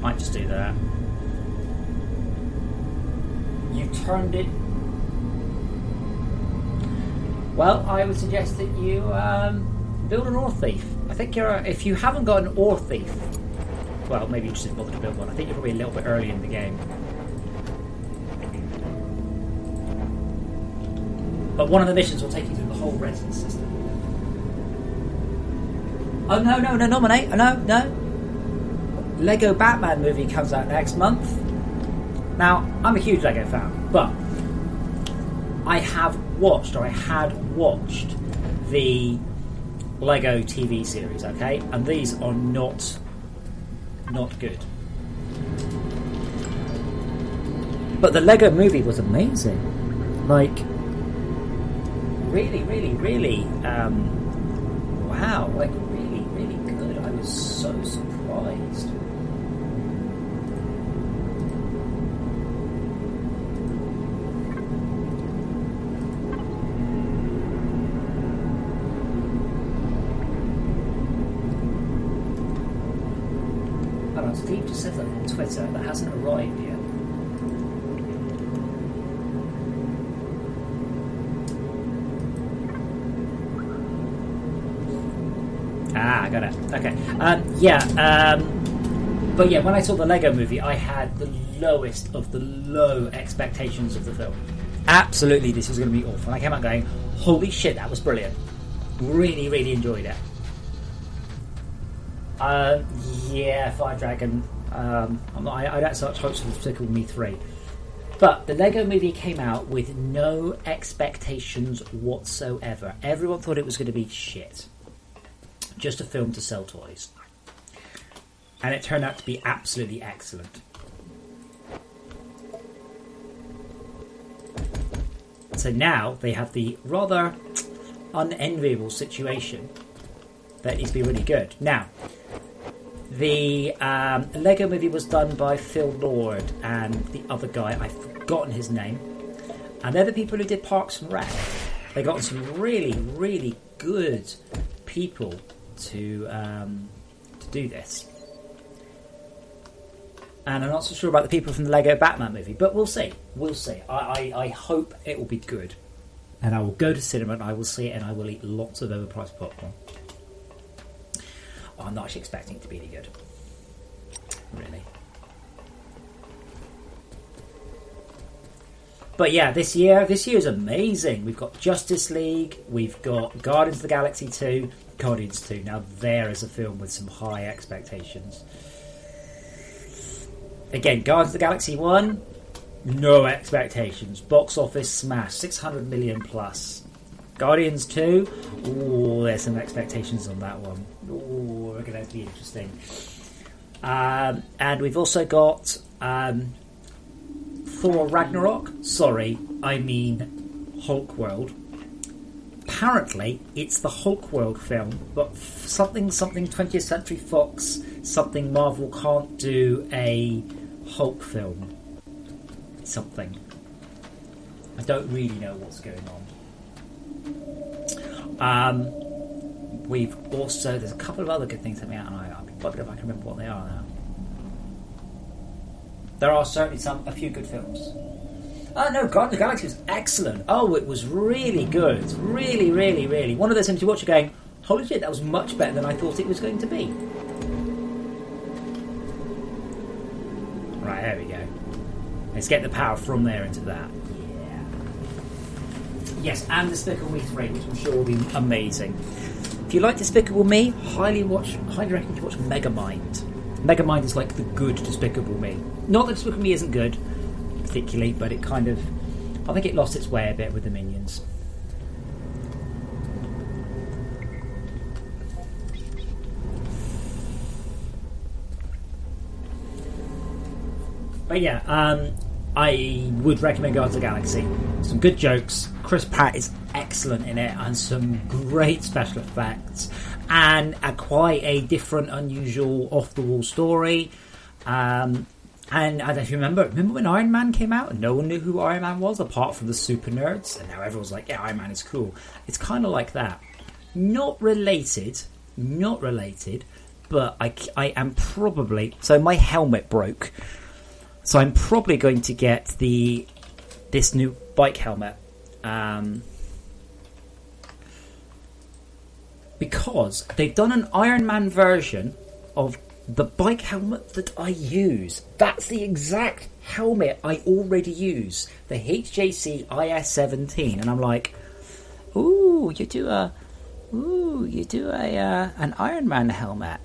Might just do that. You turned it. Well, I would suggest that you build an ore thief. I think if you haven't got an ore thief, well, maybe you just didn't bother to build one. I think you're probably a little bit early in the game. But one of the missions will take you through the whole resin system. Oh, no, nominate. No. Lego Batman movie comes out next month. Now, I'm a huge Lego fan, but I had watched the Lego TV series, okay? And these are not good. But the Lego movie was amazing. Like, really, wow, like really good. I was so surprised. Hold on, Steve just says that on Twitter. That hasn't arrived yet. I got it. Okay. But yeah, when I saw the Lego movie, I had the lowest of the low expectations of the film. Absolutely, this was going to be awful. And I came out going, holy shit, that was brilliant. Really enjoyed it. Yeah, Fire Dragon. I don't such hopes for Despicable Me 3. But the Lego movie came out with no expectations whatsoever. Everyone thought it was going to be shit. Just a film to sell toys. And it turned out to be absolutely excellent. So now they have the rather unenviable situation that is be really good. Now, the Lego movie was done by Phil Lord and the other guy, I've forgotten his name. And they're the people who did Parks and Rec. They got some really good people to do this. And I'm not so sure about the people from the Lego Batman movie, but we'll see. I hope it will be good. And I will go to cinema and I will see it and I will eat lots of overpriced popcorn. Oh, I'm not actually expecting it to be any good. Really. But yeah, this year is amazing. We've got Justice League, we've got Guardians of the Galaxy 2, Guardians 2. Now there is a film with some high expectations. Again, Guardians of the Galaxy 1, no expectations. Box office smash, 600 million plus. Guardians 2, ooh, there's some expectations on that one. Ooh, we're going to be interesting. And we've also got Thor Ragnarok. Sorry, I mean Hulk World. Apparently, it's the Hulk World film, but something 20th Century Fox, something Marvel can't do a Hulk film. Something. I don't really know what's going on. We've also, there's a couple of other good things coming out, and I'll be bugged if I can remember what they are now. There are certainly a few good films. Oh no, Guardians of the Galaxy was excellent. Oh, it was really good. Really, really, really. One of those things you watch, you're going, holy shit, that was much better than I thought it was going to be. Right, there we go. Let's get the power from there into that. Yeah. Yes, and Despicable Me 3, which I'm sure will be amazing. If you like Despicable Me, highly recommend you watch Megamind. Megamind is like the good Despicable Me. Not that Despicable Me isn't good, particularly, but it kind of, I think it lost its way a bit with the Minions. But yeah, I would recommend Guardians of the Galaxy. Some good jokes. Chris Pratt is excellent in it, and some great special effects, and quite a different, unusual, off-the-wall story. And I don't know if you remember when Iron Man came out and no one knew who Iron Man was apart from the super nerds, and now everyone's like, yeah, Iron Man is cool. It's kind of like that. Not related, but I am probably... So my helmet broke. So I'm probably going to get this new bike helmet. Because they've done an Iron Man version of the bike helmet that I use. That's the exact helmet I already use. The HJC IS-17. And I'm like, you do an Iron Man helmet.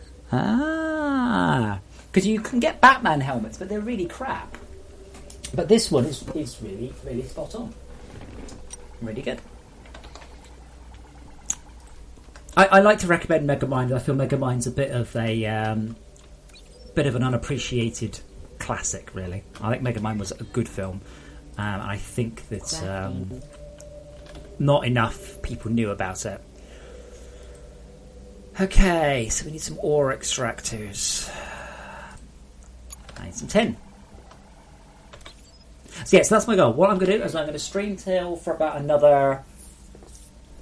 Because you can get Batman helmets, but they're really crap. But this one is really, really spot on. Really good. I like to recommend Megamind. I feel Megamind's a bit of an unappreciated classic, really. I think Megamind was a good film. And I think that not enough people knew about it. Okay, so we need some ore extractors. I need some tin. So yeah, so that's my goal. What I'm going to do is I'm going to stream till for about another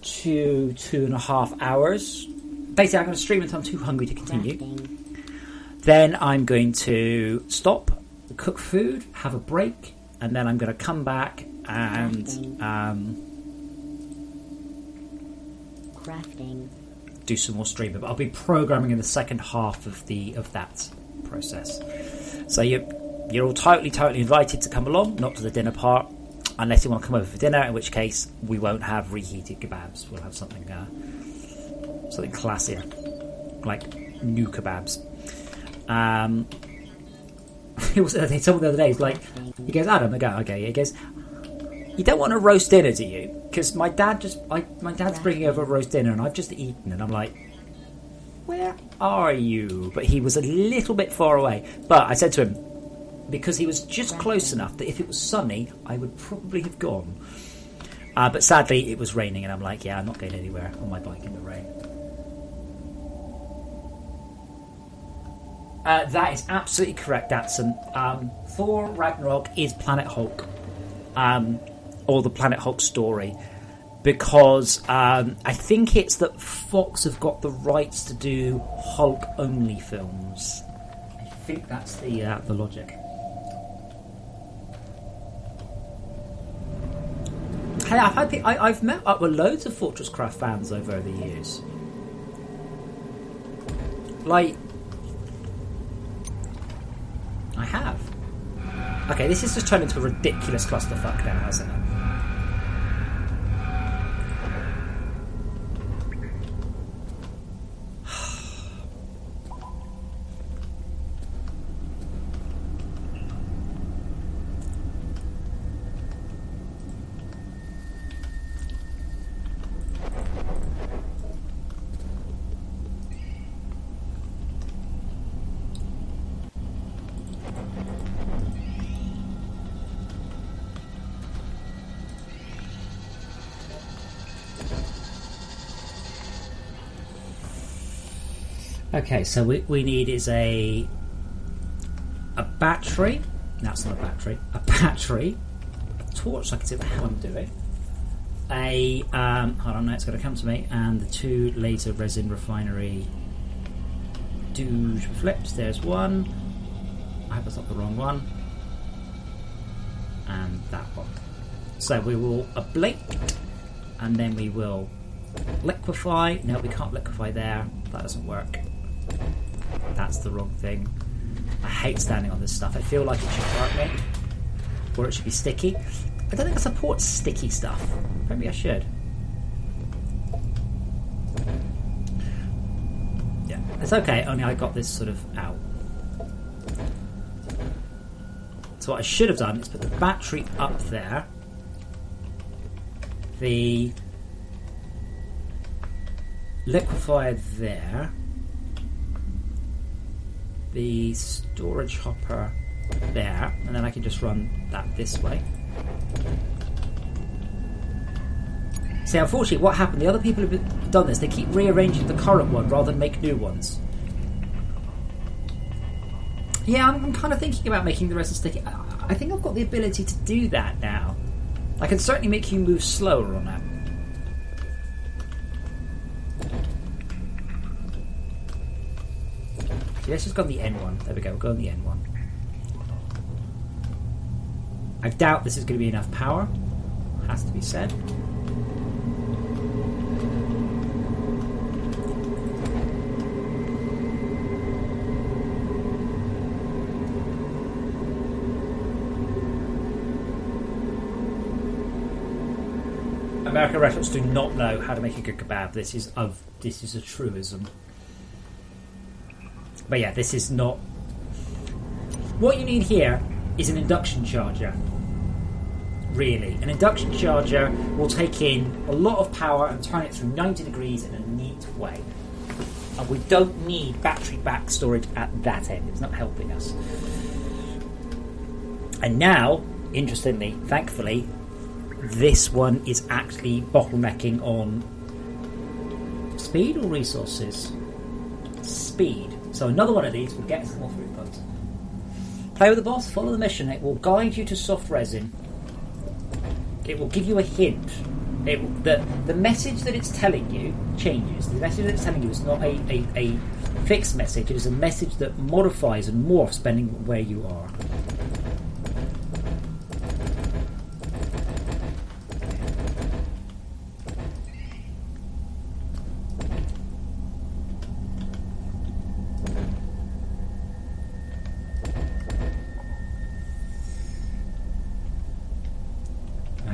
2.5 hours. Basically, I'm going to stream until I'm too hungry to continue. Then I'm going to stop, cook food, have a break, and then I'm going to come back and crafting. Do some more streaming. But I'll be programming in the second half of that process. So you're all totally invited to come along, not to the dinner part, unless you want to come over for dinner, in which case we won't have reheated kebabs. We'll have something classier, like new kebabs. Someone the other day was like, he goes, Adam, I go, okay. He goes, you don't want a roast dinner, do you? Because my dad's bringing over a roast dinner, and I've just eaten, and I'm like, where are you? But he was a little bit far away. But I said to him, because he was just close enough that if it was sunny, I would probably have gone. But sadly, it was raining, and I'm like, yeah, I'm not going anywhere on my bike in the rain. That is absolutely correct, Datsun. Thor Ragnarok is Planet Hulk, or the Planet Hulk story, because I think it's that Fox have got the rights to do Hulk-only films. I think that's the logic. Hey, I've met up with loads of FortressCraft fans over the years. Like, I have. Okay, this has just turned into a ridiculous clusterfuck now, hasn't it? Okay, so we need is a battery. That's not a battery. A battery. A torch. I can see what the hell I'm doing. Hold on, now it's going to come to me. And the 2 laser resin refinery douche flips. There's one. I hope that's not the wrong one. And that one. So we will ablate, and then we will liquefy. No, we can't liquefy there. That doesn't work. That's the wrong thing. I hate standing on this stuff. I feel like it should hurt me, or it should be sticky. I don't think I support sticky stuff. Maybe I should. Yeah, it's okay. Only I got this sort of out. So what I should have done is put the battery up there. The liquefier there. The storage hopper there, and then I can just run that this way. See, unfortunately, what happened, the other people who've done this, they keep rearranging the current one rather than make new ones. Yeah, I'm kind of thinking about making the resin sticky. I think I've got the ability to do that now. I can certainly make you move slower on that. Let's just go on the N1. There we go, we'll go on the N1. I doubt this is going to be enough power. Has to be said. American restaurants do not know how to make a good kebab. This is a truism. But yeah, this is not... What you need here is an induction charger. Really. An induction charger will take in a lot of power and turn it through 90 degrees in a neat way. And we don't need battery back storage at that end. It's not helping us. And now, interestingly, thankfully, this one is actually bottlenecking on speed or resources? Speed. So another one of these will get us more throughput. Play with the boss, follow the mission. It will guide you to soft resin. It will give you a hint. The message that it's telling you changes. The message that it's telling you is not a fixed message. It is a message that modifies and morphs depending on where you are.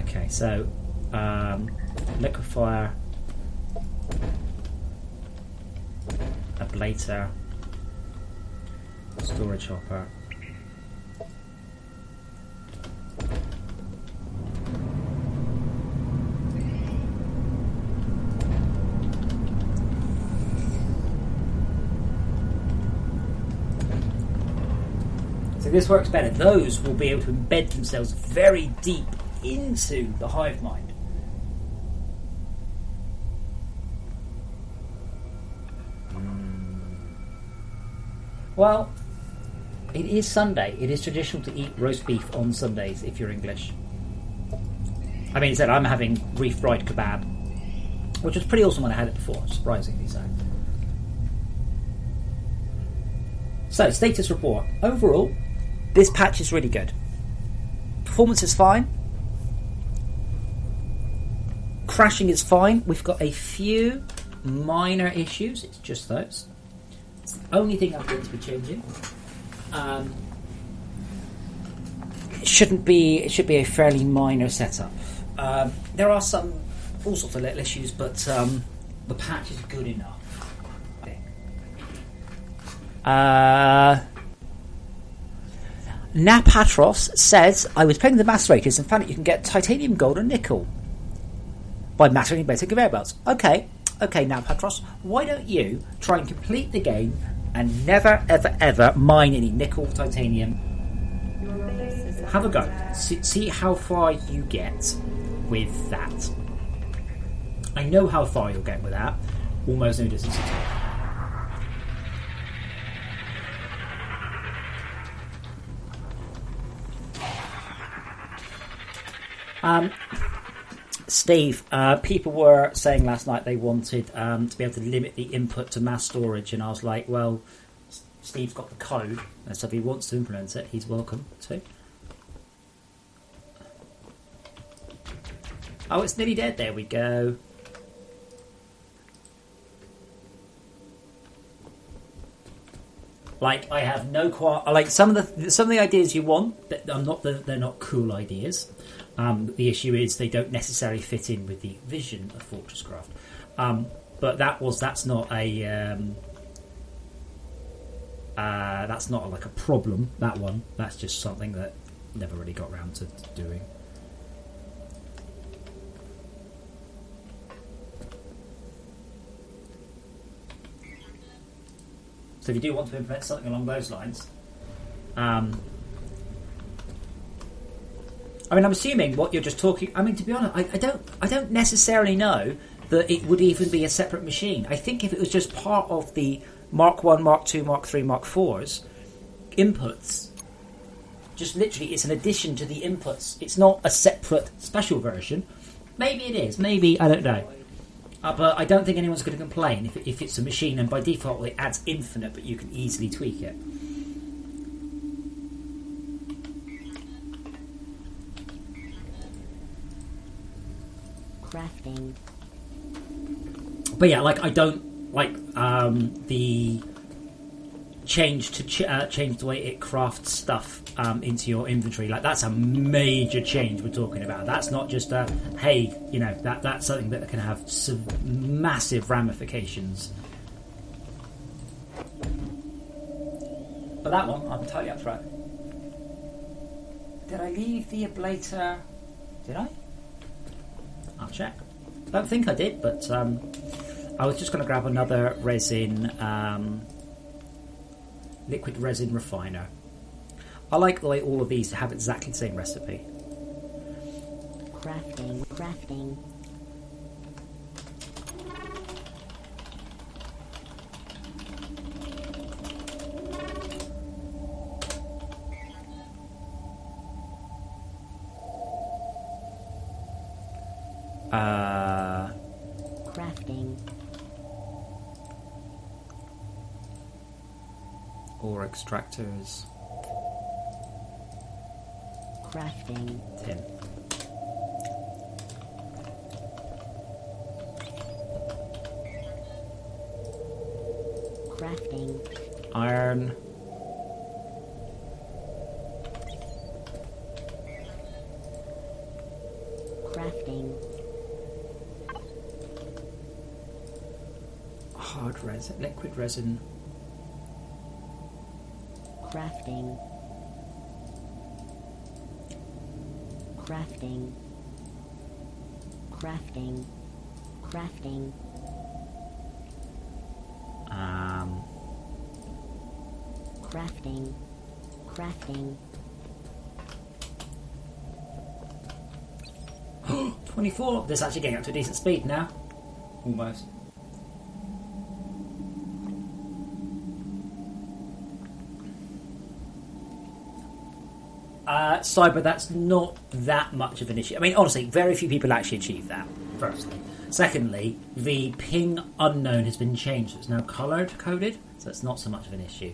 Okay, so liquefier, ablator, storage hopper. So this works better. Those will be able to embed themselves very deep into the hive mind. Well, it is Sunday. It is traditional to eat roast beef on Sundays if you're English. I mean, instead I'm having refried kebab, which was pretty awesome when I had it before, surprisingly so. So, status report. Overall, this patch is really good. Performance is fine. Crashing is fine. We've got a few minor issues. It's just those. It's the only thing I'm going to be changing. It should be a fairly minor setup. There are all sorts of little issues, but the patch is good enough. Napatros says, I was playing the macerators and found that you can get titanium, gold and nickel by macerating basic conveyor belts. Okay, Napatros, why don't you try and complete the game and never, ever, ever mine any nickel, titanium? Have a go. See how far you get with that. I know how far you'll get with that. Almost no distance at all. Steve, people were saying last night they wanted to be able to limit the input to mass storage, and I was like, well, Steve's got the code, and so if he wants to implement it, he's welcome to. Oh, it's nearly dead. There we go. Like, I have no like some of the ideas you want, but they're not cool ideas. The issue is they don't necessarily fit in with the vision of FortressCraft. But that's not like a problem. That one, that's just something that never really got around to doing. So if you do want to implement something along those lines, I mean, I'm assuming what you're just talking. I mean, to be honest, I don't necessarily know that it would even be a separate machine. I think if it was just part of the Mark 1, Mark 2, Mark 3, Mark 4's inputs, just literally it's an addition to the inputs. It's not a separate special version. Maybe it is. Maybe, I don't know. But I don't think anyone's going to complain if it's a machine, and by default it adds infinite, but you can easily tweak it. Crafting. But yeah, like I don't like the change to change the way it crafts stuff into your inventory. Like that's a major change we're talking about. That's not just a hey, you know, that's something that can have some massive ramifications. But that one, I'm totally up for it. Did I leave the ablator? Did I? I'll check. Don't think I did, but I was just going to grab another resin, liquid resin refiner. I like the way all of these have exactly the same recipe. Crafting. Crafting. Ore extractors. Crafting. Tin. Crafting. Iron. Crafting. Hard resin. Liquid resin. Crafting. Crafting. Crafting. Crafting. Crafting. Crafting. 24. This is actually getting up to a decent speed now. Almost. Cyber, that's not that much of an issue. I mean, honestly, very few people actually achieve that, firstly. Secondly, the ping unknown has been changed. It's now coded, so it's not so much of an issue.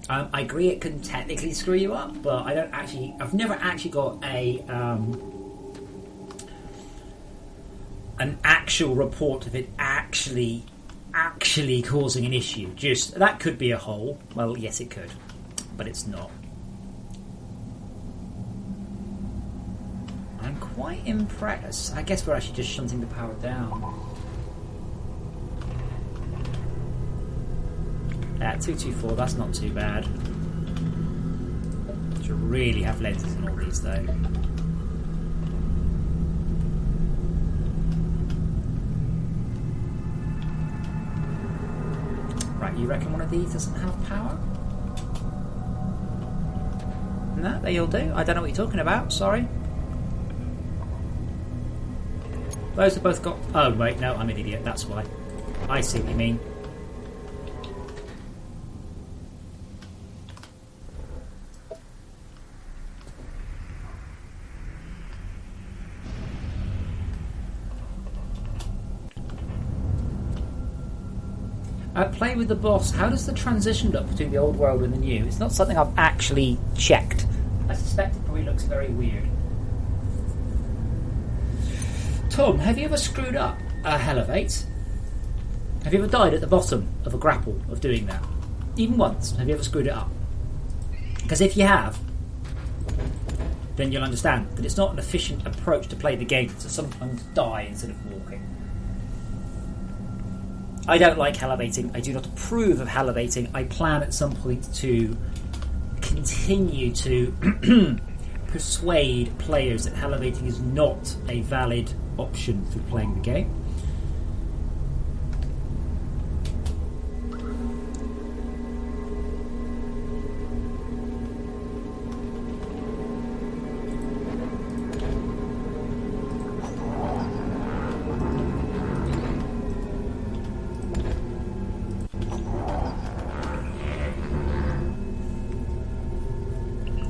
I agree it can technically screw you up, but I've never actually got an actual report of it actually causing an issue. Just, that could be a hole. Well, yes, it could, but it's not. I'm quite impressed. I guess we're actually just shunting the power down. Yeah, 224, that's not too bad. Should really have lenses in all these though. Right, you reckon one of these doesn't have power? No, they all do. I don't know what you're talking about, sorry. Those have both got... Oh, wait, no, I'm an idiot, that's why. I see what you mean. Play with the boss. How does the transition look between the old world and the new? It's not something I've actually checked. I suspect it probably looks very weird. Tom, have you ever screwed up a Elevate? Have you ever died at the bottom of a grapple of doing that? Even once. Have you ever screwed it up? Because if you have, then you'll understand that it's not an efficient approach to play the game to sometimes die instead of walking. I don't like elevating. I do not approve of elevating. I plan at some point to continue to persuade players that elevating is not a valid option for playing the game.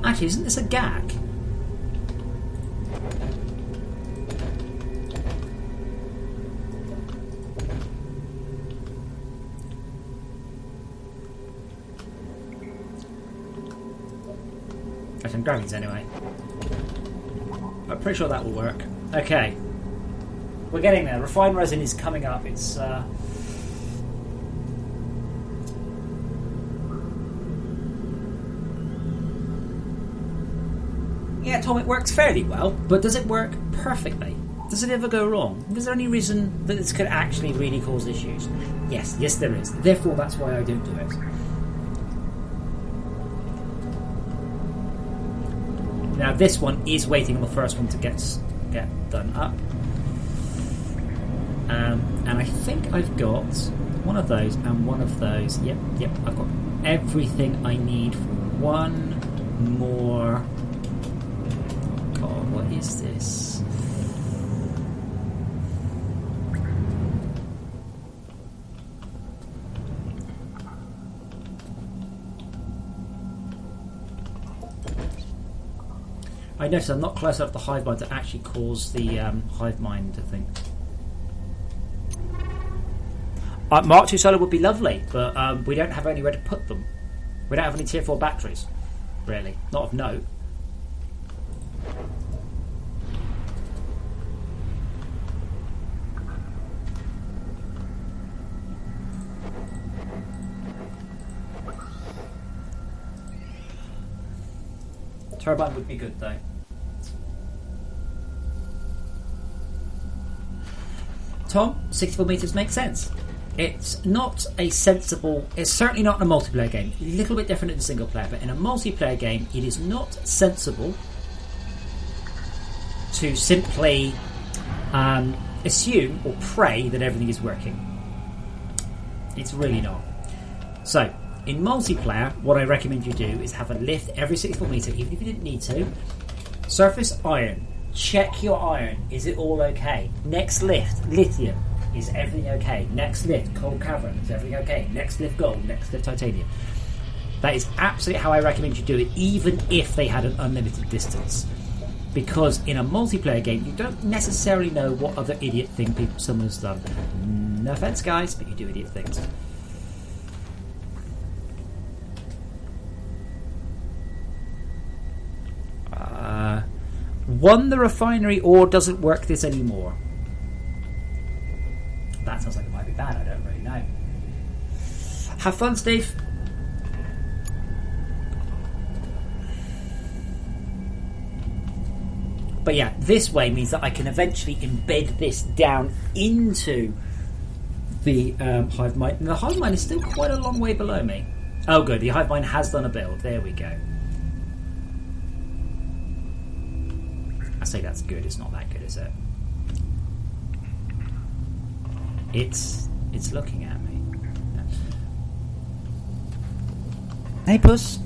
Actually, isn't this a gag? Got some gravies anyway. I'm pretty sure that will work. Okay. We're getting there. Refined resin is coming up. It's yeah, Tom, it works fairly well, but does it work perfectly? Does it ever go wrong? Is there any reason that this could actually really cause issues? Yes, there is. Therefore, that's why I don't do it. Now, this one is waiting on the first one to get done up. And I think I've got one of those and one of those. Yep, I've got everything I need for one more. God, what is this? I noticed I'm not close enough to the hive mind to actually cause the hive mind to think. Mark II solar would be lovely, but we don't have anywhere to put them. We don't have any tier 4 batteries, really. Not of note. Turbine would be good though. Tom, 64 meters makes sense. It's not a sensible. It's certainly not in a multiplayer game. A little bit different in a single player, but in a multiplayer game, it is not sensible to simply assume or pray that everything is working. It's really not. So, in multiplayer, what I recommend you do is have a lift every 64 meter, even if you didn't need to. Surface iron. Check your iron. Is it all okay? Next lift, lithium. Is everything okay? Next lift, coal cavern. Is everything okay? Next lift, gold. Next lift, titanium. That is absolutely how I recommend you do it, even if they had an unlimited distance. Because in a multiplayer game, you don't necessarily know what other idiot thing someone has done. No offense, guys, but you do idiot things. One, the refinery ore doesn't work this anymore. That sounds like it might be bad, I don't really know. Have fun, Steve. But yeah, this way means that I can eventually embed this down into the hive mind. And the hive mind is still quite a long way below me. Oh good, the hive mind has done a build. There we go. I say that's good, it's not that good, is it? It's looking at me. Hey, puss.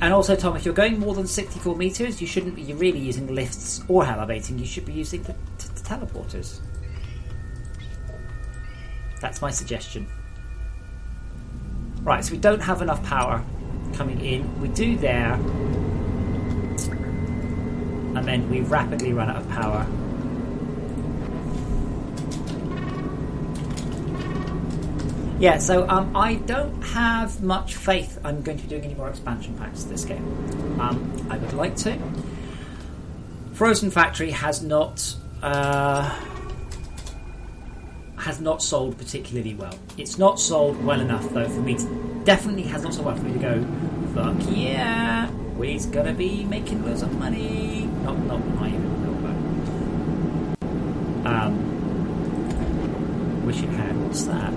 And also, Tom, if you're going more than 64 metres, you shouldn't be really using lifts or elevating. You should be using the teleporters. That's my suggestion. Right, so we don't have enough power coming in. We do there. and then we rapidly run out of power. Yeah, so I don't have much faith I'm going to be doing any more expansion packs to this game. I would like to. Frozen Factory has not sold particularly well. It's not sold well enough though for me to definitely has not sold well for me to go, fuck yeah, we're gonna be making loads of money. Not I even know about. Wish it had. What's that?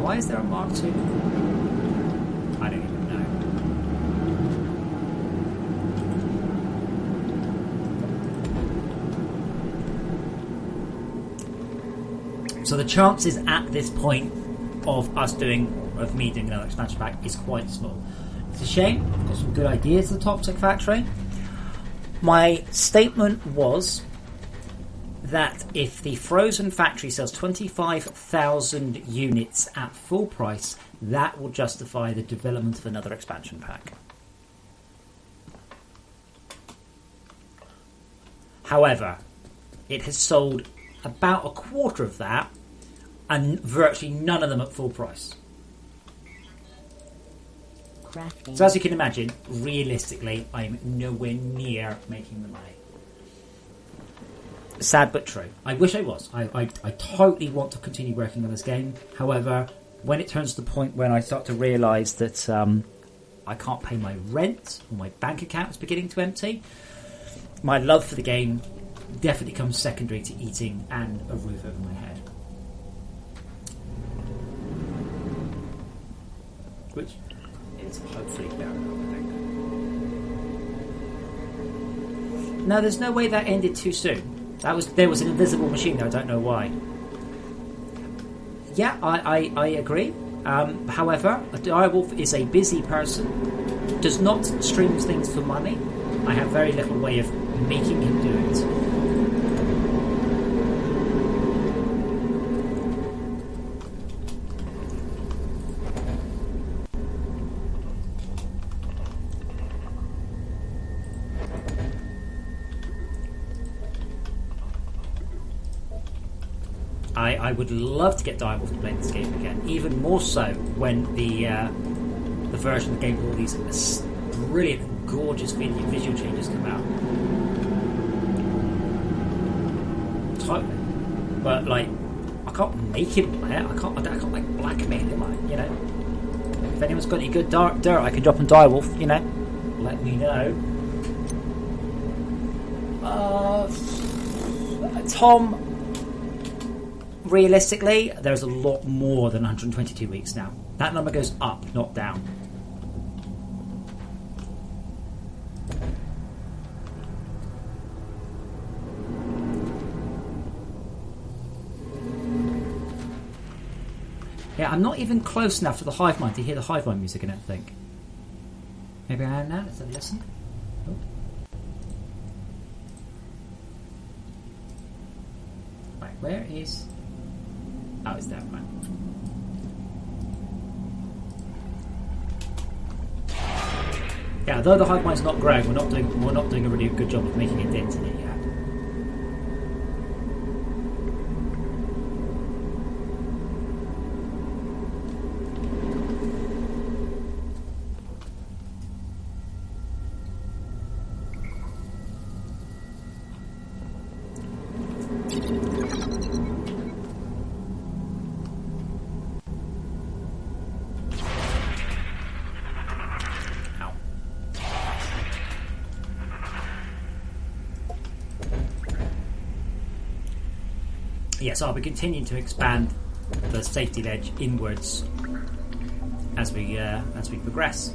Why is there a Mark II? I don't even know. So the chances at this point of me doing another expansion pack is quite small. It's a shame. I've got some good ideas for the Toxic Factory. My statement was that if the Frozen Factory sells 25,000 units at full price, that will justify the development of another expansion pack. However, it has sold about a quarter of that, and virtually none of them at full price. Crafting. So as you can imagine, realistically, I'm nowhere near making the money. Sad but true. I wish I was. I totally want to continue working on this game. However, when it turns to the point when I start to realise that I can't pay my rent, or my bank account is beginning to empty, my love for the game definitely comes secondary to eating and a roof over my head. Which is hopefully fair enough, I think. No, there's no way that ended too soon. There was an invisible machine there, I don't know why. Yeah, I agree. However, a direwolf is a busy person, does not stream things for money. I have very little way of making him do it. I would love to get Direwolf to play this game again, even more so when the version of the game with all these brilliant, gorgeous visual changes come out. Totally. But like, I can't make him play it. I can't like blackmail him. You know, if anyone's got any good dirt I can drop on Direwolf, you know, let me know. Tom. Realistically, there's a lot more than 122 weeks now. That number goes up, not down. Yeah, I'm not even close enough to the hive mind to hear the hive mind music, I don't think. Maybe I am now. Let's have a listen. Oh. Right, where is... Oh, it's that one. Yeah, though the hive mind's not growing, we're not doing a really good job of making a dent in it yet. Yes, I'll be continuing to expand the safety ledge inwards as we progress.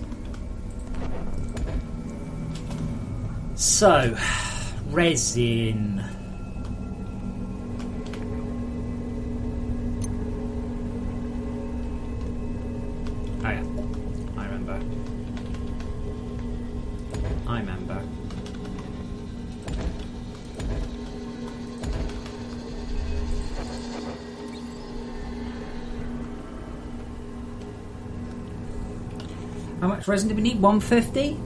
So, resin. Oh yeah, I remember. How much resin do we need? 150?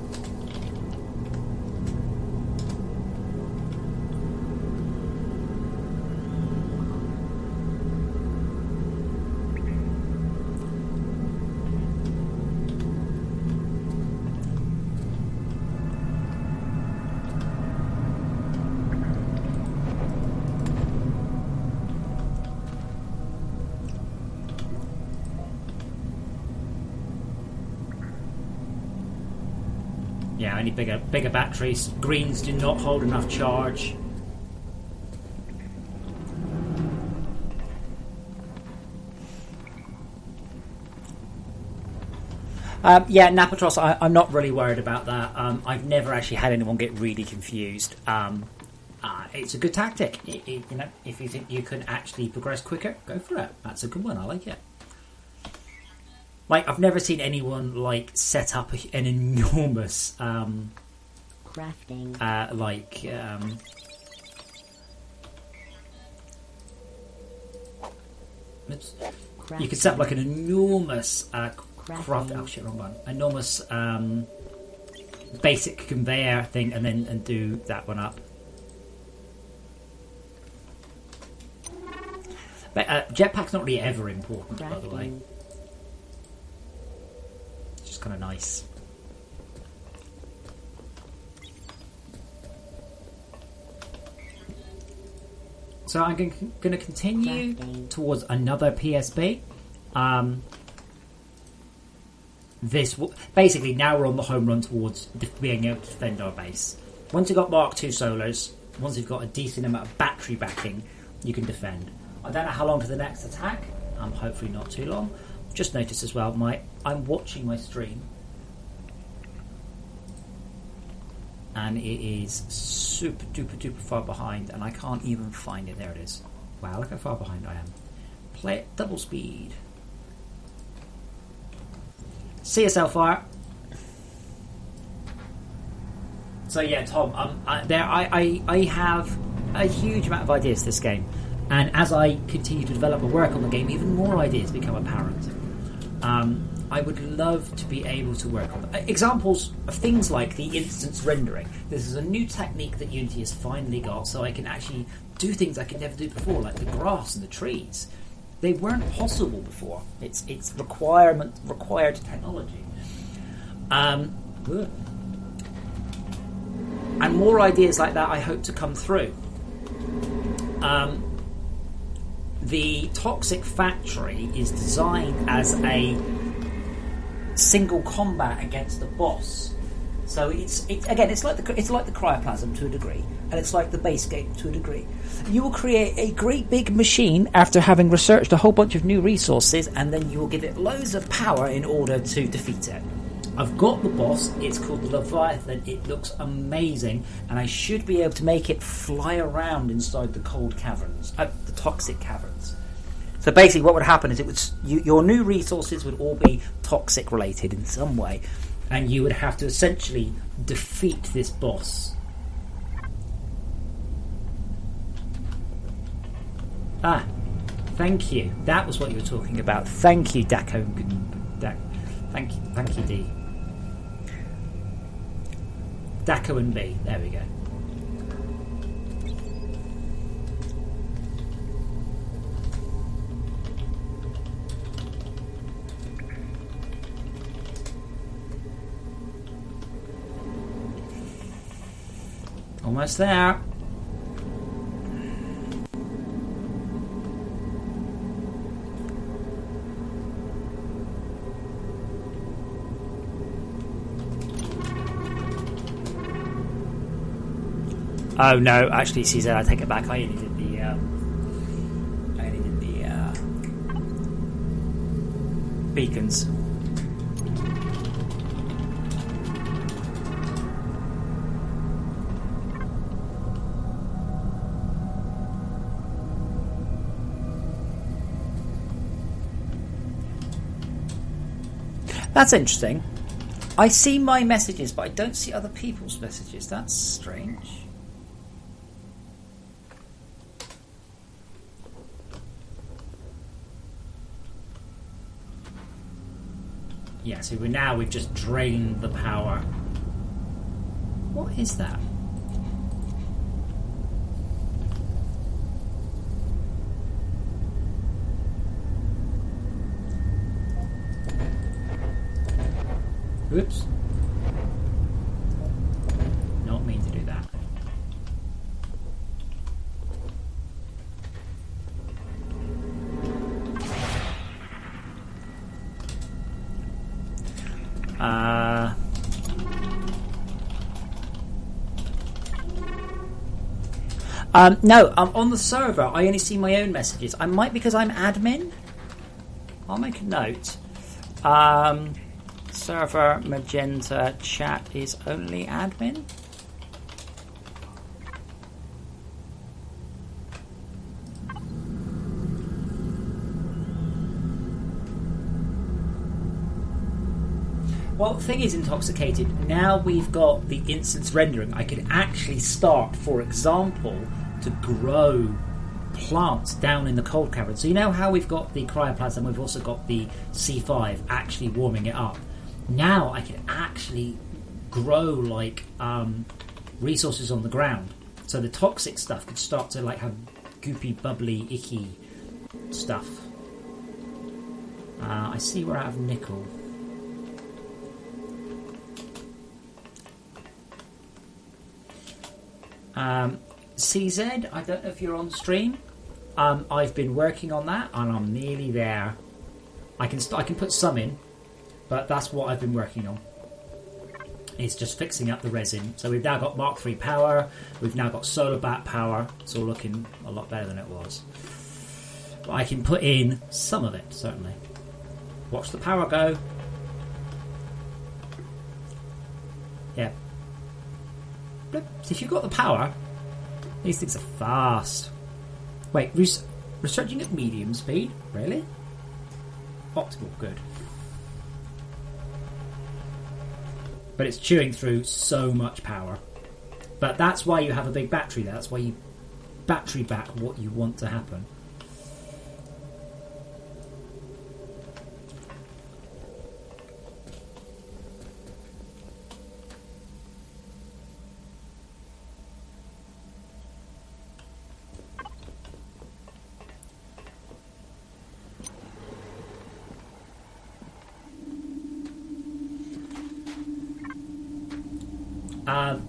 Yeah, I need bigger batteries. Greens do not hold enough charge. Yeah, Napatros, I'm not really worried about that. I've never actually had anyone get really confused. It's a good tactic. You know, if you think you can actually progress quicker, go for it. That's a good one. I like it. Like, I've never seen anyone like set up an enormous Crafting. You could set up like an enormous craft. Crafting. Oh shit, wrong one. Enormous basic conveyor thing, and do that one up. But jetpack's not really ever important, by the way. Crafting. It's just kind of nice. So I'm going to continue Crafting. towards another PSB. Basically now we're on the home run towards being able to defend our base. Once you've got Mark II solars, once you've got a decent amount of battery backing, you can defend. I don't know how long to the next attack. Hopefully not too long. Just noticed as well, I'm watching my stream, and it is super duper far behind, and I can't even find it. There it is. Wow, look how far behind I am. Play it double speed. See yourself, fire. So yeah, Tom, I have a huge amount of ideas for this game, and as I continue to develop and work on the game, even more ideas become apparent. I would love to be able to work on them. Examples of things like the instance rendering. This is a new technique that Unity has finally got, so I can actually do things I could never do before, like the grass and the trees. They weren't possible before. It's required technology. And more ideas like that I hope to come through. The Toxic Factory is designed as a single combat against the boss. So it's like the cryoplasm to a degree, and it's like the base game to a degree. You will create a great big machine after having researched a whole bunch of new resources, and then you will give it loads of power in order to defeat it. I've got the boss. It's called the Leviathan. It looks amazing, and I should be able to make it fly around inside the cold caverns, the toxic caverns. So basically, what would happen is your new resources would all be toxic related in some way, and you would have to essentially defeat this boss. Ah, thank you. That was what you were talking about. Thank you, Daco. Thank you, D. Daco and B. There we go. Almost there. Oh no, actually, CZ, I take it back. I only did the beacons. That's interesting. I see my messages, but I don't see other people's messages. That's strange. Yeah, so we've just drained the power. What is that? Oops. Not mean to do that. No, on the server, I only see my own messages. I might because I'm admin. I'll make a note. Server magenta chat is only admin. Well, the thing is, Intoxicated, now we've got the instance rendering, I could actually start, for example, to grow plants down in the cold cavern. So you know how we've got the cryoplasm, we've also got the C5 actually warming it up. Now I can actually grow like resources on the ground. So the toxic stuff could start to like have goopy, bubbly, icky stuff. I see we're out of nickel. CZ, I don't know if you're on stream. I've been working on that and I'm nearly there. I can put some in, but that's what I've been working on. It's just fixing up the resin. So we've now got Mark III power, we've now got solar bat power. It's all looking a lot better than it was. But I can put in some of it, certainly. Watch the power go. Yeah. So if you've got the power, these things are fast. Wait, researching at medium speed? Really? Optimal, good. But it's chewing through so much power. But that's why you have a big battery there. That's why you battery back what you want to happen.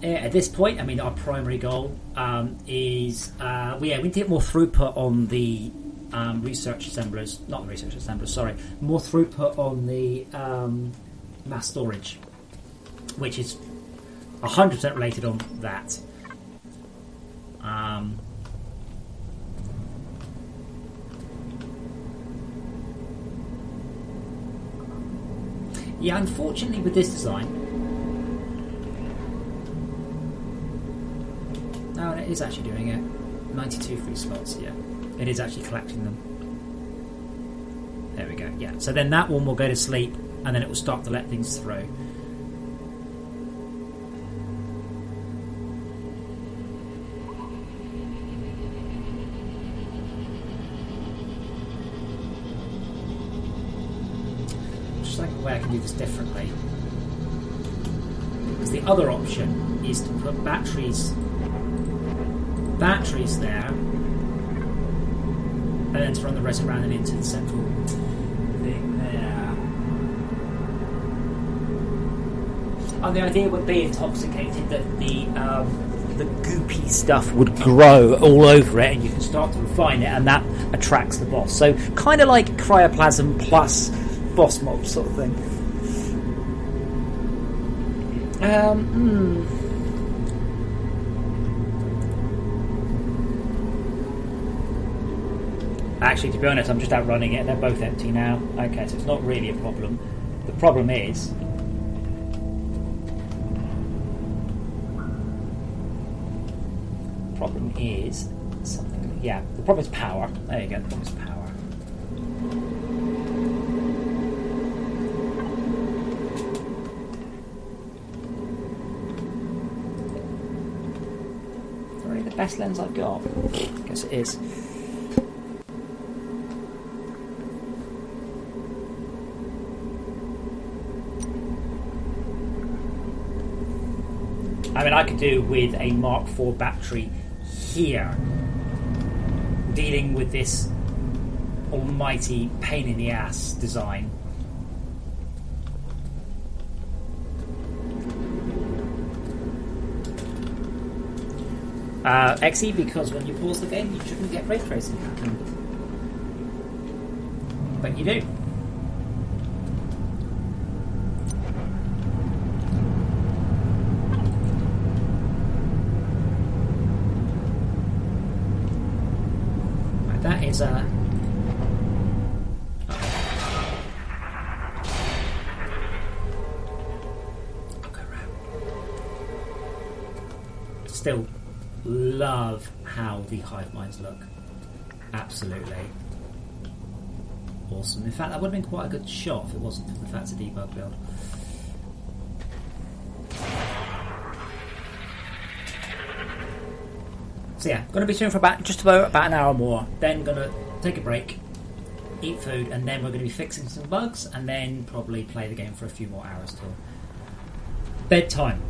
At this point, I mean, our primary goal is we need to get more throughput on the research assemblers, not the research assemblers, sorry, more throughput on the mass storage, which is 100% related on that. Yeah, unfortunately with this design, no, and it is actually doing it. 92 free slots, yeah. It is actually collecting them. There we go, yeah. So then that one will go to sleep, and then it will start to let things through. Just like a way I can do this differently. Because the other option is to put batteries there, and then to run the resin around and into the central thing there. And the idea would be intoxicated that the goopy stuff would grow all over it, and you can start to refine it, and that attracts the boss. So kind of like cryoplasm plus boss mob sort of thing. Actually, to be honest, I'm just outrunning it. They're both empty now. Okay, so it's not really a problem. The problem is... something... Yeah, the problem is power. There you go, the problem is power. Is that really the best lens I've got? I guess it is. I mean, I could do with a Mark IV battery here, dealing with this almighty pain in the ass design. XE, because when you pause the game, you shouldn't get ray tracing happening. But you do. is still love how the hive minds look. Absolutely awesome. In fact, that would have been quite a good shot if it wasn't for the fact it's a debug build. So yeah, going to be streaming for just about an hour more. Then going to take a break, eat food, and then we're going to be fixing some bugs, and then probably play the game for a few more hours till bedtime.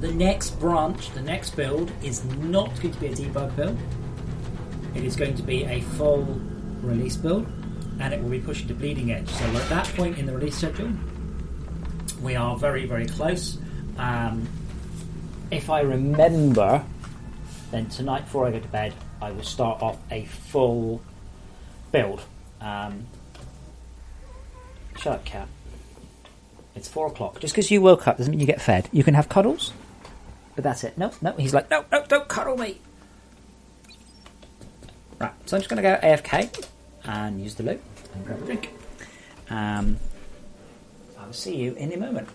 The next branch, the next build, is not going to be a debug build. It is going to be a full release build, and it will be pushing to bleeding edge. So we're at that point in the release schedule. We are very, very close. If I remember, then tonight before I go to bed, I will start off a full build. Shut up, cat. It's 4 o'clock. Just because you woke up doesn't mean you get fed. You can have cuddles, but that's it. No, he's like, no, don't cuddle me. Right, so I'm just going to go AFK and use the loo and grab a drink. I will see you in a moment.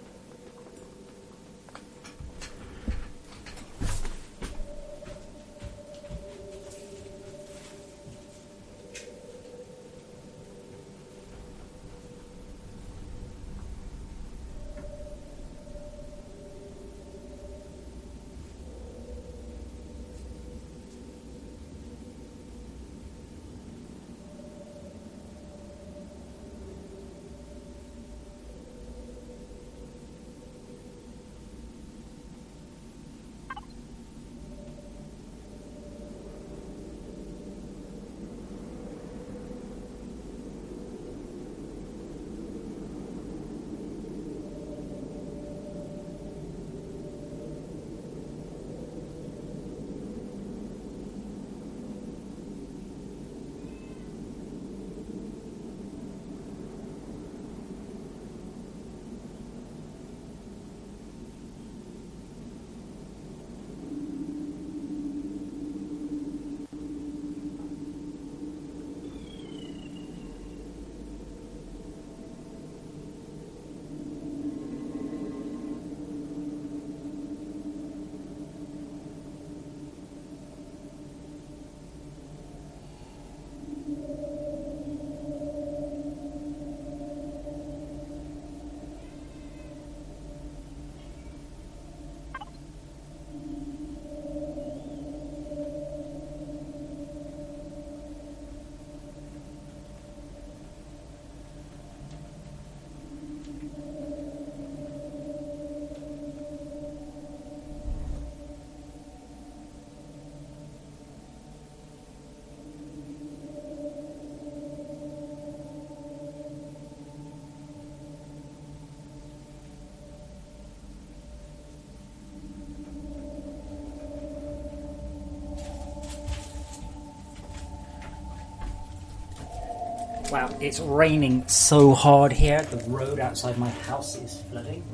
Wow, it's raining so hard here. The road outside my house is flooding.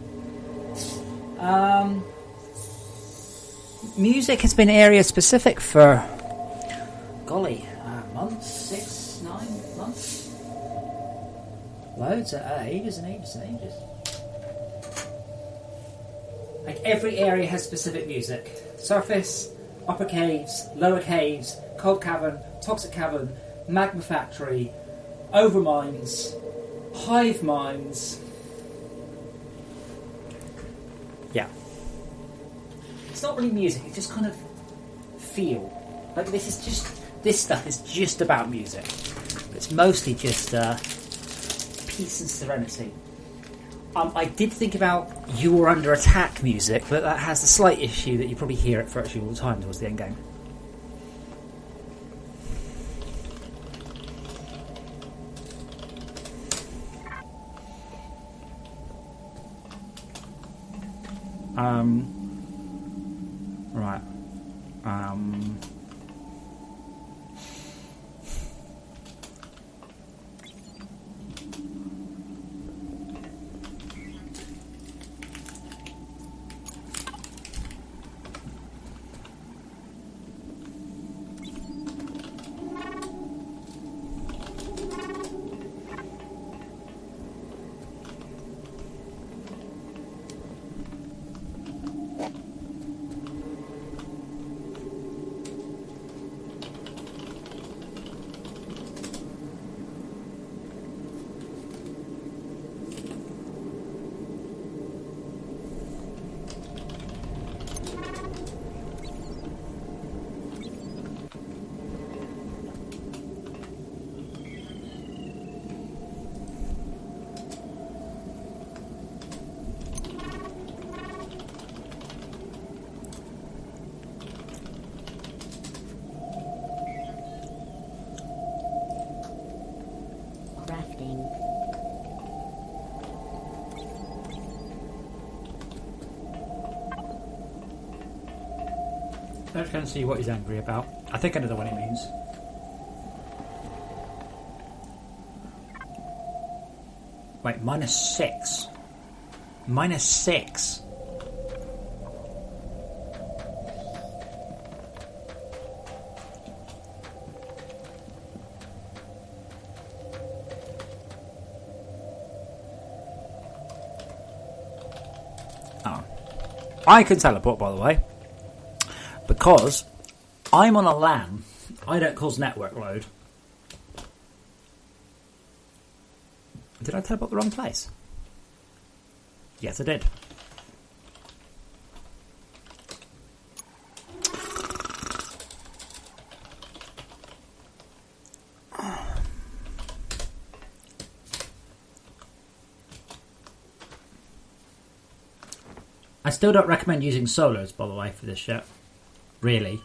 Music has been area specific for, golly, months, 6, 9 months. Loads of ages and ages and ages. Like every area has specific music. Surface, upper caves, lower caves, cold cavern, toxic cavern, magma factory, overmines, hive mines. Yeah. It's not really music, it's just kind of feel. Like this stuff is just about music. It's mostly just peace and serenity. I did think about You're Under Attack music, but that has the slight issue that you probably hear it virtually all the time towards the end game. Right. Let's go and see what he's angry about. I think I know the one he means. Wait, -6. -6. Oh. I can teleport, by the way. Because I'm on a LAN. I don't cause network load. Did I teleport the wrong place? Yes, I did. I still don't recommend using solos, by the way, for this shit. Really.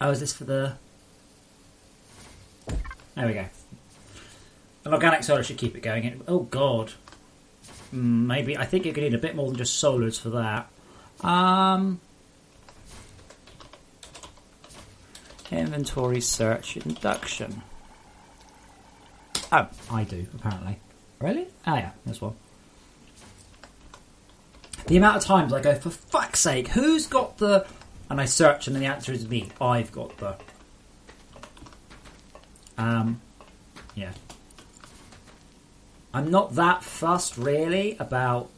Oh, is this for the... There we go. An organic solar should keep it going. Oh, God. Maybe. I think you're going to need a bit more than just solars for that. Inventory search induction. Oh, I do, apparently. Really? Oh, yeah. This one. The amount of times I go, for fuck's sake, who's got the... And I search and then the answer is me. I've got the... Yeah. I'm not that fussed, really, about...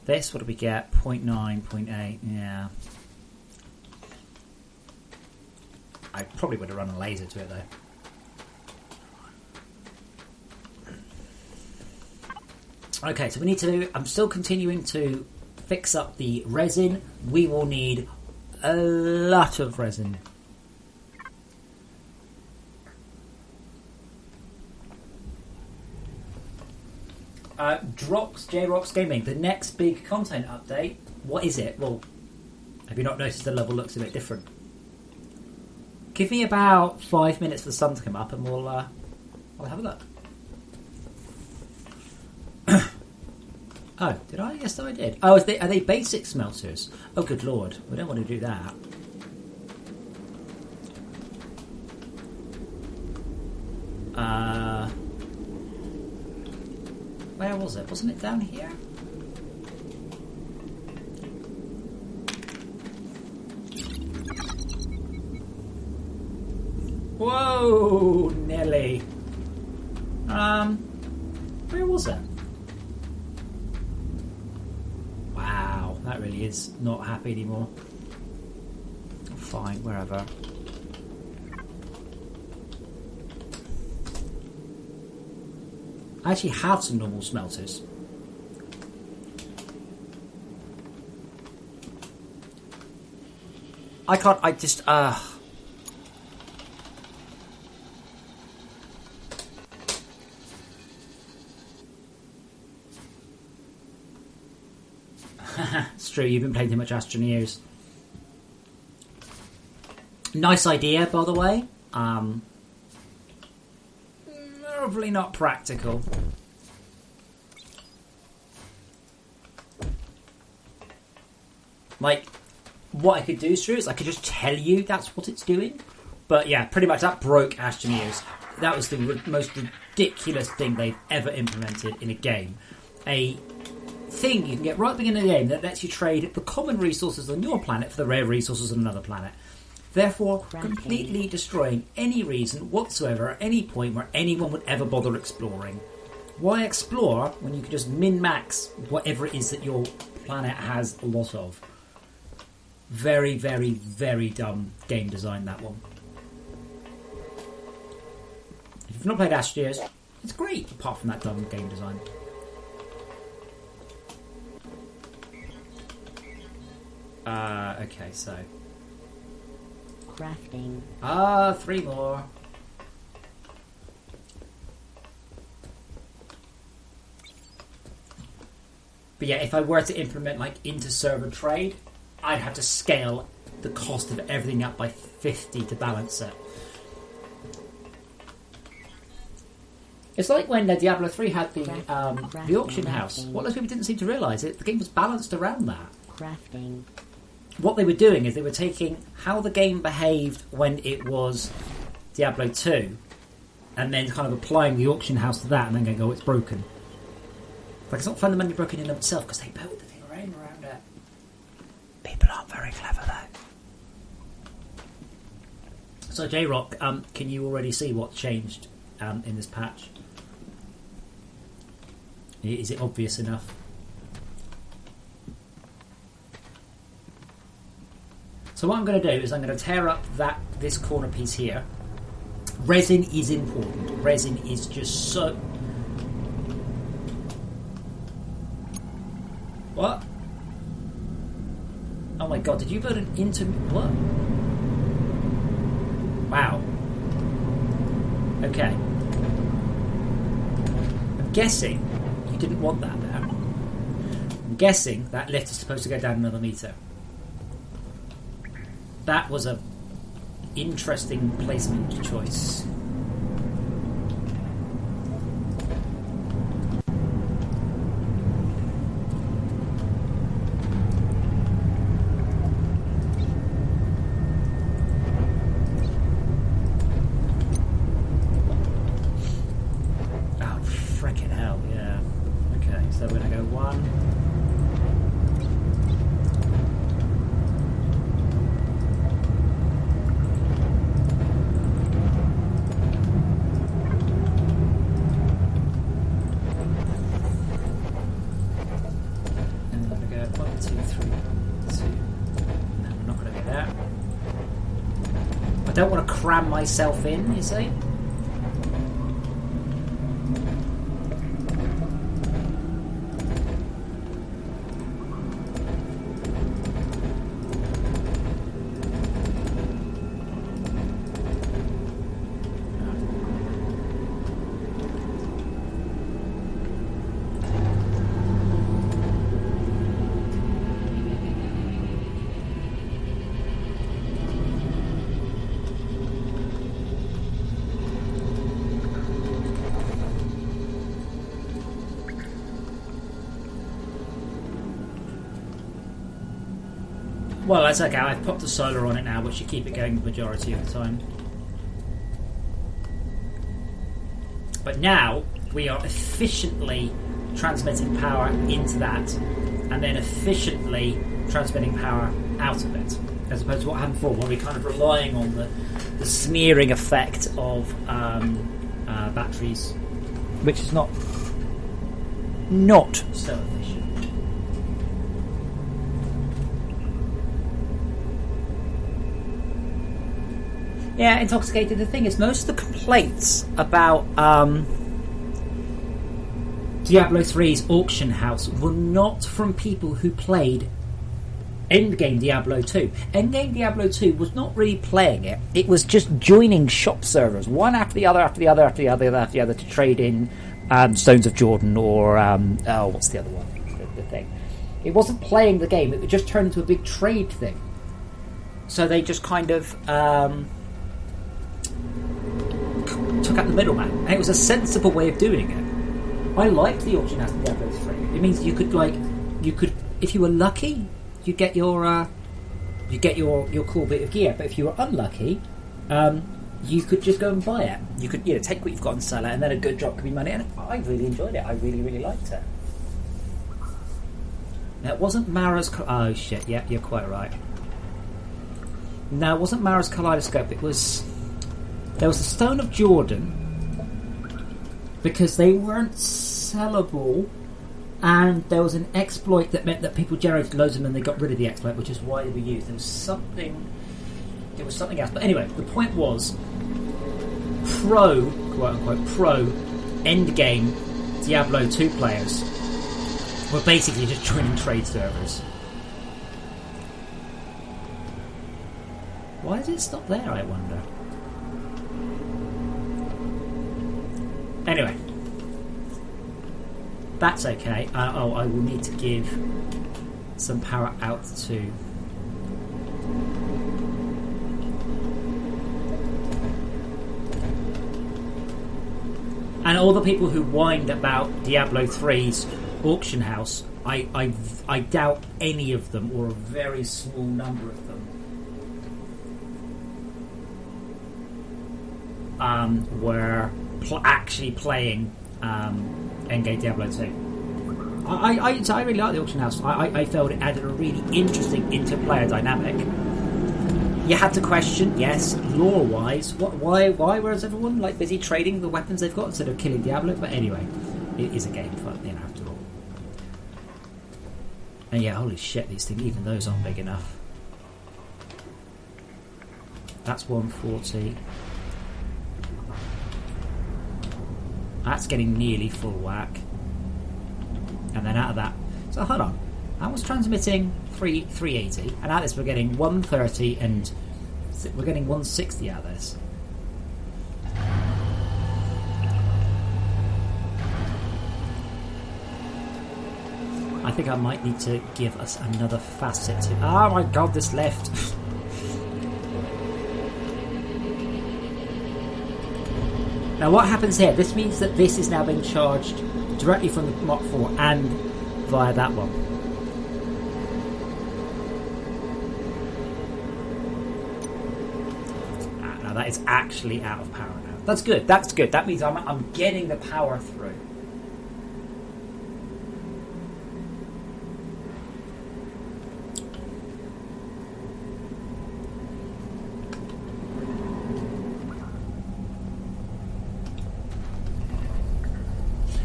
this. What do we get? 0.9, 0.8, yeah. I probably would have run a laser to it, though. Okay, so we need to... I'm still continuing to fix up the resin. We will need a lot of resin. Drox, J-Rox Gaming, the next big content update. What is it? Well, have you not noticed the level looks a bit different? Give me about 5 minutes for the sun to come up and we'll have a look. Oh, did I? Yes, I did. Oh, are they basic smelters? Oh, good lord. We don't want to do that. Where was it? Wasn't it down here? Whoa, Nelly. Where was it? Wow, that really is not happy anymore. Fine, wherever. I actually have some normal smelters. I can't, I just, It's true, you've been playing too much Astroneers. Nice idea, by the way. Probably not practical. Like, what I could do, Stu, is I could just tell you that's what it's doing. But yeah, pretty much that broke Astroneers. That was the most ridiculous thing they've ever implemented in a game. A thing you can get right at the beginning of the game that lets you trade the common resources on your planet for the rare resources on another planet. Therefore, completely destroying any reason whatsoever at any point where anyone would ever bother exploring. Why explore when you can just min-max whatever it is that your planet has a lot of? Very, very, very dumb game design, that one. If you've not played Astroneers, it's great, apart from that dumb game design. Okay, so... Crafting. 3 more. But yeah, if I were to implement like inter-server trade, I'd have to scale the cost of everything up by 50 to balance it. It's like when Diablo 3 had the auction house. What those people didn't seem to realise, the game was balanced around that. Crafting. What they were doing is they were taking how the game behaved when it was Diablo 2 and then kind of applying the auction house to that and then going, oh, it's broken. Like, it's not fundamentally broken in and of itself because they built the thing around it. People aren't very clever, though. So, J-Rock, can you already see what changed in this patch? Is it obvious enough? So what I'm going to do is I'm going to tear up this corner piece here. Resin is important. Resin is just so... What? Oh my god, did you build an what? Wow. Okay. I'm guessing you didn't want that there. I'm guessing that lift is supposed to go down another meter. That was a interesting placement choice. I don't want to cram myself in, you see? Well, that's okay. I've popped the solar on it now, which should keep it going the majority of the time. But now we are efficiently transmitting power into that, and then efficiently transmitting power out of it, as opposed to what happened before, where we're kind of relying on the smearing effect of batteries, which is not so efficient. Yeah, intoxicated. The thing is, most of the complaints about Diablo 3's auction house were not from people who played Endgame Diablo 2. Endgame Diablo 2 was not really playing it. It was just joining shop servers, one after the other, to trade in Stones of Jordan or, what's the other one? The thing. It wasn't playing the game. It would just turn into a big trade thing. So they just kind of... took out the middleman, and it was a sensible way of doing it. I liked the auction house in Diablo 3. It means you could, if you were lucky, you get your cool bit of gear. But if you were unlucky, you could just go and buy it. You could, take what you've got and sell it, and then a good drop could be money. And I really enjoyed it. I really, really liked it. Now, it wasn't Mara's... Oh, shit, yeah, you're quite right. No, it wasn't Mara's Kaleidoscope. It was... There was the Stone of Jordan, because they weren't sellable, and there was an exploit that meant that people generated loads of them and they got rid of the exploit, which is why they were used. There was something else. But anyway, the point was, quote-unquote, pro endgame Diablo 2 players were basically just joining trade servers. Why did it stop there, I wonder? Anyway, that's okay. I will need to give some power out to... And all the people who whined about Diablo 3's auction house, I doubt any of them, or a very small number of them, were actually playing Endgame Diablo 2. I really like the auction house. I felt it added a really interesting interplayer dynamic. You had to question, yes, lore-wise, why was everyone like busy trading the weapons they've got instead of killing Diablo? But anyway, it is a game for, after all. And yeah, holy shit, these things, even those aren't big enough. That's 140. That's getting nearly full whack. And then out of that, so hold on, I was transmitting 380, and out of this we're getting 130, and we're getting 160 out of this. I think I might need to give us another facet to... Oh my god, this lift! Now what happens here? This means that this is now being charged directly from the Mark IV and via that one. Now that is actually out of power now. That's good. That's good. That means I'm getting the power through.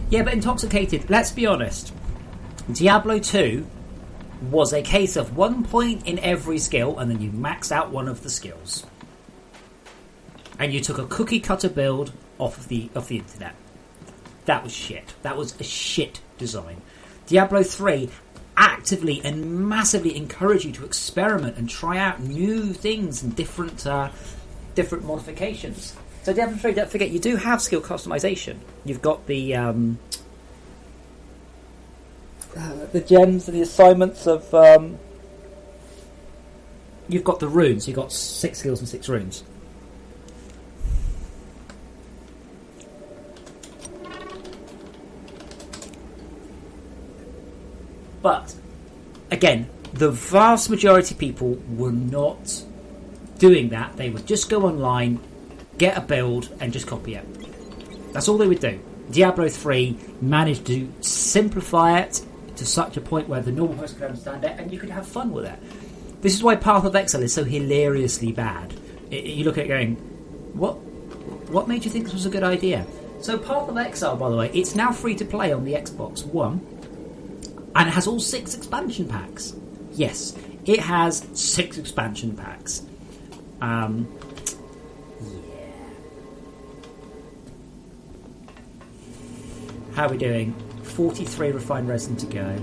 Yeah, but Intoxicated, let's be honest. Diablo 2 was a case of 1 point in every skill, and then you maxed out one of the skills. And you took a cookie cutter build off of the internet. That was shit. That was a shit design. Diablo 3 actively and massively encouraged you to experiment and try out new things and different modifications. So Diablo 3, don't forget, you do have skill customization. You've got the gems and the assignments of... you've got the runes. You've got 6 skills and 6 runes. But, again, the vast majority of people were not doing that. They would just go online, get a build, and just copy it. That's all they would do. Diablo 3 managed to simplify it to such a point where the normal person could understand it, and you could have fun with it. This is why Path of Exile is so hilariously bad. You look at it going, what made you think this was a good idea? So Path of Exile, by the way, it's now free to play on the Xbox One, and it has all 6 expansion packs. Yes, it has 6 expansion packs. Yeah. How are we doing? 43 refined resin to go.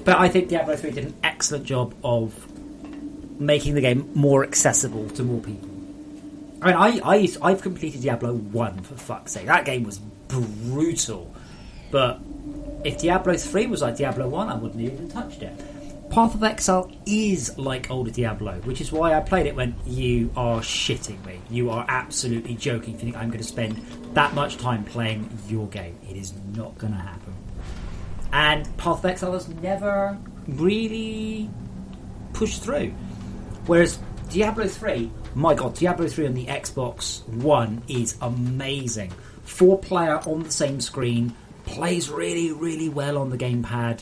But I think Diablo 3 did an excellent job of making the game more accessible to more people. I mean, I've completed Diablo 1, for fuck's sake. That game was brutal. But if Diablo 3 was like Diablo 1, I wouldn't even touched it. Path of Exile is like older Diablo, which is why I played it and went, you are shitting me. You are absolutely joking if you think I'm going to spend that much time playing your game. It is not going to happen. And Path of Exile has never really pushed through. Whereas Diablo 3, my god, Diablo 3 on the Xbox One is amazing. 4-player on the same screen, plays really, really well on the gamepad.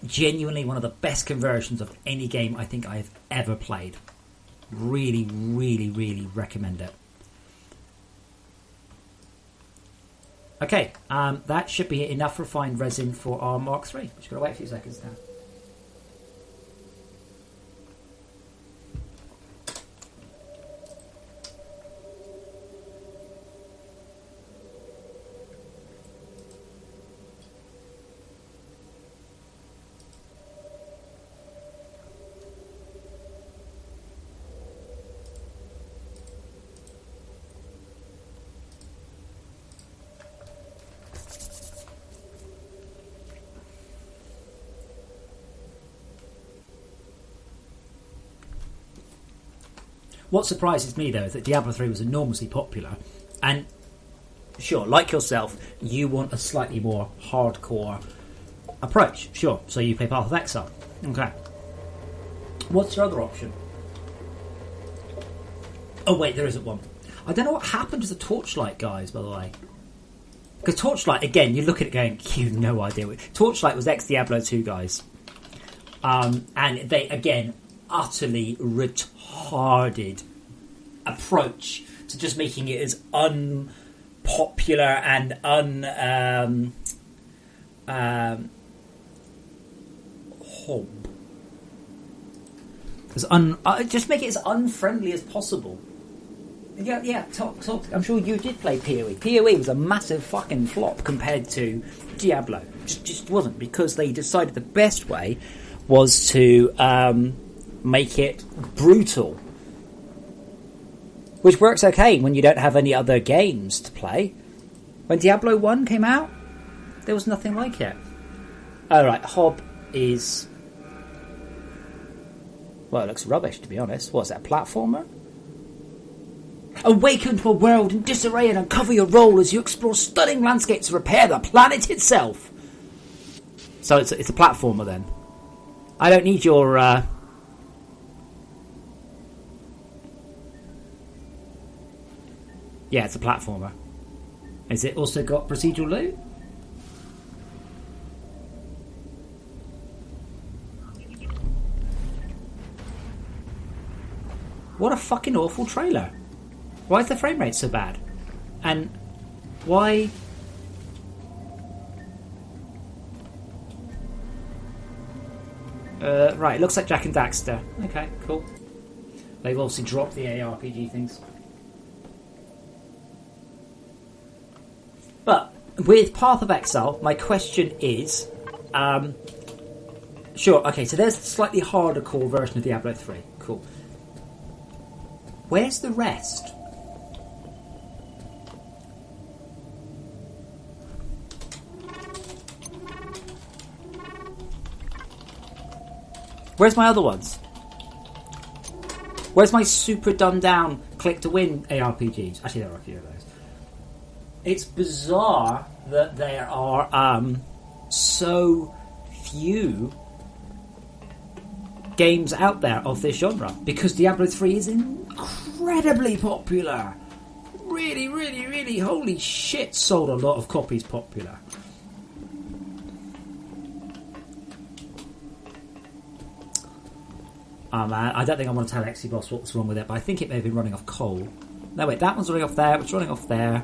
Genuinely one of the best conversions of any game I think I've ever played. Really, really, really recommend it. Okay, that should be enough refined resin for our Mark III. Just gotta wait a few seconds now. What surprises me, though, is that Diablo 3 was enormously popular, and sure, like yourself, you want a slightly more hardcore approach. Sure, so you play Path of Exile. Okay. What's your other option? Oh, wait, there isn't one. I don't know what happened to the Torchlight guys, by the way. Because Torchlight, again, you look at it going, you've no idea. Torchlight was ex-Diablo 2 guys. And they, again, utterly retarded approach to just making it as unpopular and just make it as unfriendly as possible. Yeah. Talk. I'm sure you did play PoE. PoE was a massive fucking flop compared to Diablo. Just wasn't, because they decided the best way was to make it brutal, which works okay when you don't have any other games to play. When Diablo 1 came out, there was nothing like it. Alright, Hob is... well, it looks rubbish, to be honest. What's that, a platformer? Awaken to a world in disarray and uncover your role as you explore stunning landscapes to repair the planet itself. So it's a platformer, then. I don't need your... Yeah, it's a platformer. Has it also got procedural loot? What a fucking awful trailer. Why is the frame rate so bad? And why... right, it looks like Jak and Daxter. Okay, cool. They've obviously dropped the ARPG things. But with Path of Exile, my question is... sure, okay, so there's a slightly harder core version of Diablo 3. Cool. Where's the rest? Where's my other ones? Where's my super dumbed down click to win ARPGs? Actually, there are a few of those. It's bizarre that there are so few games out there of this genre, because Diablo 3 is incredibly popular. Really, really, really, holy shit, sold a lot of copies popular. Oh man, I don't think I want to tell Exiboss what's wrong with it, but I think it may have been running off coal. No wait, that one's running off there, it's running off there.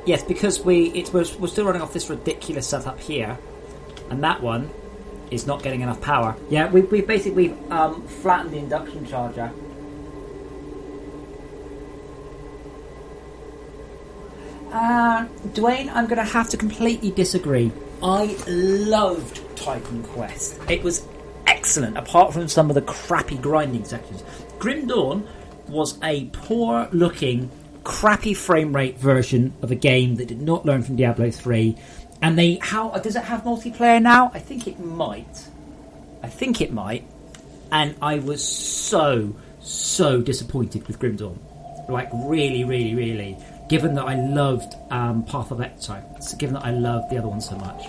Yes, because we're still running off this ridiculous setup here, and that one is not getting enough power. Yeah, we've basically flattened the induction charger. Dwayne, I'm going to have to completely disagree. I loved Titan Quest. It was excellent, apart from some of the crappy grinding sections. Grim Dawn was a poor looking, crappy frame rate version of a game that did not learn from Diablo 3. And does it have multiplayer now? I think it might. And I was so disappointed with Grim Dawn. Like, really, really, really. Given that I loved Path of Exile. Given that I loved the other one so much.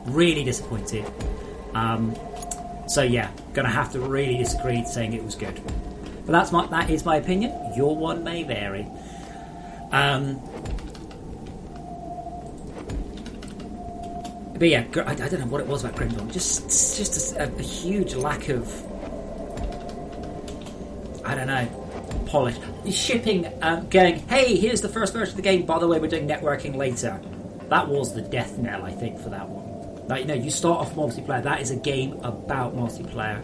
Really disappointed. So yeah, gonna have to really disagree saying it was good. But that is my opinion. Your one may vary. But yeah, I don't know what it was about Grim Dawn. Just a huge lack of, I don't know, polish. Shipping, going, hey, here's the first version of the game. By the way, we're doing networking later. That was the death knell, I think, for that one. Like, you start off multiplayer. That is a game about multiplayer.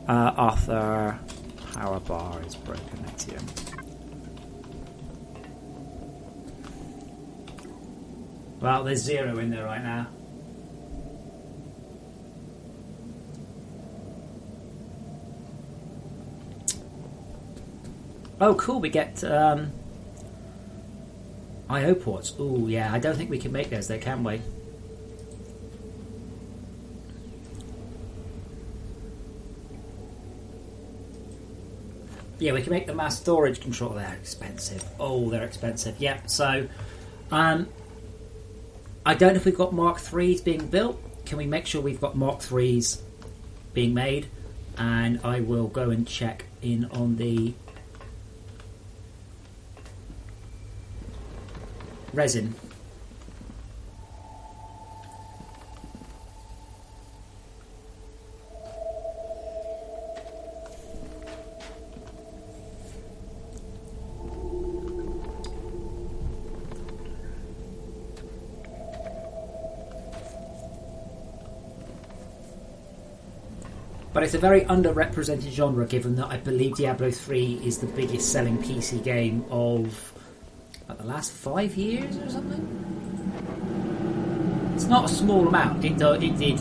Arthur, power bar is broken. Axiom. Well, there's 0 in there right now. Oh, cool. We get IO ports. Oh, yeah. I don't think we can make those, though, can we? Yeah, we can make the mass storage control. They're expensive. Oh, they're expensive. Yeah, so I don't know if we've got Mark 3s being built. Can we make sure we've got Mark 3s being made? And I will go and check in on the resin. But it's a very underrepresented genre, given that I believe Diablo 3 is the biggest selling PC game of the last 5 years or something. It's not a small amount. It did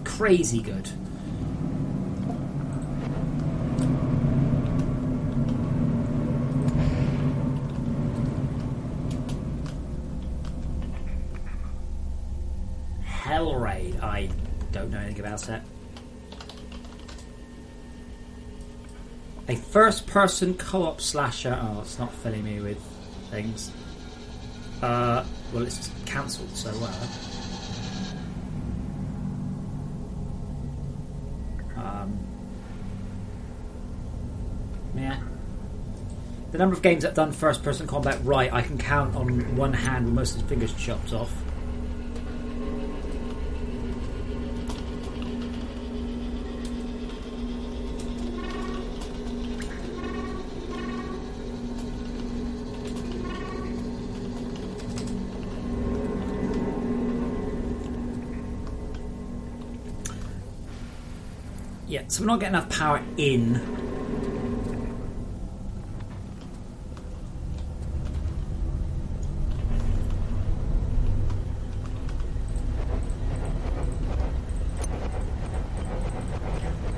crazy good. Hellraid. I don't know anything about it. A first-person co-op slasher. Oh, it's not filling me with things. Well, it's cancelled, so yeah. The number of games that have done first-person combat right, I can count on one hand with most of the fingers chopped off. Yeah, so we're not getting enough power in.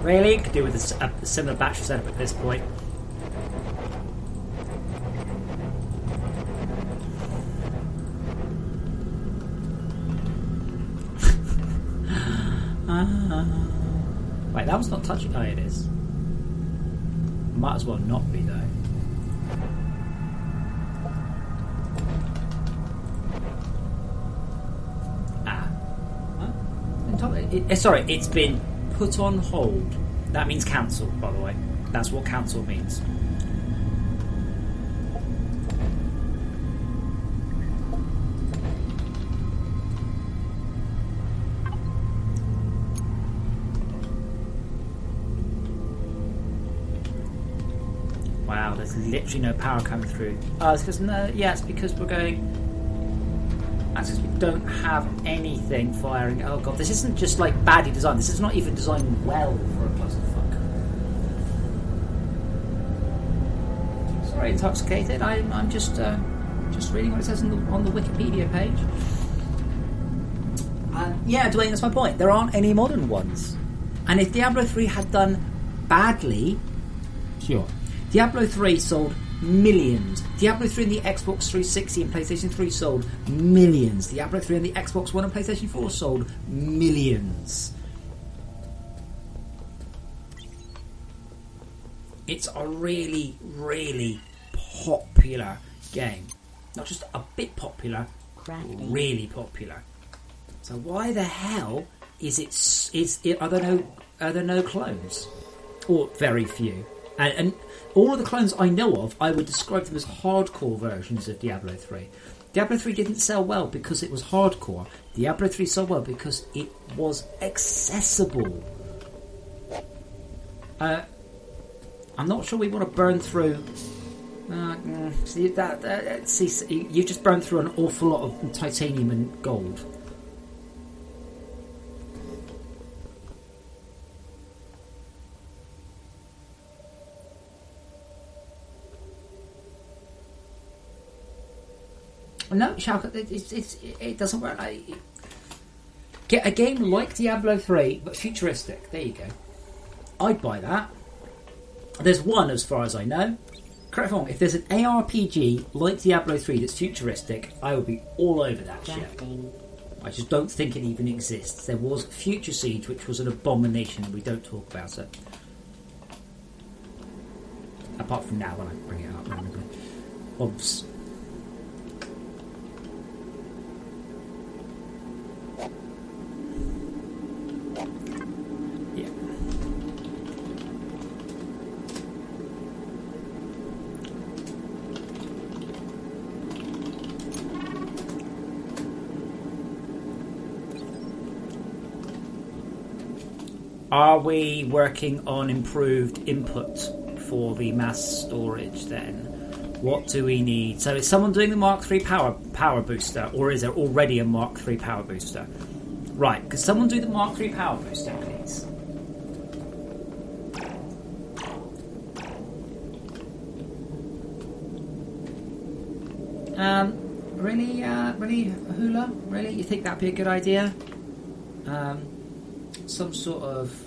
Really? Could do with a similar battery setup at this point. Wait, that was not touching. Oh, it is. Might as well not be, though. Sorry, it's been put on hold. That means cancelled, by the way. That's what cancel means. Wow, there's literally no power coming through. It's because it's because we're going. That's because we don't have anything firing. Oh god, this isn't just like badly designed. This is not even designed well for a clusterfuck. Sorry, intoxicated. I'm just reading what it says on the Wikipedia page. Yeah, Dwayne, that's my point. There aren't any modern ones. And if Diablo 3 had done badly, sure. Diablo 3 sold millions. Diablo 3 and the Xbox 360 and PlayStation 3 sold millions. Diablo 3 and the Xbox One and PlayStation 4 sold millions. It's a really, really popular game. Not just a bit popular, really popular. So why the hell are there no clones? Or very few. And all of the clones I know of, I would describe them as hardcore versions of Diablo 3. Diablo 3 didn't sell well because it was hardcore. Diablo 3 sold well because it was accessible. I'm not sure we want to burn through... you just burned through an awful lot of titanium and gold. No, Shalka, it doesn't work. Get a game like Diablo 3, but futuristic. There you go. I'd buy that. There's one, as far as I know. correct me if there's an ARPG like Diablo 3 that's futuristic, I would be all over that shit. Crafting. I just don't think it even exists. There was Future Siege, which was an abomination, and we don't talk about it. Apart from now, when I bring it up. Obs. Yeah. Are we working on improved input for the mass storage then? What do we need? So is someone doing the Mark III power booster, or is there already a Mark III power booster? Right, could someone do the Mark III power booster, please? Really, Hula? Really? You think that'd be a good idea? Some sort of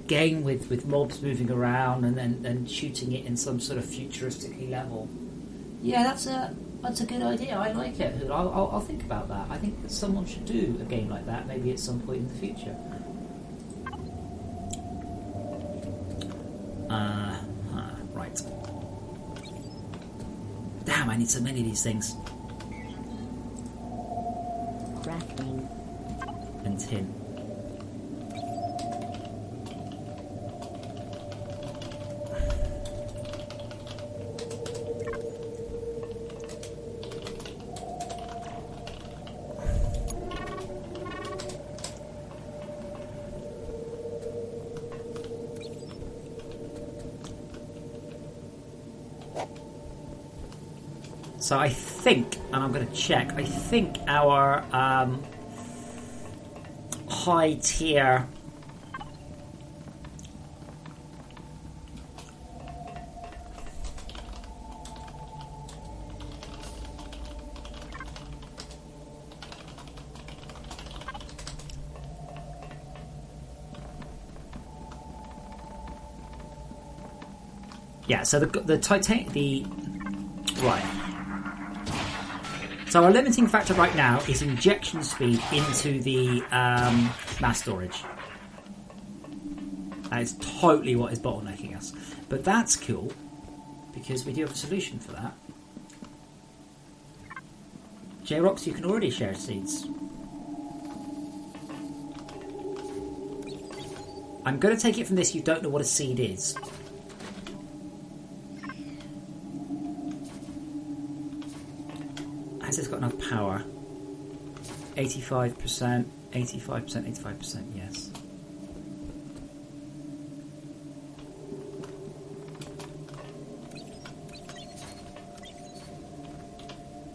game with mobs moving around and then shooting it in some sort of futuristically level. Yeah, that's a good idea. I like it. I'll think about that. I think that someone should do a game like that, maybe at some point in the future. Right. Damn, I need so many of these things. Crafting. And tin. So I think, and I'm going to check, I think our high tier so the Titan right. So our limiting factor right now is injection speed into the mass storage. That is totally what is bottlenecking us. But that's cool, because we do have a solution for that. J-Rox, you can already share seeds. I'm going to take it from this, you don't know what a seed is. Has this got enough power? 85%, 85%, yes.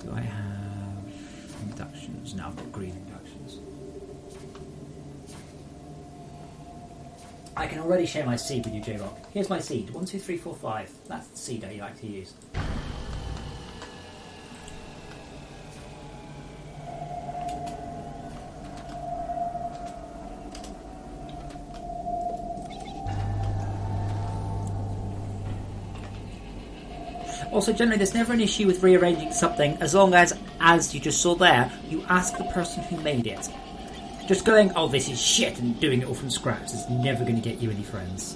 Do I have inductions? No, I've got green inductions. I can already share my seed with you, J-Rock. Here's my seed. 1, 2, 3, 4, 5. That's the seed I like to use. Also, generally, there's never an issue with rearranging something as long as you just saw there, you ask the person who made it. Just going, oh, this is shit, and doing it all from scratch is never going to get you any friends.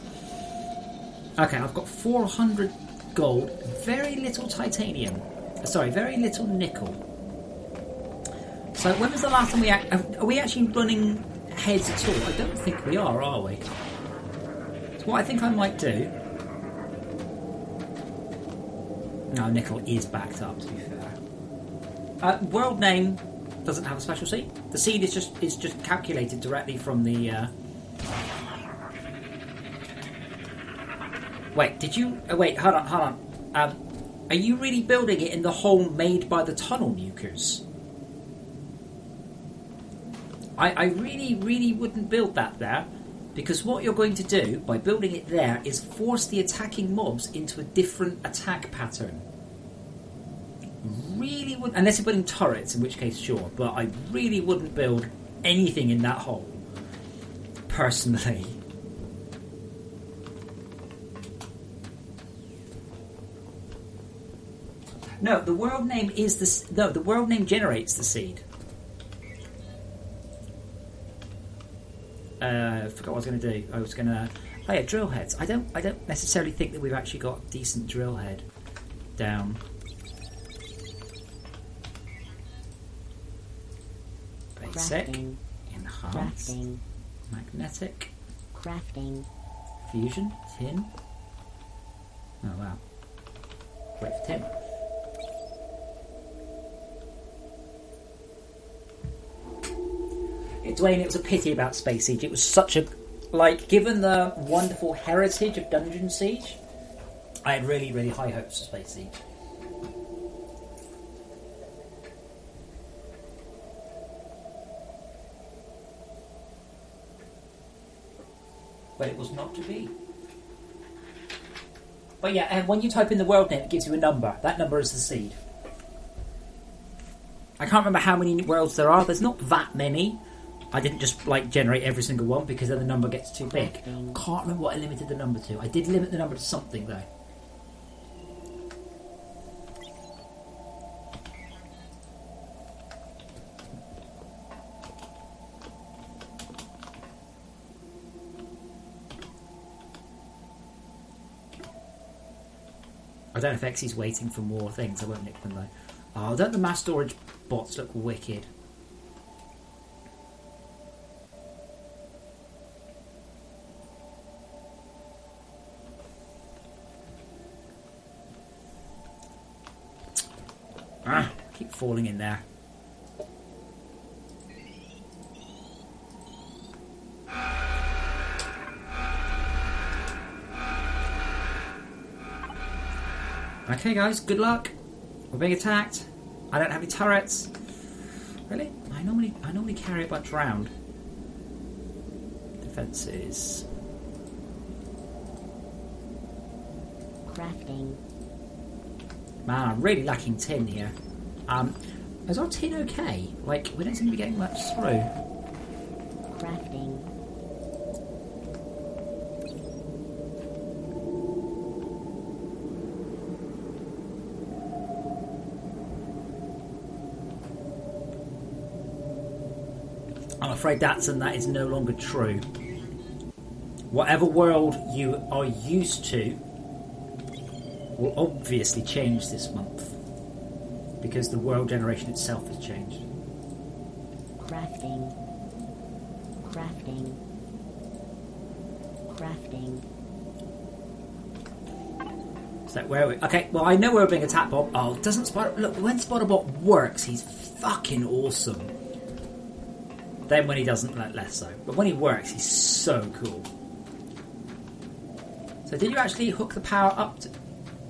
Okay, I've got 400 gold, very little titanium. Sorry, very little nickel. So when was the last time are we actually running heads at all? I don't think we are we? So what I think I might do... No, nickel is backed up, to be fair. World name doesn't have a special seed. The seed is just calculated directly from the... Wait, did you... wait, hold on. Are you really building it in the hole made by the tunnel nukers? I really, really wouldn't build that there, because what you're going to do by building it there is force the attacking mobs into a different attack pattern. Really would, unless you're building turrets, in which case sure, but I really wouldn't build anything in that hole, personally. No, the world name is the world name generates the seed. I forgot what I was going to do. I was going to... Oh yeah, drill heads. I don't necessarily think that we've actually got a decent drill head down. Basic. Crafting. Enhanced. Crafting. Magnetic. Crafting. Fusion. Tin. Oh wow. Wait for tin. Dwayne, it was a pity about Space Siege. It was such a... Like, given the wonderful heritage of Dungeon Siege, I had really, really high hopes for Space Siege. But it was not to be. But yeah, and when you type in the world name, it gives you a number. That number is the seed. I can't remember how many worlds there are. There's not that many. I didn't just like generate every single one because then the number gets too big. Can't remember what I limited the number to. I did limit the number to something though. I don't know if Xy's waiting for more things. I won't nick them though. Oh, don't the mass storage bots look wicked? Keep falling in there. Okay guys, good luck. We're being attacked. I don't have any turrets. Really? I normally carry a bunch round. Defences. Crafting. Man, I'm really lacking tin here. Is our tin okay? Like, we don't seem to be getting much through. Crafting. I'm afraid that is no longer true. Whatever world you are used to will obviously change this month. Because the world generation itself has changed. Crafting. Crafting. Crafting. So where are we? Okay, well I know we're being attacked by... Oh, doesn't Spider... Look, when Spiderbot works, he's fucking awesome. Then when he doesn't, less so. But when he works, he's so cool. So did you actually hook the power up to...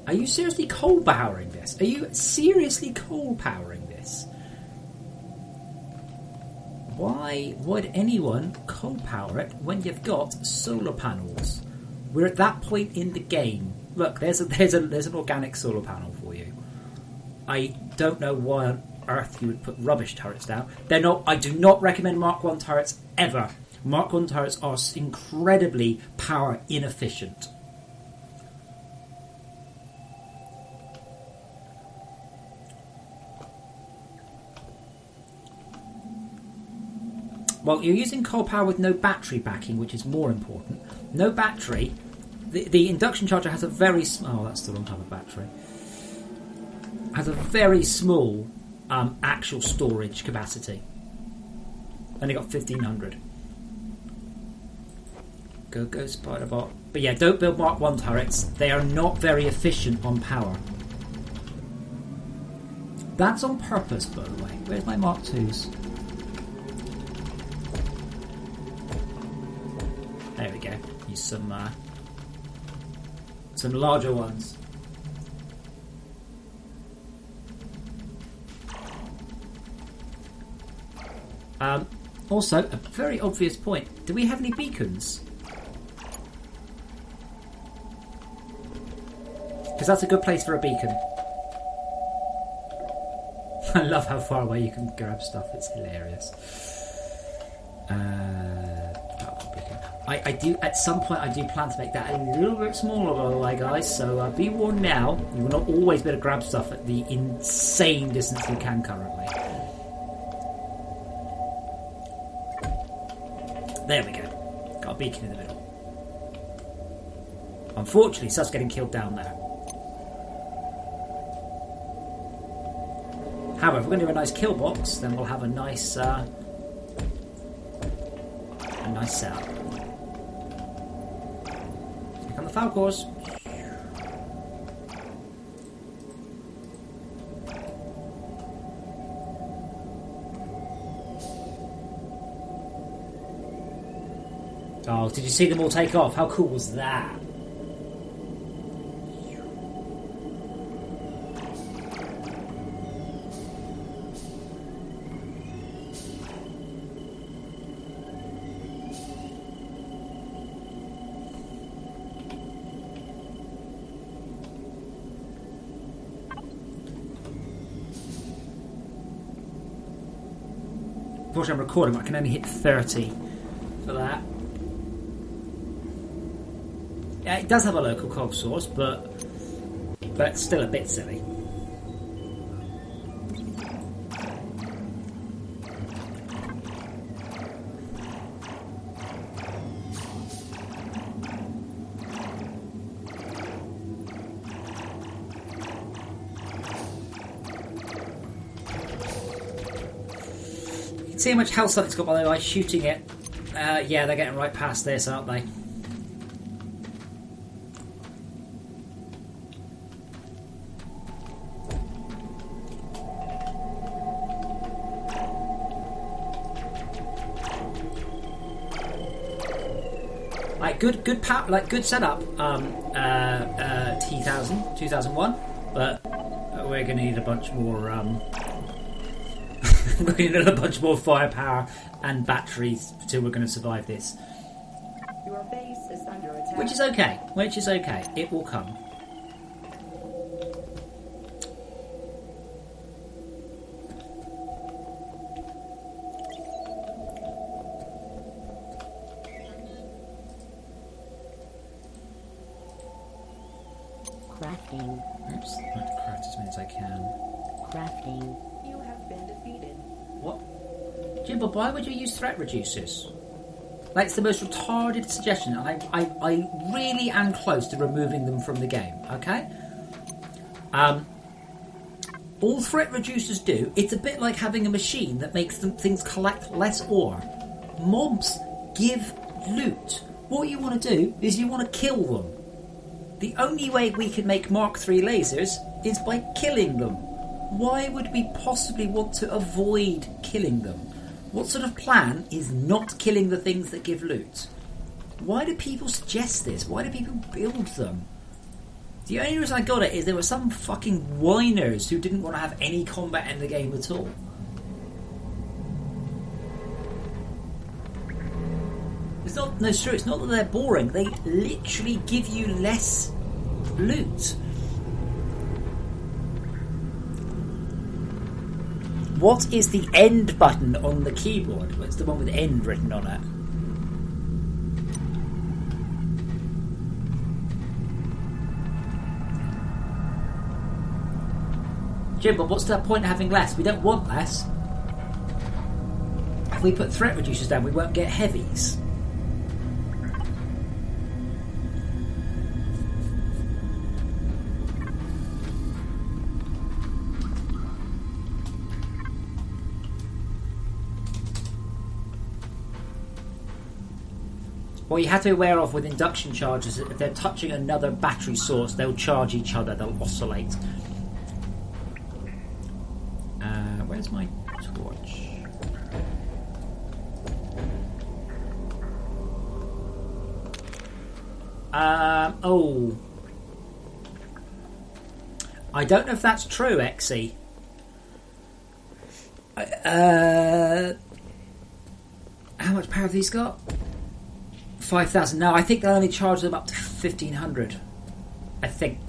Are you seriously coal powering this? Are you seriously coal powering this? Why would anyone coal power it when you've got solar panels? We're at that point in the game. Look, there's an organic solar panel for you. I don't know why on earth you would put rubbish turrets down. They're not. I do not recommend Mark 1 turrets ever. Mark 1 turrets are incredibly power inefficient. Well, you're using coal power with no battery backing, which is more important. No battery. The induction charger has a very small... Oh, that's the wrong type of battery. Has a very small actual storage capacity. Only got 1,500. Go, Spiderbot. But yeah, don't build Mark 1 turrets. They are not very efficient on power. That's on purpose, by the way. Where's my Mark 2s? There we go. Use some larger ones. Also, a very obvious point. Do we have any beacons? Because that's a good place for a beacon. I love how far away you can grab stuff. It's hilarious. I do, at some point, I do plan to make that a little bit smaller, by the way, guys. So be warned now, you will not always be able to grab stuff at the insane distance you can currently. There we go. Got a beacon in the middle. Unfortunately, stuff's getting killed down there. However, if we're going to do a nice kill box, then we'll have a nice setup. Here come the Falcors. Oh, did you see them all take off? How cool was that? Unfortunately, I'm recording, but I can only hit 30 for that. Yeah, it does have a local cog source, but it's still a bit silly. See how much health something's got by the way, shooting it. Yeah, they're getting right past this, aren't they? Like good power, like good setup. T1000, 2001, but we're gonna need a bunch more. We're going to need a bunch more firepower and batteries until we're going to survive this. Your base is under attack. Which is okay. Which is okay. It will come. Crafting. Oops. I have to craft as many as I can. Crafting. You have been defeated. What? Jim, but why would you use threat reducers? Like, it's the most retarded suggestion. I really am close to removing them from the game, okay? All threat reducers do, it's a bit like having a machine that makes things collect less ore. Mobs give loot. What you want to do is you want to kill them. The only way we can make Mark III lasers is by killing them. Why would we possibly want to avoid killing them? What sort of plan is not killing the things that give loot? Why do people suggest this? Why do people build them? The only reason I got it is there were some fucking whiners who didn't want to have any combat in the game at all. It's not, no, it's true, it's not that they're boring. They literally give you less loot. What is the end button on the keyboard? Well, it's the one with end written on it. Jim, but what's the point of having less? We don't want less. If we put threat reducers down, we won't get heavies. What you have to be aware of with induction charges is if they're touching another battery source, they'll charge each other, they'll oscillate. Where's my torch? Oh. I don't know if that's true, Exy. How much power have these got? 5,000. No, I think they'll only charge them up to 1,500. I think.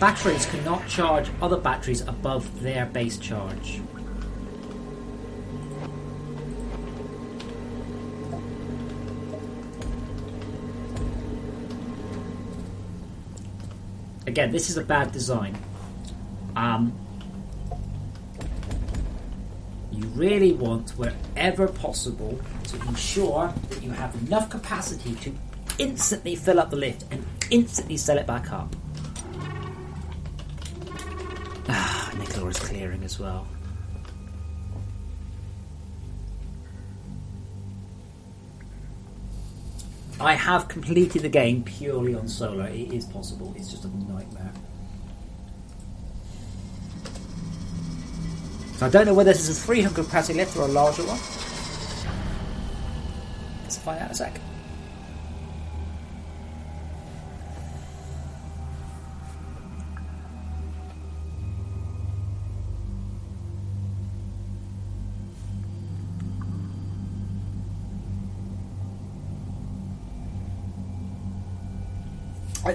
Batteries cannot charge other batteries above their base charge. Again, this is a bad design. You really want, wherever possible, to ensure that you have enough capacity to instantly fill up the lift and instantly sell it back up. Nicola is clearing as well. I have completed the game purely on solar. It is possible. It's just a nightmare. So I don't know whether this is a 300 capacity lift or a larger one. Let's find out in a sec.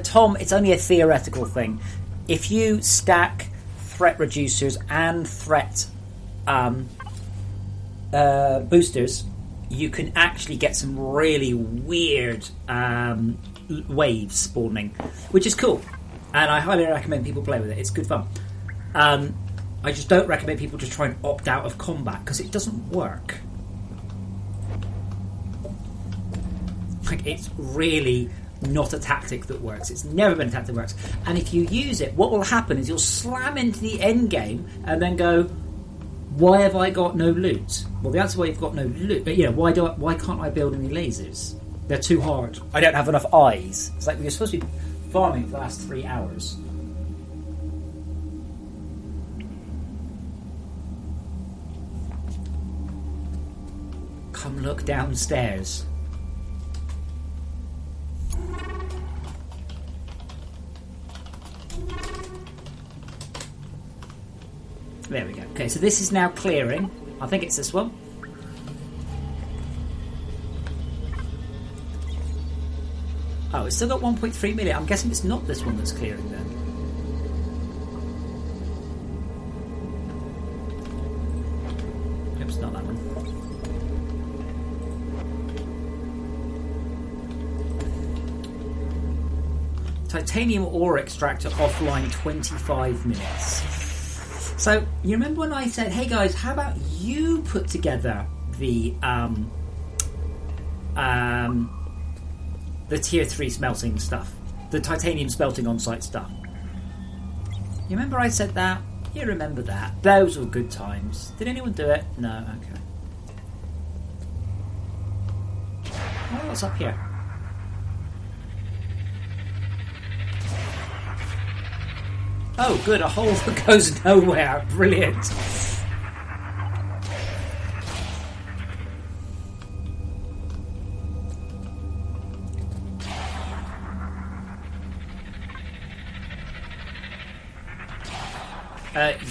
Tom, it's only a theoretical thing. If you stack threat reducers and threat boosters, you can actually get some really weird waves spawning, which is cool. And I highly recommend people play with it. It's good fun. I just don't recommend people to try and opt out of combat because it doesn't work. Like, it's really not a tactic that works. It's never been a tactic that works. And if you use it, what will happen is you'll slam into the end game and then go, why have I got no loot? Well, the answer why you've got no loot, but why can't I build any lasers? They're too hard. I don't have enough eyes. It's like you're supposed to be farming for the last 3 hours. Come look downstairs. There we go. Okay, so this is now clearing. I think it's this one. Oh, it's still got 1.3 million. I'm guessing it's not this one that's clearing then. Yep, it's not that one. Titanium ore extractor offline 25 minutes. So, you remember when I said, hey guys, how about you put together the tier 3 smelting stuff, the titanium smelting on-site stuff? You remember I said that? You remember that? Those were good times. Did anyone do it? No, okay. Oh, what's up here? Oh, good, a hole that goes nowhere. Brilliant.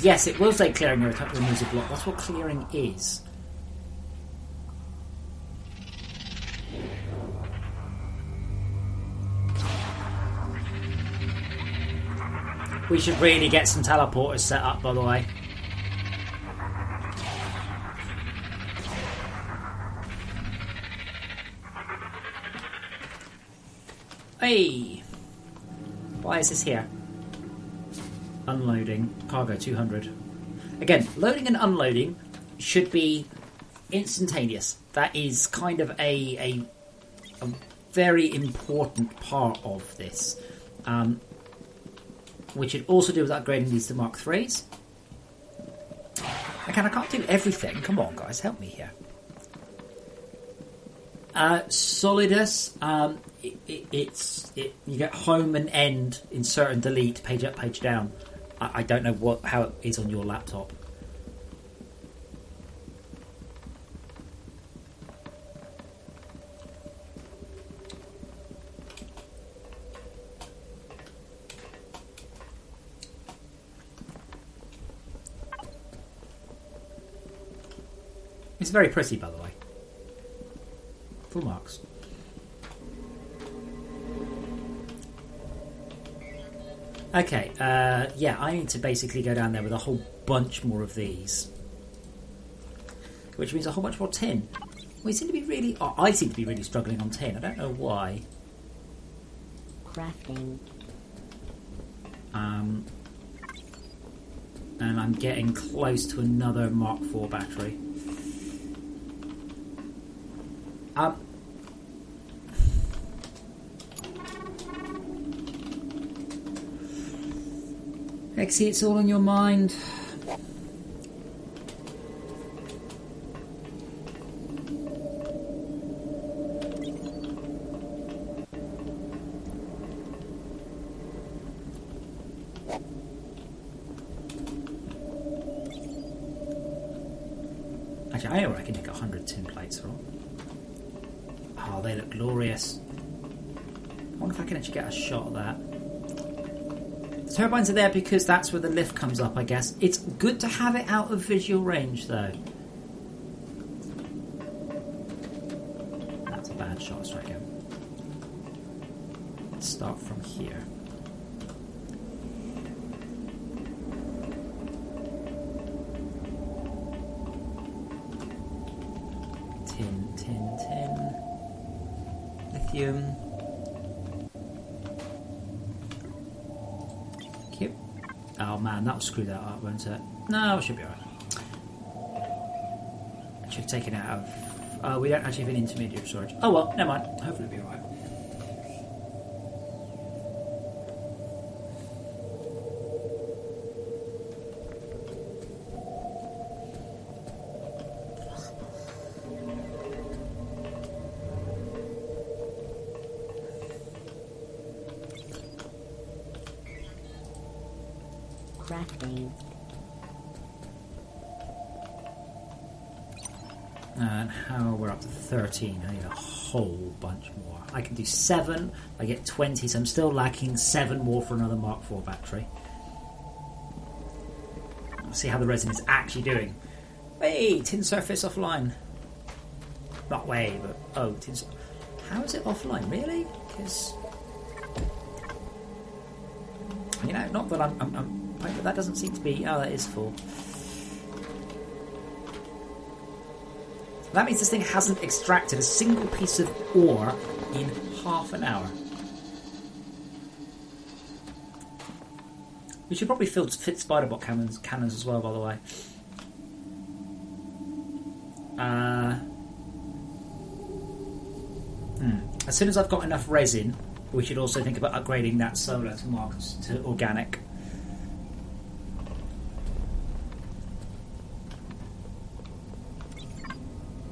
Yes, it will say clearing your attack removes a block. That's what clearing is. We should really get some teleporters set up, by the way. Hey! Why is this here? Unloading. Cargo 200. Again, loading and unloading should be instantaneous. That is kind of a very important part of this. We should also do with upgrading these to Mark 3s. Again, I can't do everything. Come on, guys, help me here. Solidus, you get home and end, insert and delete, page up, page down. I don't know how it is on your laptop. It's very pretty, by the way. Full marks. Okay, yeah, I need to basically go down there with a whole bunch more of these. Which means a whole bunch more tin. We seem to be really... Oh, I seem to be really struggling on tin. I don't know why. Crafting. And I'm getting close to another Mark IV battery. Lexi, it's all in your mind. Actually, I know where I can get 100 tin plates from. Oh, they look glorious. I wonder if I can actually get a shot of that. The turbines are there because that's where the lift comes up, I guess. It's good to have it out of visual range, though. That's a bad shot, strike out. Let's start from here. Tin. Lithium. Cute. Oh man, that'll screw that up, won't it? No, it should be alright. I should have taken it out of... Oh, we don't actually have an intermediate storage. Oh well, never mind. Hopefully it'll be alright. Crafting. And how we're up to 13. I need a whole bunch more. I can do 7. I get 20, so I'm still lacking 7 more for another Mark IV battery. Let's see how the resin is actually doing. Hey, tin surface offline. Not way, but oh, tin. How is it offline? Really? Because you know, not that I'm but that doesn't seem to be. Oh, that is full. That means this thing hasn't extracted a single piece of ore in half an hour. We should probably fit spiderbot cannons as well, by the way. As soon as I've got enough resin, we should also think about upgrading that solar to organic.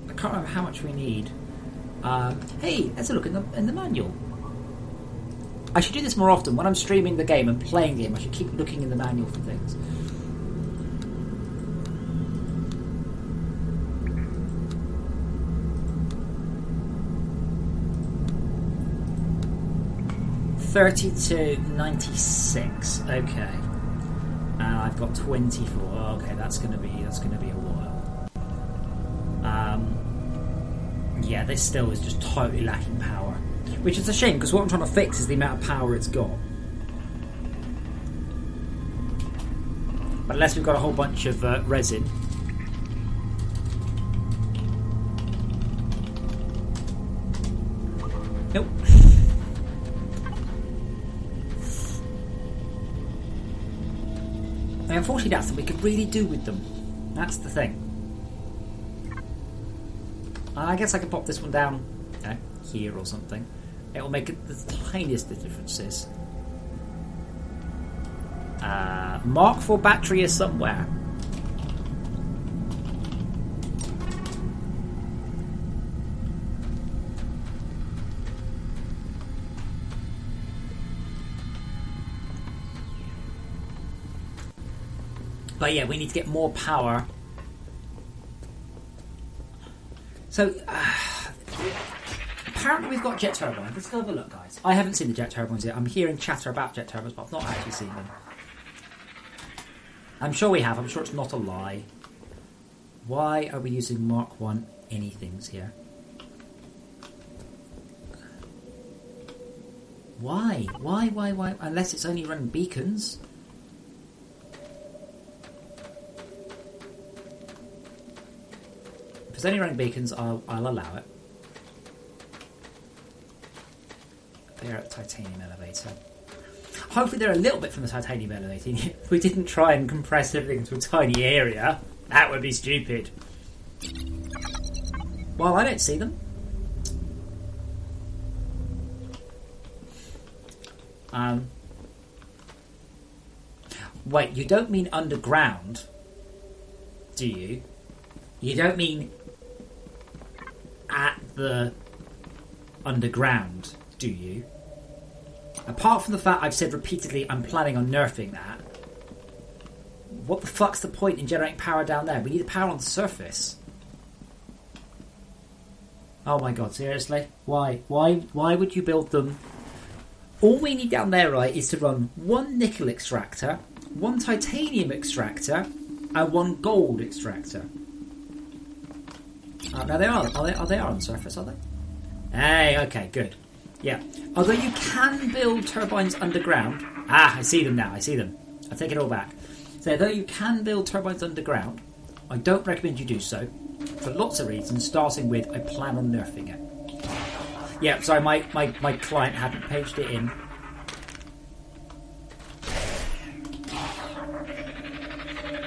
I can't remember how much we need. Hey, let's have a look in the manual. I should do this more often. When I'm streaming the game and playing the game, I should keep looking in the manual for things. $32.96. Okay, and I've got 24. Okay, that's gonna be a while. Yeah, this still is just totally lacking power, which is a shame because what I'm trying to fix is the amount of power it's got. But unless we've got a whole bunch of resin. Nope. And unfortunately, that's what we could really do with them. That's the thing. I guess I could pop this one down here or something. It will make it the tiniest of differences. Mark IV battery is somewhere. But yeah, we need to get more power. So, apparently we've got jet turbines. Let's go have a look, guys. I haven't seen the jet turbines yet. I'm hearing chatter about jet turbines, but I've not actually seen them. I'm sure we have. I'm sure it's not a lie. Why are we using Mark 1 anythings here? Why? Why? Unless it's only running beacons. If it's only running beacons, I'll allow it. They're at the titanium elevator. Hopefully they're a little bit from the titanium elevator. We didn't try and compress everything into a tiny area. That would be stupid. Well, I don't see them. Wait, you don't mean underground, do you? You don't mean at the underground, do you? Apart from the fact I've said repeatedly I'm planning on nerfing that, what the fuck's the point in generating power down there? We need the power on the surface. Oh my god, seriously? Why? Why would you build them? All we need down there, right, is to run one nickel extractor, one titanium extractor, and one gold extractor. Now they are on the surface, are they? Hey, okay, good. Yeah. Although you can build turbines underground. Ah, I see them now, I see them. I take it all back. So though you can build turbines underground, I don't recommend you do so, for lots of reasons, starting with I plan on nerfing it. Yeah, sorry, my client hadn't paged it in.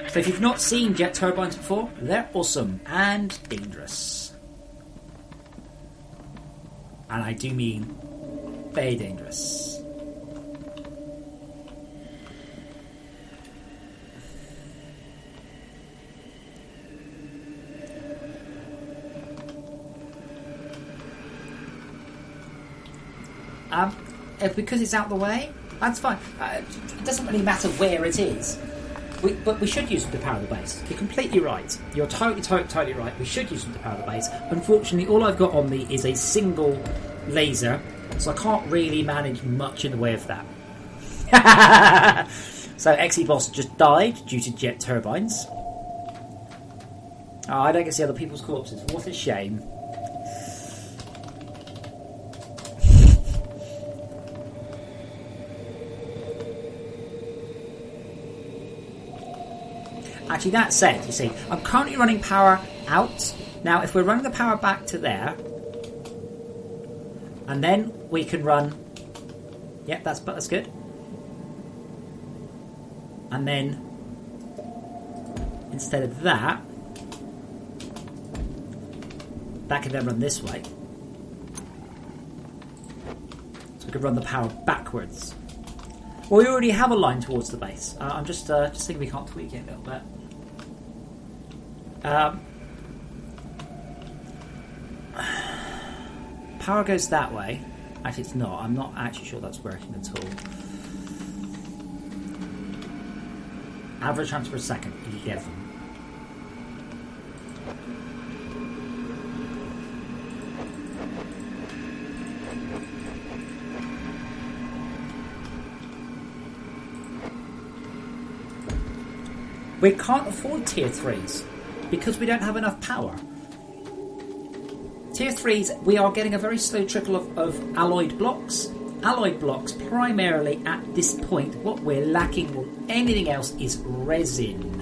So if you've not seen jet turbines before, they're awesome and dangerous. And I do mean very dangerous. Because it's out the way, that's fine. It doesn't really matter where it is. But we should use them to power the base. You're completely right. You're totally right. We should use them to power the base. Unfortunately, all I've got on me is a single laser, so I can't really manage much in the way of that. So XE-Boss just died due to jet turbines. Oh, I don't get to see other people's corpses. What a shame. Actually, that said, you see, I'm currently running power out. Now, if we're running the power back to there, and then we can run... Yep, that's good. And then, instead of that, that can then run this way. So we could run the power backwards. Well, we already have a line towards the base. I'm just thinking we can't tweak it a little bit. Power goes that way. Actually, it's not. I'm not actually sure that's working at all. Average transfer per second. 11. We can't afford tier 3s because we don't have enough power. Tier 3s, we are getting a very slow trickle of alloyed blocks. Alloyed blocks, primarily at this point, what we're lacking more than anything else is resin.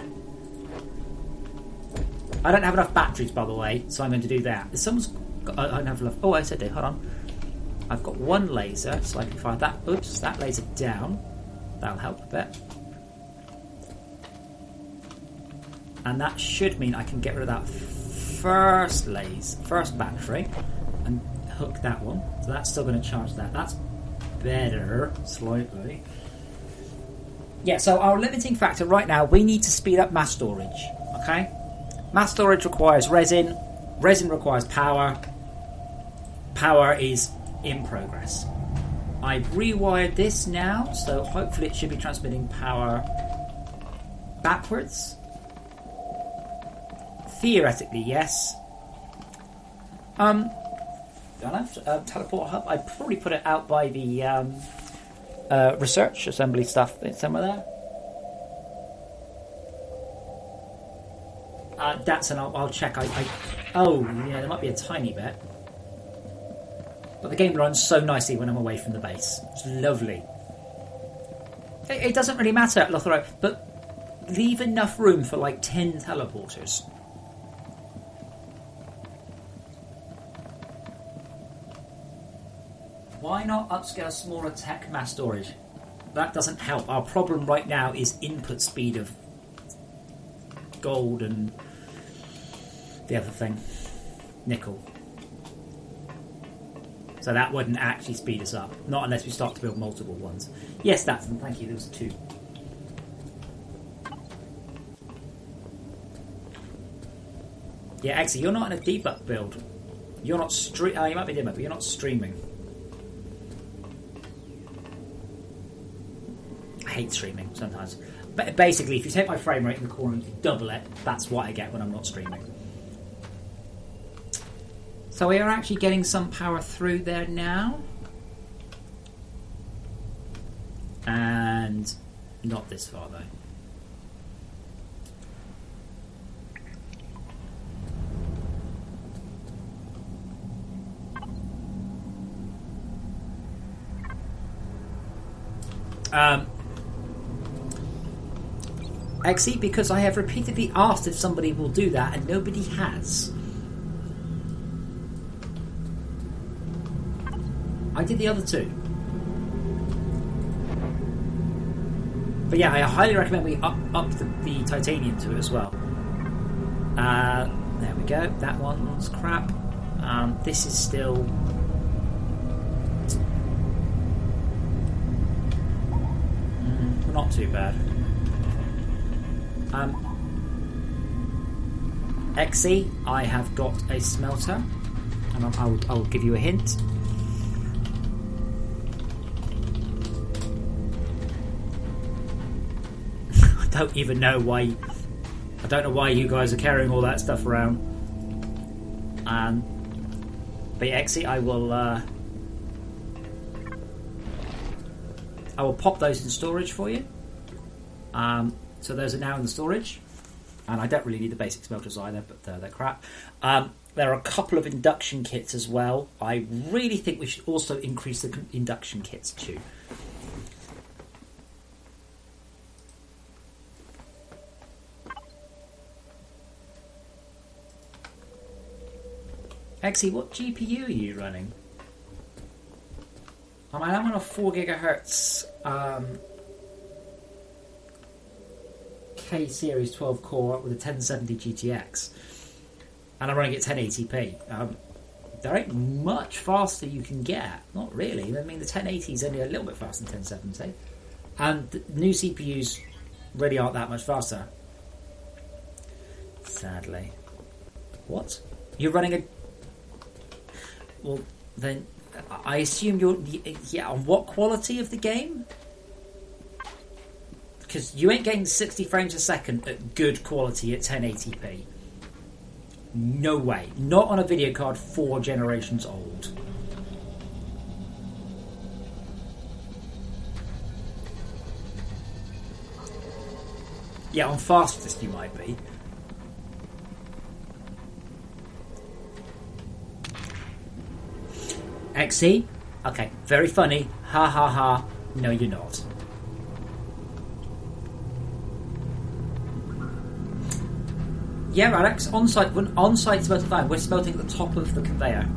I don't have enough batteries, by the way, so I'm going to do that. If someone's got, I don't have enough. Oh, I said it. Hold on. I've got one laser, so I can fire that. Oops, that laser down. That'll help a bit. And that should mean I can get rid of that first battery and hook that one. So that's still going to charge that. That's better, slightly. Yeah, so our limiting factor right now, we need to speed up mass storage. Okay? Mass storage requires resin. Resin requires power. Power is in progress. I've rewired this now, so hopefully it should be transmitting power backwards. Theoretically, yes. I don't know, teleport hub. I'd probably put it out by the research assembly stuff. It's somewhere there. That's an. I'll check. Oh, yeah, there might be a tiny bit. But the game runs so nicely when I'm away from the base. It's lovely. It doesn't really matter at Lothar, but leave enough room for like 10 teleporters. Why not upscale smaller tech mass storage? That doesn't help. Our problem right now is input speed of gold and the other thing, nickel. So that wouldn't actually speed us up. Not unless we start to build multiple ones. Yes, that's them. Thank you. There was 2. Yeah, actually, you're not in a debug build. You're not you might be debug, but you're not streaming. I hate streaming sometimes. But basically, if you take my frame rate in the corner and you double it, that's what I get when I'm not streaming. So we are actually getting some power through there now. And not this far though. Exy, because I have repeatedly asked if somebody will do that and nobody has. I did the other 2. But yeah, I highly recommend we up the titanium to it as well. There we go. That one's crap. This is still... not too bad. Exy, I have got a smelter. And I'll give you a hint. I don't even know why. I don't know why you guys are carrying all that stuff around. But yeah, Exy, I will pop those in storage for you. So those are now in the storage. And I don't really need the basic smelters either, but they're crap. There are a couple of induction kits as well. I really think we should also increase the induction kits too. Exy, what GPU are you running? I'm on a 4 gigahertz K series 12 core with a 1070 GTX, and I'm running at 1080p. There ain't much faster you can get. Not really. I mean, the 1080 is only a little bit faster than 1070, and the new CPUs really aren't that much faster. Sadly. What? You're running a... Well, then... I assume you're... Yeah, on what quality of the game? Because you ain't getting 60 frames a second at good quality at 1080p. No way. Not on a video card 4 generations old. Yeah, on fastest you might be. XE? Okay, very funny. Ha ha ha. No, you're not. Yeah, Alex, on-site smelting fine. We're smelting at the top of the conveyor.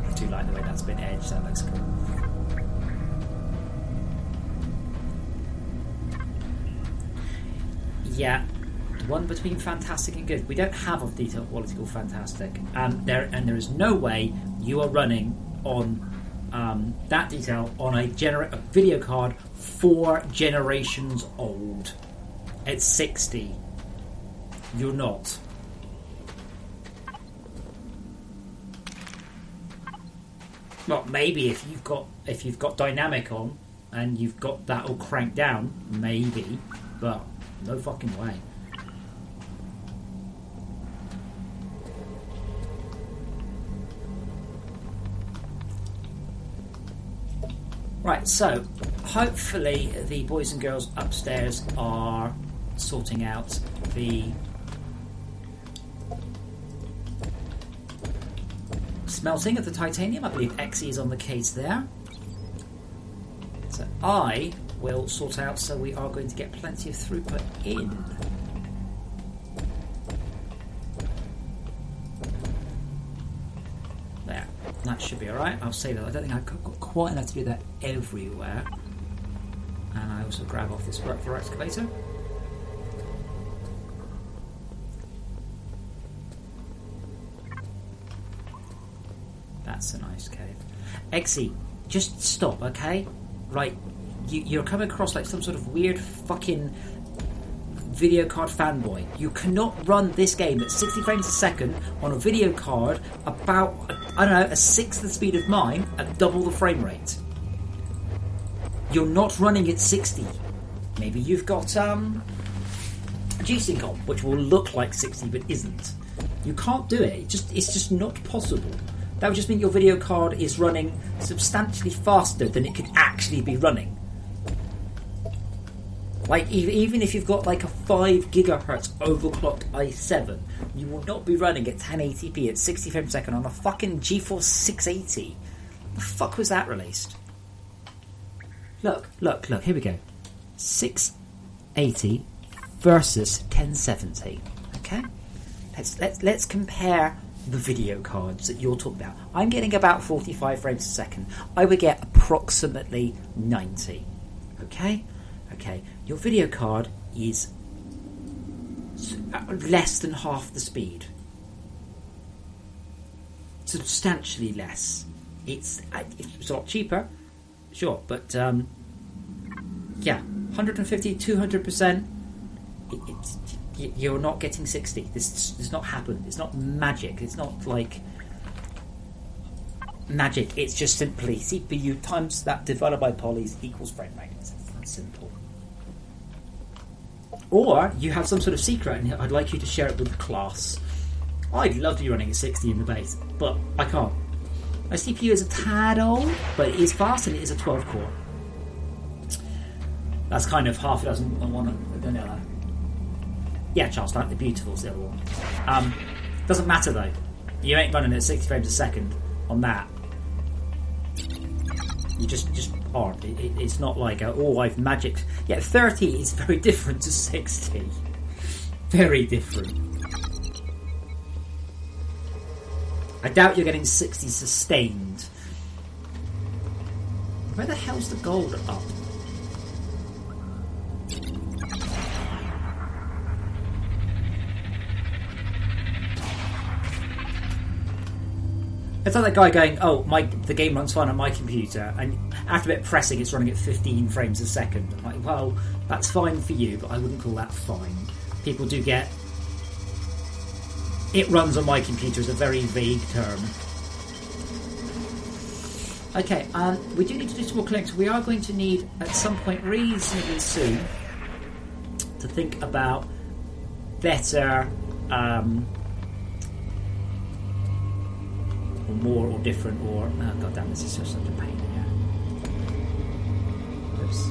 I do like the way that's been edged. That looks cool. Yeah, one between fantastic and good. We don't have a detail quality called fantastic, and there is no way you are running on that detail on a video card 4 generations old. It's 60. You're not. Well, maybe if you've got dynamic on and you've got that all cranked down, maybe, but no fucking way. Right, so hopefully the boys and girls upstairs are sorting out the smelting of the titanium. I believe Exy is on the case there. So I will sort out so we are going to get plenty of throughput in. There. That should be alright. I'll say that. I don't think I've got quite enough to do that everywhere. And I also grab off this work for excavator. That's a nice cave. Exy, just stop, okay? Right, you're coming across like some sort of weird fucking video card fanboy. You cannot run this game at 60 frames a second on a video card about, I don't know, a sixth the speed of mine at double the frame rate. You're not running at 60. Maybe you've got G-Sync on, which will look like 60 but isn't. You can't do it. It's just not possible. That would just mean your video card is running substantially faster than it could actually be running. Like, even if you've got like a 5 gigahertz overclocked i7, you will not be running at 1080p at 60 frames a second on a fucking GeForce 680. The fuck was that released? Look, here we go. 680 versus 1070. Okay? Let's compare the video cards that you're talking about. I'm getting about 45 frames a second. I would get approximately 90. Okay? Your video card is less than half the speed. Substantially less. It's a lot cheaper, sure, but yeah, 150, 200%. You're not getting 60. This does not happen. It's not magic. It's not like magic. It's just simply CPU times that divided by polys equals frame rate. It's that simple. Or you have some sort of secret and I'd like you to share it with the class. I'd love to be running at 60 in the base, but I can't. My CPU is a tad old, but it is fast and it is a 12 core. That's kind of half a dozen on one of the vanilla. Yeah, Charles, like the beautiful's the other one. Doesn't matter though. You ain't running at 60 frames a second on that. You just aren't. It's not like, I've magicked. Yeah, 30 is very different to 60. Very different. I doubt you're getting 60 sustained. Where the hell's the gold up? It's like that guy going, the game runs fine on my computer, and after a bit of pressing, it's running at 15 frames a second. I'm like, well, that's fine for you, but I wouldn't call that fine. People do get... It runs on my computer is a very vague term. Okay, we do need to do some more clearing, so we are going to need, at some point reasonably soon, to think about better... or more or different or... Oh, God damn, this is such a pain here. Oops.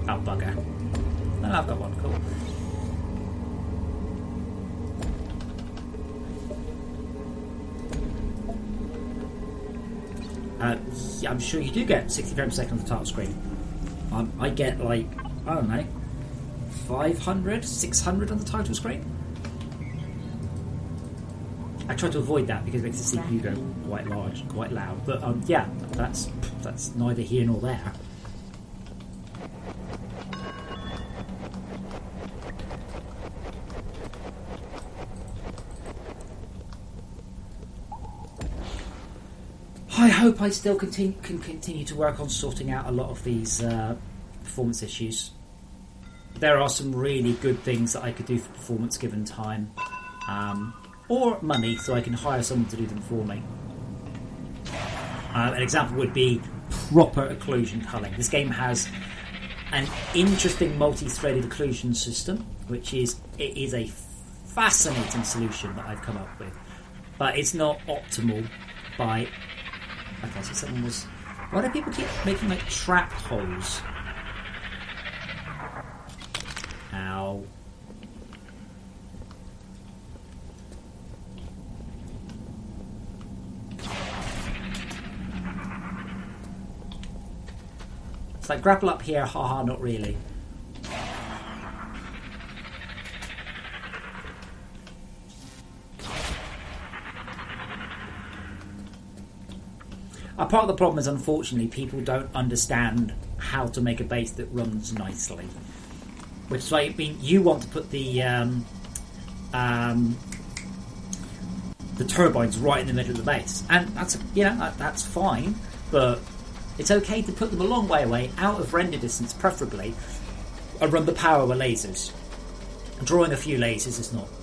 Oh, bugger. No, I've got one, cool. Yeah, I'm sure you do get 60 frames a second on the title screen. I get like, I don't know, 500, 600 on the title screen. I try to avoid that because it makes the CPU go quite large, quite loud. But yeah, that's neither here nor there. I hope I still can continue to work on sorting out a lot of these performance issues. There are some really good things that I could do for performance given time. Or money, so I can hire someone to do them for me. An example would be proper occlusion culling. This game has an interesting multi-threaded occlusion system, which is a fascinating solution that I've come up with, but it's not optimal by... Okay, so someone was... Why do people keep making, like, trap holes? Ow. It's like, grapple up here, haha, not really. Part of the problem is, unfortunately, people don't understand how to make a base that runs nicely. Which is why, I mean, you want to put the turbines right in the middle of the base, and that's, you know, that's fine. But it's okay to put them a long way away, out of render distance, preferably, and run the power with lasers. Drawing a few lasers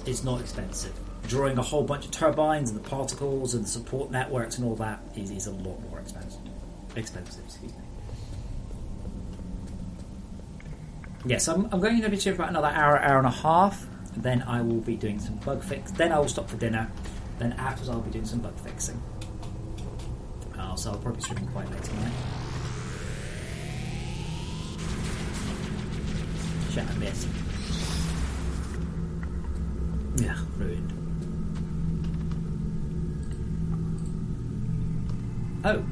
is not expensive. Drawing a whole bunch of turbines and the particles and the support networks and all that is a lot more expensive. Excuse me. Yes, I'm going to be here for about another hour and a half. Then I will be doing some bug fix. Then I will stop for dinner. Then afterwards I'll be doing some bug fixing. So I'll probably stream quite late tonight. Shit, I missed. Yeah, ruined. Oh,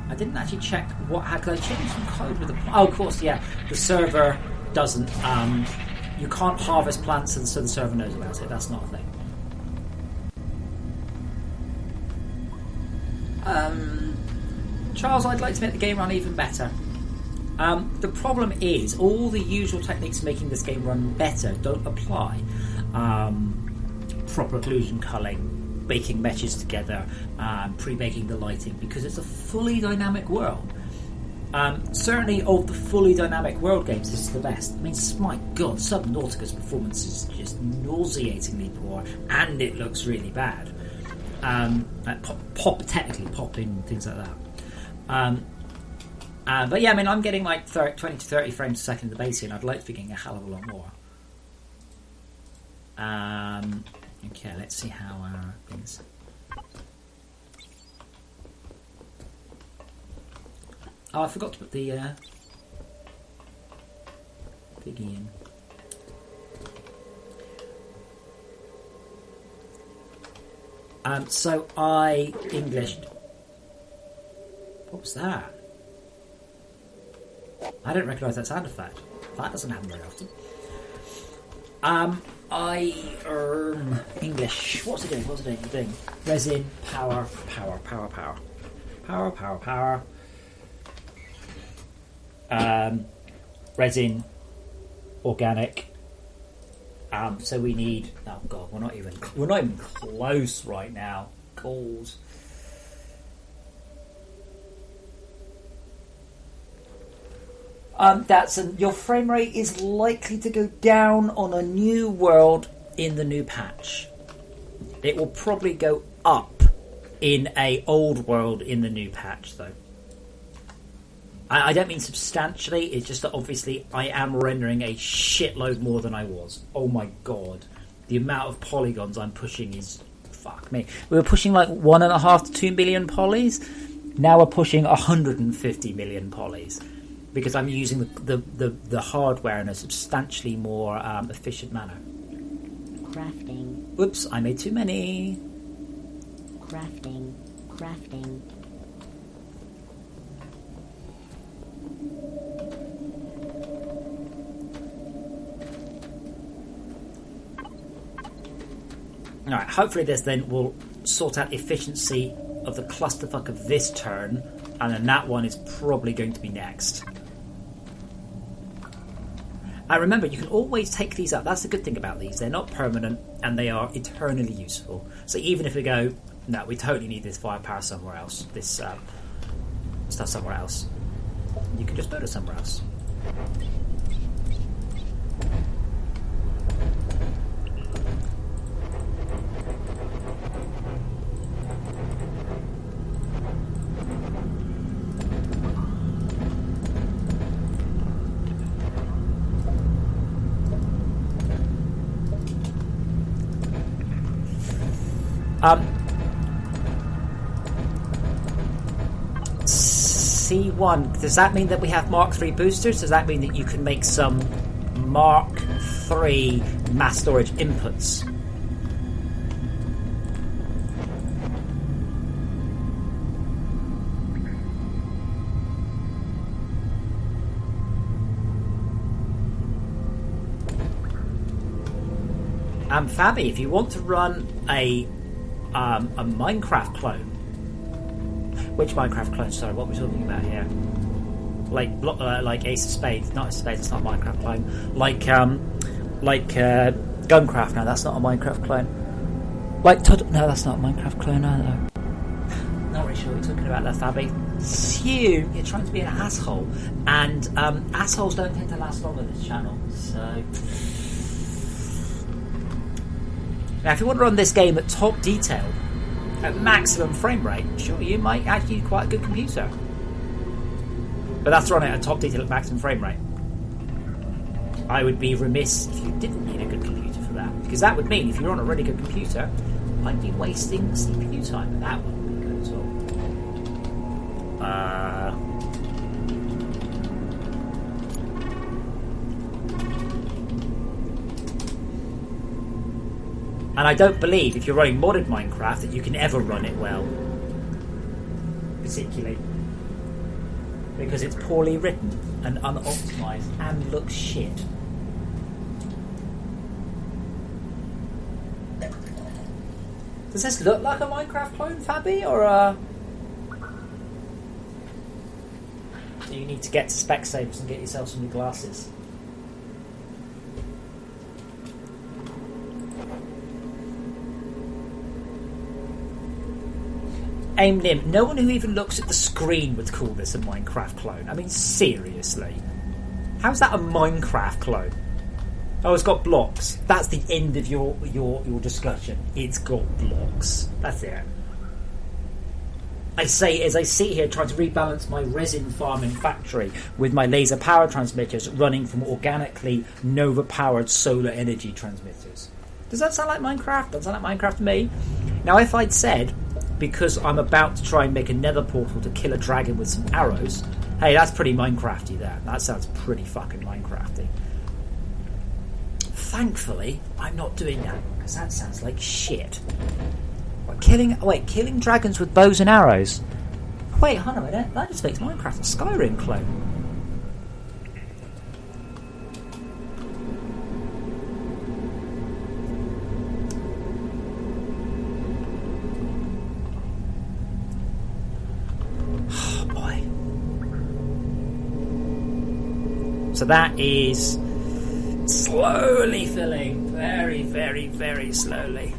I didn't actually check what had. Cause I changed some code with the. Oh, of course, yeah. The server doesn't. You can't harvest plants, and so the server knows about it. That's not a thing. Charles, I'd like to make the game run even better. The problem is all the usual techniques making this game run better don't apply. Proper occlusion culling, baking meshes together, pre-baking the lighting, because it's a fully dynamic world. Certainly of the fully dynamic world games, this is the best. I mean, my God, Subnautica's performance is just nauseatingly poor, and it looks really bad. Technically popping, things like that. But yeah, I mean, I'm getting like 20 to 30 frames a second in the base here, and I'd like to be getting a hell of a lot more. Okay, let's see how things... Oh, I forgot to put the piggy in. So I Englished. What was that? I don't recognise that sound effect. That doesn't happen very often. I English. What's it doing? Resin, power. Resin, organic. So we need. Oh God, we're not even close right now. Calls. Your frame rate is likely to go down on a new world in the new patch. It will probably go up in a old world in the new patch, though. I don't mean substantially. It's just that obviously I am rendering a shitload more than I was. Oh my God, the amount of polygons I'm pushing is fuck me. We were pushing like 1.5 to 2 million polys. Now we're pushing 150 million polys. Because I'm using the hardware in a substantially more efficient manner. Crafting. Oops, I made too many. Crafting. Alright, hopefully this then will sort out efficiency of the clusterfuck of this turn, and then that one is probably going to be next. Remember, you can always take these up. That's the good thing about these. They're not permanent, and they are eternally useful. So even if we go, no, we totally need this firepower somewhere else, this stuff somewhere else, you can just build it somewhere else. C1. Does that mean that we have Mark 3 boosters? Does that mean that you can make some Mark 3 mass storage inputs? Fabi, if you want to run a Minecraft clone, which Minecraft clone? Sorry, what are we talking about here? Like Ace of Spades, not Ace of Spades. It's not a Minecraft clone. Like Guncraft. No, that's not a Minecraft clone. No, that's not a Minecraft clone either. Not really sure what you're talking about there, Fabi. You're trying to be an asshole, and assholes don't tend to last long on this channel. So. Now, if you want to run this game at top detail, at maximum frame rate, sure, you might actually need quite a good computer. But that's run it at top detail at maximum frame rate. I would be remiss if you didn't need a good computer for that, because that would mean if you're on a really good computer, I'd be wasting CPU time, and that wouldn't be good at all. And I don't believe, if you're running modded Minecraft, that you can ever run it well. Particularly. Because it's poorly written and unoptimized and looks shit. Does this look like a Minecraft clone, Fabi, or do you need to get to Specsavers and get yourself some new glasses? AimLim, no one who even looks at the screen would call this a Minecraft clone. I mean, seriously. How's that a Minecraft clone? Oh, it's got blocks. That's the end of your discussion. It's got blocks. That's it. I say as I sit here trying to rebalance my resin farming factory with my laser power transmitters running from organically Nova-powered solar energy transmitters. Does that sound like Minecraft? Doesn't sound like Minecraft to me. Now, if I'd said, because I'm about to try and make a nether portal to kill a dragon with some arrows, hey, that's pretty Minecrafty there. That sounds pretty fucking Minecrafty. Thankfully, I'm not doing that, because that sounds like shit. Killing dragons with bows and arrows? Wait, hold on a minute. That just makes Minecraft a Skyrim clone. So that is slowly filling, very, very, very slowly.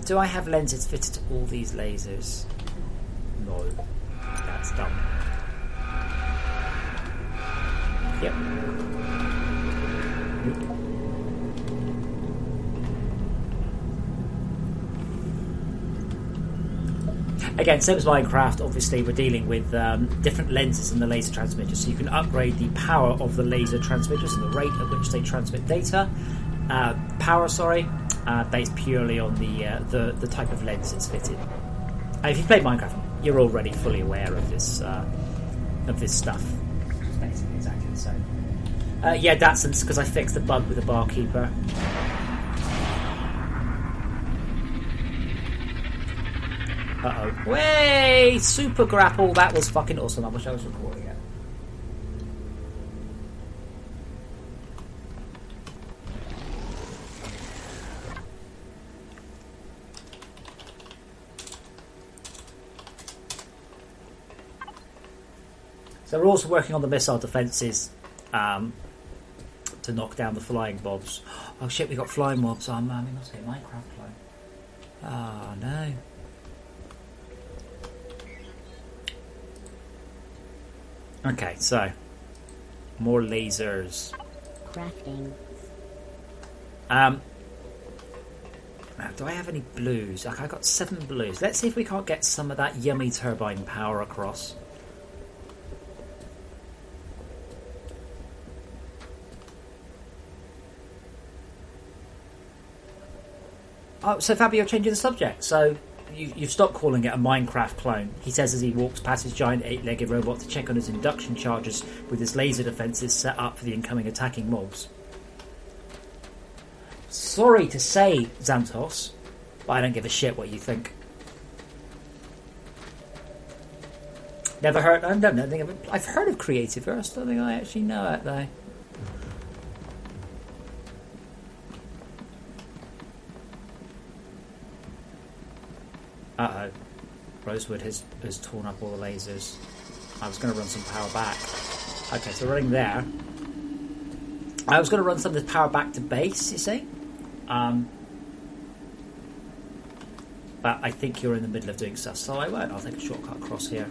Do I have lenses fitted to all these lasers? No. That's dumb. Yep. Again, same as Minecraft, obviously we're dealing with different lenses in the laser transmitters, so you can upgrade the power of the laser transmitters and the rate at which they transmit data. Based purely on the type of lens it's fitted. If you've played Minecraft, you're already fully aware of this stuff. Basically, exactly the same. Yeah, that's because I fixed the bug with the barkeeper. Uh-oh. Way! Super grapple! That was fucking awesome. I wish I was recording it. So we're also working on the missile defences to knock down the flying mobs. Oh shit, we got flying mobs. We must get Minecraft clone. Oh no. Okay, so more lasers. Crafting. Now, do I have any blues? Okay, I got 7 blues. Let's see if we can't get some of that yummy turbine power across. Oh, so Fabio, you're changing the subject. So you've stopped calling it a Minecraft clone. He says as he walks past his giant 8-legged robot to check on his induction charges with his laser defences set up for the incoming attacking mobs. Sorry to say, Xantos, but I don't give a shit what you think. Never heard. I don't think I've heard of Creativerse. Don't think I actually know it though. Uh oh, Rosewood has torn up all the lasers. I was going to run some power back. Okay, so running there. I was going to run some of the power back to base. You see, but I think you're in the middle of doing stuff, so I won't. I'll take a shortcut across here.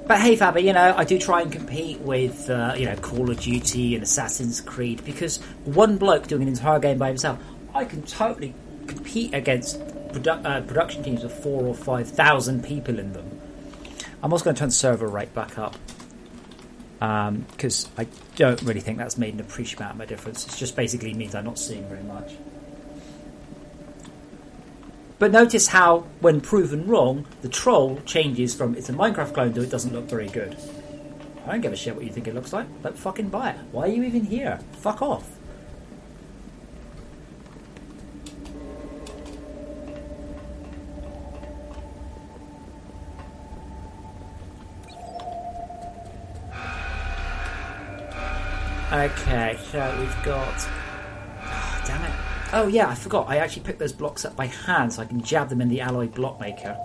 But hey, Fabi, you know, I do try and compete with, Call of Duty and Assassin's Creed, because one bloke doing an entire game by himself, I can totally compete against production teams of 4,000 or 5,000 people in them. I'm also going to turn the server rate back up, because I don't really think that's made an appreciable amount of difference. It just basically means I'm not seeing very much. But notice how, when proven wrong, the troll changes from it's a Minecraft clone to it doesn't look very good. I don't give a shit what you think it looks like. Don't fucking buy it. Why are you even here? Fuck off. Okay, so we've got... Oh, damn it. Oh yeah, I forgot. I actually picked those blocks up by hand so I can jab them in the alloy block maker.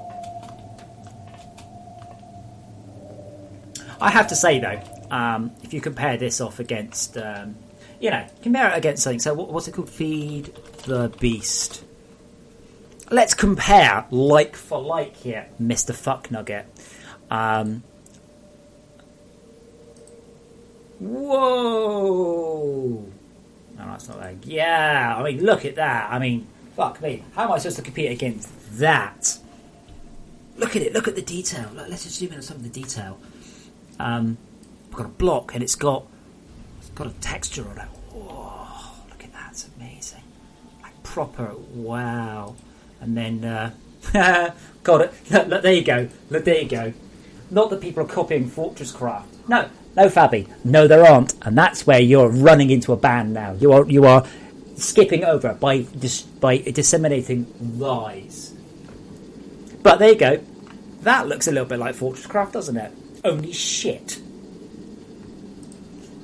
I have to say though, if you compare this off against, compare it against something. So what's it called? Feed the Beast. Let's compare like for like here, Mr. Fucknugget. Whoa! No, that's not like. Yeah, I mean, look at that. I mean, fuck me. How am I supposed to compete against that? Look at it. Look at the detail. Let's just zoom in on some of the detail. I've got a block and it's got a texture on it. Whoa, look at that. It's amazing. Like proper. Wow. And then, got it. Look, there you go. Look, there you go. Not that people are copying FortressCraft. No, Fabi. No, there aren't. And that's where you're running into a ban now. You are skipping over by disseminating lies. But there you go. That looks a little bit like FortressCraft, doesn't it? Only shit.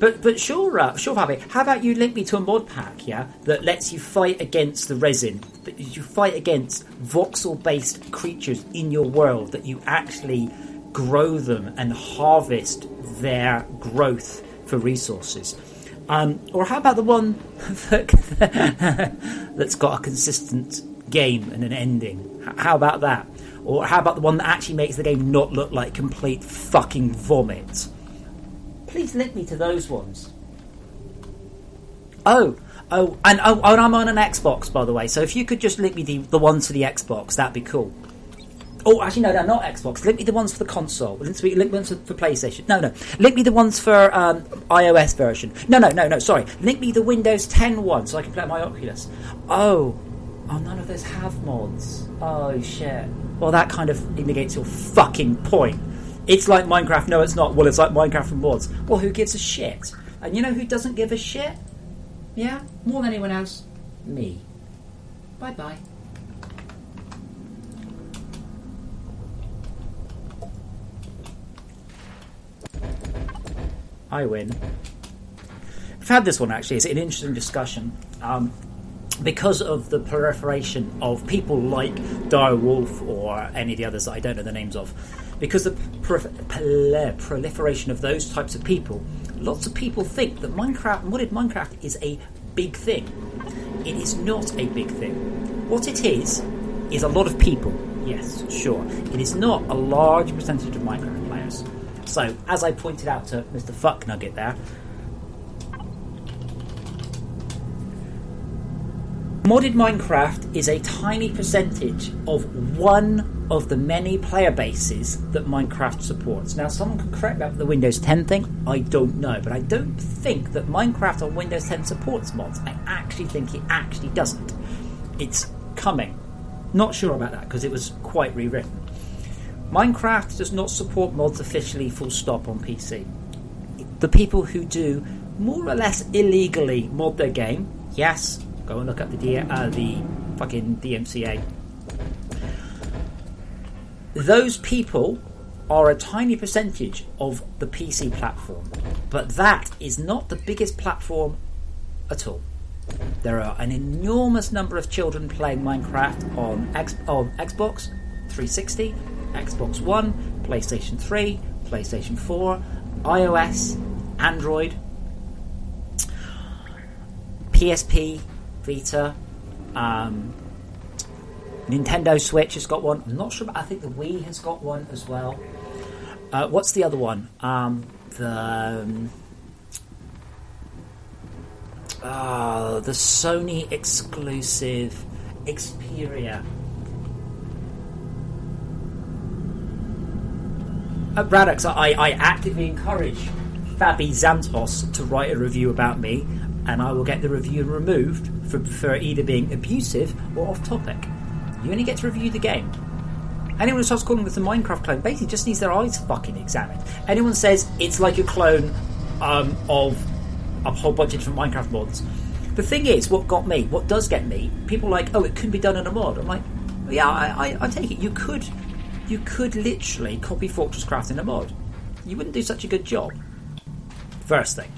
But sure, Fabi. How about you link me to a mod pack, yeah, that lets you fight against the resin, that you fight against voxel-based creatures in your world, that you actually grow them and harvest their growth for resources. Or how about the one that's got a consistent game and an ending? How about that? Or how about the one that actually makes the game not look like complete fucking vomit? Please link me to those ones. And I'm on an Xbox, by the way, so if you could just link me the ones for the Xbox, that'd be cool. Oh, actually, no, not Xbox. Link me the ones for the console. Link me the ones for PlayStation. No. Link me the ones for iOS version. No, sorry. Link me the Windows 10 one so I can play my Oculus. Oh, none of those have mods. Oh, shit. Well, that kind of indicates your fucking point. It's like Minecraft. No, it's not. Well, it's like Minecraft with mods. Well, who gives a shit? And you know who doesn't give a shit? Yeah? More than anyone else? Me. Bye-bye. I win. I've had this one actually. It's an interesting discussion because of the proliferation of people like Direwolf or any of the others that I don't know the names of. Because the proliferation of those types of people, lots of people think that modded Minecraft is a big thing. It is not a big thing. What it is a lot of people. Yes, sure. It is not a large percentage of Minecraft players. So, as I pointed out to Mr. Fucknugget there, Modded Minecraft is a tiny percentage of one of the many player bases that Minecraft supports. Now, someone can correct me about the Windows 10 thing. I don't know, but I don't think that Minecraft on Windows 10 supports mods. I actually think it actually doesn't. It's coming. Not sure about that because it was quite rewritten. Minecraft does not support mods officially, full stop, on PC. The people who do more or less illegally mod their game, yes, go and look up the fucking DMCA. Those people are a tiny percentage of the PC platform, but that is not the biggest platform at all. There are an enormous number of children playing Minecraft on Xbox 360, Xbox One, PlayStation 3, PlayStation 4, iOS, Android, PSP, Vita, Nintendo Switch has got one. I'm not sure, but I think the Wii has got one as well. What's the other one? The Sony exclusive Xperia. Radix, I actively encourage Fabi Xantos to write a review about me, and I will get the review removed for either being abusive or off topic. You only get to review the game. Anyone who starts calling this a Minecraft clone basically just needs their eyes fucking examined. Anyone says it's like a clone of a whole bunch of different Minecraft mods. The thing is, what does get me, people are like, oh, it couldn't be done in a mod. I'm like, yeah, I take it. You could literally copy FortressCraft in a mod. You wouldn't do such a good job. First thing.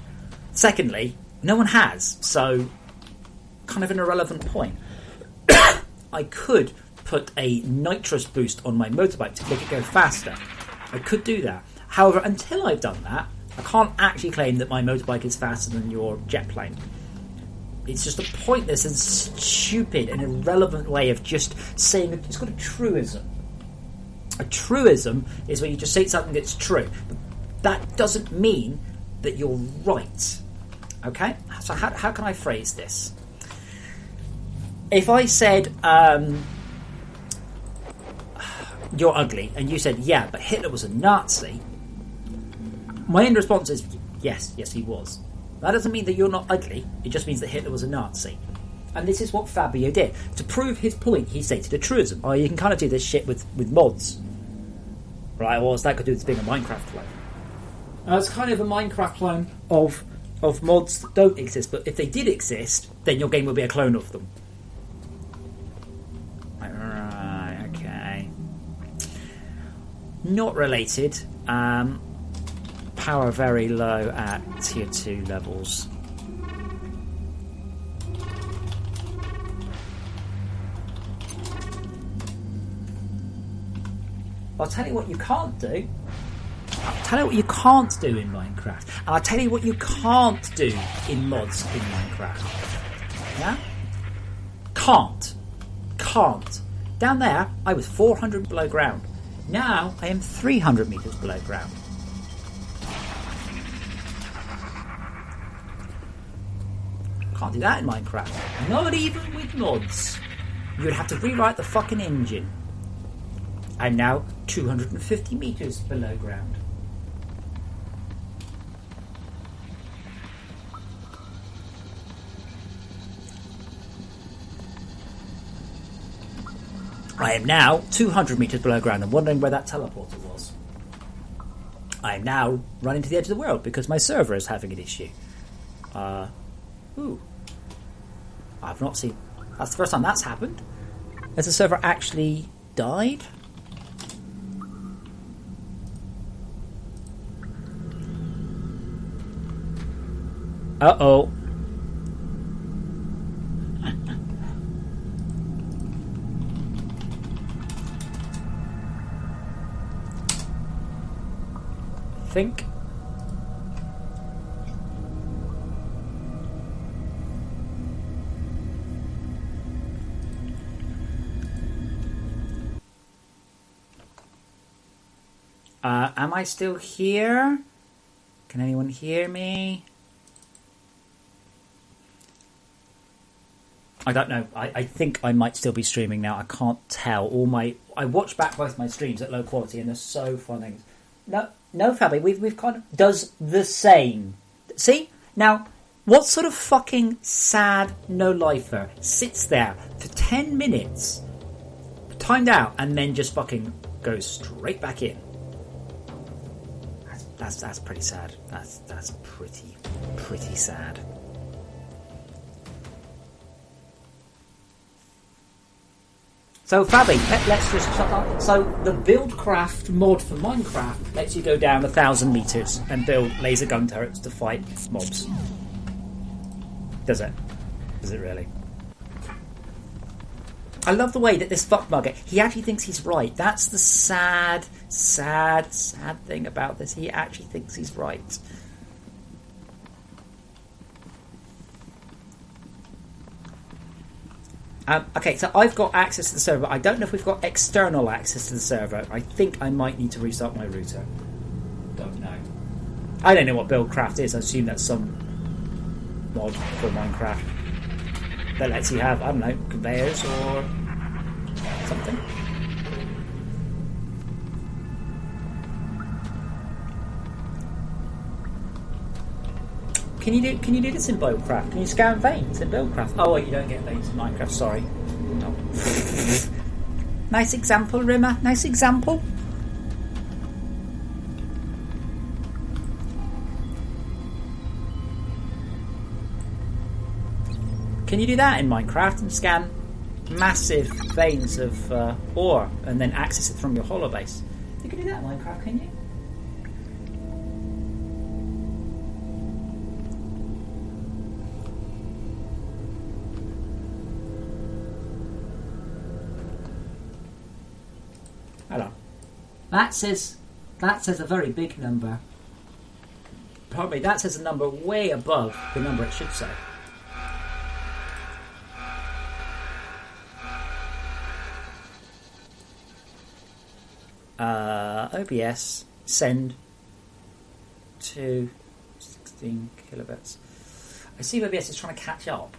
Secondly, no one has, so kind of an irrelevant point. I could put a nitrous boost on my motorbike to make it go faster. I could do that. However, until I've done that, I can't actually claim that my motorbike is faster than your jet plane. It's just a pointless and stupid and irrelevant way of just saying it's got a truism. A truism is where you just say something that's true. But that doesn't mean that you're right. Okay? So how can I phrase this? If I said, you're ugly, and you said, yeah, but Hitler was a Nazi, my end response is, yes, he was. That doesn't mean that you're not ugly, it just means that Hitler was a Nazi. And this is what Fabio did. To prove his point, he stated a truism. Oh, you can kind of do this shit with mods. Right, well, what's that got to do with being a Minecraft clone? It's kind of a Minecraft clone of mods that don't exist, but if they did exist, then your game would be a clone of them. Right, okay. Not related. Power very low at tier 2 levels. I'll tell you what you can't do. I'll tell you what you can't do in Minecraft. And I'll tell you what you can't do in mods in Minecraft. Yeah? Can't. Down there, I was 400 below ground. Now, I am 300 metres below ground. Can't do that in Minecraft. Not even with mods. You would have to rewrite the fucking engine. I'm now 250 metres below ground. I am now 200 metres below ground and wondering where that teleporter was. I am now running to the edge of the world because my server is having an issue. Ooh. I've not seen... That's the first time that's happened. Has the server actually died? Uh-oh. Think. Am I still here? Can anyone hear me? I don't know. I think I might still be streaming now. I can't tell. I watch back both my streams at low quality, and they're so funny. No, Fabi, we've kind of does the same. See now, what sort of fucking sad no-lifer sits there for 10 minutes, timed out, and then just fucking goes straight back in? That's pretty sad. That's pretty sad. So Fabi, let's just shut up. So the BuildCraft mod for Minecraft lets you go down 1,000 meters and build laser gun turrets to fight mobs. Does it? Does it really? I love the way that this fuckmugger, he actually thinks he's right. That's the sad thing about this. He actually thinks he's right. Okay, so I've got access to the server. I don't know if we've got external access to the server. I think I might need to restart my router. Don't know. I don't know what BuildCraft is. I assume that's some mod for Minecraft that lets you have, I don't know, conveyors or something. Can you do this in BuildCraft? Can you scan veins in BuildCraft? Oh, wait, you don't get veins in Minecraft. Sorry. No. Nice example, Rimmer. Nice example. Can you do that in Minecraft and scan massive veins of ore and then access it from your hollow base? You can do that in Minecraft, can you? Hello. That says a very big number. Pardon me, that says a number way above the number it should say. OBS send to 16 kilobits. I see OBS is trying to catch up.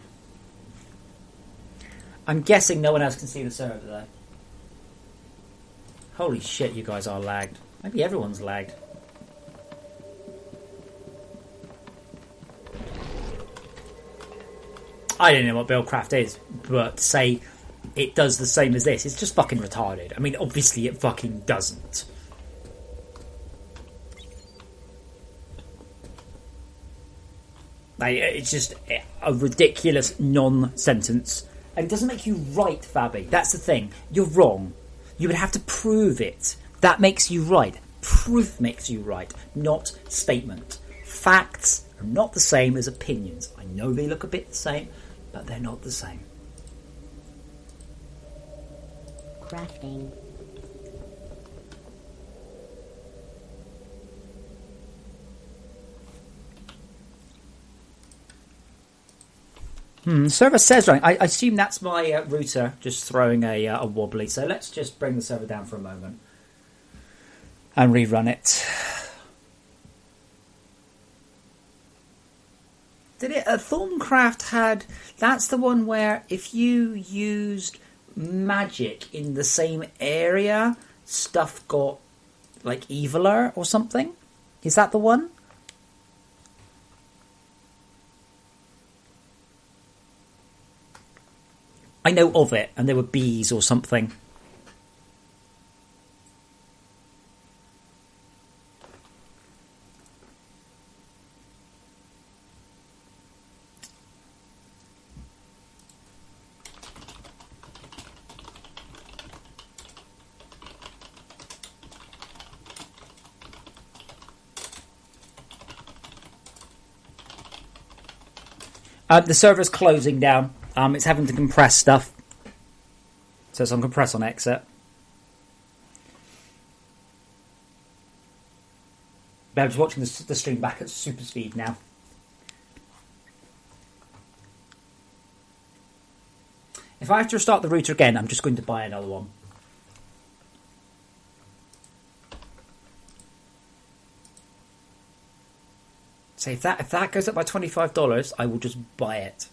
I'm guessing no one else can see the server though. Holy shit, you guys are lagged. Maybe everyone's lagged. I don't know what BuildCraft is, but say it does the same as this. It's just fucking retarded. I mean, obviously it fucking doesn't. Like, it's just a ridiculous non-sentence. And it doesn't make you right, Fabi. That's the thing. You're wrong. You would have to prove it. That makes you right. Proof makes you right, not statement. Facts are not the same as opinions. I know they look a bit the same, but they're not the same. Crafting. Server says running. I assume that's my router just throwing a wobbly. So let's just bring the server down for a moment and rerun it. Did it? Thorncraft had. That's the one where if you used magic in the same area, stuff got like eviler or something. Is that the one? I know of it, and there were bees or something. The server's closing down. It's having to compress stuff. So it's on compress on exit. But I'm just watching the stream back at super speed now. If I have to restart the router again, I'm just going to buy another one. So if that goes up by $25, I will just buy it.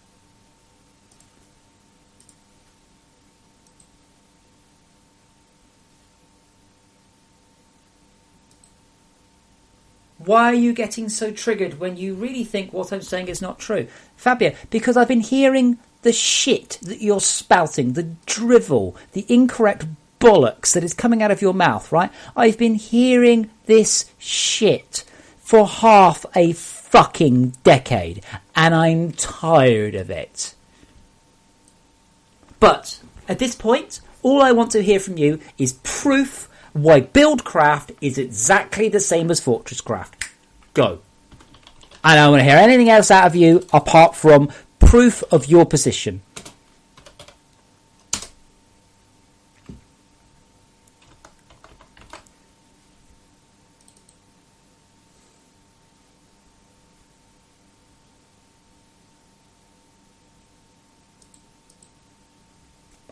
Why are you getting so triggered when you really think what I'm saying is not true? Fabia, because I've been hearing the shit that you're spouting, the drivel, the incorrect bollocks that is coming out of your mouth, right? I've been hearing this shit for half a fucking decade, and I'm tired of it. But at this point, all I want to hear from you is proof why BuildCraft is exactly the same as FortressCraft. Go. I don't want to hear anything else out of you apart from proof of your position.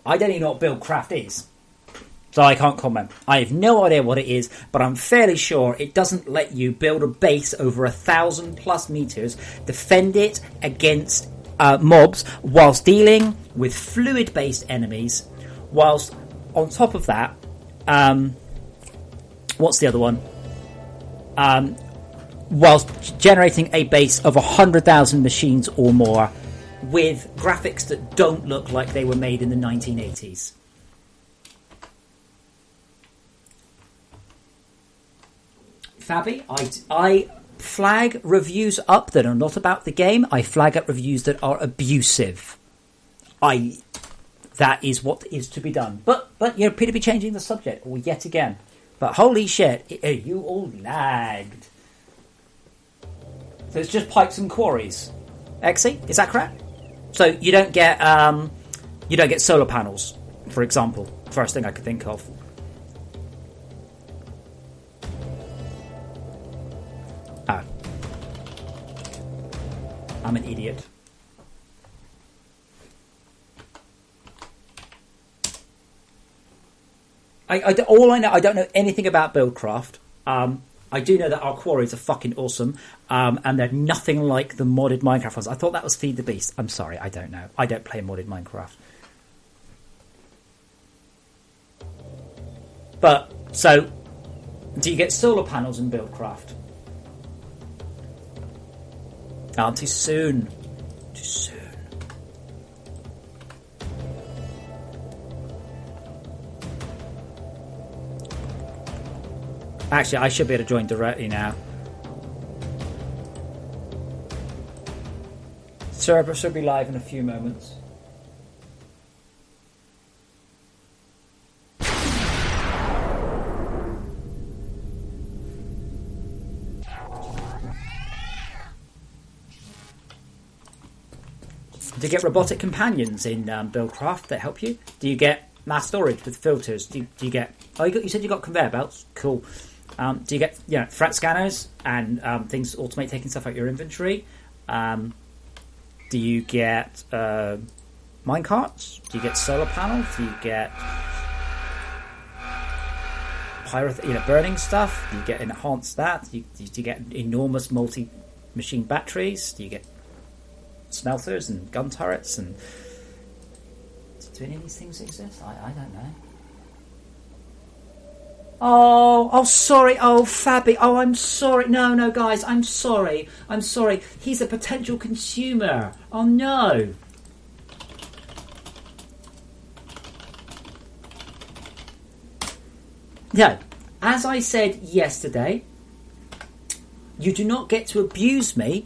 I don't even know what BuildCraft is, so I can't comment. I have no idea what it is, but I'm fairly sure it doesn't let you build a base over 1,000+ meters, defend it against mobs, whilst dealing with fluid-based enemies, whilst on top of that, what's the other one? Whilst generating a base of 100,000 machines or more, with graphics that don't look like they were made in the 1980s. Fabi, I flag reviews up that are not about the game. I flag up reviews that are abusive. That is what is to be done. But you appear to be changing the subject yet again. But holy shit, you all lagged. So it's just pipes and quarries. Exy, is that correct? So you don't get solar panels, for example. First thing I could think of. Oh. I'm an idiot. All I know, I don't know anything about BuildCraft. I do know that our quarries are fucking awesome, and they're nothing like the modded Minecraft ones. I thought that was Feed the Beast. I'm sorry, I don't know. I don't play modded Minecraft. But, so, do you get solar panels in BuildCraft? Oh, too soon. Too soon. Actually, I should be able to join directly now. Server should be live in a few moments. Do you get robotic companions in BuildCraft that help you? Do you get mass storage with filters? Do you get... Oh, you said you got conveyor belts. Cool. Do you get threat scanners and things to automate taking stuff out of your inventory? Do you get minecarts? Do you get solar panels? Do you get burning stuff? Do you get enhanced that? Do you get enormous multi-machine batteries? Do you get smelters and gun turrets? And do any of these things exist? I don't know. Oh, sorry. Oh, Fabi. Oh, I'm sorry. No, guys. I'm sorry. He's a potential consumer. Oh, no. No. As I said yesterday, you do not get to abuse me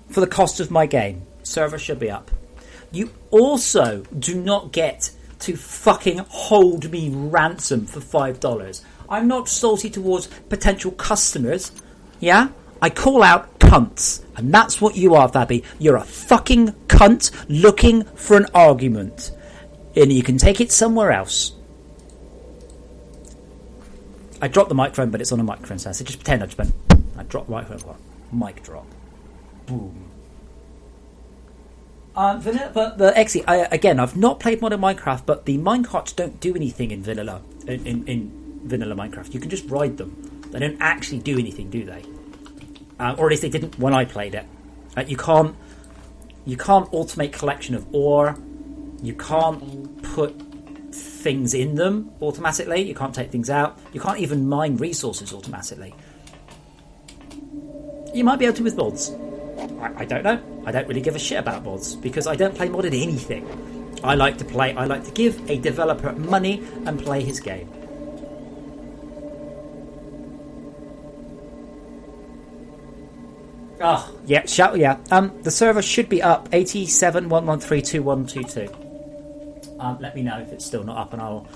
for the cost of my game. Server should be up. You also do not get to fucking hold me ransom for $5. I'm not salty towards potential customers. Yeah? I call out cunts. And that's what you are, Fabi. You're a fucking cunt looking for an argument. And you can take it somewhere else. I dropped the microphone, but it's on a microphone stand. So just pretend I dropped the microphone. Mic drop. Boom. But the Exy, again, I've not played modern Minecraft, but the minecarts don't do anything in vanilla in vanilla Minecraft. You can just ride them. They don't actually do anything, do they? Or at least they didn't when I played it. You can't automate collection of ore. You can't put things in them automatically. You can't take things out. You can't even mine resources automatically. You might be able to with mods. I don't know. I don't really give a shit about mods because I don't play modded anything. I like to give a developer money and play his game. Oh, yeah, the server should be up 8711322122. Let me know if it's still not up and I'll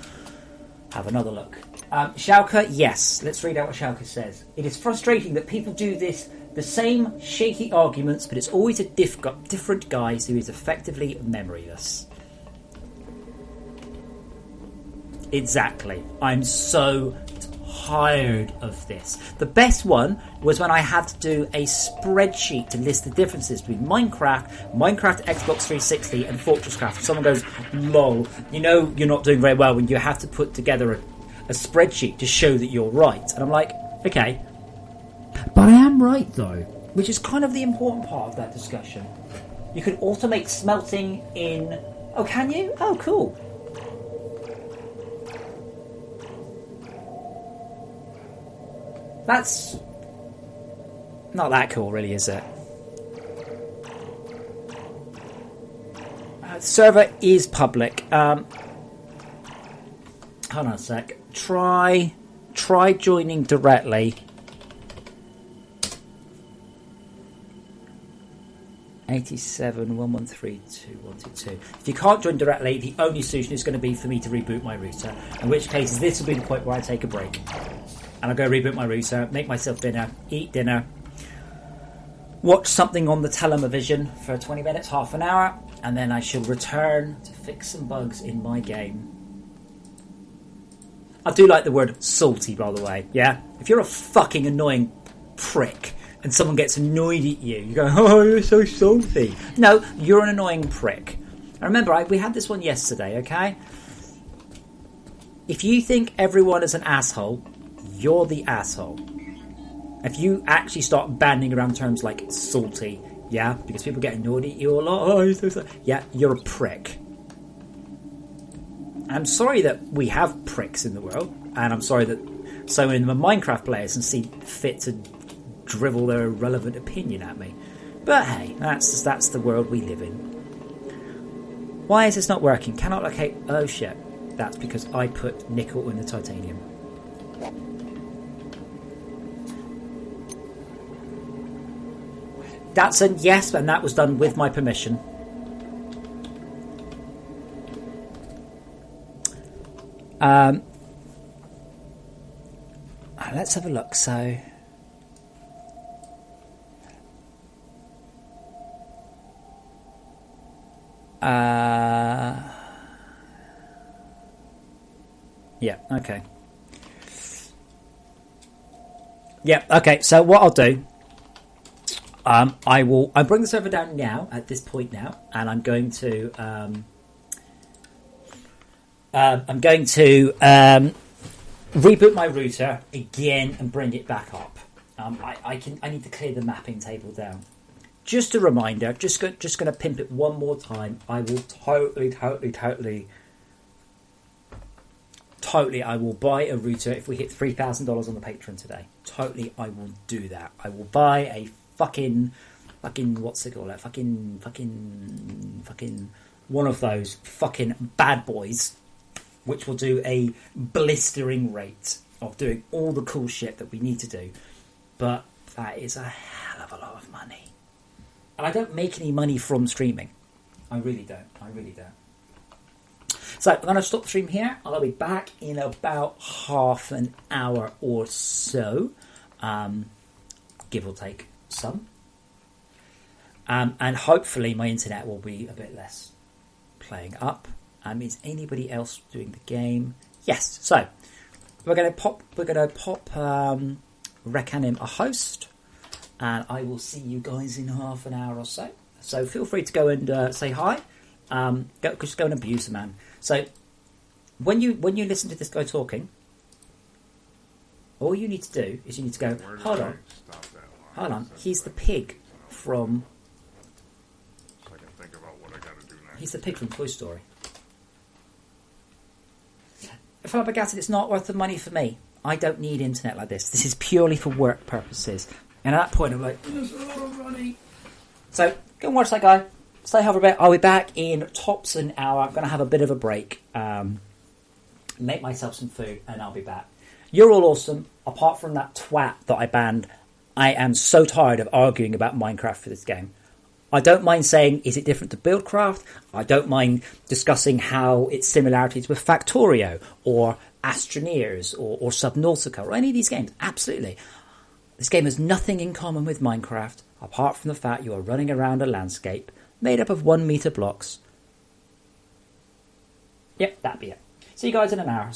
have another look. Schalke, yes. Let's read out what Schalke says. It is frustrating that people do the same shaky arguments, but it's always a different guy who is effectively memoryless. Exactly. I'm so tired of this. The best one was when I had to do a spreadsheet to list the differences between Minecraft, Xbox 360 and FortressCraft. Someone goes, lol, you know you're not doing very well when you have to put together a spreadsheet to show that you're right. And I'm like, okay. But I am right though, which is kind of the important part of that discussion. You can automate smelting in... Oh, can you? Oh, cool. That's not that cool, really, is it? The server is public. Hold on a sec. Try joining directly. 87113222. If you can't join directly, the only solution is going to be for me to reboot my router. In which case, this will be the point where I take a break. And I'll go reboot my router, make myself dinner, eat dinner, watch something on the television for 20 minutes, half an hour, and then I shall return to fix some bugs in my game. I do like the word salty, by the way, yeah? If you're a fucking annoying prick and someone gets annoyed at you, you go, oh, you're so salty. No, you're an annoying prick. And remember, we had this one yesterday, okay? If you think everyone is an asshole, you're the asshole. If you actually start bandying around terms like salty, yeah, because people get annoyed at you a lot, oh, you're so salty. Yeah, you're a prick. I'm sorry that we have pricks in the world, and I'm sorry that so many of them are Minecraft players and see fit to drivel their irrelevant opinion at me. But hey, that's the world we live in. Why is this not working? Cannot locate... Oh shit. That's because I put nickel in the titanium. That's a yes, and that was done with my permission. Let's have a look. So, yeah, okay. Yeah, okay. So what I'll do, I'll bring the server down now at this point now, and I'm going to reboot my router again and bring it back up. I need to clear the mapping table down. Just a reminder, just going to pimp it one more time. I will totally, I will buy a router if we hit $3,000 on the Patreon today. Totally, I will do that. I will buy a fucking what's it called? Like fucking one of those fucking bad boys, which will do a blistering rate of doing all the cool shit that we need to do. But that is a hell of a lot of money. And I don't make any money from streaming. I really don't. So I'm going to stop the stream here. I'll be back in about half an hour or so. Give or take some. And hopefully my internet will be a bit less playing up. Is anybody else doing the game? Yes. So we're going to pop Rekanim a host, and I will see you guys in half an hour or so. So feel free to go and say hi. Just go and abuse the man. So when you listen to this guy talking, all you need to do is you need to go, hold on. He's the pig from. So I can think about what I got to do next. He's the pig from Toy Story. Flabbergasted, it's not worth the money for me. I don't need internet like this. This is purely for work purposes. And at that point, I'm like, there's a lot of money. So, go and watch that guy. Stay home for a bit. I'll be back in tops an hour. I'm going to have a bit of a break. Make myself some food, and I'll be back. You're all awesome. Apart from that twat that I banned, I am so tired of arguing about Minecraft for this game. I don't mind saying, is it different to Buildcraft? I don't mind discussing how its similarities with Factorio or Astroneers or Subnautica or any of these games. Absolutely. This game has nothing in common with Minecraft, apart from the fact you are running around a landscape made up of 1 meter blocks. Yep, that'd be it. See you guys in an hour.